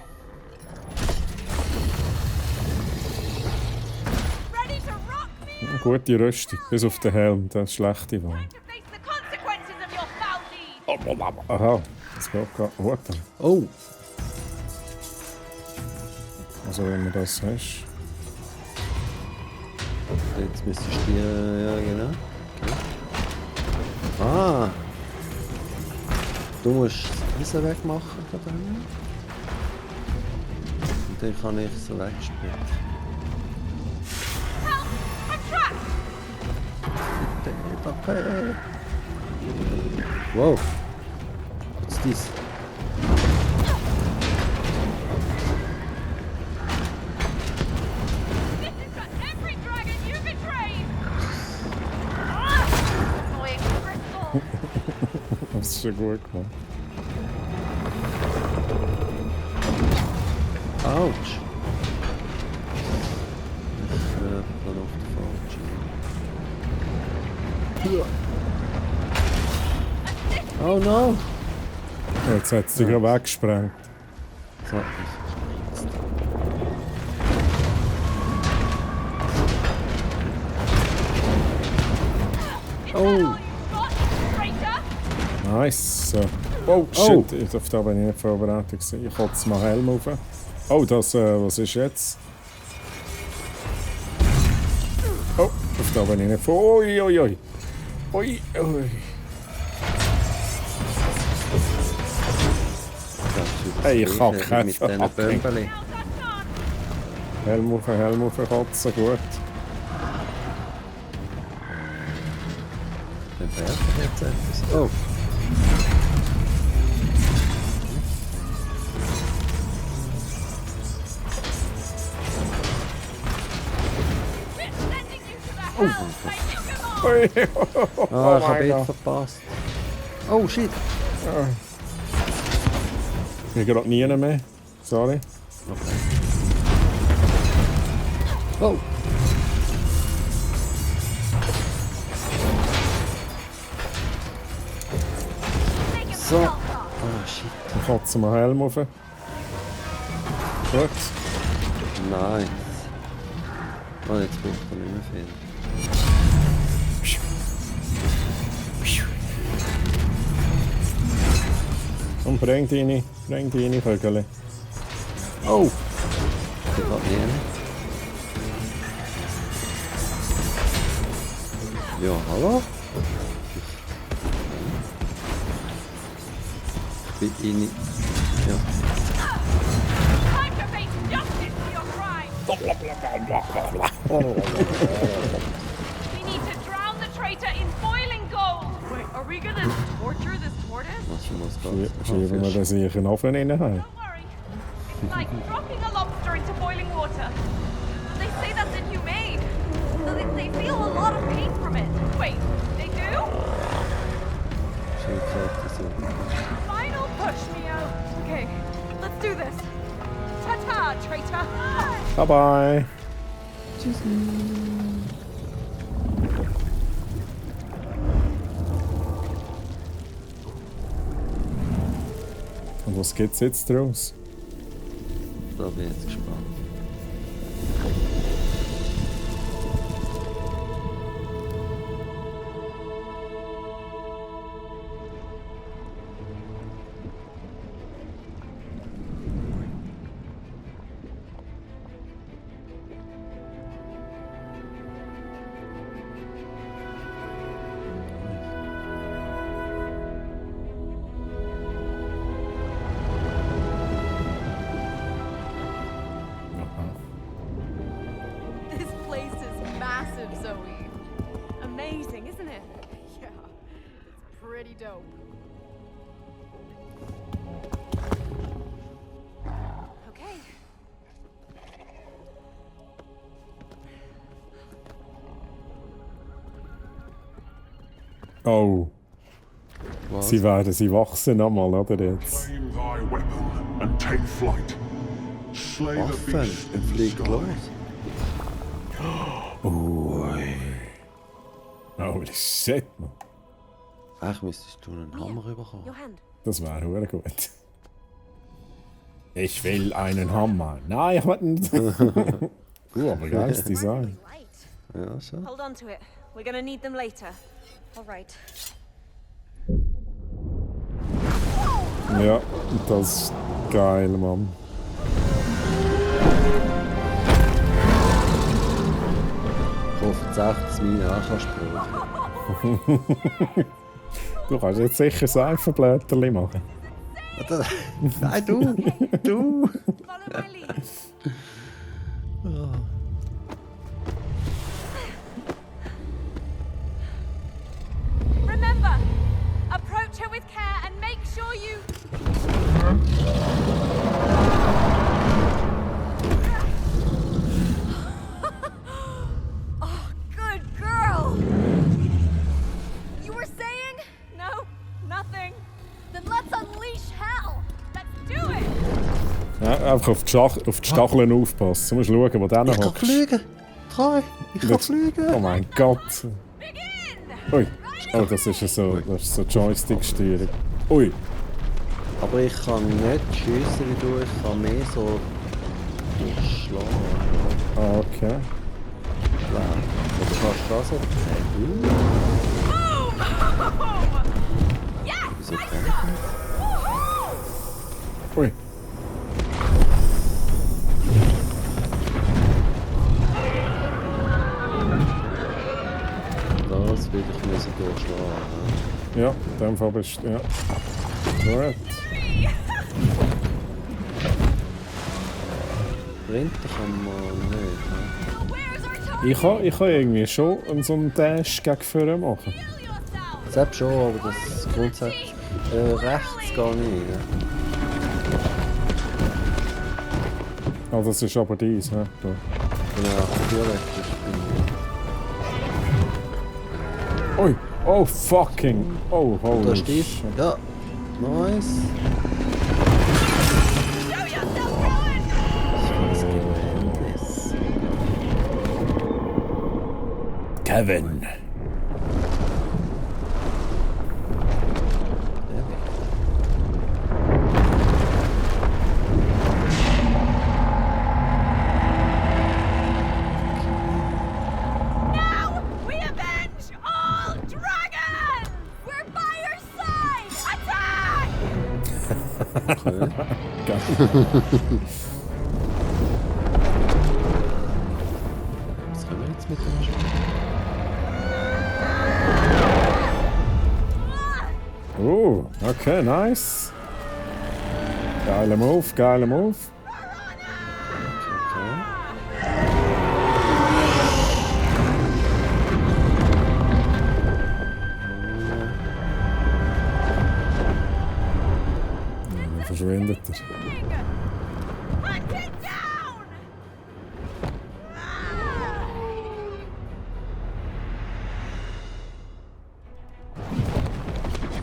Ready to rock me Eine gute Rüstung, bis auf den Helm, das ist schlechte Wahl. to face the consequences of your foul deeds! Aha, das geht gerade. Warte. Oh! Also wenn man das hast. Jetzt müsstest du die... Ja, genau. Okay. Ah! Du musst das Eisen wegmachen von dem. Und dann kann ich so wegspringen. Help! I'm trapped! Okay. Wow! Was ist das? This is for every dragon you betrayed! Ah! Annoying crystal! Das ist schon gut gemacht. Autsch! Ich bin auf der falschen. Oh no! Jetzt hat sie gerade weggesprengt. So. Oh! Nice. So. Oh shit, auf da bin ich nicht vorbereitet gewesen. Ich kotze mal Helm auf. Oh, das, was ist jetzt? Oh, auf da bin ich nicht vor. Ui, ui, ui. Ui, ui. Hey, ich kann keinen mit diesen Bömbeli. Helm auf, kotzen, gut. Dann fährt er jetzt etwas. Oh! Ui, Ah, ich habe mein ihn Gott. verpasst. Oh shit! Ich bin gerade nie mehr. Sorry. Oh! So! Ah shit! Ich kotze mal Helm auf. Gut. Nice! Oh, jetzt braucht er nicht mehr viel. Und bring deine Vögel. Oh! Ich hab nie einen. Ja, hallo? Ich bin in... Ja. Time to face justice for your crime! We need to drown the traitor in boiling gold! Wait, are we gonna torture this tortoise? Was muss Schieben wir das sicher in den Ofen rein. Don't worry. It's like dropping a lobster into boiling water. They say that's inhumane. They feel a lot of pain from it. Wait, they do? Final push, Mio. Okay, let's do this. Ta-ta, traitor. Bye bye. Und was gibt's jetzt draus? Da bin ich jetzt gespannt. Oh. Was? Sie wachsen nochmal, oder jetzt? Claim thy weapon and take flight. Slay the Waffen beast und in the fliegt sky. los. Holy shit, man. Eigentlich müsstest du einen Hammer bekommen. Your hand. Das wäre hure gut. Ich will einen Hammer. Nein, ich will nicht. Aber geiles Design. Ja, schon. Hold on to it. We're gonna need them later. All right. Ja, das ist geil, Mann. Ich hoffe, 60 Mine auch kannst du brauchen. Du kannst jetzt sicher Seifenblätterli machen. Nein, du! Du! Follow my lead. Remember, approach her with care and make sure you. Oh, good girl. You were saying? No, nothing. Then let's unleash hell. Let's do it. Ja, einfach auf die Stacheln aufpassen. Du musst schauen, wo der Ich kann hockst. fliegen! Treu! Ich kann fliegen! Oh mein Gott. Ui. Oh, das ist so Joystick-Steuerung. Ui. Aber ich kann nicht schiessen wie du, ich kann mehr so durchschlagen. Ah, okay. Oder kannst du das so? Wieso kann ich das? Ui. Das will ich müssen durchschlagen. Ja, in dem Fall bist du. Ja. Gut. Sprinten kann man nicht. Ne? Ich kann irgendwie schon so einen Dash gegen vorne machen. Selbst schon, aber das grundsätzlich rechts gar nicht. Ne? Ah, das ist aber dies, ne? Da. Genau, theoretisch. Ui. Oh, fucking. Oh, Da holy steht. shit. Ja, nice. Kevin. Now we avenge all dragons! We're by your side! Attack! Was können wir jetzt mit dem spielen? Okay, nice. Geiler Move, geiler Move. Dann verschwindet er. Hunt it down!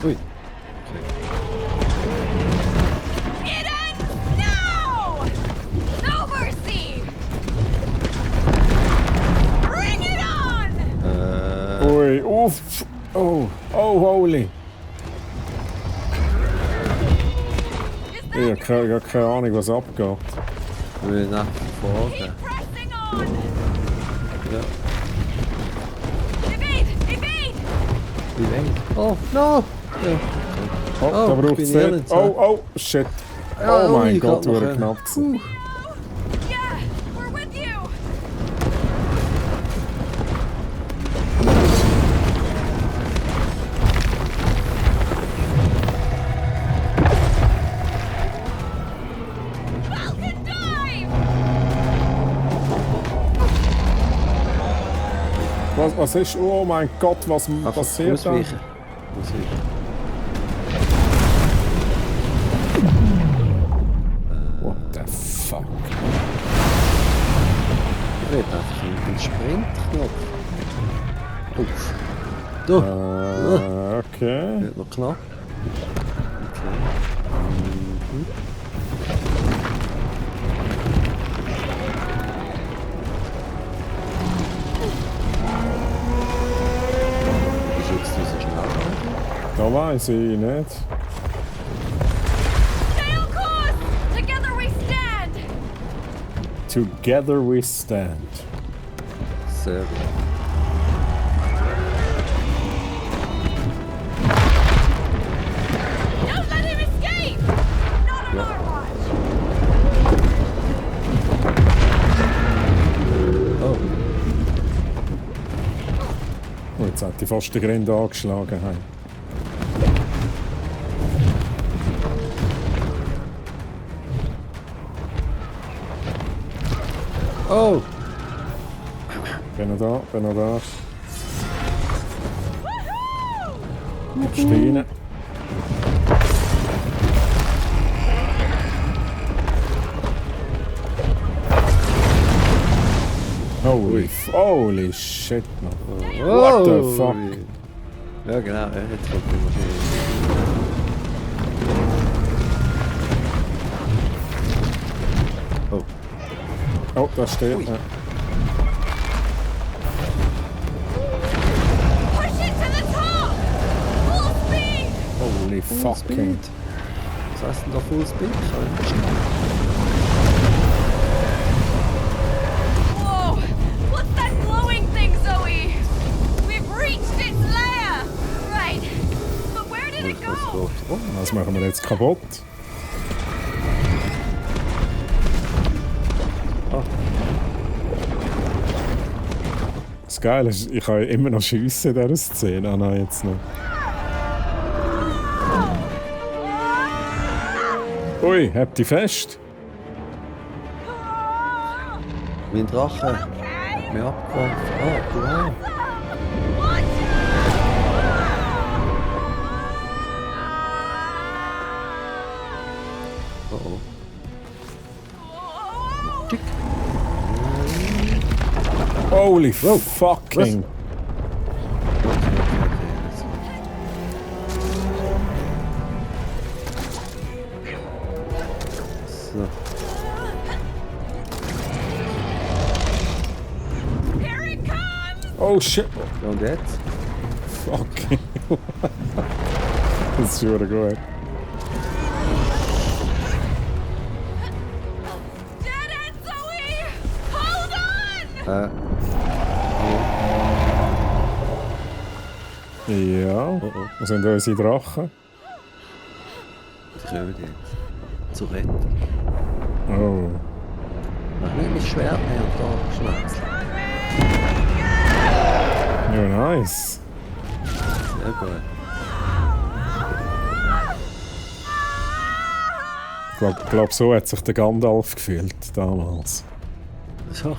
Ui. It ends now! No mercy! Bring it on! Ui, uff. Oh, oh, holy. Ich habe keine Ahnung, was abgeht. Wir müssen nach vorne. Keep pressing on! Ja. Evade! Evade! Wie weit? Oh, no! Ja. Oh, da ich braucht bin es ehrlich, nicht. Oh, oh, shit. Ja, Oh mein ich Gott, kann noch wie einen. knapp gewesen. Yeah! We're with you! Falcon dive! Was ist? Oh mein Gott, was passiert da? Ausweichen. Ausweichen. What the fuck? Ich will einfach einen Sprintknopf. Uff. Du! Okay. Wird noch knapp. Okay. Mhm. Wieso jetzt so schnell? Da weiss ich nicht. Stay on course! Together we stand! Together we stand. Sehr gut. Don't let him escape! Not on our watch! Oh, Oh, jetzt hat die fast den Grind angeschlagen. Hey. oh! Bin noch da, bin noch da. Kommst du rein? Holy shit, man. What the fuck? Ja genau, jetzt kommt die Maschine. Oh. Oh, da steht Ui. er. Push it to the top! Full speed! Holy Full fucking. Speed. Was heißt denn da Full Speed? Whoa! What's that glowing thing, Zoe? We've reached its lair! Right. But where did it go? Oh, was machen wir jetzt kaputt? Das Geile ist, ich kann immer noch schiessen in dieser Szene. Ah nein, jetzt noch. Ui, habt ihr fest? Mein Drache hat mich abgeworfen. Ah, du auch. Oh oh. Tick. Holy fucking. So. Here it comes! Oh shit. Ja, und jetzt? Fucking. Das ist schon gut. Dead end, Zoe! Hold on! Ja. Wo sind unsere Drachen? Die kommen jetzt. Zur Rettung. Oh. Ich nehme mein Schwert her und da schwätzeln. Ja, nice. Sehr gut. Ich glaube, so hat sich der Gandalf gefühlt damals. So.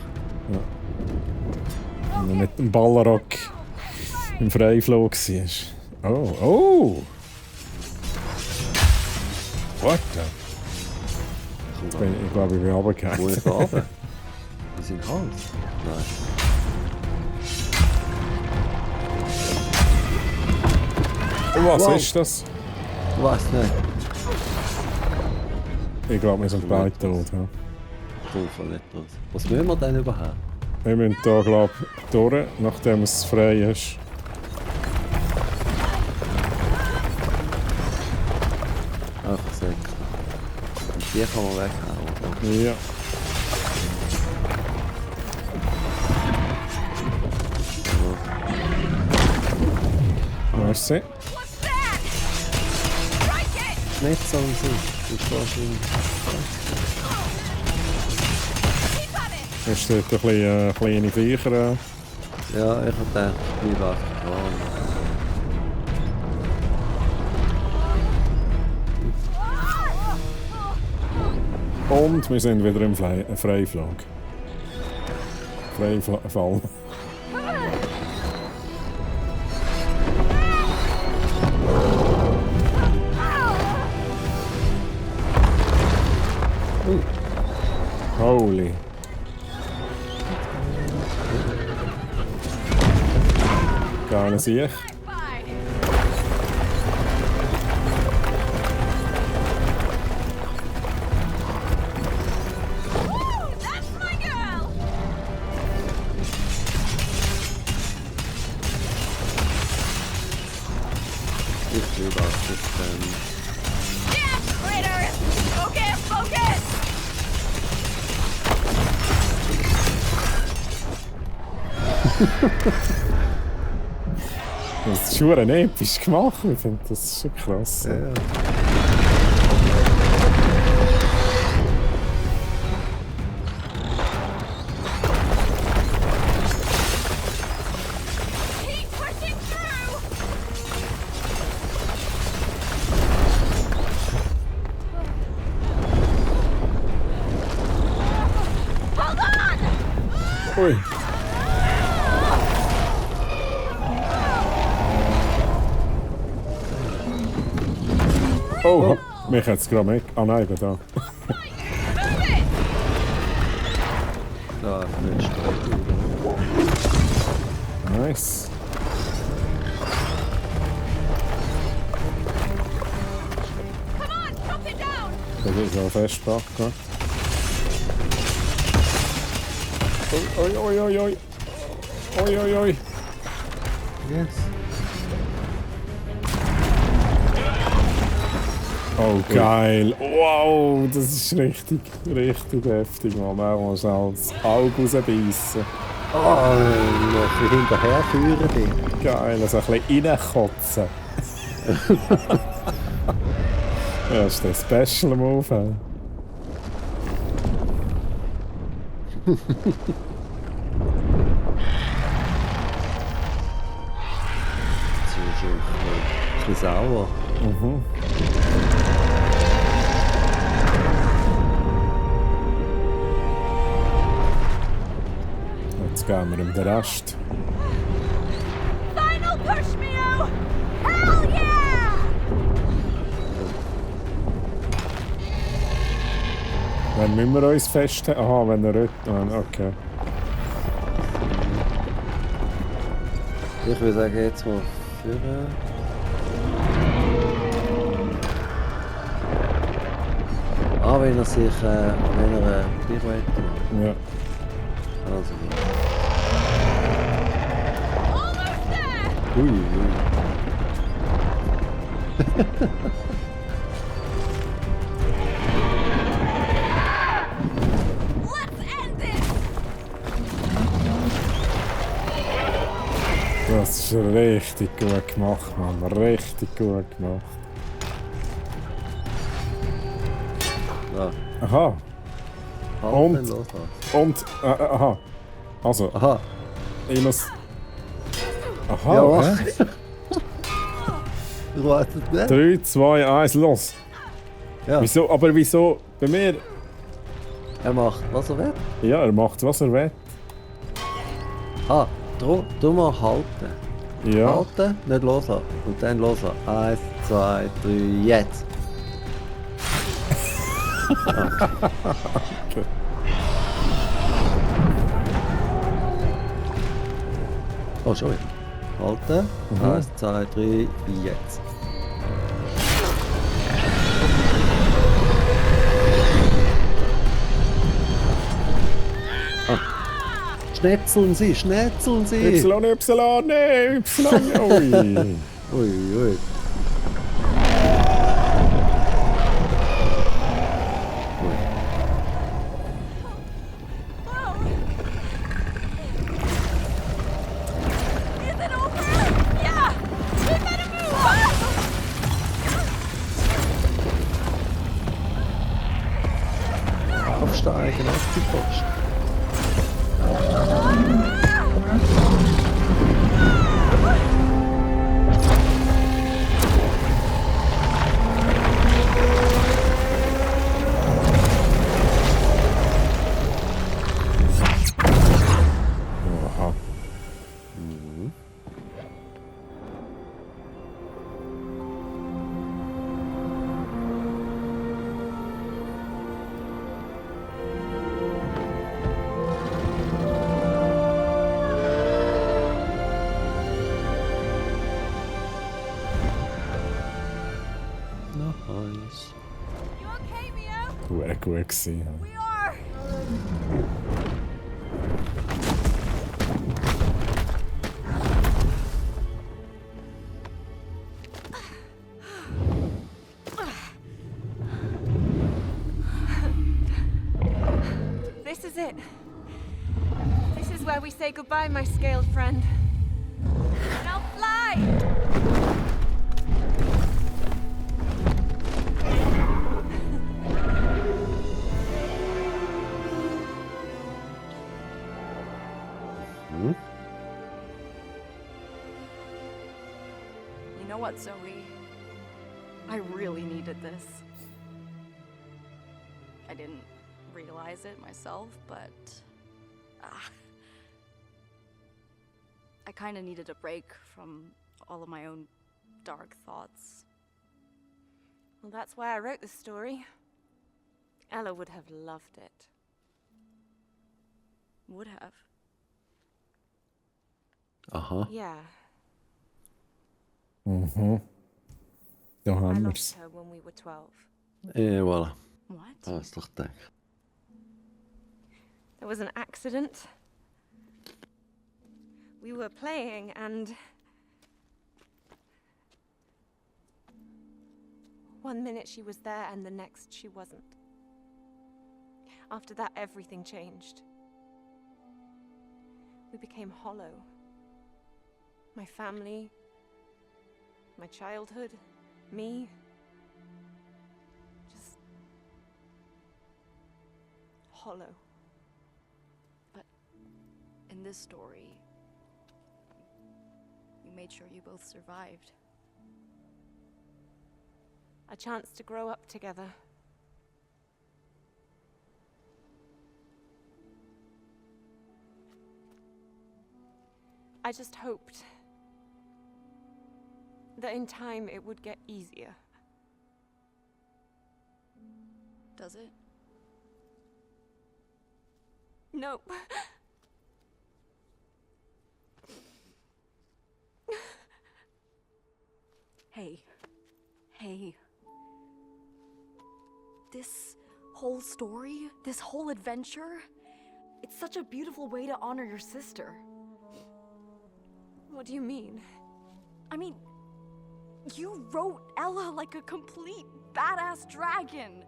Wenn er mit dem Balrog im Freiflug war. Oh, oh! What the? Ich glaube, ich bin runtergefallen. Wo ist er runter? In seinen Hals? Nein. Oh, was Wow. ist das? Ich weiß nicht. Ich glaube, wir sind beide tot. Ja. Zufall nicht los. Was wollen wir denn überhaupt? Wir müssen hier, glaube ich, durch, nachdem es frei ist. Einfach sagen. Und die kann man weghauen. Ja. Merci. What's that? Strike it! Nicht so an sich. Du stehst in... Keep at it! Es steht ein bisschen kleine Viecher. Ja, ich hab gedacht, ich bleibe einfach dran. Und wir sind wieder im Freiflug. Freifall. Holy. Gar nicht sicher. Bye! Das ist schon episch gemacht. Ich finde, das ist schon krass. Ja. Keep pushing through! Hold on! Ui. Oh, mich hat es gerade weg. Ah nein, da. Move it! Da, nicht streit. Nice. Come on, chop it down! Da wird es auch festpacken. Oi, oi, oi, oi. Oi, oi, oi. Yes. Oh, geil. Wow, das ist richtig, richtig heftig, Mann. Er muss das Auge rausbeissen. Oh, noch ein bisschen hinterherführen dich. Geil, also ein bisschen reinkotzen. Ja, das ist der Special Move. Das ist schon ein bisschen sauer. Mhm. Jetzt geben wir ihm den Rest. Final push, Mio! Hell yeah! Wenn müssen wir uns festhalten? Aha, wenn er okay. Ich würde sagen, jetzt mal führen. Ah, wenn er sich, wenn er Pirouette macht. Ja. Also. Almost there! Ui, ui. Let's end this! Das ist richtig gut gemacht, Mann. Richtig gut gemacht. Ja. Aha. Halten, Und- loslassen. Und, aha. Also, Aha. ich muss... Aha, Ja, hä? was? Du wartest nicht? 3, 2, 1, los. Ja. Wieso? Aber wieso? Bei mir... Er macht, was er will. Ja, er macht, was er will. Ah, du mal halten. Ja. Halten, nicht loslassen. Und dann loslassen. 1, 2, 3, jetzt. Okay. Oh, schon wieder. Halten. 1, 2, 3, jetzt. Ah. Schnetzeln Sie, schnetzeln Sie! Y, Y, nee, Y, ui. Ui, ui. Is it over? Yeah! We better move! Aufsteigen auf die Post. Aha. Nice. You okay, Mio? Gut gewesen. Ja. We are! This is it. This is where we say goodbye, my scaled friend. Now fly! You know what, Zoe? I really needed this. I didn't realize it myself, but I kind of needed a break from all of my own dark thoughts. Well, that's why I wrote this story. Ella would have loved it. Would have. Yeah. Da I haben lost wir's. her when we were 12. Et voilà. What? Hast du doch gedacht. There was an accident. We were playing and... One minute she was there and the next she wasn't. After that, everything changed. We became hollow. My family, my childhood, me. Just... hollow. But in this story, you made sure you both survived. A chance to grow up together. I just hoped that in time it would get easier. Does it? No. Hey. This whole story, this whole adventure, it's such a beautiful way to honor your sister. What do you mean? I mean, you wrote Ella like a complete badass dragon.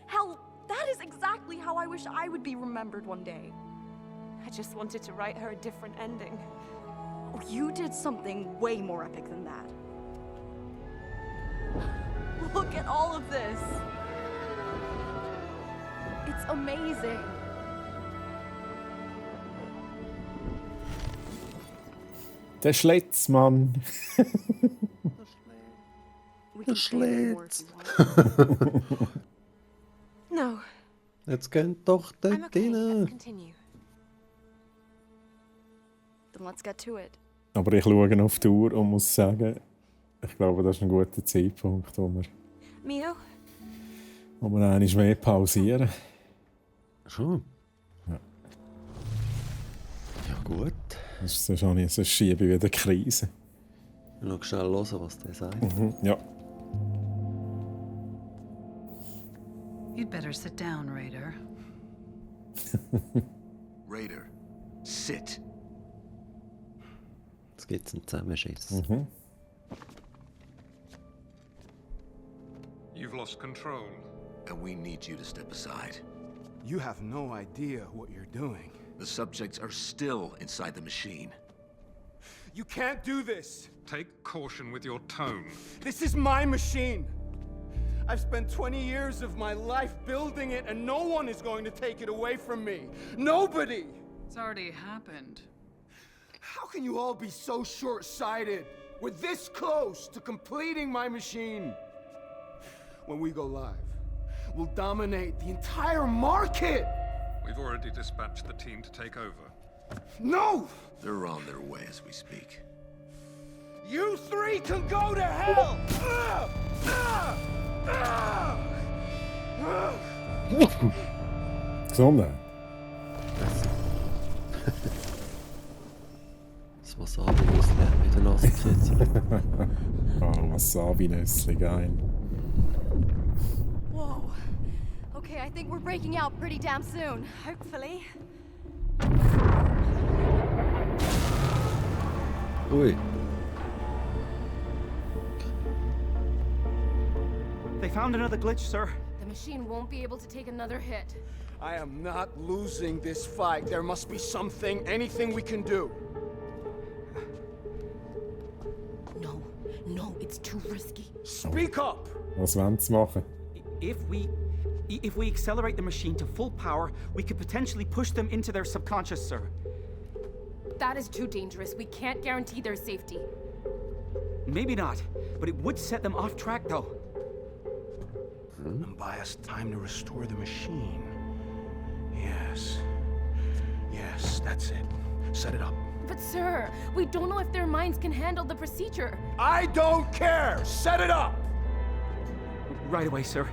Hell, that is exactly how I wish I would be remembered one day. I just wanted to write her a different ending. Oh, you did something way more epic than that. Look at all of this. It's amazing. Der Schlitz, Mann. We can stay more if you want. No, Jetzt geht doch I'm dort okay. Let's rein. continue. Then let's get to it. Aber ich schaue auf die Uhr und muss sagen, ich glaube, das ist ein guter Zeitpunkt, wo wir Mio, einmal mehr pausieren. Schon? Ja. Ja gut. Sonst habe ich, sonst schiebe ich wieder eine Krise. Noch schnell hören, was der sagt. Ja. You'd better sit down, Raider. Raider, sit. Jetzt gibt's einen Zusammenschiss. You've lost control. And we need you to step aside. You have no idea what you're doing. The subjects are still inside the machine. You can't do this! Take caution with your tone. This is my machine! I've spent 20 years of my life building it, and no one is going to take it away from me. Nobody! It's already happened. How can you all be so short-sighted? We're this close to completing my machine. When we go live, we'll dominate the entire market! We've already dispatched the team to take over. No! They're on their way as we speak. You three can go to hell! Gesundheit. Das Wasabi-Nüssli hat mich in der Nase gekitzelt. Oh, Wasabi-Nüssli, geil. Whoa. Okay, I think we're breaking out pretty damn soon. hopefully. Ui. They found another glitch, sir. The machine won't be able to take another hit. I am not losing this fight. There must be something, anything we can do. No, it's too risky. Speak up! Was wollen sie machen? If we accelerate the machine to full power, we could potentially push them into their subconscious, sir. That is too dangerous. We can't guarantee their safety. Maybe not, but it would set them off track, though. And buy us time to restore the machine. Yes. Yes, that's it. Set it up. But sir, we don't know if their minds can handle the procedure. I don't care! Set it up! Right away, sir.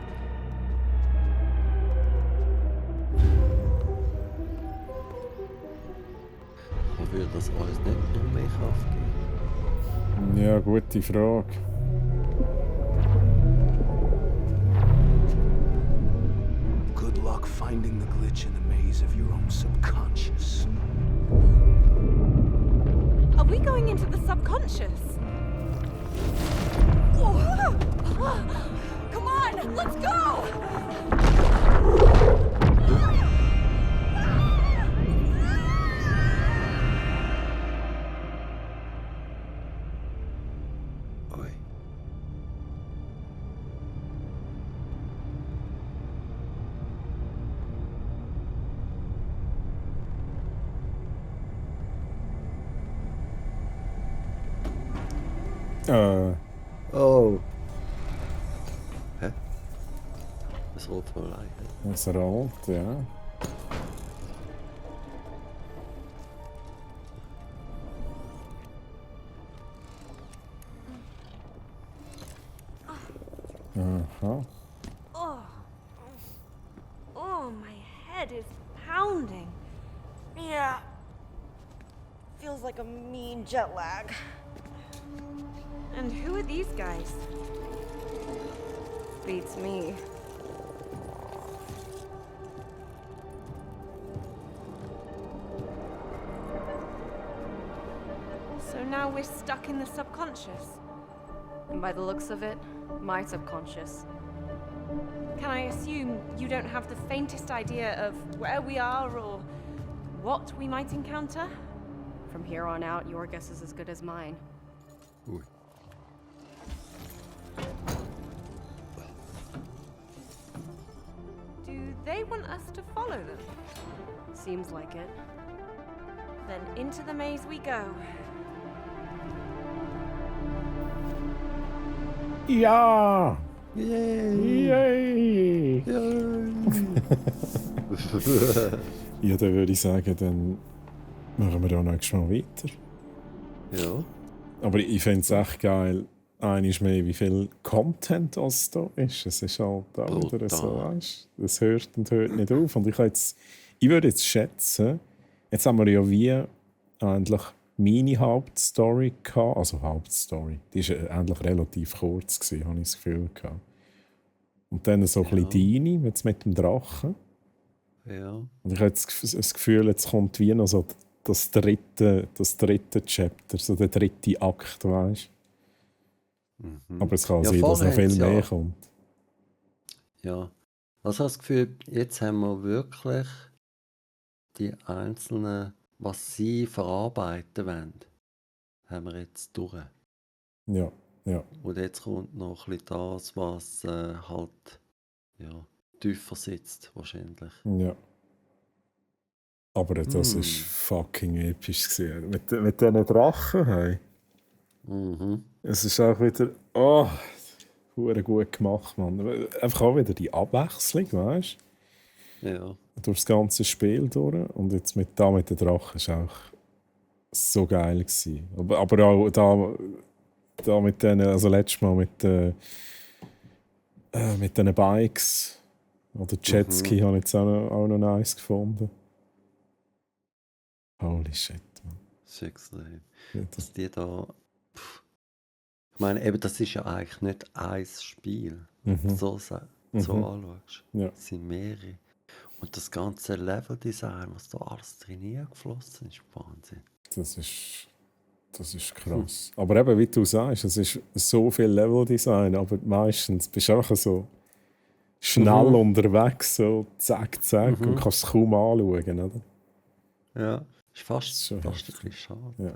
Aber würde das alles nicht noch mehr Kraft geben? Ja, gute Frage. Good luck finding the glitch in the maze of your own subconscious. Are we going into the subconscious? Come on, let's go! Oi. Oh. Hä? Das rot voll ein. Das Rot, ja. Aha. Oh, my head is pounding. Yeah. Feels like a mean jet lag. And who are these guys? Beats me. So now we're stuck in the subconscious. And by the looks of it, my subconscious. Can I assume you don't have the faintest idea of where we are or what we might encounter? From here on out, your guess is as good as mine. Ui. Do they want us to follow them? Seems like it. Then into the maze we go. Ja! Yay! Yay! Ja, dann würde ich sagen, dann machen wir da nächstes Mal weiter. Ja. Aber ich fände es echt geil, einmal mehr, wie viel Content es da ist. Es ist halt auch wieder so, weißt du, das hört und hört nicht auf. Und ich würde jetzt schätzen, jetzt haben wir ja wie eigentlich meine Hauptstory gehabt, also Hauptstory, die war eigentlich relativ kurz, habe ich das Gefühl gehabt. Und dann so ein bisschen deine, jetzt mit dem Drachen. Ja. Und ich habe jetzt das Gefühl, jetzt kommt wie noch so das dritte Chapter, so der dritte Akt, weißt du? Mhm. Aber es kann sein, dass noch viel mehr kommt. Ja. Also ich habe das Gefühl, jetzt haben wir wirklich die einzelnen, was sie verarbeiten wollen, haben wir jetzt durch. Ja, ja. Und jetzt kommt noch ein bisschen das, was halt tiefer sitzt, wahrscheinlich. Ja. Aber das war fucking episch gewesen. Mit diesen Drachen, hey. Es ist auch wieder, verdammt gut gemacht, Mann. Einfach auch wieder die Abwechslung, weißt du? Ja. Durch das ganze Spiel durch. Und jetzt mit den Drachen war auch so geil gewesen. Aber auch da mit denen, also letztes Mal mit den Bikes oder Jetski habe ich jetzt auch noch nice gefunden. Holy shit, man. Sexley. Dass die da. Ich meine, eben, das ist ja eigentlich nicht ein Spiel. So anschaust. Ja. Es sind mehrere. Und das ganze Leveldesign, was da alles drin geflossen ist, Wahnsinn. Das ist krass. Aber eben, wie du sagst, es ist so viel Leveldesign, aber meistens bist du einfach so schnell unterwegs, so zack, zack, und kannst es kaum anschauen, oder? Ja, ist fast ein bisschen schade. Ja.